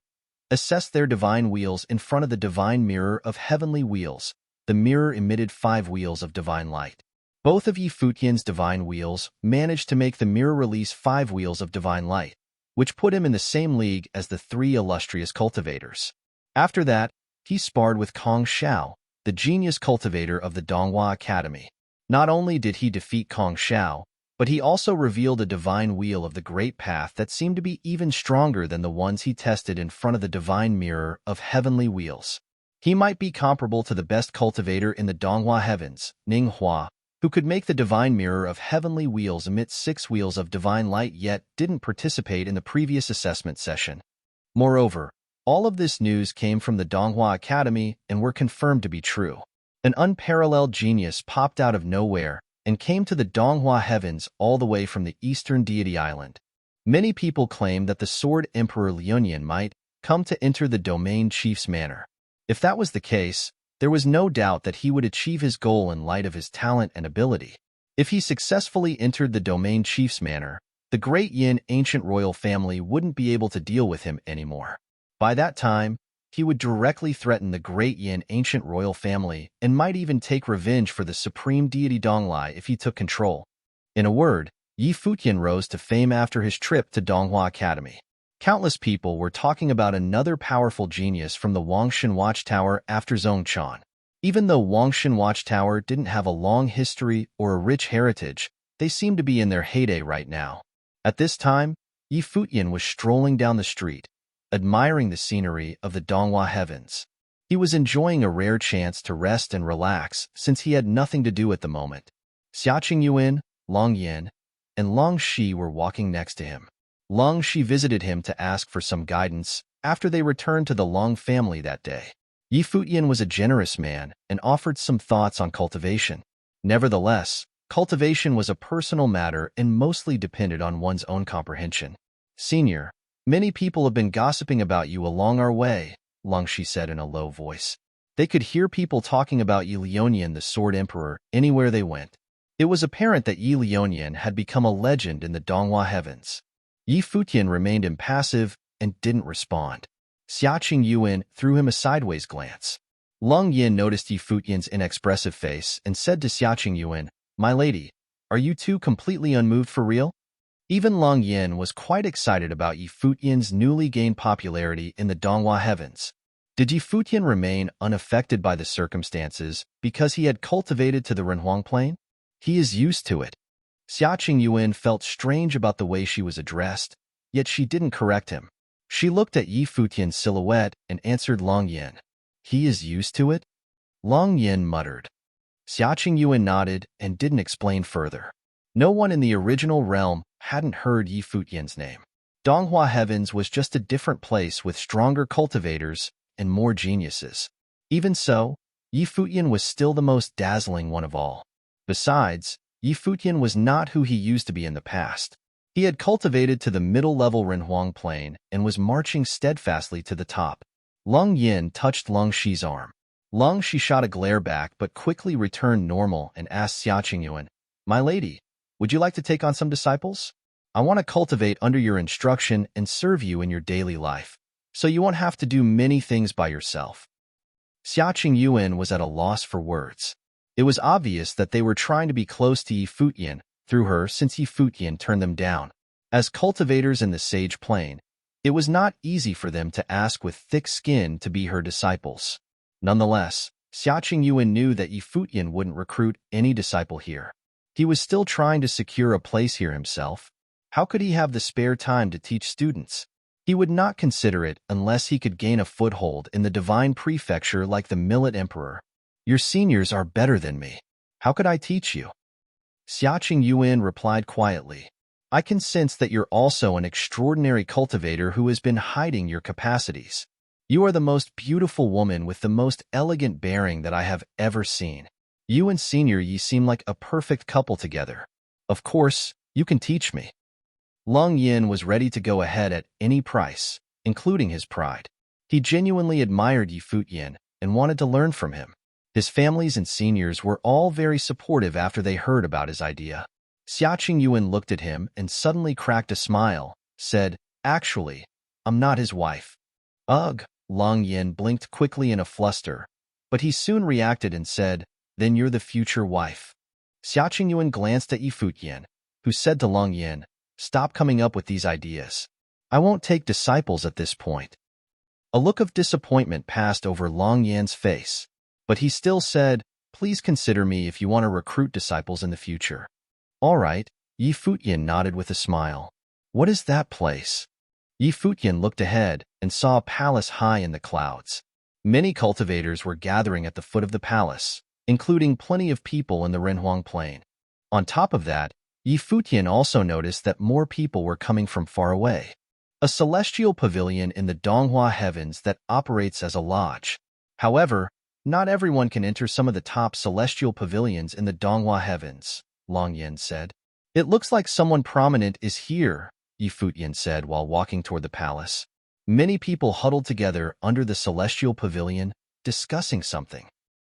assessed their divine wheels in front of the divine mirror of heavenly wheels, the mirror emitted 5 wheels of divine light. Both of Yi Futian's divine wheels managed to make the mirror release 5 wheels of divine light, which put him in the same league as the 3 illustrious cultivators. After that, he sparred with Kong Shao, the genius cultivator of the Donghua Academy. Not only did he defeat Kong Shao, but he also revealed a divine wheel of the Great Path that seemed to be even stronger than the ones he tested in front of the divine mirror of heavenly wheels. He might be comparable to the best cultivator in the Donghua heavens, Ning Hua, who could make the divine mirror of heavenly wheels emit 6 wheels of divine light yet didn't participate in the previous assessment session. Moreover, all of this news came from the Donghua Academy and were confirmed to be true. An unparalleled genius popped out of nowhere and came to the Donghua heavens all the way from the Eastern Deity Island. Many people claim that the Sword Emperor Liuanian might come to enter the domain chief's manor. If that was the case, there was no doubt that he would achieve his goal in light of his talent and ability. If he successfully entered the domain chief's manor, the Great Yin ancient royal family wouldn't be able to deal with him anymore. By that time, he would directly threaten the Great Yin ancient royal family and might even take revenge for the supreme deity Donglai if he took control. In a word, Yi Futian rose to fame after his trip to Donghua Academy. Countless people were talking about another powerful genius from the Wangshan Watchtower after Zhong Chan. Even though Wangshan Watchtower didn't have a long history or a rich heritage, they seemed to be in their heyday right now. At this time, Yi Futian was strolling down the street, admiring the scenery of the Donghua heavens. He was enjoying a rare chance to rest and relax since he had nothing to do at the moment. Xiaqing Yuan, Long Yin, and Long Shi were walking next to him. Long Shi visited him to ask for some guidance after they returned to the Long family that day. Yi Futian was a generous man and offered some thoughts on cultivation. Nevertheless, cultivation was a personal matter and mostly depended on one's own comprehension. Senior, many people have been gossiping about you along our way, Long Shi said in a low voice. They could hear people talking about Yi Liuanian, the Sword Emperor, anywhere they went. It was apparent that Yi Liuanian had become a legend in the Donghua heavens. Yi Futian remained impassive and didn't respond. Xiaqing Yuan threw him a sideways glance. Long Yin noticed Yi Futian's inexpressive face and said to Xiaqing Yuan, "My lady, are you two completely unmoved for real?" Even Long Yin was quite excited about Yi Futian's newly gained popularity in the Donghua heavens. Did Yi Futian remain unaffected by the circumstances because he had cultivated to the Renhuang plane? He is used to it. Xiaqing Yuan felt strange about the way she was addressed, yet she didn't correct him. She looked at Yi Futian's silhouette and answered Long Yin. He is used to it? Long Yin muttered. Xiaqing Yuan nodded and didn't explain further. No one in the original realm hadn't heard Yi Futian's name. Donghua Heavens was just a different place with stronger cultivators and more geniuses. Even so, Yi Futian was still the most dazzling one of all. Besides, Yi Futian was not who he used to be in the past. He had cultivated to the middle-level Renhuang Plain and was marching steadfastly to the top. Lung Yin touched Lung Shi's arm. Lung Shi shot a glare back but quickly returned normal and asked Xia Qingyuan, "My lady, would you like to take on some disciples? I want to cultivate under your instruction and serve you in your daily life, so you won't have to do many things by yourself." Xia Qingyuan was at a loss for words. It was obvious that they were trying to be close to Yi Futian through her since Yi Futian turned them down. As cultivators in the Sage Plain, it was not easy for them to ask with thick skin to be her disciples. Nonetheless, Xia Qingyuan knew that Yi Futian wouldn't recruit any disciple here. He was still trying to secure a place here himself. How could he have the spare time to teach students? He would not consider it unless he could gain a foothold in the divine prefecture like the Millet Emperor. "Your seniors are better than me. How could I teach you?" Xia Qingyuan replied quietly. "I can sense that you're also an extraordinary cultivator who has been hiding your capacities. You are the most beautiful woman with the most elegant bearing that I have ever seen. You and Senior Yi seem like a perfect couple together. Of course, you can teach me." Lung Yin was ready to go ahead at any price, including his pride. He genuinely admired Yi Futian and wanted to learn from him. His families and seniors were all very supportive after they heard about his idea. Xia Qingyuan looked at him and suddenly cracked a smile, said, "Actually, I'm not his wife." "Ugh," Lung Yin blinked quickly in a fluster, but he soon reacted and said, "Then you're the future wife." Xia Qingyuan glanced at Yi Futian, who said to Lung Yin, "Stop coming up with these ideas. I won't take disciples at this point." A look of disappointment passed over Lung Yin's face, but he still said, "Please consider me if you want to recruit disciples in the future." "All right," Yi Futian nodded with a smile. "What is that place?" Yi Futian looked ahead and saw a palace high in the clouds. Many cultivators were gathering at the foot of the palace, including plenty of people in the Renhuang Plain. On top of that, Yi Futian also noticed that more people were coming from far away. A celestial pavilion in the Donghua heavens that operates as a lodge. However, not everyone can enter some of the top celestial pavilions in the Donghua heavens, Long Yin said. "It looks like someone prominent is here," Yi Futian said while walking toward the palace. Many people huddled together under the celestial pavilion, discussing something.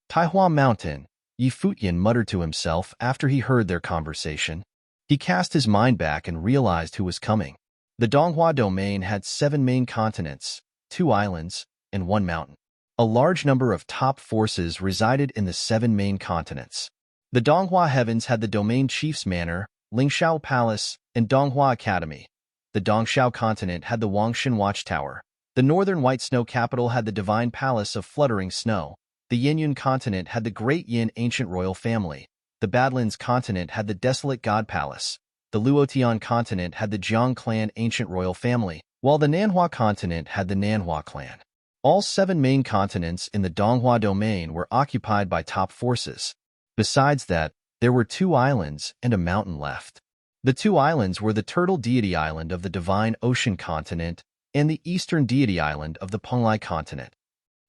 "Taihua Mountain," Yi Futian muttered to himself after he heard their conversation. He cast his mind back and realized who was coming. The Donghua domain had 7 main continents, 2 islands, and 1 mountain. A large number of top forces resided in the 7 main continents. The Donghua Heavens had the Domain Chief's Manor, Lingshao Palace, and Donghua Academy. The Dongshao Continent had the Wangshan Watchtower. The Northern White Snow Capital had the Divine Palace of Fluttering Snow. The Yinyun Continent had the Great Yin Ancient Royal Family. The Badlands Continent had the Desolate God Palace. The Luotian Continent had the Jiang Clan Ancient Royal Family, while the Nanhua Continent had the Nanhua Clan. All 7 main continents in the Donghua domain were occupied by top forces. Besides that, there were 2 islands and a mountain left. The 2 islands were the Turtle Deity Island of the Divine Ocean Continent and the Eastern Deity Island of the Penglai Continent.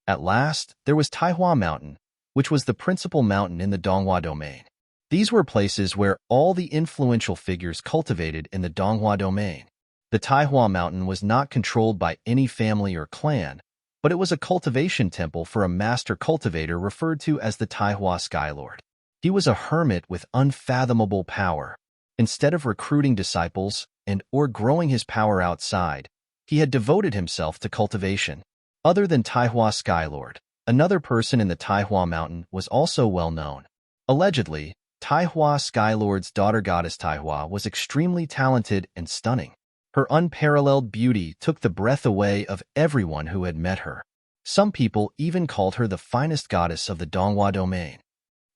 At last, there was Taihua Mountain, which was the principal mountain in the Donghua domain. These were places where all the influential figures cultivated in the Donghua domain. The Taihua Mountain was not controlled by any family or clan, but it was a cultivation temple for a master cultivator referred to as the Taihua Skylord. He was a hermit with unfathomable power. Instead of recruiting disciples or growing his power outside, he had devoted himself to cultivation. Other than Taihua Skylord, another person in the Taihua Mountain was also well known. Allegedly, Taihua Skylord's daughter goddess Taihua was extremely talented and stunning. Her unparalleled beauty took the breath away of everyone who had met her. Some people even called her the finest goddess of the Donghua domain.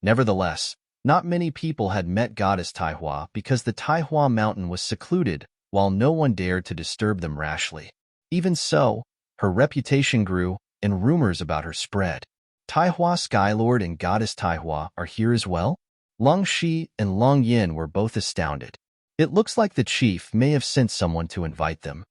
Nevertheless, not many people had met goddess Taihua because the Taihua Mountain was secluded, while no one dared to disturb them rashly. Even so, her reputation grew, and rumors about her spread. Taihua Skylord and goddess Taihua are here as well? Lung Shi and Lung Yin were both astounded. It looks like the chief may have sent someone to invite them.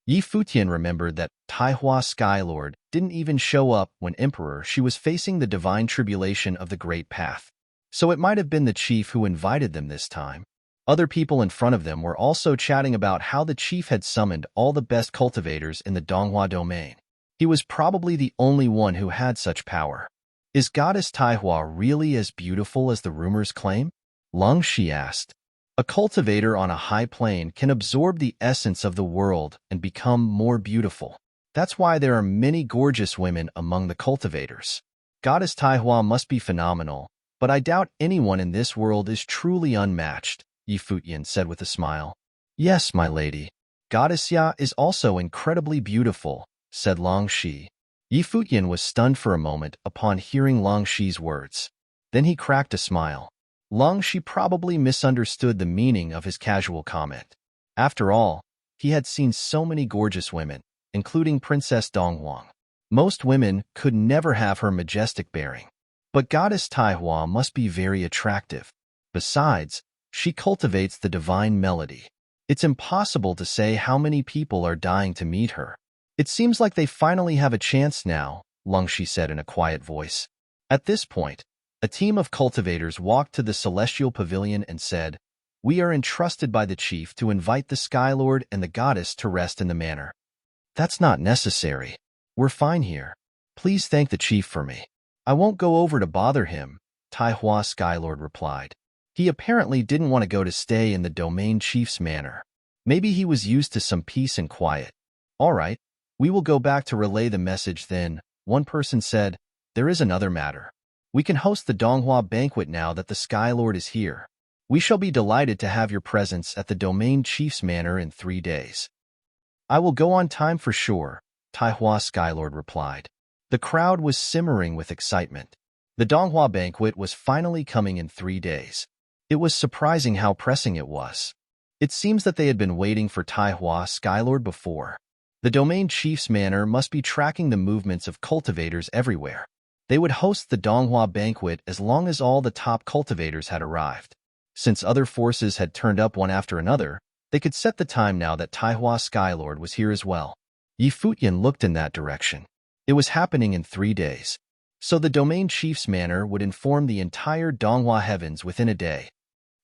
Yi Futian remembered that Taihua Skylord didn't even show up when Emperor she was facing the divine tribulation of the Great Path. So it might have been the chief who invited them this time. Other people in front of them were also chatting about how the chief had summoned all the best cultivators in the Donghua domain. He was probably the only one who had such power. Is Goddess Taihua really as beautiful as the rumors claim? Lung Shi asked. A cultivator on a high plane can absorb the essence of the world and become more beautiful. That's why there are many gorgeous women among the cultivators. Goddess Taihua must be phenomenal, but I doubt anyone in this world is truly unmatched, Futian said with a smile. Yes, my lady. Goddess Ya is also incredibly beautiful, said Long Shi. Futian was stunned for a moment upon hearing Long Shi's words. Then he cracked a smile. Long Shi probably misunderstood the meaning of his casual comment. After all, he had seen so many gorgeous women, including Princess Donghuang. Most women could never have her majestic bearing. But Goddess Taihua must be very attractive. Besides, she cultivates the divine melody. It's impossible to say how many people are dying to meet her. It seems like they finally have a chance now, Lung Shi said in a quiet voice. At this point, a team of cultivators walked to the celestial pavilion and said, "We are entrusted by the chief to invite the Skylord and the goddess to rest in the manor." "That's not necessary. We're fine here. Please thank the chief for me." "I won't go over to bother him," Taihua Skylord replied. He apparently didn't want to go to stay in the domain chief's manor. Maybe he was used to some peace and quiet. "All right, we will go back to relay the message then," one person said. "There is another matter. We can host the Donghua banquet now that the Skylord is here. We shall be delighted to have your presence at the domain chief's manor in 3 days." "I will go on time for sure," Taihua Skylord replied. The crowd was simmering with excitement. The Donghua banquet was finally coming in 3 days. It was surprising how pressing it was. It seems that they had been waiting for Taihua Skylord before. The domain chief's manor must be tracking the movements of cultivators everywhere. They would host the Donghua banquet as long as all the top cultivators had arrived. Since other forces had turned up one after another, they could set the time now that Taihua Skylord was here as well. Futian looked in that direction. It was happening in 3 days. So the domain chief's manor would inform the entire Donghua heavens within a day.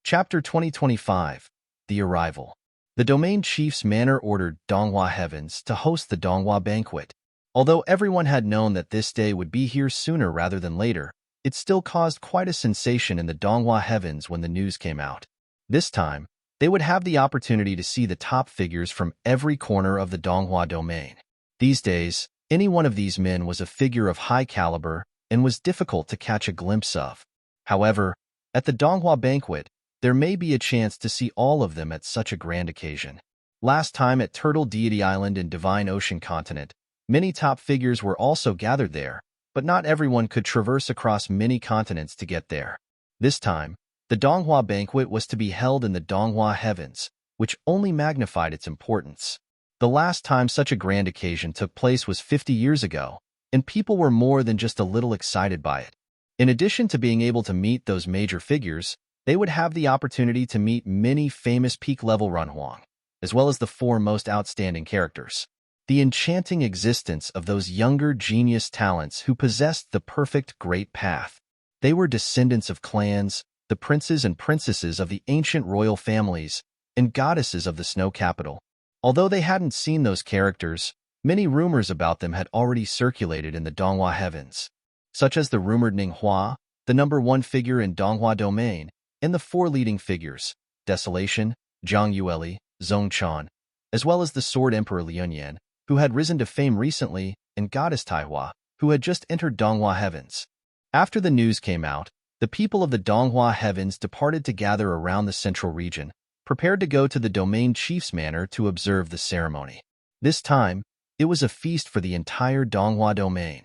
Chapter 2025, The Arrival. The domain chief's manor ordered Donghua heavens to host the Donghua banquet. Although everyone had known that this day would be here sooner rather than later, it still caused quite a sensation in the Donghua heavens when the news came out. This time, they would have the opportunity to see the top figures from every corner of the Donghua domain. These days, any one of these men was a figure of high caliber and was difficult to catch a glimpse of. However, at the Donghua banquet, there may be a chance to see all of them at such a grand occasion. Last time at Turtle Deity Island and Divine Ocean Continent, many top figures were also gathered there, but not everyone could traverse across many continents to get there. This time, the Donghua banquet was to be held in the Donghua heavens, which only magnified its importance. The last time such a grand occasion took place was 50 years ago, and people were more than just a little excited by it. In addition to being able to meet those major figures, they would have the opportunity to meet many famous peak-level Runhuang, as well as the 4 most outstanding characters. The enchanting existence of those younger genius talents who possessed the perfect great path. They were descendants of clans, the princes and princesses of the ancient royal families, and goddesses of the snow capital. Although they hadn't seen those characters, many rumors about them had already circulated in the Donghua heavens, such as the rumored Ning Hua, the #1 figure in Donghua domain, and the 4 leading figures, Desolation, Zhang Yueli, Zhong Chan, as well as the Sword Emperor Liunyan, who had risen to fame recently, and Goddess Taihua, who had just entered Donghua heavens. After the news came out, the people of the Donghua heavens departed to gather around the central region, prepared to go to the domain chief's manor to observe the ceremony. This time, it was a feast for the entire Donghua domain.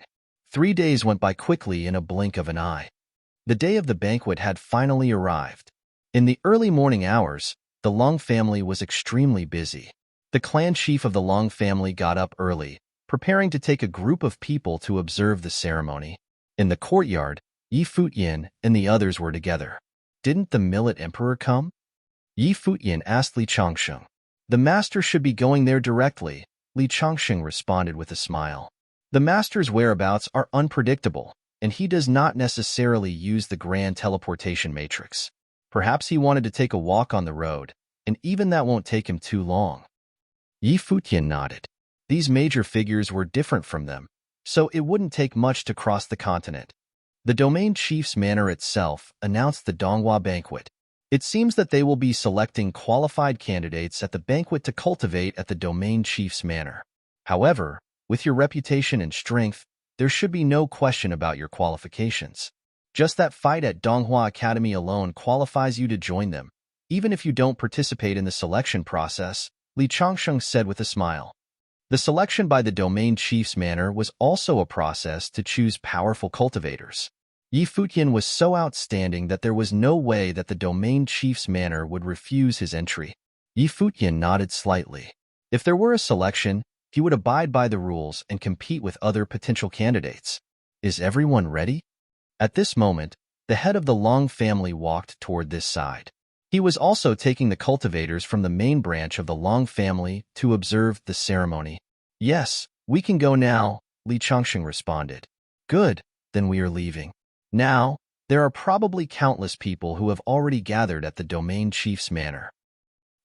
3 days went by quickly in a blink of an eye. The day of the banquet had finally arrived. In the early morning hours, the Long family was extremely busy. The clan chief of the Long family got up early, preparing to take a group of people to observe the ceremony. In the courtyard, Futian and the others were together. Didn't the Millet Emperor come? Futian asked Li Changsheng. The master should be going there directly, Li Changsheng responded with a smile. The master's whereabouts are unpredictable. and he does not necessarily use the grand teleportation matrix. Perhaps he wanted to take a walk on the road, and even that won't take him too long. Futian nodded. These major figures were different from them, so it wouldn't take much to cross the continent. The domain chief's manor itself announced the Donghua banquet. It seems that they will be selecting qualified candidates at the banquet to cultivate at the domain chief's manor. However, with your reputation and strength, there should be no question about your qualifications. Just that fight at Donghua Academy alone qualifies you to join them, even if you don't participate in the selection process, Li Changsheng said with a smile. The selection by the domain chief's manor was also a process to choose powerful cultivators. Futian was so outstanding that there was no way that the domain chief's manor would refuse his entry. Futian nodded slightly. If there were a selection, he would abide by the rules and compete with other potential candidates. Is everyone ready? At this moment, the head of the Long family walked toward this side. He was also taking the cultivators from the main branch of the Long family to observe the ceremony. Yes, we can go now, Li Changsheng responded. Good, then we are leaving. Now, there are probably countless people who have already gathered at the domain chief's manor.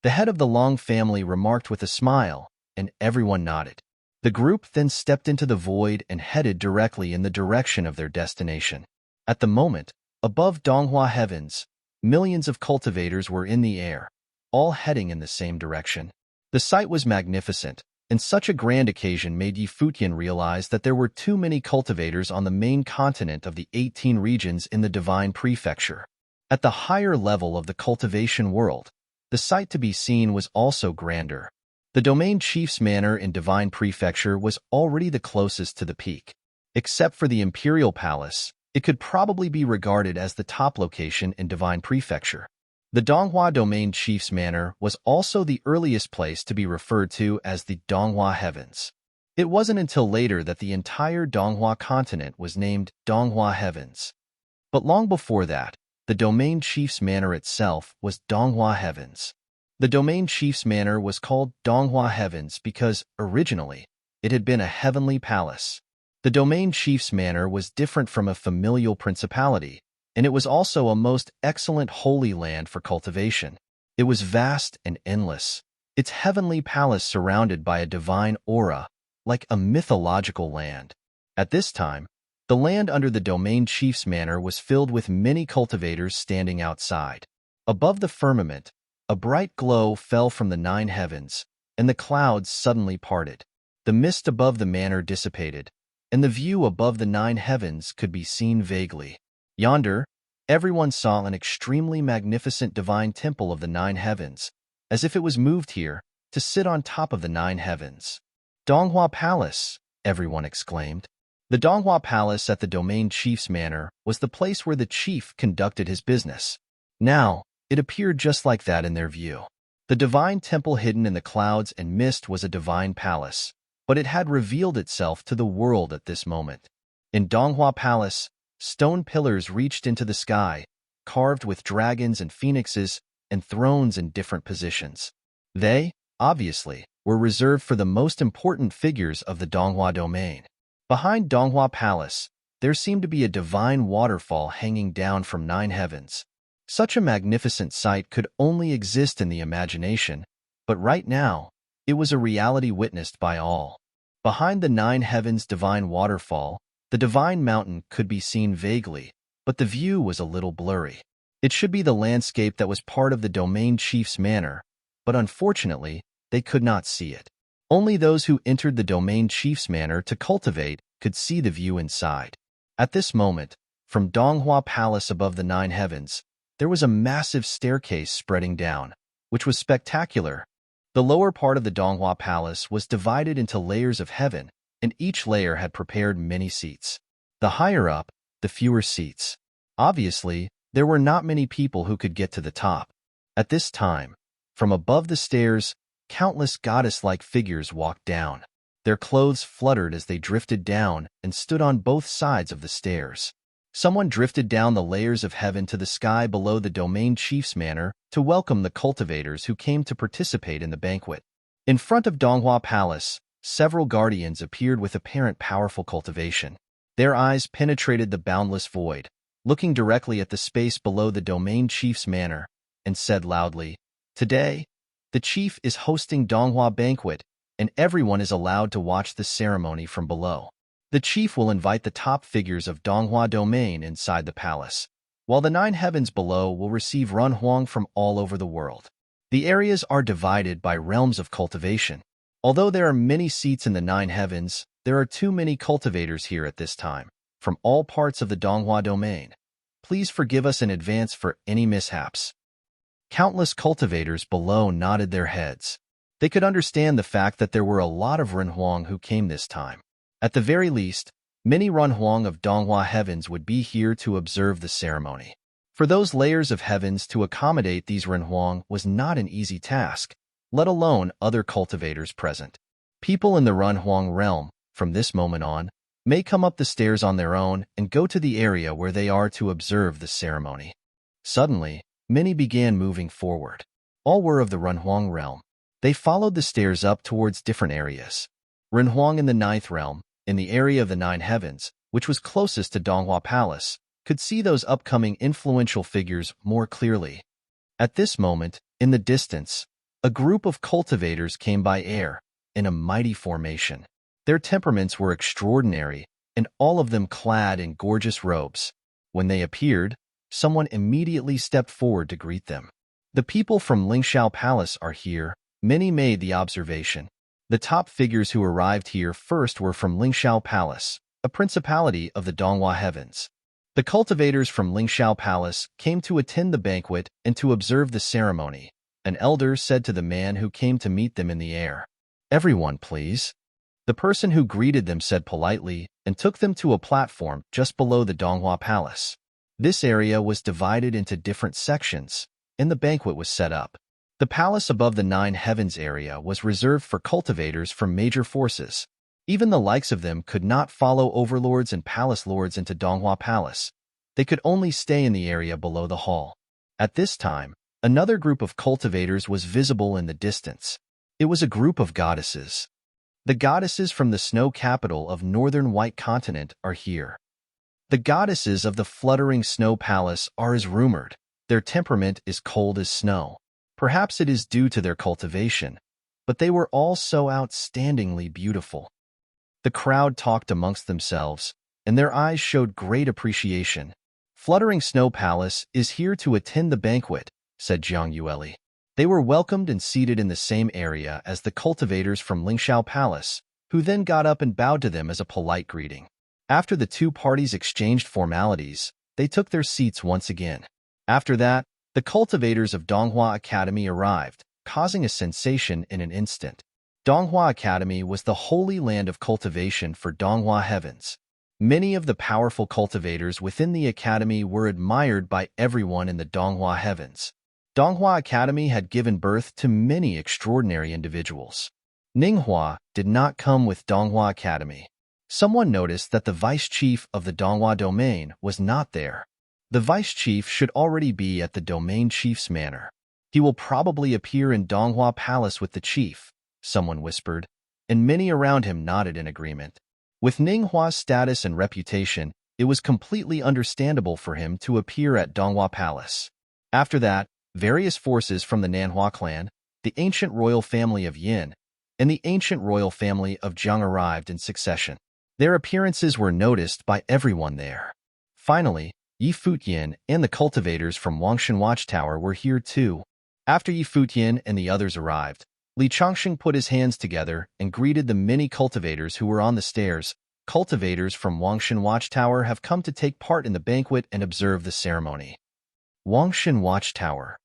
The head of the Long family remarked with a smile, and everyone nodded. The group then stepped into the void and headed directly in the direction of their destination. At the moment, above Donghua heavens, millions of cultivators were in the air, all heading in the same direction. The sight was magnificent, and such a grand occasion made Futian realize that there were too many cultivators on the main continent of the 18 regions in the Divine Prefecture. At the higher level of the cultivation world, the sight to be seen was also grander. The domain chief's manor in Divine Prefecture was already the closest to the peak. Except for the Imperial Palace, it could probably be regarded as the top location in Divine Prefecture. The Donghua domain chief's manor was also the earliest place to be referred to as the Donghua Heavens. It wasn't until later that the entire Donghua continent was named Donghua Heavens. But long before that, the domain chief's manor itself was Donghua Heavens. The domain chief's manor was called Donghua Heavens because, originally, it had been a heavenly palace. The domain chief's manor was different from a familial principality, and it was also a most excellent holy land for cultivation. It was vast and endless, its heavenly palace surrounded by a divine aura, like a mythological land. At this time, the land under the domain chief's manor was filled with many cultivators standing outside. Above the firmament, a bright glow fell from the 9 heavens, and the clouds suddenly parted. The mist above the manor dissipated, and the view above the 9 heavens could be seen vaguely. Yonder, everyone saw an extremely magnificent divine temple of the 9 heavens, as if it was moved here to sit on top of the 9 heavens. Donghua Palace, everyone exclaimed. The Donghua Palace at the domain chief's manor was the place where the chief conducted his business. Now, it appeared just like that in their view. The divine temple hidden in the clouds and mist was a divine palace, but it had revealed itself to the world at this moment. In Donghua Palace, stone pillars reached into the sky, carved with dragons and phoenixes, and thrones in different positions. They, obviously, were reserved for the most important figures of the Donghua domain. Behind Donghua Palace, there seemed to be a divine waterfall hanging down from 9 heavens. Such a magnificent sight could only exist in the imagination, but right now, it was a reality witnessed by all. Behind the 9 heavens divine waterfall, the divine mountain could be seen vaguely, but the view was a little blurry. It should be the landscape that was part of the domain chief's manor, but unfortunately, they could not see it. Only those who entered the domain chief's manor to cultivate could see the view inside. At this moment, from Donghua Palace above the 9 heavens, there was a massive staircase spreading down, which was spectacular. The lower part of the Donghua Palace was divided into layers of heaven, and each layer had prepared many seats. The higher up, the fewer seats. Obviously, there were not many people who could get to the top. At this time, from above the stairs, countless goddess-like figures walked down. Their clothes fluttered as they drifted down and stood on both sides of the stairs. Someone drifted down the layers of heaven to the sky below the domain chief's manor to welcome the cultivators who came to participate in the banquet. In front of Donghua Palace, several guardians appeared with apparent powerful cultivation. Their eyes penetrated the boundless void, looking directly at the space below the domain chief's manor, and said loudly, "Today, the chief is hosting Donghua banquet, and everyone is allowed to watch the ceremony from below. The chief will invite the top figures of Donghua domain inside the palace, while the 9 heavens below will receive Runhuang from all over the world. The areas are divided by realms of cultivation. Although there are many seats in the 9 heavens, there are too many cultivators here at this time, from all parts of the Donghua domain. Please forgive us in advance for any mishaps." Countless cultivators below nodded their heads. They could understand the fact that there were a lot of Runhuang who came this time. At the very least, many Runhuang of Donghua heavens would be here to observe the ceremony. For those layers of heavens to accommodate these Runhuang was not an easy task, let alone other cultivators present. People in the Runhuang realm, from this moment on, may come up the stairs on their own and go to the area where they are to observe the ceremony. Suddenly, many began moving forward. All were of the Runhuang realm. They followed the stairs up towards different areas. Runhuang in the 9th realm, in the area of the 9 heavens, which was closest to Donghua Palace, could see those upcoming influential figures more clearly. At this moment, in the distance, a group of cultivators came by air, in a mighty formation. Their temperaments were extraordinary, and all of them clad in gorgeous robes. When they appeared, someone immediately stepped forward to greet them. "The people from Lingxiao Palace are here," many made the observation. The top figures who arrived here first were from Lingxiao Palace, a principality of the Donghua heavens. The cultivators from Lingxiao Palace came to attend the banquet and to observe the ceremony. An elder said to the man who came to meet them in the air, "Everyone, please." The person who greeted them said politely and took them to a platform just below the Donghua Palace. This area was divided into different sections, and the banquet was set up. The palace above the 9 heavens area was reserved for cultivators from major forces. Even the likes of them could not follow overlords and palace lords into Donghua Palace. They could only stay in the area below the hall. At this time, another group of cultivators was visible in the distance. It was a group of goddesses. The goddesses from the snow capital of northern White Continent are here. The goddesses of the fluttering snow palace are as rumored. Their temperament is cold as snow. Perhaps it is due to their cultivation, but they were all so outstandingly beautiful. The crowd talked amongst themselves, and their eyes showed great appreciation. "Fluttering Snow Palace is here to attend the banquet," said Jiang Yueli. They were welcomed and seated in the same area as the cultivators from Lingxiao Palace, who then got up and bowed to them as a polite greeting. After the two parties exchanged formalities, they took their seats once again. After that, the cultivators of Donghua Academy arrived, causing a sensation in an instant. Donghua Academy was the holy land of cultivation for Donghua heavens. Many of the powerful cultivators within the academy were admired by everyone in the Donghua heavens. Donghua Academy had given birth to many extraordinary individuals. Ninghua did not come with Donghua Academy. Someone noticed that the vice chief of the Donghua domain was not there. The vice chief should already be at the domain chief's manor. "He will probably appear in Donghua Palace with the chief," someone whispered, and many around him nodded in agreement. With Ninghua's status and reputation, it was completely understandable for him to appear at Donghua Palace. After that, various forces from the Nanhua clan, the ancient royal family of Yin, and the ancient royal family of Jiang arrived in succession. Their appearances were noticed by everyone there. Finally, Yi Futian and the cultivators from Wangshan Watchtower were here too. After Yi Futian and the others arrived, Li Changsheng put his hands together and greeted the many cultivators who were on the stairs. "Cultivators from Wangshan Watchtower have come to take part in the banquet and observe the ceremony." Wangshan Watchtower.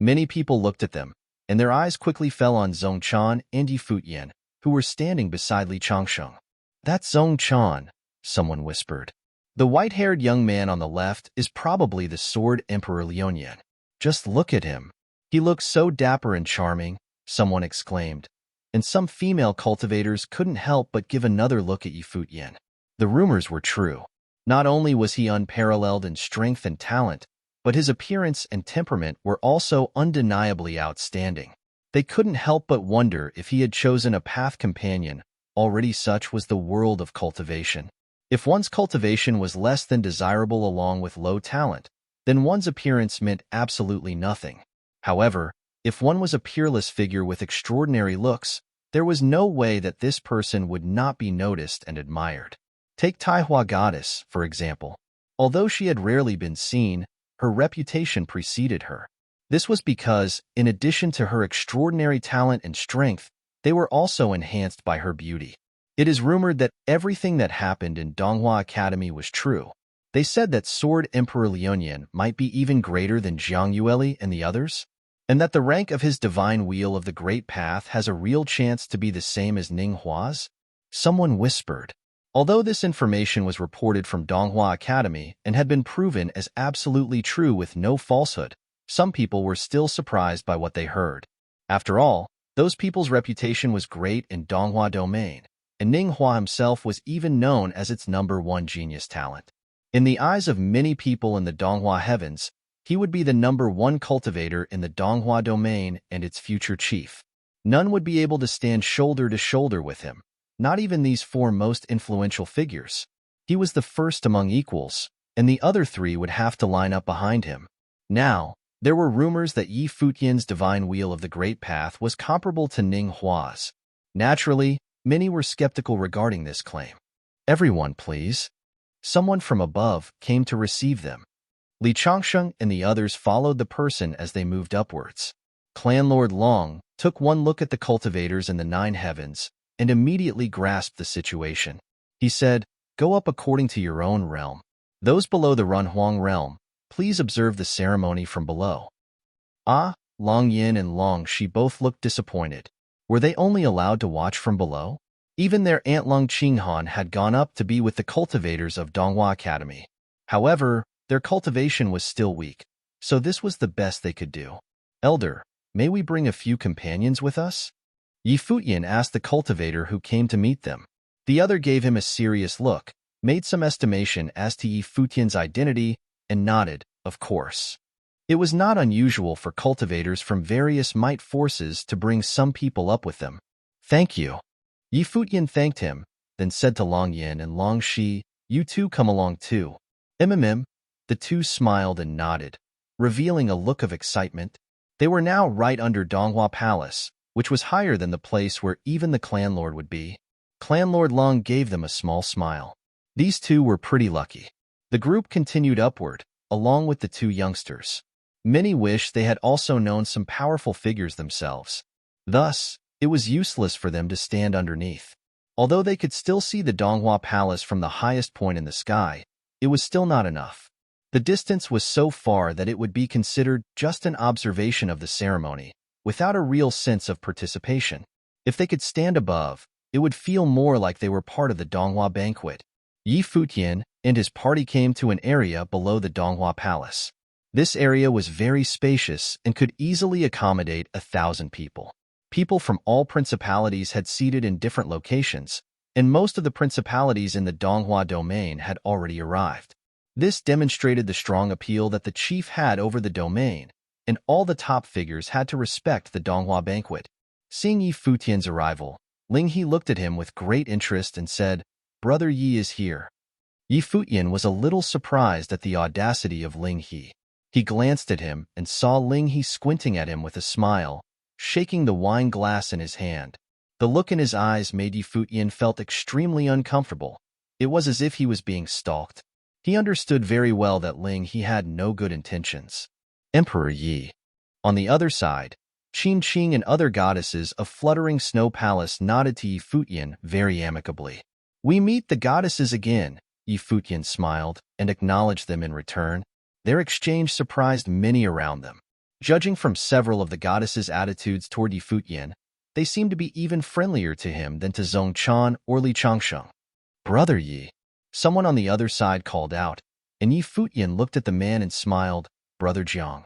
Many people looked at them, and their eyes quickly fell on Zhong Chan and Yi Futian, who were standing beside Li Changsheng. "That's Zhong Chan," someone whispered. "The white-haired young man on the left is probably the Sword Emperor Liuyan. Just look at him. He looks so dapper and charming," someone exclaimed, and some female cultivators couldn't help but give another look at Yi Futian. The rumors were true. Not only was he unparalleled in strength and talent, but his appearance and temperament were also undeniably outstanding. They couldn't help but wonder if he had chosen a path companion. Already such was the world of cultivation. If one's cultivation was less than desirable along with low talent, then one's appearance meant absolutely nothing. However, if one was a peerless figure with extraordinary looks, there was no way that this person would not be noticed and admired. Take Taihua Goddess, for example. Although she had rarely been seen, her reputation preceded her. This was because, in addition to her extraordinary talent and strength, they were also enhanced by her beauty. It is rumored that everything that happened in Donghua Academy was true. They said that Sword Emperor Liuyan might be even greater than Jiang Yueli and the others, and that the rank of his divine wheel of the Great Path has a real chance to be the same as Ning Hua's. Someone whispered. Although this information was reported from Donghua Academy and had been proven as absolutely true with no falsehood, some people were still surprised by what they heard. After all, those people's reputation was great in Donghua domain, and Ning Hua himself was even known as its #1 genius talent. In the eyes of many people in the Donghua heavens, he would be the #1 cultivator in the Donghua domain and its future chief. None would be able to stand shoulder to shoulder with him. Not even these 4 most influential figures. He was the first among equals, and the other 3 would have to line up behind him. Now, there were rumors that Yi Futian's divine wheel of the Great Path was comparable to Ning Hua's. Naturally, many were skeptical regarding this claim. Everyone, please. Someone from above came to receive them. Li Changsheng and the others followed the person as they moved upwards. Clan Lord Long took one look at the cultivators in the 9 heavens and immediately grasped the situation. He said, "Go up according to your own realm. Those below the Runhuang realm, please observe the ceremony from below." Long Yin and Long Shi both looked disappointed. Were they only allowed to watch from below? Even their aunt Lung Qinghan had gone up to be with the cultivators of Donghua Academy. However, their cultivation was still weak, so this was the best they could do. "Elder, may we bring a few companions with us?" Yi Futian asked the cultivator who came to meet them. The other gave him a serious look, made some estimation as to Yi Futian's identity, and nodded, of course. It was not unusual for cultivators from various might forces to bring some people up with them. "Thank you." Yi Futian thanked him, then said to Long Yin and Long Shi, "You two come along too." The 2 smiled and nodded, revealing a look of excitement. They were now right under Donghua Palace, which was higher than the place where even the clan lord would be. Clan Lord Long gave them a small smile. These 2 were pretty lucky. The group continued upward, along with the 2 youngsters. Many wished they had also known some powerful figures themselves. Thus, it was useless for them to stand underneath. Although they could still see the Donghua Palace from the highest point in the sky, it was still not enough. The distance was so far that it would be considered just an observation of the ceremony, without a real sense of participation. If they could stand above, it would feel more like they were part of the Donghua banquet. Yi Futian and his party came to an area below the Donghua Palace. This area was very spacious and could easily accommodate 1,000 people. People from all principalities had seated in different locations, and most of the principalities in the Donghua domain had already arrived. This demonstrated the strong appeal that the chief had over the domain, and all the top figures had to respect the Donghua banquet. Seeing Yi Futian's arrival, Ling He looked at him with great interest and said, "Brother Yi is here." Yi Futian was a little surprised at the audacity of Ling He. He glanced at him and saw Ling He squinting at him with a smile, shaking the wine glass in his hand. The look in his eyes made Yi Futian felt extremely uncomfortable. It was as if he was being stalked. He understood very well that Ling He had no good intentions. Emperor Yi. On the other side, Qin Qing and other goddesses of Fluttering Snow Palace nodded to Yi Futian very amicably. "We meet the goddesses again," Yi Futian smiled and acknowledged them in return. Their exchange surprised many around them. Judging from several of the goddesses' attitudes toward Yi Futian, they seemed to be even friendlier to him than to Zhong Chan or Li Changsheng. "Brother Yi," someone on the other side called out, and Yi Futian looked at the man and smiled, "Brother Jiang."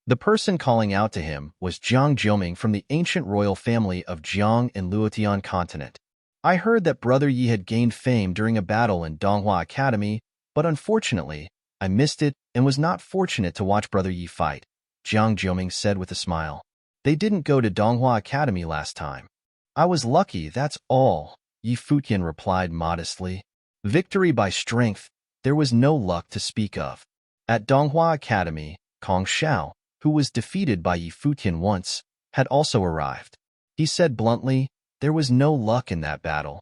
The person calling out to him was Jiang Jiuming from the ancient royal family of Jiang in Luotian continent. "I heard that Brother Yi had gained fame during a battle in Donghua Academy, but unfortunately, I missed it and was not fortunate to watch Brother Yi fight," Jiang Jiuming said with a smile. "They didn't go to Donghua Academy last time." "I was lucky, that's all," Yi Futian replied modestly. Victory by strength, there was no luck to speak of. At Donghua Academy, Kong Xiao, who was defeated by Yi Futian once, had also arrived. He said bluntly, there was no luck in that battle.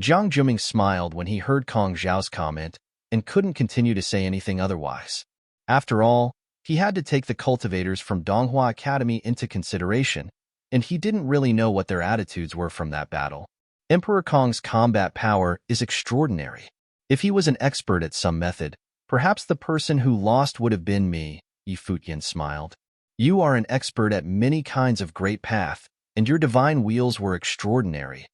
Jiang Juming smiled when he heard Kong Xiao's comment and couldn't continue to say anything otherwise. After all, he had to take the cultivators from Donghua Academy into consideration, and he didn't really know what their attitudes were from that battle. Emperor Kong's combat power is extraordinary. If he was an expert at some method, perhaps the person who lost would have been me, Yi Futian smiled. You are an expert at many kinds of great path, and your divine wheels were extraordinary.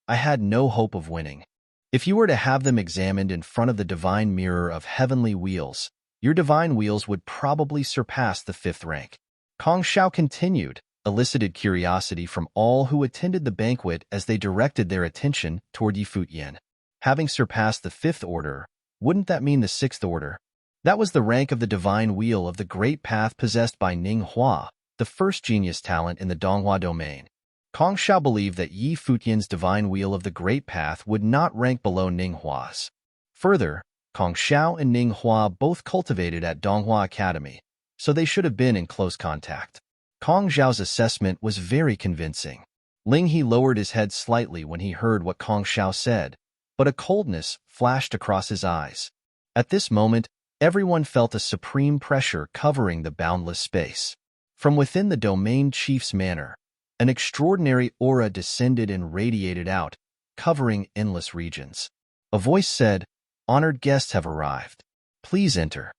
I had no hope of winning. If you were to have them examined in front of the divine mirror of heavenly wheels, your divine wheels would probably surpass the 5th rank. Kong Xiao continued, elicited curiosity from all who attended the banquet as they directed their attention toward Yi Futian. Having surpassed the 5th order, wouldn't that mean the 6th order? That was the rank of the divine wheel of the great path possessed by Ning Hua, the first genius talent in the Donghua domain. Kong Xiao believed that Yi Futian's divine wheel of the great path would not rank below Ning Hua's. Further, Kong Xiao and Ning Hua both cultivated at Donghua Academy, so they should have been in close contact. Kong Xiao's assessment was very convincing. Ling He lowered his head slightly when he heard what Kong Xiao said, but a coldness flashed across his eyes. At this moment, everyone felt a supreme pressure covering the boundless space. From within the domain chief's manor, an extraordinary aura descended and radiated out, covering endless regions. A voice said, "Honored guests have arrived. Please enter."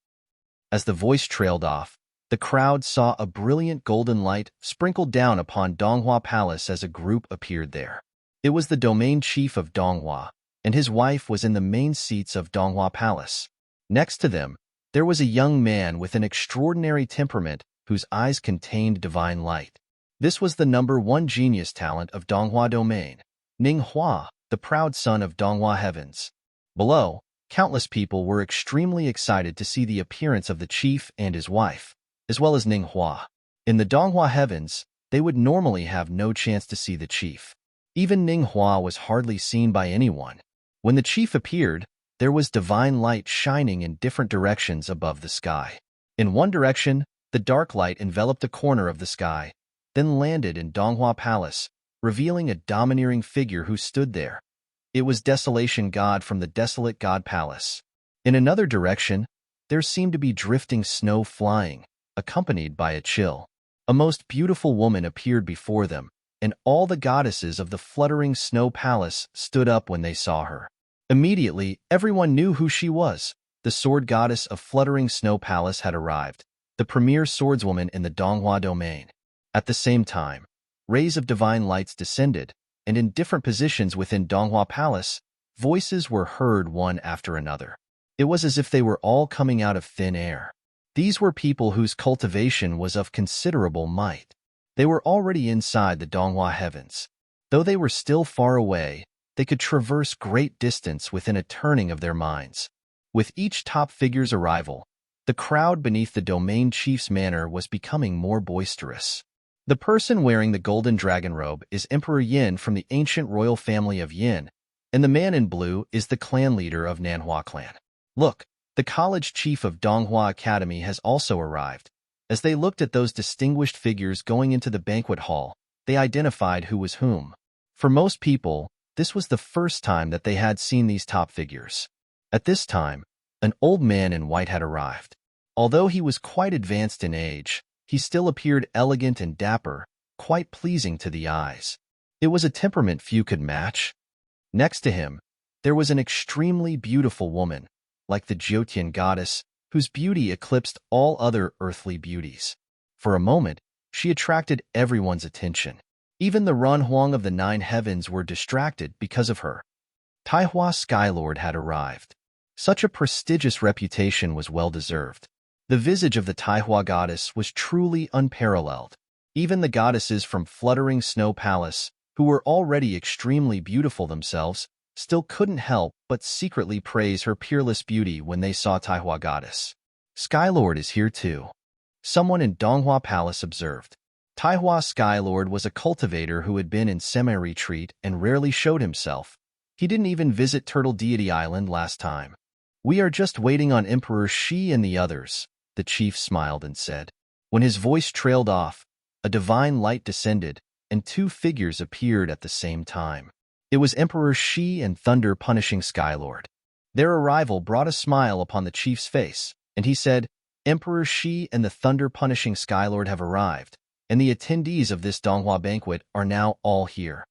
As the voice trailed off, the crowd saw a brilliant golden light sprinkled down upon Donghua Palace as a group appeared there. It was the domain chief of Donghua, and his wife was in the main seats of Donghua Palace. Next to them, there was a young man with an extraordinary temperament whose eyes contained divine light. This was the #1 genius talent of Donghua domain, Ning Hua, the proud son of Donghua Heavens. Below, countless people were extremely excited to see the appearance of the chief and his wife, as well as Ning Hua. In the Donghua Heavens, they would normally have no chance to see the chief. Even Ning Hua was hardly seen by anyone. When the chief appeared, there was divine light shining in different directions above the sky. In one direction, the dark light enveloped a corner of the sky, then landed in Donghua Palace, revealing a domineering figure who stood there. It was Desolation God from the Desolate God Palace. In another direction, there seemed to be drifting snow flying, accompanied by a chill. A most beautiful woman appeared before them, and all the goddesses of the fluttering snow palace stood up when they saw her. Immediately, everyone knew who she was. The sword goddess of fluttering snow palace had arrived, the premier swordswoman in the Donghua domain. At the same time, rays of divine lights descended, and in different positions within Donghua Palace, voices were heard one after another. It was as if they were all coming out of thin air. These were people whose cultivation was of considerable might. They were already inside the Donghua heavens. Though they were still far away, they could traverse great distance within a turning of their minds. With each top figure's arrival, the crowd beneath the domain chief's manor was becoming more boisterous. The person wearing the golden dragon robe is Emperor Yin from the ancient royal family of Yin, and the man in blue is the clan leader of Nanhua clan. Look, the college chief of Donghua Academy has also arrived. As they looked at those distinguished figures going into the banquet hall, they identified who was whom. For most people, this was the first time that they had seen these top figures. At this time, an old man in white had arrived. Although he was quite advanced in age, he still appeared elegant and dapper, quite pleasing to the eyes. It was a temperament few could match. Next to him, there was an extremely beautiful woman, like the Jyotian goddess, whose beauty eclipsed all other earthly beauties. For a moment, she attracted everyone's attention. Even the Runhuang of the 9 heavens were distracted because of her. Taihua Skylord had arrived. Such a prestigious reputation was well-deserved. The visage of the Taihua goddess was truly unparalleled. Even the goddesses from Fluttering Snow Palace, who were already extremely beautiful themselves, still couldn't help but secretly praise her peerless beauty when they saw Taihua goddess. Skylord is here too, someone in Donghua Palace observed. Taihua Skylord was a cultivator who had been in semi-retreat and rarely showed himself, He didn't even visit Turtle Deity Island last time. We are just waiting on Emperor Shi and the others, the chief smiled and said. When his voice trailed off, a divine light descended, and two figures appeared at the same time. It was Emperor Shi and Thunder Punishing Skylord. Their arrival brought a smile upon the chief's face, and he said, Emperor Shi and the Thunder Punishing Skylord have arrived, and the attendees of this Donghua banquet are now all here.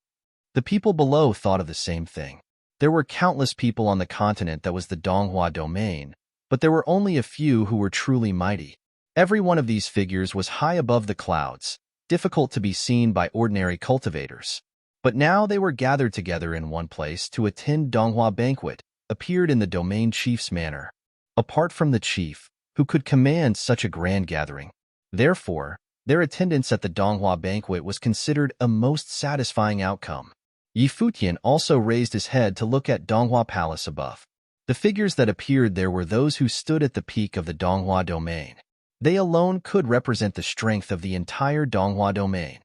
The people below thought of the same thing. There were countless people on the continent that was the Donghua domain, but there were only a few who were truly mighty. Every one of these figures was high above the clouds, difficult to be seen by ordinary cultivators. But now they were gathered together in one place to attend Donghua banquet, appeared in the domain chief's manner. Apart from the chief, who could command such a grand gathering. Therefore, their attendance at the Donghua banquet was considered a most satisfying outcome. Futian also raised his head to look at Donghua Palace above. The figures that appeared there were those who stood at the peak of the Donghua domain. They alone could represent the strength of the entire Donghua domain.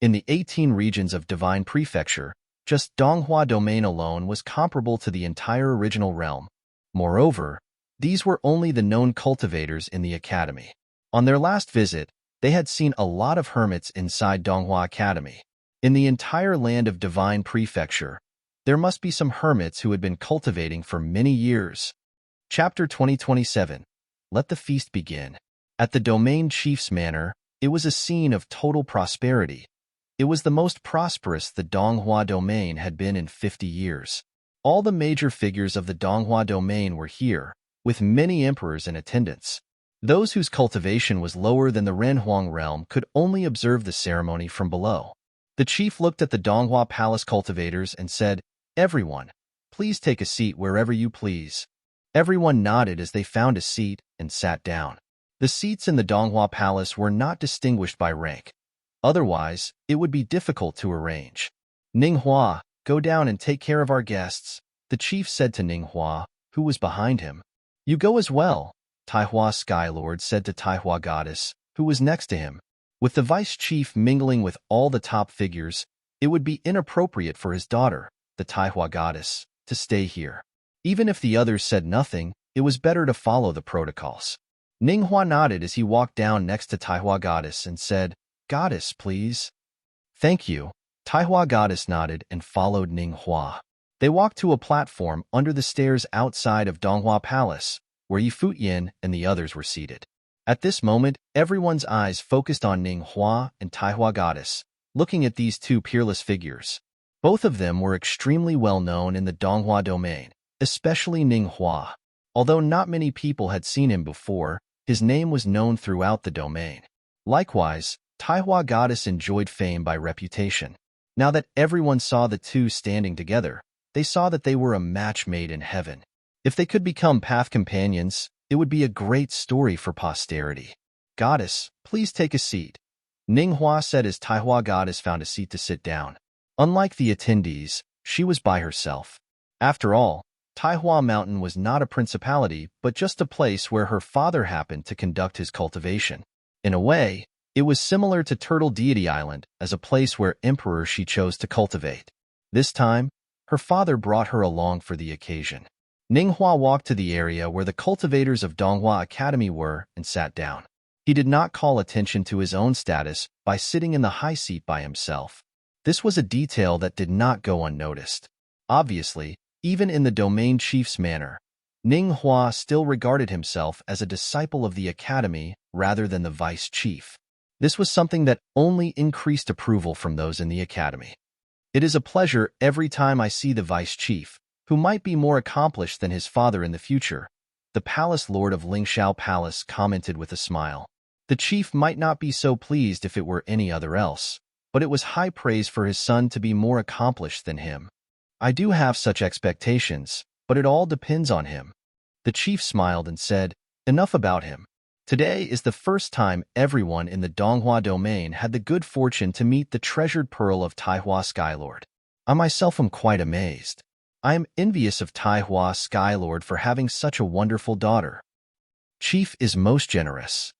In the 18 regions of Divine Prefecture, just Donghua domain alone was comparable to the entire original realm. Moreover, these were only the known cultivators in the academy. On their last visit, they had seen a lot of hermits inside Donghua Academy. In the entire land of Divine Prefecture, there must be some hermits who had been cultivating for many years. Chapter 2027. Let the feast begin. At the domain chief's manor, it was a scene of total prosperity. It was the most prosperous the Donghua domain had been in 50 years. All the major figures of the Donghua domain were here, with many emperors in attendance. Those whose cultivation was lower than the Renhuang realm could only observe the ceremony from below. The chief looked at the Donghua Palace cultivators and said, Everyone, please take a seat wherever you please. Everyone nodded as they found a seat and sat down. The seats in the Donghua Palace were not distinguished by rank. Otherwise, it would be difficult to arrange. Ninghua, go down and take care of our guests, the chief said to Ninghua, who was behind him. You go as well, Taihua Skylord said to Taihua Goddess, who was next to him. With the vice chief mingling with all the top figures, it would be inappropriate for his daughter, the Taihua Goddess, to stay here. Even if the others said nothing, it was better to follow the protocols. Ninghua nodded as he walked down next to Taihua Goddess and said, Goddess, please. Thank you. Taihua Goddess nodded and followed Ninghua. They walked to a platform under the stairs outside of Donghua Palace, where Futian and the others were seated. At this moment, everyone's eyes focused on Ninghua and Taihua Goddess, looking at these two peerless figures. Both of them were extremely well known in the Donghua domain, especially Ninghua. Although not many people had seen him before, his name was known throughout the domain. Likewise, Taihua Goddess enjoyed fame by reputation. Now that everyone saw the two standing together, they saw that they were a match made in heaven. If they could become path companions, it would be a great story for posterity. Goddess, please take a seat. Ninghua said as Taihua Goddess found a seat to sit down. Unlike the attendees, she was by herself. After all, Taihua Mountain was not a principality, but just a place where her father happened to conduct his cultivation. In a way, it was similar to Turtle Deity Island as a place where Emperor she chose to cultivate. This time, her father brought her along for the occasion. Ninghua walked to the area where the cultivators of Donghua Academy were and sat down. He did not call attention to his own status by sitting in the high seat by himself. This was a detail that did not go unnoticed. Obviously, even in the domain chief's manner, Ninghua still regarded himself as a disciple of the academy rather than the vice chief. This was something that only increased approval from those in the academy. It is a pleasure every time I see the vice chief, who might be more accomplished than his father in the future, the palace lord of Lingshao Palace commented with a smile. The chief might not be so pleased if it were any other else, but it was high praise for his son to be more accomplished than him. I do have such expectations, but it all depends on him. The chief smiled and said, Enough about him. Today is the first time everyone in the Donghua domain had the good fortune to meet the treasured pearl of Taihua Skylord. I myself am quite amazed. I am envious of Taihua Skylord for having such a wonderful daughter. Chief is most generous.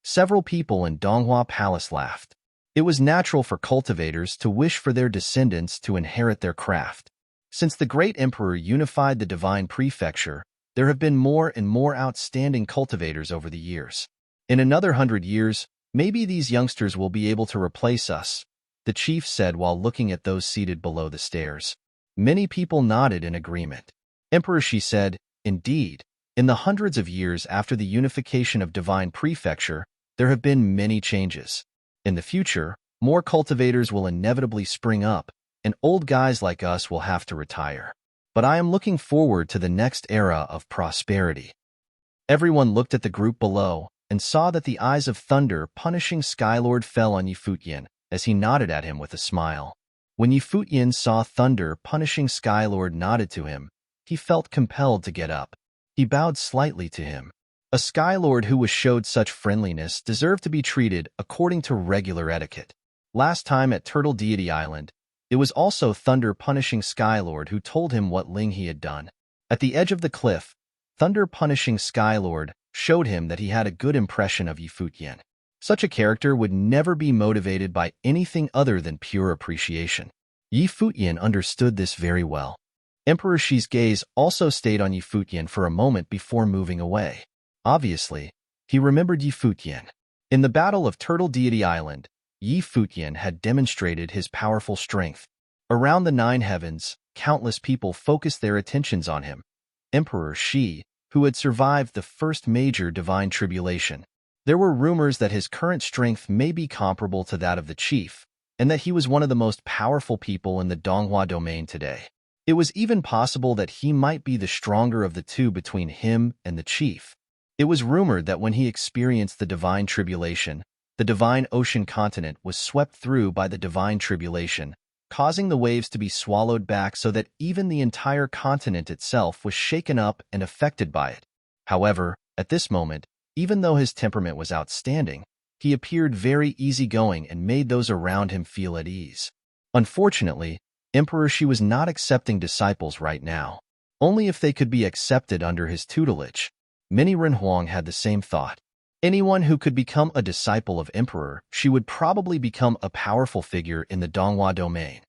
Several people in Donghua Palace laughed. It was natural for cultivators to wish for their descendants to inherit their craft. Since the great emperor unified the divine prefecture, there have been more and more outstanding cultivators over the years. In another 100 years, maybe these youngsters will be able to replace us, the chief said while looking at those seated below the stairs. Many people nodded in agreement. Emperor Shi said, indeed, in the hundreds of years after the unification of divine prefecture, there have been many changes. In the future, more cultivators will inevitably spring up, and old guys like us will have to retire. But I am looking forward to the next era of prosperity. Everyone looked at the group below and saw that the eyes of Thunder Punishing Skylord fell on Futian as he nodded at him with a smile. When Futian saw Thunder Punishing Skylord nodded to him, he felt compelled to get up. He bowed slightly to him. A Skylord who was showed such friendliness deserved to be treated according to regular etiquette. Last time at Turtle Deity Island, it was also Thunder Punishing Skylord who told him what Ling he had done. At the edge of the cliff, Thunder Punishing Skylord showed him that he had a good impression of Futian. Such a character would never be motivated by anything other than pure appreciation. Futian understood this very well. Emperor Shi's gaze also stayed on Futian for a moment before moving away. Obviously, he remembered Futian. In the Battle of Turtle Deity Island, Futian had demonstrated his powerful strength. Around the 9 heavens, countless people focused their attentions on him. Emperor Shi, who had survived the first major divine tribulation. There were rumors that his current strength may be comparable to that of the chief, and that he was one of the most powerful people in the Donghua domain today. It was even possible that he might be the stronger of the two between him and the chief. It was rumored that when he experienced the divine tribulation, the divine ocean continent was swept through by the divine tribulation, causing the waves to be swallowed back so that even the entire continent itself was shaken up and affected by it. However, at this moment, even though his temperament was outstanding, he appeared very easygoing and made those around him feel at ease. Unfortunately, Emperor Shi was not accepting disciples right now. Only if they could be accepted under his tutelage. Many Renhuang had the same thought. Anyone who could become a disciple of Emperor Shi would probably become a powerful figure in the Donghua domain.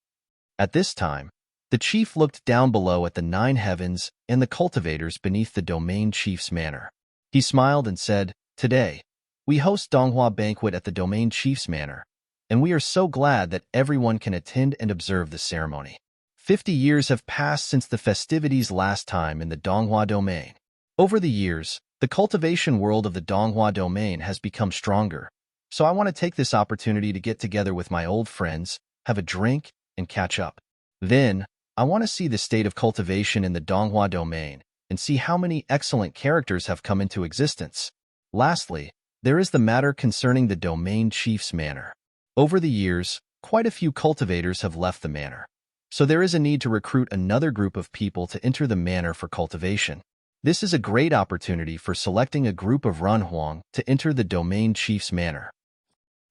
At this time, the chief looked down below at the 9 heavens and the cultivators beneath the domain chief's manor. He smiled and said, "Today, we host Donghua banquet at the domain chief's manor, and we are so glad that everyone can attend and observe the ceremony. 50 years have passed since the festivities last time in the Donghua domain. Over the years, the cultivation world of the Donghua domain has become stronger, so I want to take this opportunity to get together with my old friends, have a drink, and catch up. Then, I want to see the state of cultivation in the Donghua domain and see how many excellent characters have come into existence. Lastly, there is the matter concerning the domain chief's manor. Over the years, quite a few cultivators have left the manor, so there is a need to recruit another group of people to enter the manor for cultivation. This is a great opportunity for selecting a group of Renhuang to enter the domain chief's manor."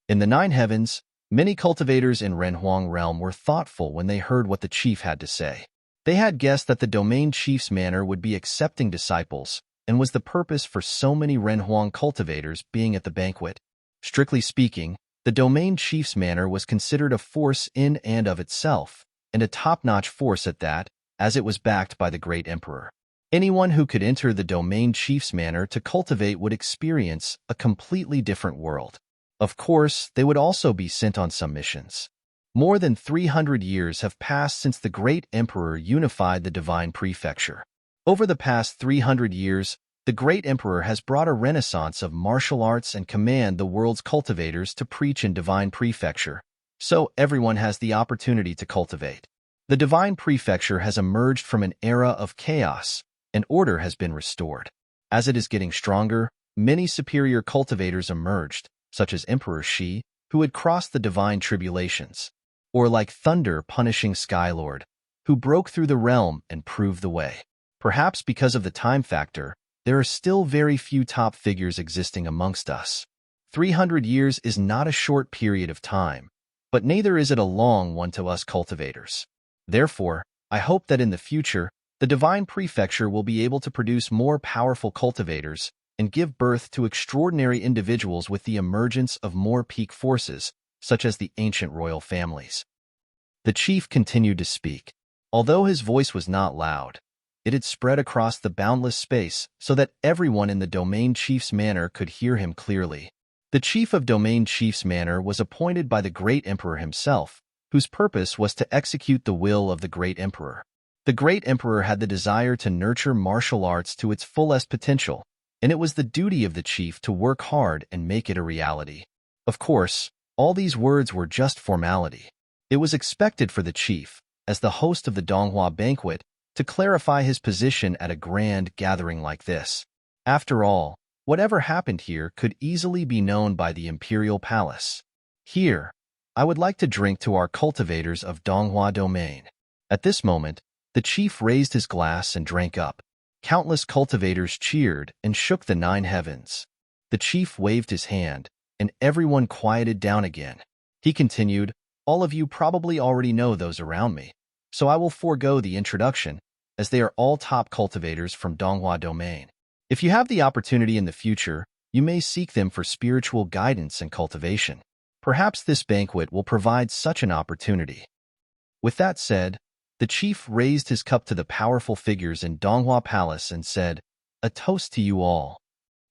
In the 9 heavens, many cultivators in Renhuang realm were thoughtful when they heard what the chief had to say. They had guessed that the domain chief's manor would be accepting disciples, and was the purpose for so many Renhuang cultivators being at the banquet. Strictly speaking, the domain chief's manor was considered a force in and of itself, and a top-notch force at that, as it was backed by the great emperor. Anyone who could enter the domain chief's manor to cultivate would experience a completely different world. Of course, they would also be sent on some missions. More than 300 years have passed since the great emperor unified the divine prefecture. Over the past 300 years, the great emperor has brought a renaissance of martial arts and command the world's cultivators to preach in divine prefecture, so everyone has the opportunity to cultivate. The divine prefecture has emerged from an era of chaos, and order has been restored. As it is getting stronger, many superior cultivators emerged, such as Emperor Shi, who had crossed the divine tribulations, or like Thunder Punishing Skylord, who broke through the realm and proved the way. Perhaps because of the time factor, there are still very few top figures existing amongst us. 300 years is not a short period of time, but neither is it a long one to us cultivators. Therefore, I hope that in the future, the divine prefecture will be able to produce more powerful cultivators and give birth to extraordinary individuals with the emergence of more peak forces, such as the ancient royal families. The chief continued to speak. Although his voice was not loud, it had spread across the boundless space so that everyone in the domain chief's manor could hear him clearly. The chief of domain chief's manor was appointed by the great emperor himself, whose purpose was to execute the will of the great emperor. The great emperor had the desire to nurture martial arts to its fullest potential, and it was the duty of the chief to work hard and make it a reality. Of course, all these words were just formality. It was expected for the chief, as the host of the Donghua banquet, to clarify his position at a grand gathering like this. After all, whatever happened here could easily be known by the imperial palace. Here, I would like to drink to our cultivators of Donghua domain. At this moment, the chief raised his glass and drank up. Countless cultivators cheered and shook the 9 heavens. The chief waved his hand, and everyone quieted down again. He continued, "All of you probably already know those around me, so I will forego the introduction, as they are all top cultivators from Donghua domain. If you have the opportunity in the future, you may seek them for spiritual guidance and cultivation. Perhaps this banquet will provide such an opportunity." With that said, the chief raised his cup to the powerful figures in Donghua Palace and said, "A toast to you all."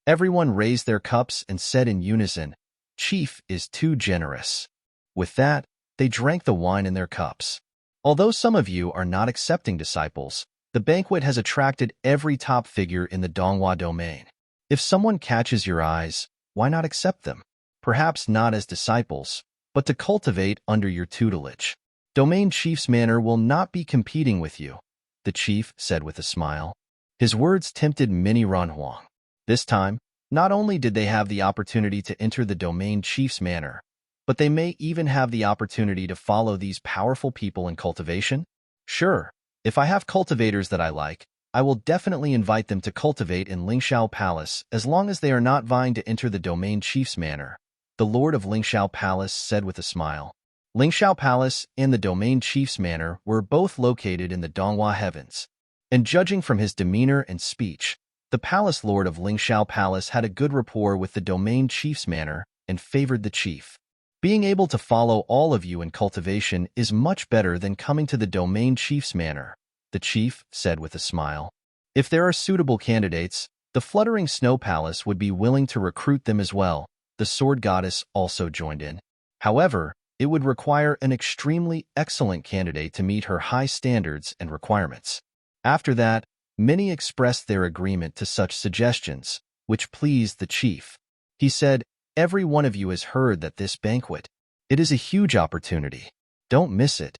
Everyone raised their cups and said in unison, "Chief is too generous." With that, they drank the wine in their cups. Although some of you are not accepting disciples, the banquet has attracted every top figure in the Donghua domain. If someone catches your eyes, why not accept them? Perhaps not as disciples, but to cultivate under your tutelage. Domain Chief's manor will not be competing with you, the chief said with a smile. His words tempted many Ranhuang. This time, not only did they have the opportunity to enter the Domain Chief's manor, but they may even have the opportunity to follow these powerful people in cultivation. Sure, if I have cultivators that I like, I will definitely invite them to cultivate in Lingxiao Palace as long as they are not vying to enter the Domain Chief's manor, the Lord of Lingxiao Palace said with a smile. Lingxiao Palace and the Domain Chief's manor were both located in the Donghua heavens, and judging from his demeanor and speech, the Palace Lord of Lingxiao Palace had a good rapport with the Domain Chief's manor and favored the chief. Being able to follow all of you in cultivation is much better than coming to the Domain Chief's manor, the chief said with a smile. If there are suitable candidates, the Fluttering Snow Palace would be willing to recruit them as well. The Sword Goddess also joined in. However, it would require an extremely excellent candidate to meet her high standards and requirements. After that, many expressed their agreement to such suggestions, which pleased the chief. He said, "Every one of you has heard that this banquet. It is a huge opportunity. Don't miss it."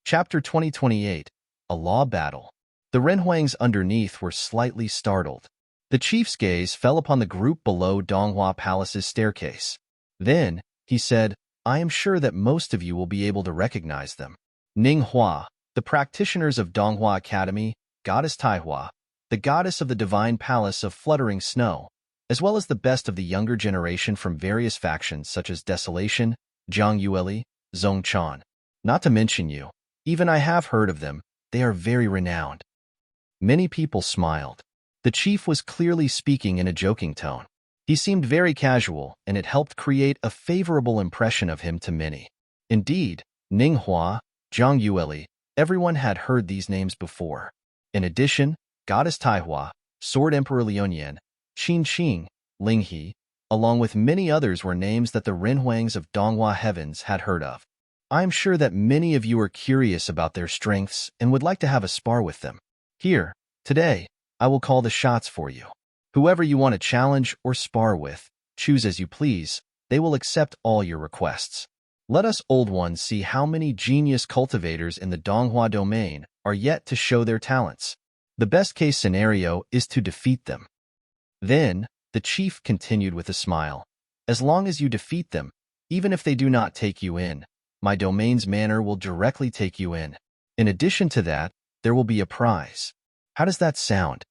Chapter 2028, A Law Battle. The Renhuangs underneath were slightly startled. The chief's gaze fell upon the group below Donghua Palace's staircase. Then, he said, "I am sure that most of you will be able to recognize them. Ning Hua, the practitioners of Donghua Academy, Goddess Taihua, the goddess of the divine palace of fluttering snow, as well as the best of the younger generation from various factions such as Desolation, Zhang Yueli, Zhong Chan. Not to mention you. Even I have heard of them. They are very renowned." Many people smiled. The chief was clearly speaking in a joking tone. He seemed very casual, and it helped create a favorable impression of him to many. Indeed, Ning Hua, Zhang Yueli, everyone had heard these names before. In addition, Goddess Taihua, Sword Emperor Liuyan, Qin Qing, Ling He, along with many others were names that the Renhuangs of Donghua Heavens had heard of. I am sure that many of you are curious about their strengths and would like to have a spar with them. Here, today, I will call the shots for you. Whoever you want to challenge or spar with, choose as you please, they will accept all your requests. Let us old ones see how many genius cultivators in the Donghua domain are yet to show their talents. The best-case scenario is to defeat them. Then, the chief continued with a smile. As long as you defeat them, even if they do not take you in, my domain's manor will directly take you in. In addition to that, there will be a prize. How does that sound?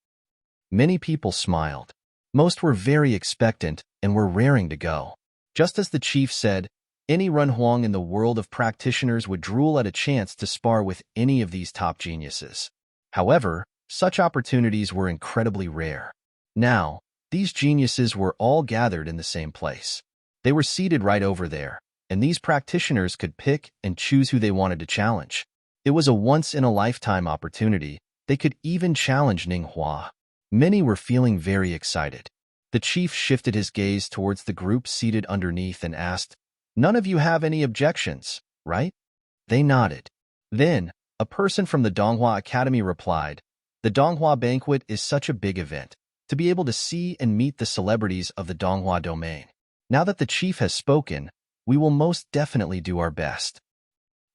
Many people smiled. Most were very expectant and were raring to go. Just as the chief said, any Renhuang in the world of practitioners would drool at a chance to spar with any of these top geniuses. However, such opportunities were incredibly rare. Now, these geniuses were all gathered in the same place. They were seated right over there, and these practitioners could pick and choose who they wanted to challenge. It was a once-in-a-lifetime opportunity. They could even challenge Ninghua. Many were feeling very excited. The chief shifted his gaze towards the group seated underneath and asked, "None of you have any objections, right?" They nodded. Then, a person from the Donghua Academy replied, "The Donghua Banquet is such a big event, to be able to see and meet the celebrities of the Donghua domain. Now that the chief has spoken, we will most definitely do our best."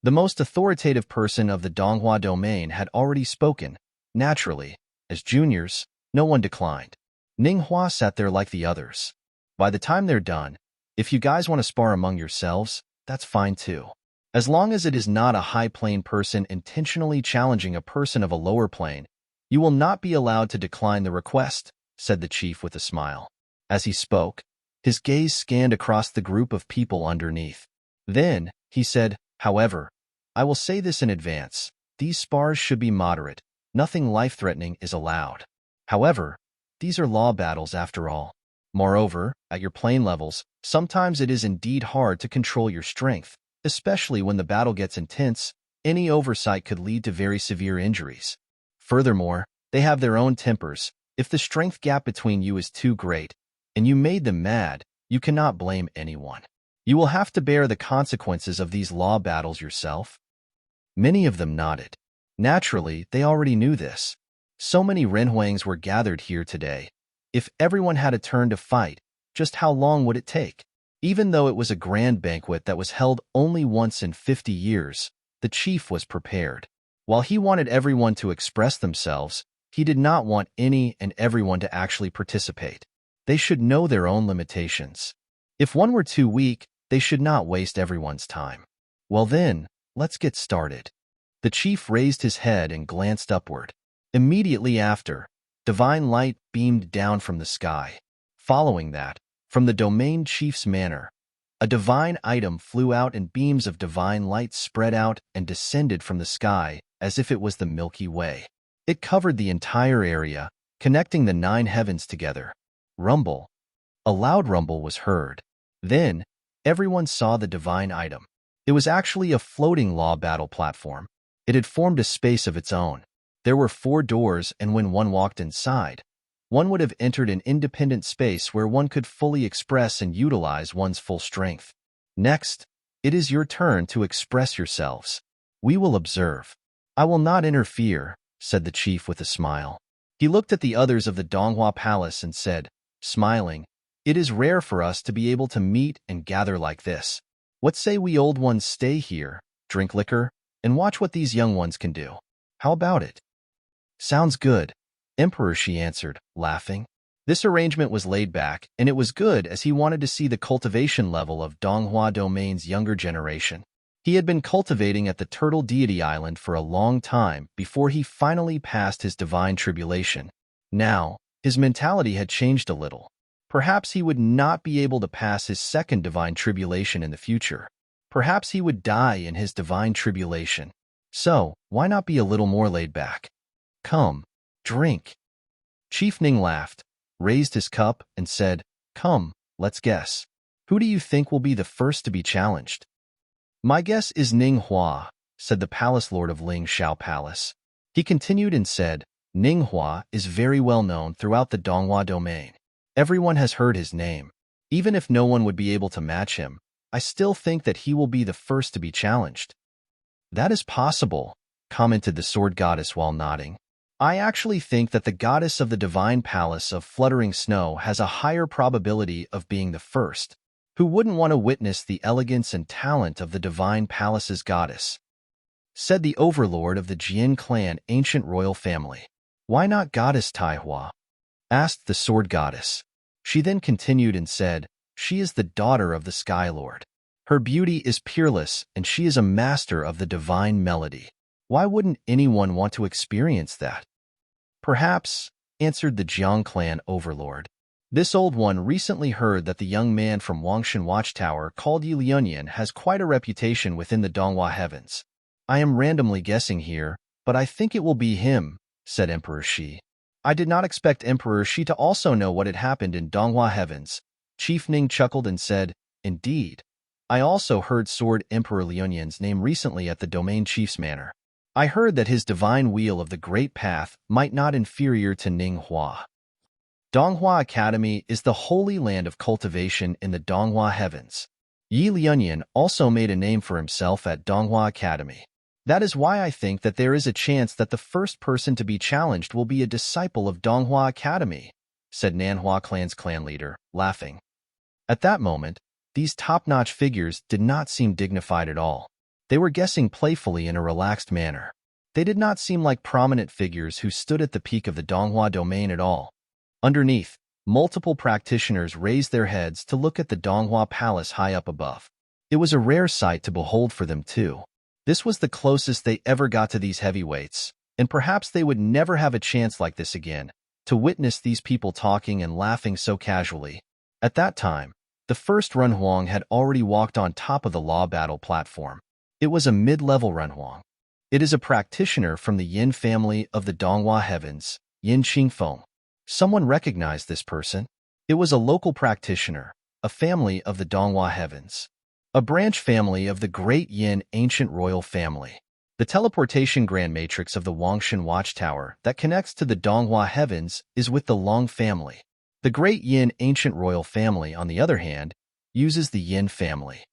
The most authoritative person of the Donghua domain had already spoken. Naturally, as juniors, no one declined. Ninghua sat there like the others. "By the time they're done, if you guys want to spar among yourselves, that's fine too. As long as it is not a high plane person intentionally challenging a person of a lower plane, you will not be allowed to decline the request," said the chief with a smile. As he spoke, his gaze scanned across the group of people underneath. Then, he said, "However, I will say this in advance. These spars should be moderate. Nothing life-threatening is allowed. However, these are law battles after all. Moreover, at your plane levels, sometimes it is indeed hard to control your strength, especially when the battle gets intense. Any oversight could lead to very severe injuries. Furthermore, they have their own tempers. If the strength gap between you is too great, and you made them mad, you cannot blame anyone. You will have to bear the consequences of these law battles yourself." Many of them nodded. Naturally, they already knew this. So many Renhuangs were gathered here today. If everyone had a turn to fight, just how long would it take? Even though it was a grand banquet that was held only once in 50 years, the chief was prepared. While he wanted everyone to express themselves, he did not want any and everyone to actually participate. They should know their own limitations. If one were too weak, they should not waste everyone's time. "Well then, let's get started." The chief raised his head and glanced upward. Immediately after, divine light beamed down from the sky. Following that, from the domain chief's manor, a divine item flew out and beams of divine light spread out and descended from the sky as if it was the Milky Way. It covered the entire area, connecting the 9 heavens together. Rumble. A loud rumble was heard. Then, everyone saw the divine item. It was actually a floating law battle platform. It had formed a space of its own. There were 4 doors, and when one walked inside, one would have entered an independent space where one could fully express and utilize one's full strength. Next, it is your turn to express yourselves. We will observe. "I will not interfere," said the chief with a smile. He looked at the others of the Donghua Palace and said, smiling, "It is rare for us to be able to meet and gather like this. What say we old ones stay here, drink liquor, and watch what these young ones can do? How about it?" "Sounds good, Emperor," she answered, laughing. This arrangement was laid back, and it was good as he wanted to see the cultivation level of Donghua Domain's younger generation. He had been cultivating at the Turtle Deity Island for a long time before he finally passed his divine tribulation. Now, his mentality had changed a little. Perhaps he would not be able to pass his second divine tribulation in the future. Perhaps he would die in his divine tribulation. So, why not be a little more laid back? "Come, drink." Chief Ning laughed, raised his cup, and said, "Come, let's guess. Who do you think will be the first to be challenged?" "My guess is Ninghua," said the Palace Lord of Ling Shao Palace. He continued and said, "Ninghua is very well known throughout the Donghua domain. Everyone has heard his name. Even if no one would be able to match him, I still think that he will be the first to be challenged." "That is possible," commented the sword goddess while nodding. "I actually think that the goddess of the divine palace of fluttering snow has a higher probability of being the first. Who wouldn't want to witness the elegance and talent of the divine palace's goddess?" said the overlord of the Jian clan ancient royal family. "Why not goddess Taihua?" asked the sword goddess. She then continued and said, "She is the daughter of the Sky Lord. Her beauty is peerless, and she is a master of the divine melody. Why wouldn't anyone want to experience that?" "Perhaps," answered the Jiang clan overlord. "This old one recently heard that the young man from Wangshan Watchtower called Yi Liunian has quite a reputation within the Donghua heavens. I am randomly guessing here, but I think it will be him," said Emperor Shi. "I did not expect Emperor Shi to also know what had happened in Donghua heavens." Chief Ning chuckled and said, "Indeed. I also heard Sword Emperor Liunian's name recently at the Domain Chief's manor. I heard that his divine wheel of the Great Path might not inferior to Ninghua. Donghua Academy is the holy land of cultivation in the Donghua heavens. Yi Lianyan also made a name for himself at Donghua Academy. That is why I think that there is a chance that the first person to be challenged will be a disciple of Donghua Academy, said Nanhua Clan's clan leader, laughing. At that moment, these top-notch figures did not seem dignified at all. They were guessing playfully in a relaxed manner. They did not seem like prominent figures who stood at the peak of the Donghua domain at all. Underneath, multiple practitioners raised their heads to look at the Donghua Palace high up above. It was a rare sight to behold for them too. This was the closest they ever got to these heavyweights, and perhaps they would never have a chance like this again, to witness these people talking and laughing so casually. At that time, the first Renhuang had already walked on top of the law battle platform. It was a mid-level Renhuang. It is a practitioner from the Yin family of the Donghua heavens, Yin Qingfeng. Someone recognized this person. It was a local practitioner, a family of the Donghua heavens, a branch family of the great Yin ancient royal family. The teleportation grand matrix of the Wangshan Watchtower that connects to the Donghua heavens is with the Long family. The great Yin ancient royal family, on the other hand, uses the Yin family.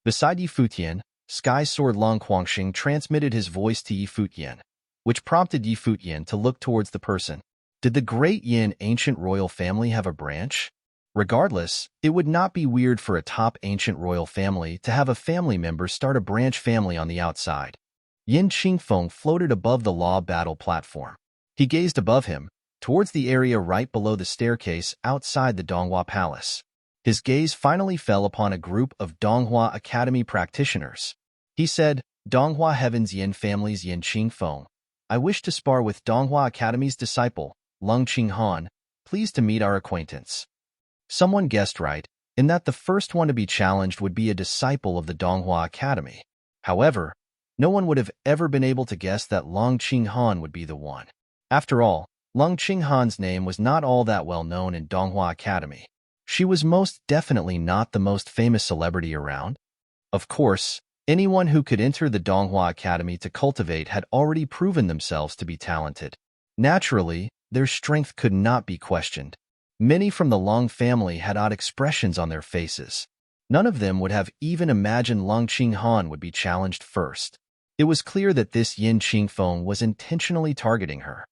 Beside Yi Futian, Sky Sword Long Quangxing transmitted his voice to Yi Futian, which prompted Yi Futian to look towards the person. Did the great Yin ancient royal family have a branch? Regardless, it would not be weird for a top ancient royal family to have a family member start a branch family on the outside. Yin Qingfeng floated above the law battle platform. He gazed above him, towards the area right below the staircase outside the Donghua Palace. His gaze finally fell upon a group of Donghua Academy practitioners. He said, Donghua Heaven's Yin family's Yin Qingfeng. I wish to spar with Donghua Academy's disciple, Lung Qinghan, pleased to meet our acquaintance. Someone guessed right, in that the first one to be challenged would be a disciple of the Donghua Academy. However, no one would have ever been able to guess that Lung Qinghan would be the one. After all, Lung Qinghan's name was not all that well known in Donghua Academy. She was most definitely not the most famous celebrity around. Of course, anyone who could enter the Donghua Academy to cultivate had already proven themselves to be talented. Naturally, their strength could not be questioned. Many from the Long family had odd expressions on their faces. None of them would have even imagined Lung Qinghan would be challenged first. It was clear that this Yin Qingfeng was intentionally targeting her.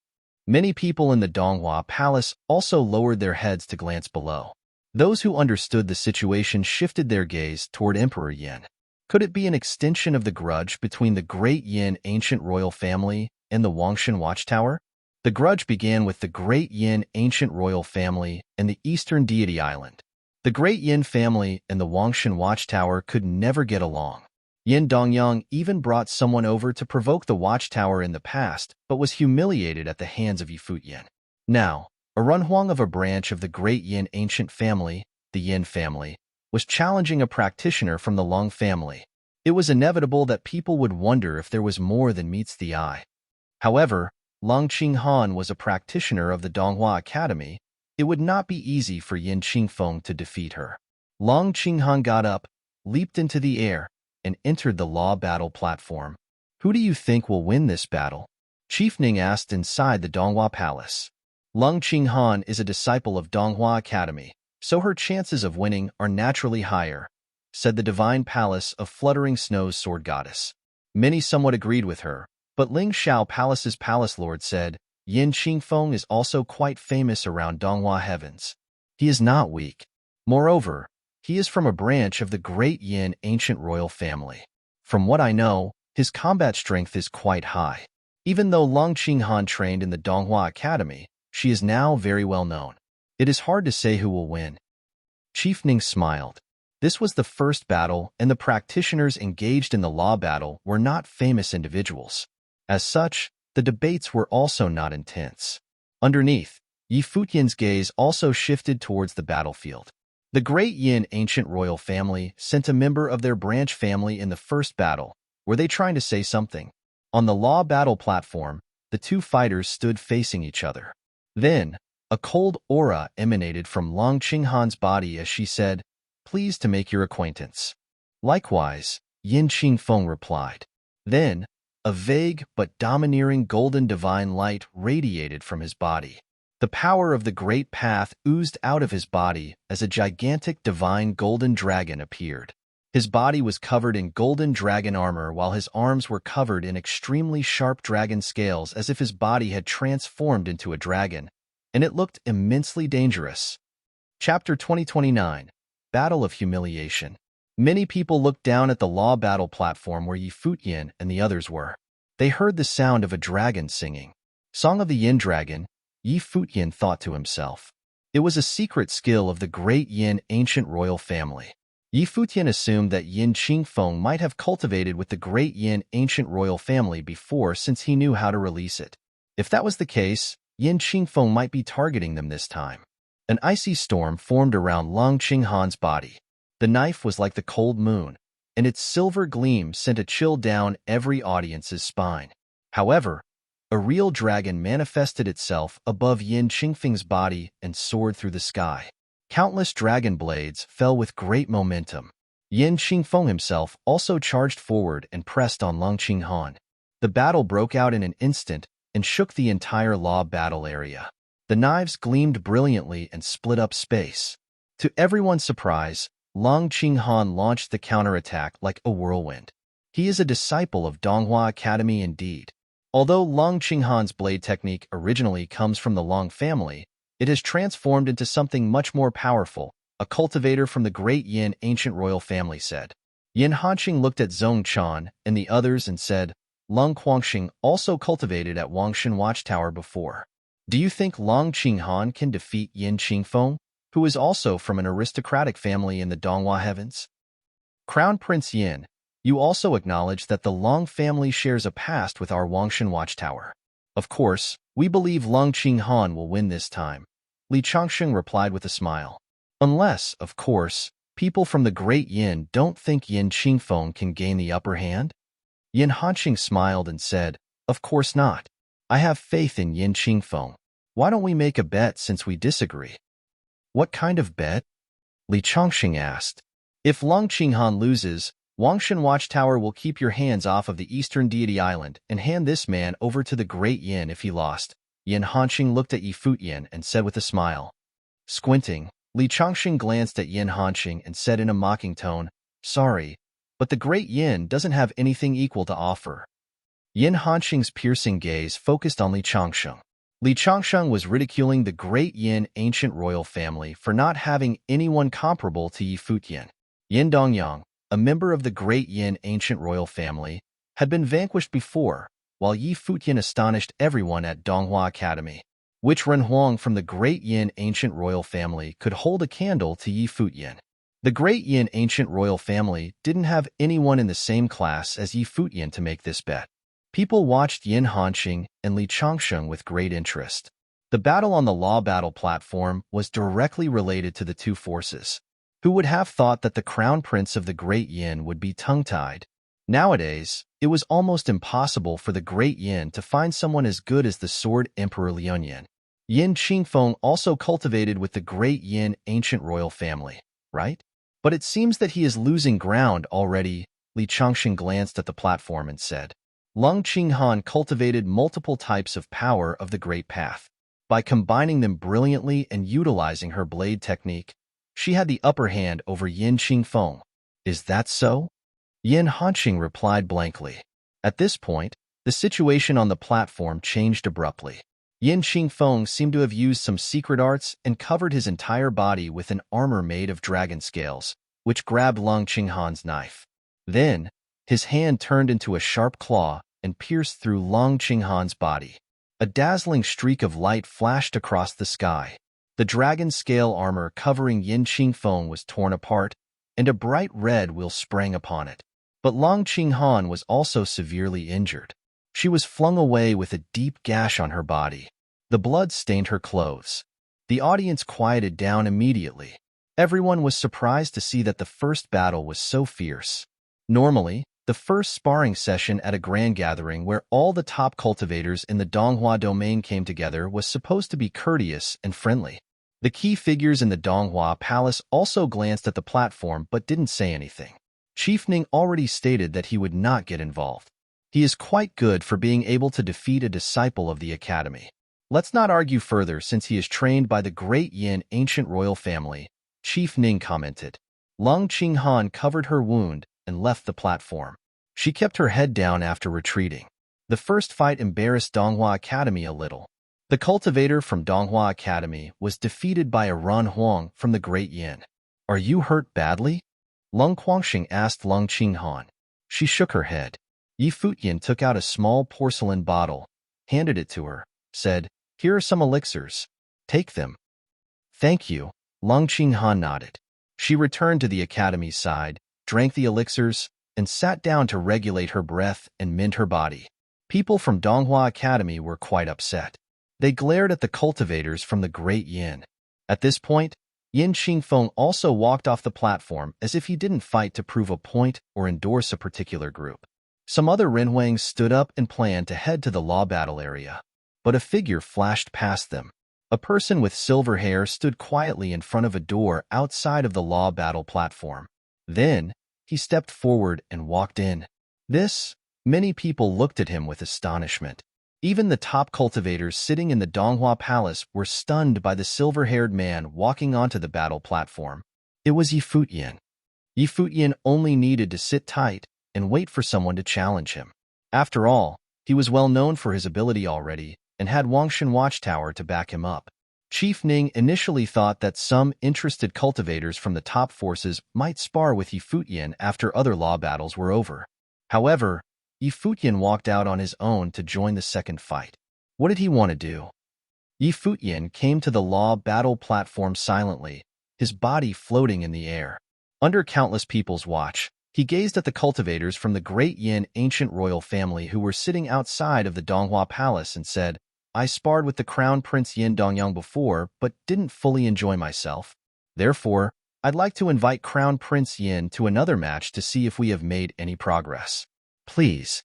Many people in the Donghua Palace also lowered their heads to glance below. Those who understood the situation shifted their gaze toward Emperor Yin. Could it be an extension of the grudge between the great Yin ancient royal family and the Wangshan Watchtower? The grudge began with the great Yin ancient royal family and the Eastern Deity Island. The great Yin family and the Wangshan Watchtower could never get along. Yin Dongyang even brought someone over to provoke the Watchtower in the past, but was humiliated at the hands of Yi Futian. Now, a Renhuang of a branch of the great Yin ancient family, the Yin family, was challenging a practitioner from the Long family. It was inevitable that people would wonder if there was more than meets the eye. However, Lung Qinghan was a practitioner of the Donghua Academy. It would not be easy for Yin Qingfeng to defeat her. Lung Qinghan got up, leaped into the air, and entered the law battle platform. Who do you think will win this battle? Chief Ning asked inside the Donghua Palace. Lung Qinghan is a disciple of Donghua Academy, so her chances of winning are naturally higher, said the Divine Palace of Fluttering Snow's Sword Goddess. Many somewhat agreed with her, but Ling Shao Palace's Palace Lord said, Yin Qingfeng is also quite famous around Donghua heavens. He is not weak. Moreover, he is from a branch of the great Yin ancient royal family. From what I know, his combat strength is quite high. Even though Lung Qinghan trained in the Donghua Academy, she is now very well known. It is hard to say who will win. Chief Ning smiled. This was the first battle, and the practitioners engaged in the law battle were not famous individuals. As such, the debates were also not intense. Underneath, Yi Futian's gaze also shifted towards the battlefield. The great Yin ancient royal family sent a member of their branch family in the first battle. Were they trying to say something? On the law battle platform, the two fighters stood facing each other. Then, a cold aura emanated from Lung Qinghan's body as she said, Pleased to make your acquaintance. Likewise, Yin Qingfeng replied. Then, A vague but domineering golden divine light radiated from his body. The power of the great path oozed out of his body as a gigantic divine golden dragon appeared. His body was covered in golden dragon armor while his arms were covered in extremely sharp dragon scales as if his body had transformed into a dragon, and it looked immensely dangerous. Chapter 2029, Battle of Humiliation. Many people looked down at the law battle platform where Futian and the others were. They heard the sound of a dragon singing. Song of the Yin Dragon, Futian thought to himself. It was a secret skill of the great Yin ancient royal family. Futian assumed that Yin Qingfeng might have cultivated with the great Yin ancient royal family before since he knew how to release it. If that was the case, Yin Qingfeng might be targeting them this time. An icy storm formed around Long Qinghan's body. The knife was like the cold moon, and its silver gleam sent a chill down every audience's spine. However, a real dragon manifested itself above Yin Qingfeng's body and soared through the sky. Countless dragon blades fell with great momentum. Yin Qingfeng himself also charged forward and pressed on Long Qinghan. The battle broke out in an instant and shook the entire law battle area. The knives gleamed brilliantly and split up space. To everyone's surprise, Long Qinghan launched the counterattack like a whirlwind. He is a disciple of Donghua Academy indeed. Although Long Qinghan's blade technique originally comes from the Long family, it has transformed into something much more powerful, a cultivator from the great Yin ancient royal family said. Yin Hanqing looked at Zhong Chan and the others and said, Long Quangxing also cultivated at Wangshan Watchtower before. Do you think Long Qinghan can defeat Yin Qingfeng, who is also from an aristocratic family in the Donghua heavens? Crown Prince Yin, you also acknowledge that the Long family shares a past with our Wangshan Watchtower. Of course, we believe Long Qinghan will win this time, Li Changsheng replied with a smile. Unless, of course, people from the great Yin don't think Yin Qingfeng can gain the upper hand? Yin Hanqing smiled and said, Of course not. I have faith in Yin Qingfeng. Why don't we make a bet since we disagree? What kind of bet? Li Changsheng asked. If Long Qinghan loses, Wangshan Watchtower will keep your hands off of the Eastern Deity Island and hand this man over to the great Yin if he lost. Yin Hanqing looked at Futian and said with a smile. Squinting, Li Changsheng glanced at Yin Hanqing and said in a mocking tone, Sorry, but the great Yin doesn't have anything equal to offer. Yin Hanqing's piercing gaze focused on Li Changsheng. Li Changsheng was ridiculing the great Yin ancient royal family for not having anyone comparable to Futian. Yin Dongyang, a member of the great Yin ancient royal family, had been vanquished before, while Futian astonished everyone at Donghua Academy. Which Renhuang from the great Yin ancient royal family could hold a candle to Futian? The great Yin ancient royal family didn't have anyone in the same class as Futian to make this bet. People watched Yin Hanqing and Li Changsheng with great interest. The battle on the law battle platform was directly related to the two forces. Who would have thought that the crown prince of the great Yin would be tongue-tied? Nowadays, it was almost impossible for the great Yin to find someone as good as the sword Emperor Liuyan. Yin Qingfeng also cultivated with the great Yin ancient royal family, right? But it seems that he is losing ground already. Li Changsheng glanced at the platform and said. Long Qinghan cultivated multiple types of power of the Great Path. By combining them brilliantly and utilizing her blade technique, she had the upper hand over Yin Qingfeng. Is that so? Yin Hanqing replied blankly. At this point, the situation on the platform changed abruptly. Yin Qingfeng seemed to have used some secret arts and covered his entire body with an armor made of dragon scales, which grabbed Long Qinghan's knife. Then, his hand turned into a sharp claw and pierced through Long Qinghan's body. A dazzling streak of light flashed across the sky. The dragon scale armor covering Yin Qingfeng was torn apart, and a bright red wheel sprang upon it. But Long Qinghan was also severely injured. She was flung away with a deep gash on her body. The blood stained her clothes. The audience quieted down immediately. Everyone was surprised to see that the first battle was so fierce. Normally, the first sparring session at a grand gathering where all the top cultivators in the Donghua domain came together was supposed to be courteous and friendly. The key figures in the Donghua palace also glanced at the platform but didn't say anything. Chief Ning already stated that he would not get involved. He is quite good for being able to defeat a disciple of the academy. Let's not argue further since he is trained by the great Yin ancient royal family, Chief Ning commented. Lung Qinghan covered her wound and left the platform. She kept her head down after retreating. The first fight embarrassed Donghua Academy a little. The cultivator from Donghua Academy was defeated by a Ran Huang from the Great Yin. Are you hurt badly? Lung Quangxing asked Lung Qinghan. She shook her head. Yi Futian took out a small porcelain bottle, handed it to her, said, "Here are some elixirs. Take them." "Thank you," Lung Qinghan nodded. She returned to the academy's side, drank the elixirs, and sat down to regulate her breath and mend her body. People from Donghua Academy were quite upset. They glared at the cultivators from the Great Yin. At this point, Yin Qingfeng also walked off the platform as if he didn't fight to prove a point or endorse a particular group. Some other Renhuangs stood up and planned to head to the law battle area. But a figure flashed past them. A person with silver hair stood quietly in front of a door outside of the law battle platform. Then, he stepped forward and walked in. Many people looked at him with astonishment. Even the top cultivators sitting in the Donghua Palace were stunned by the silver-haired man walking onto the battle platform. It was Yi Futian. Yi Futian only needed to sit tight and wait for someone to challenge him. After all, he was well known for his ability already and had Wangshan Watchtower to back him up. Chief Ning initially thought that some interested cultivators from the top forces might spar with Yi Futian after other law battles were over. However, Yi Futian walked out on his own to join the second fight. What did he want to do? Yi Futian came to the law battle platform silently, his body floating in the air. Under countless people's watch, he gazed at the cultivators from the Great Yin ancient royal family who were sitting outside of the Donghua Palace and said, "I sparred with the Crown Prince Yin Dongyang before, but didn't fully enjoy myself. Therefore, I'd like to invite Crown Prince Yin to another match to see if we have made any progress. Please."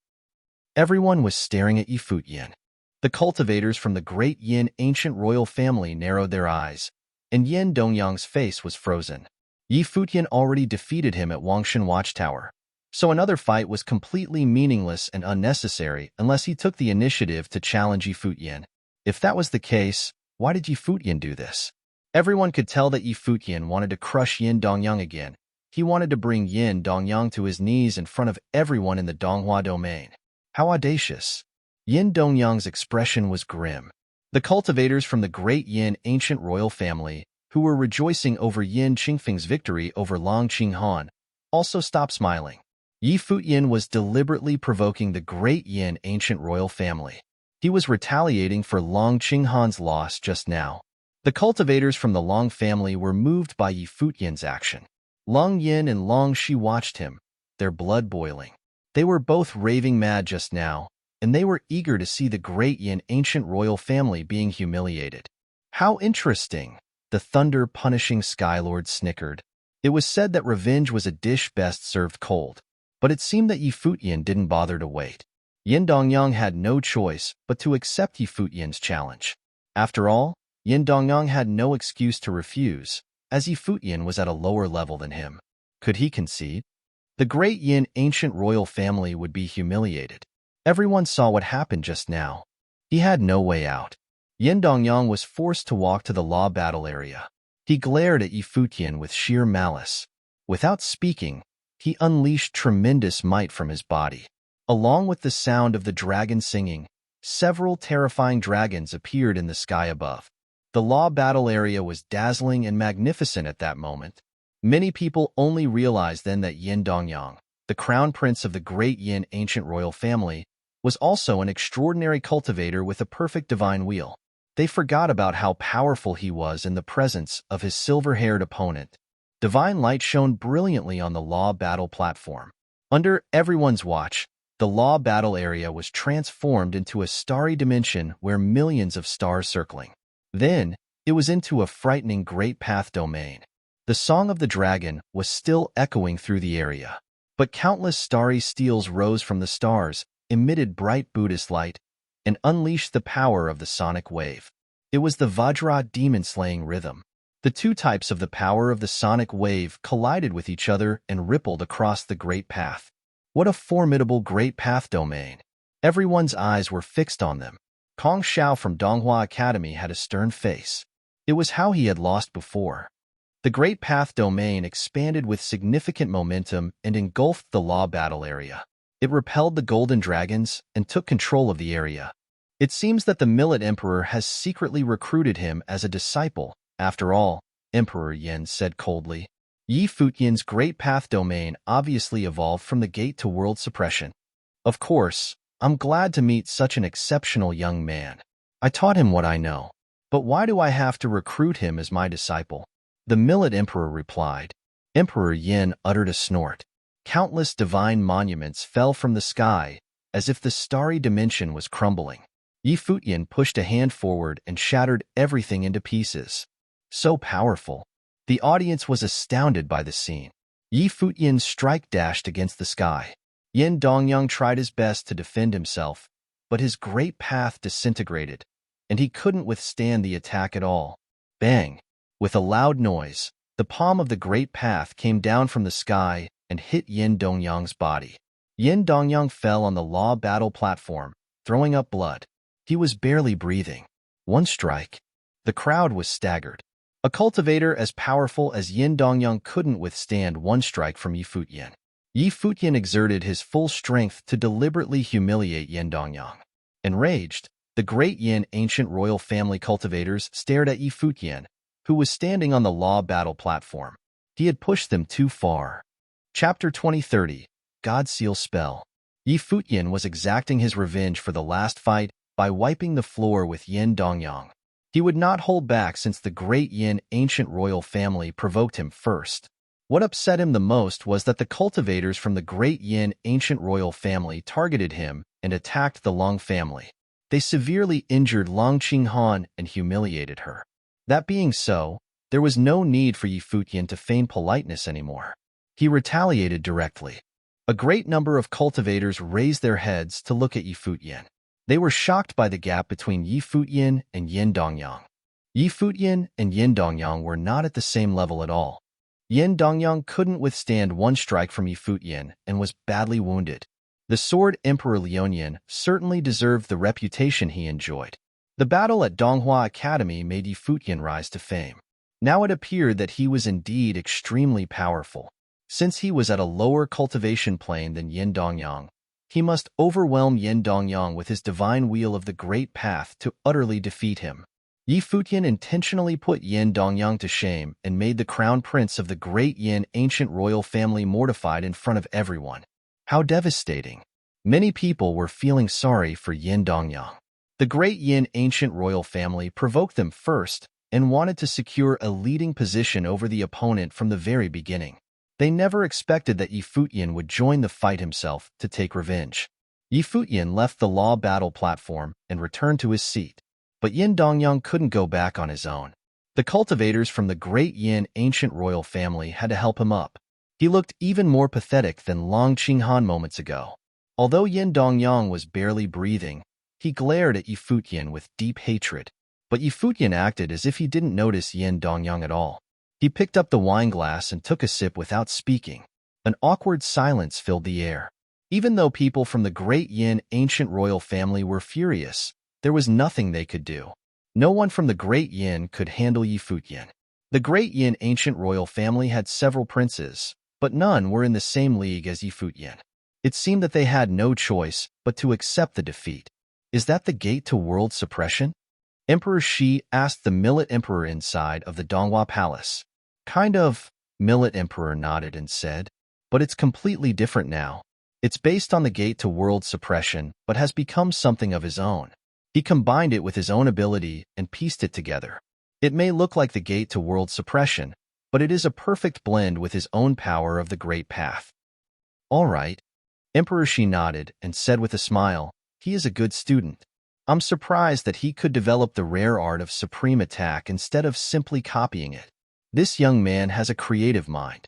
Everyone was staring at Yi Futian. The cultivators from the Great Yin ancient royal family narrowed their eyes, and Yin Dongyang's face was frozen. Yi Futian already defeated him at Wangshan Watchtower, so another fight was completely meaningless and unnecessary unless he took the initiative to challenge Yi Futian. If that was the case, why did Yi Futian do this? Everyone could tell that Yi Futian wanted to crush Yin Dongyang again. He wanted to bring Yin Dongyang to his knees in front of everyone in the Donghua domain. How audacious! Yin Dongyang's expression was grim. The cultivators from the Great Yin ancient royal family, who were rejoicing over Yin Qingfeng's victory over Long Qinghan, also stopped smiling. Yi Futian was deliberately provoking the Great Yin ancient royal family. He was retaliating for Long Qinghan's loss just now. The cultivators from the Long family were moved by Yi Futian's action. Long Yin and Long Shi watched him, their blood boiling. They were both raving mad just now, and they were eager to see the Great Yin ancient royal family being humiliated. How interesting! The thunder-punishing Skylord snickered. It was said that revenge was a dish best served cold, but it seemed that Yi Futian didn't bother to wait. Yin Dongyang had no choice but to accept Yi Futian's challenge. After all, Yin Dongyang had no excuse to refuse, as Yi Futian was at a lower level than him. Could he concede? The Great Yin ancient royal family would be humiliated. Everyone saw what happened just now. He had no way out. Yin Dongyang was forced to walk to the law battle area. He glared at Yi Futian with sheer malice. Without speaking, he unleashed tremendous might from his body. Along with the sound of the dragon singing, several terrifying dragons appeared in the sky above. The law battle area was dazzling and magnificent at that moment. Many people only realized then that Yin Dongyang, the crown prince of the Great Yin ancient royal family, was also an extraordinary cultivator with a perfect divine wheel. They forgot about how powerful he was in the presence of his silver-haired opponent. Divine light shone brilliantly on the law battle platform. Under everyone's watch, the law battle area was transformed into a starry dimension where millions of stars circling. Then, it was into a frightening great path domain. The song of the dragon was still echoing through the area, but countless starry steels rose from the stars, emitted bright Buddhist light, and unleashed the power of the sonic wave. It was the Vajra demon-slaying rhythm. The two types of the power of the sonic wave collided with each other and rippled across the great path. What a formidable Great Path domain! Everyone's eyes were fixed on them. Kong Xiao from Donghua Academy had a stern face. It was how he had lost before. The Great Path domain expanded with significant momentum and engulfed the law battle area. It repelled the golden dragons and took control of the area. It seems that the Millet Emperor has secretly recruited him as a disciple. After all, Emperor Yin said coldly. Yi Futian's Great Path domain obviously evolved from the gate to world suppression. Of course, I'm glad to meet such an exceptional young man. I taught him what I know. But why do I have to recruit him as my disciple? The Millet Emperor replied. Emperor Yin uttered a snort. Countless divine monuments fell from the sky, as if the starry dimension was crumbling. Yi Futian pushed a hand forward and shattered everything into pieces. So powerful. The audience was astounded by the scene. Yi Futian's strike dashed against the sky. Yin Dongyang tried his best to defend himself, but his great path disintegrated, and he couldn't withstand the attack at all. Bang! With a loud noise, the palm of the great path came down from the sky and hit Yin Dongyang's body. Yin Dongyang fell on the law battle platform, throwing up blood. He was barely breathing. One strike. The crowd was staggered. A cultivator as powerful as Yin Dongyang couldn't withstand one strike from Yi Futian. Yi Futian exerted his full strength to deliberately humiliate Yin Dongyang. Enraged, the great Yin ancient royal family cultivators stared at Yi Futian, who was standing on the law battle platform. He had pushed them too far. Chapter 2030, God Seal Spell. Yi Futian was exacting his revenge for the last fight by wiping the floor with Yin Dongyang. He would not hold back since the great Yin ancient royal family provoked him first. What upset him the most was that the cultivators from the great Yin ancient royal family targeted him and attacked the Long family. They severely injured Long Qinghan and humiliated her. That being so, there was no need for Yi Futian to feign politeness anymore. He retaliated directly. A great number of cultivators raised their heads to look at Yi Futian. They were shocked by the gap between Yi Futian and Yin Dongyang. Yi Futian and Yin Dongyang were not at the same level at all. Yin Dongyang couldn't withstand one strike from Yi Futian and was badly wounded. The Sword Emperor Liuanian certainly deserved the reputation he enjoyed. The battle at Donghua Academy made Yi Futian rise to fame. Now it appeared that he was indeed extremely powerful. Since he was at a lower cultivation plane than Yin Dongyang, he must overwhelm Yin Dongyang with his divine wheel of the Great Path to utterly defeat him. Yi Futian intentionally put Yin Dongyang to shame and made the crown prince of the great Yin ancient royal family mortified in front of everyone. How devastating. Many people were feeling sorry for Yin Dongyang. The great Yin ancient royal family provoked them first and wanted to secure a leading position over the opponent from the very beginning. They never expected that Yi Futian would join the fight himself to take revenge. Yi Futian left the law battle platform and returned to his seat. But Yin Dongyang couldn't go back on his own. The cultivators from the great Yin ancient royal family had to help him up. He looked even more pathetic than Long Qinghan moments ago. Although Yin Dongyang was barely breathing, he glared at Yi Futian with deep hatred. But Yi Futian acted as if he didn't notice Yin Dongyang at all. He picked up the wine glass and took a sip without speaking. An awkward silence filled the air. Even though people from the great Yin ancient royal family were furious, there was nothing they could do. No one from the great Yin could handle Yi Futian. The great Yin ancient royal family had several princes, but none were in the same league as Yi Futian. It seemed that they had no choice but to accept the defeat. Is that the gate to world suppression? Emperor Shi asked the Millet Emperor inside of the Donghua Palace. Kind of, Millet Emperor nodded and said, but it's completely different now. It's based on the gate to world suppression, but has become something of his own. He combined it with his own ability and pieced it together. It may look like the gate to world suppression, but it is a perfect blend with his own power of the Great Path. All right. Emperor Shi nodded and said with a smile, he is a good student. I'm surprised that he could develop the rare art of supreme attack instead of simply copying it. This young man has a creative mind.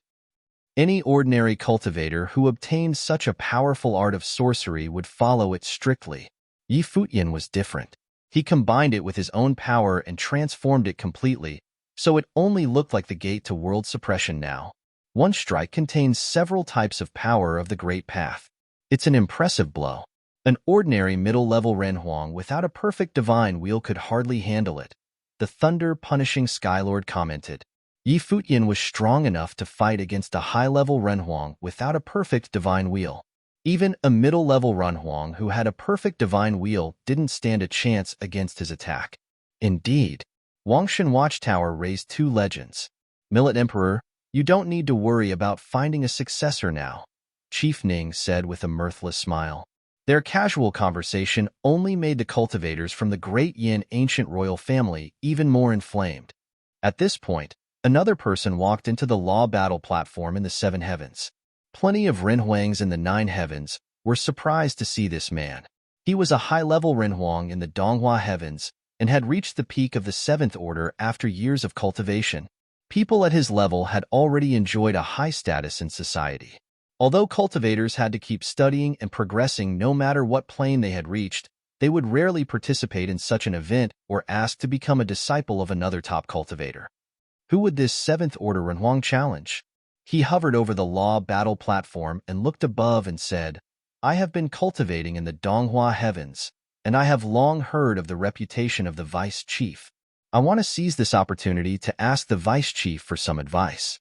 Any ordinary cultivator who obtained such a powerful art of sorcery would follow it strictly. Yi Futian was different. He combined it with his own power and transformed it completely, so it only looked like the gate to world suppression now. One strike contains several types of power of the Great Path. It's an impressive blow. An ordinary middle-level Renhuang without a perfect divine wheel could hardly handle it. The thunder-punishing Skylord commented. Yi Futian was strong enough to fight against a high-level Renhuang without a perfect divine wheel. Even a middle-level Renhuang who had a perfect divine wheel didn't stand a chance against his attack. Indeed, Wangshan Watchtower raised 2 legends. Millet Emperor, you don't need to worry about finding a successor now, Chief Ning said with a mirthless smile. Their casual conversation only made the cultivators from the Great Yin ancient royal family even more inflamed. At this point, another person walked into the law battle platform in the 7 heavens. Plenty of Renhuangs in the 9 heavens were surprised to see this man. He was a high-level Renhuang in the Donghua heavens and had reached the peak of the 7th order after years of cultivation. People at his level had already enjoyed a high status in society. Although cultivators had to keep studying and progressing no matter what plane they had reached, they would rarely participate in such an event or ask to become a disciple of another top cultivator. Who would this 7th order Renhuang challenge? He hovered over the law battle platform and looked above and said, I have been cultivating in the Donghua heavens, and I have long heard of the reputation of the vice chief. I want to seize this opportunity to ask the vice chief for some advice.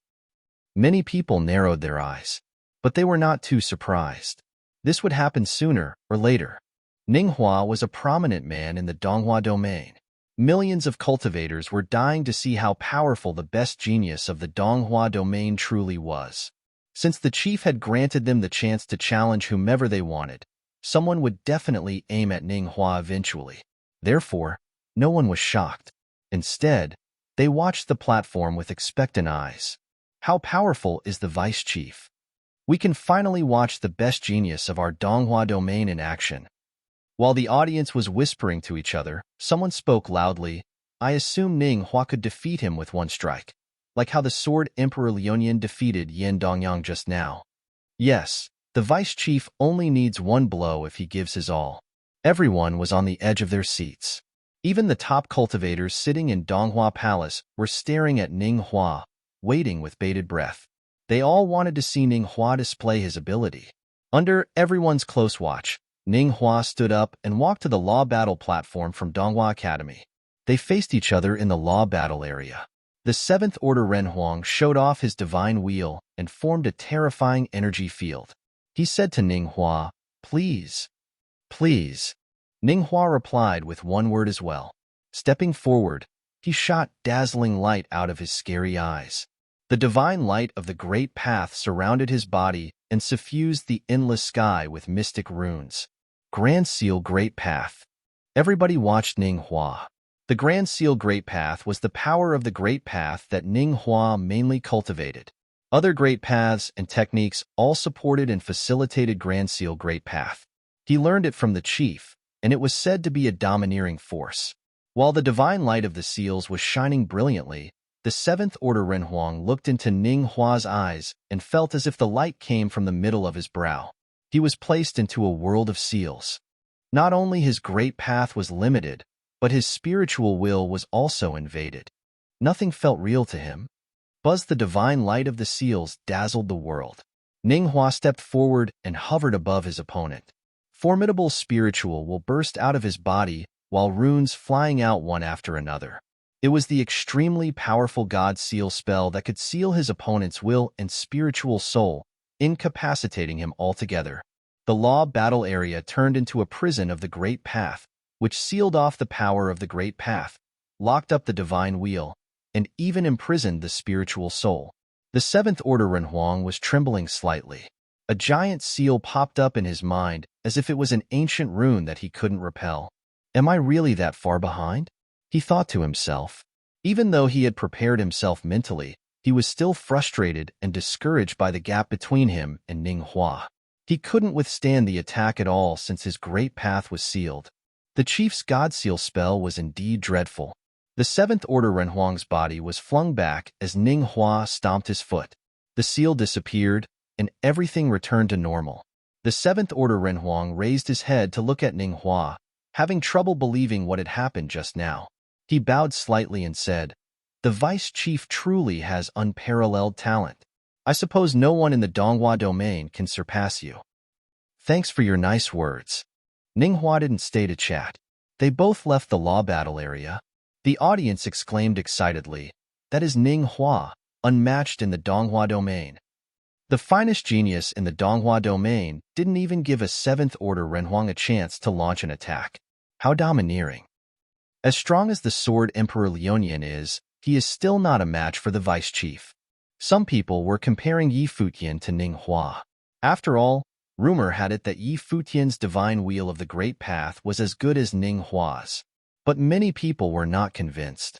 Many people narrowed their eyes, but they were not too surprised. This would happen sooner or later. Ninghua was a prominent man in the Donghua domain. Millions of cultivators were dying to see how powerful the best genius of the Donghua domain truly was. Since the chief had granted them the chance to challenge whomever they wanted, someone would definitely aim at Ninghua eventually. Therefore, no one was shocked. Instead, they watched the platform with expectant eyes. How powerful is the vice chief? We can finally watch the best genius of our Donghua domain in action. While the audience was whispering to each other, someone spoke loudly. I assume Ning Hua could defeat him with one strike, like how the Sword Emperor Lionian defeated Yin Dongyang just now. Yes, the vice chief only needs one blow if he gives his all. Everyone was on the edge of their seats. Even the top cultivators sitting in Donghua Palace were staring at Ning Hua, waiting with bated breath. They all wanted to see Ning Hua display his ability. Under everyone's close watch, Ning Hua stood up and walked to the law battle platform from Donghua Academy. They faced each other in the law battle area. The 7th Order Renhuang showed off his divine wheel and formed a terrifying energy field. He said to Ning Hua, Please. Please. Ning Hua replied with one word as well. Stepping forward, he shot dazzling light out of his scary eyes. The divine light of the great path surrounded his body and suffused the endless sky with mystic runes. Grand Seal Great Path. Everybody watched Ning Hua. The Grand Seal Great Path was the power of the Great Path that Ning Hua mainly cultivated. Other Great Paths and techniques all supported and facilitated Grand Seal Great Path. He learned it from the chief, and it was said to be a domineering force. While the divine light of the seals was shining brilliantly, the 7th Order Renhuang looked into Ning Hua's eyes and felt as if the light came from the middle of his brow. He was placed into a world of seals. Not only his great path was limited, but his spiritual will was also invaded. Nothing felt real to him. The divine light of the seals dazzled the world. Ning Hua stepped forward and hovered above his opponent. Formidable spiritual will burst out of his body while runes flying out one after another. It was the extremely powerful God Seal spell that could seal his opponent's will and spiritual soul, incapacitating him altogether. The law battle area turned into a prison of the Great Path, which sealed off the power of the Great Path, locked up the divine wheel, and even imprisoned the spiritual soul. The 7th Order Renhuang was trembling slightly. A giant seal popped up in his mind as if it was an ancient rune that he couldn't repel. Am I really that far behind? He thought to himself. Even though he had prepared himself mentally, he was still frustrated and discouraged by the gap between him and Ning Hua. He couldn't withstand the attack at all since his great path was sealed. The chief's God Seal spell was indeed dreadful. The 7th Order Renhuang's body was flung back as Ning Hua stomped his foot. The seal disappeared, and everything returned to normal. The 7th Order Renhuang raised his head to look at Ning Hua, having trouble believing what had happened just now. He bowed slightly and said, The Vice Chief truly has unparalleled talent. I suppose no one in the Donghua domain can surpass you. Thanks for your nice words. Ning Hua didn't stay to chat. They both left the law battle area. The audience exclaimed excitedly, "That is Ning Hua, unmatched in the Donghua domain." The finest genius in the Donghua domain didn't even give a 7th-order Renhuang a chance to launch an attack. How domineering. As strong as the Sword Emperor Liuanian is, he is still not a match for the vice chief. Some people were comparing Yi Futian to Ning Hua. After all, rumor had it that Yi Futian's divine wheel of the Great Path was as good as Ning Hua's. But many people were not convinced.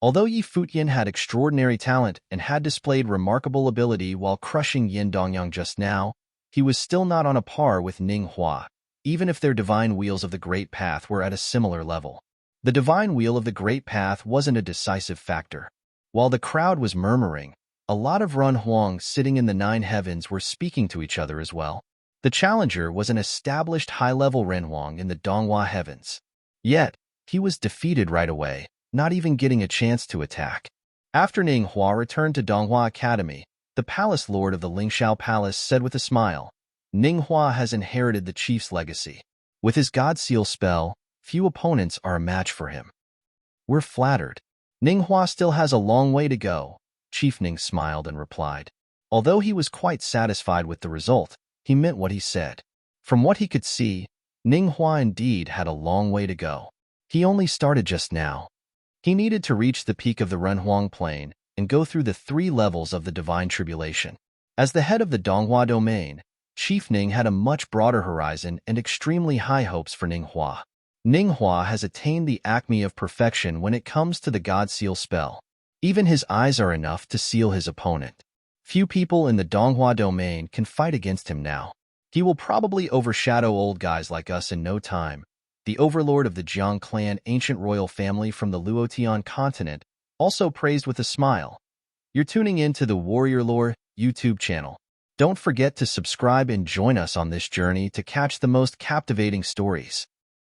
Although Yi Futian had extraordinary talent and had displayed remarkable ability while crushing Yin Dongyang just now, he was still not on a par with Ning Hua, even if their divine wheels of the Great Path were at a similar level. The divine wheel of the Great Path wasn't a decisive factor. While the crowd was murmuring, a lot of Ren Huang sitting in the 9 heavens were speaking to each other as well. The challenger was an established high-level Ren Huang in the Donghua heavens. Yet, he was defeated right away, not even getting a chance to attack. After Ning Hua returned to Donghua Academy, the palace lord of the Lingxiao Palace said with a smile, "Ning Hua has inherited the chief's legacy. With his God Seal spell, few opponents are a match for him." "We're flattered. Ning Hua still has a long way to go," Chief Ning smiled and replied. Although he was quite satisfied with the result, he meant what he said. From what he could see, Ning Hua indeed had a long way to go. He only started just now. He needed to reach the peak of the Renhuang Plain and go through the 3 levels of the Divine Tribulation. As the head of the Donghua domain, Chief Ning had a much broader horizon and extremely high hopes for Ning Hua. Ning Hua has attained the acme of perfection when it comes to the God Seal spell. Even his eyes are enough to seal his opponent. Few people in the Donghua domain can fight against him now. He will probably overshadow old guys like us in no time. The overlord of the Jiang clan ancient royal family from the Luotian continent also praised with a smile. You're tuning in to the Warrior Lore YouTube channel. Don't forget to subscribe and join us on this journey to catch the most captivating stories.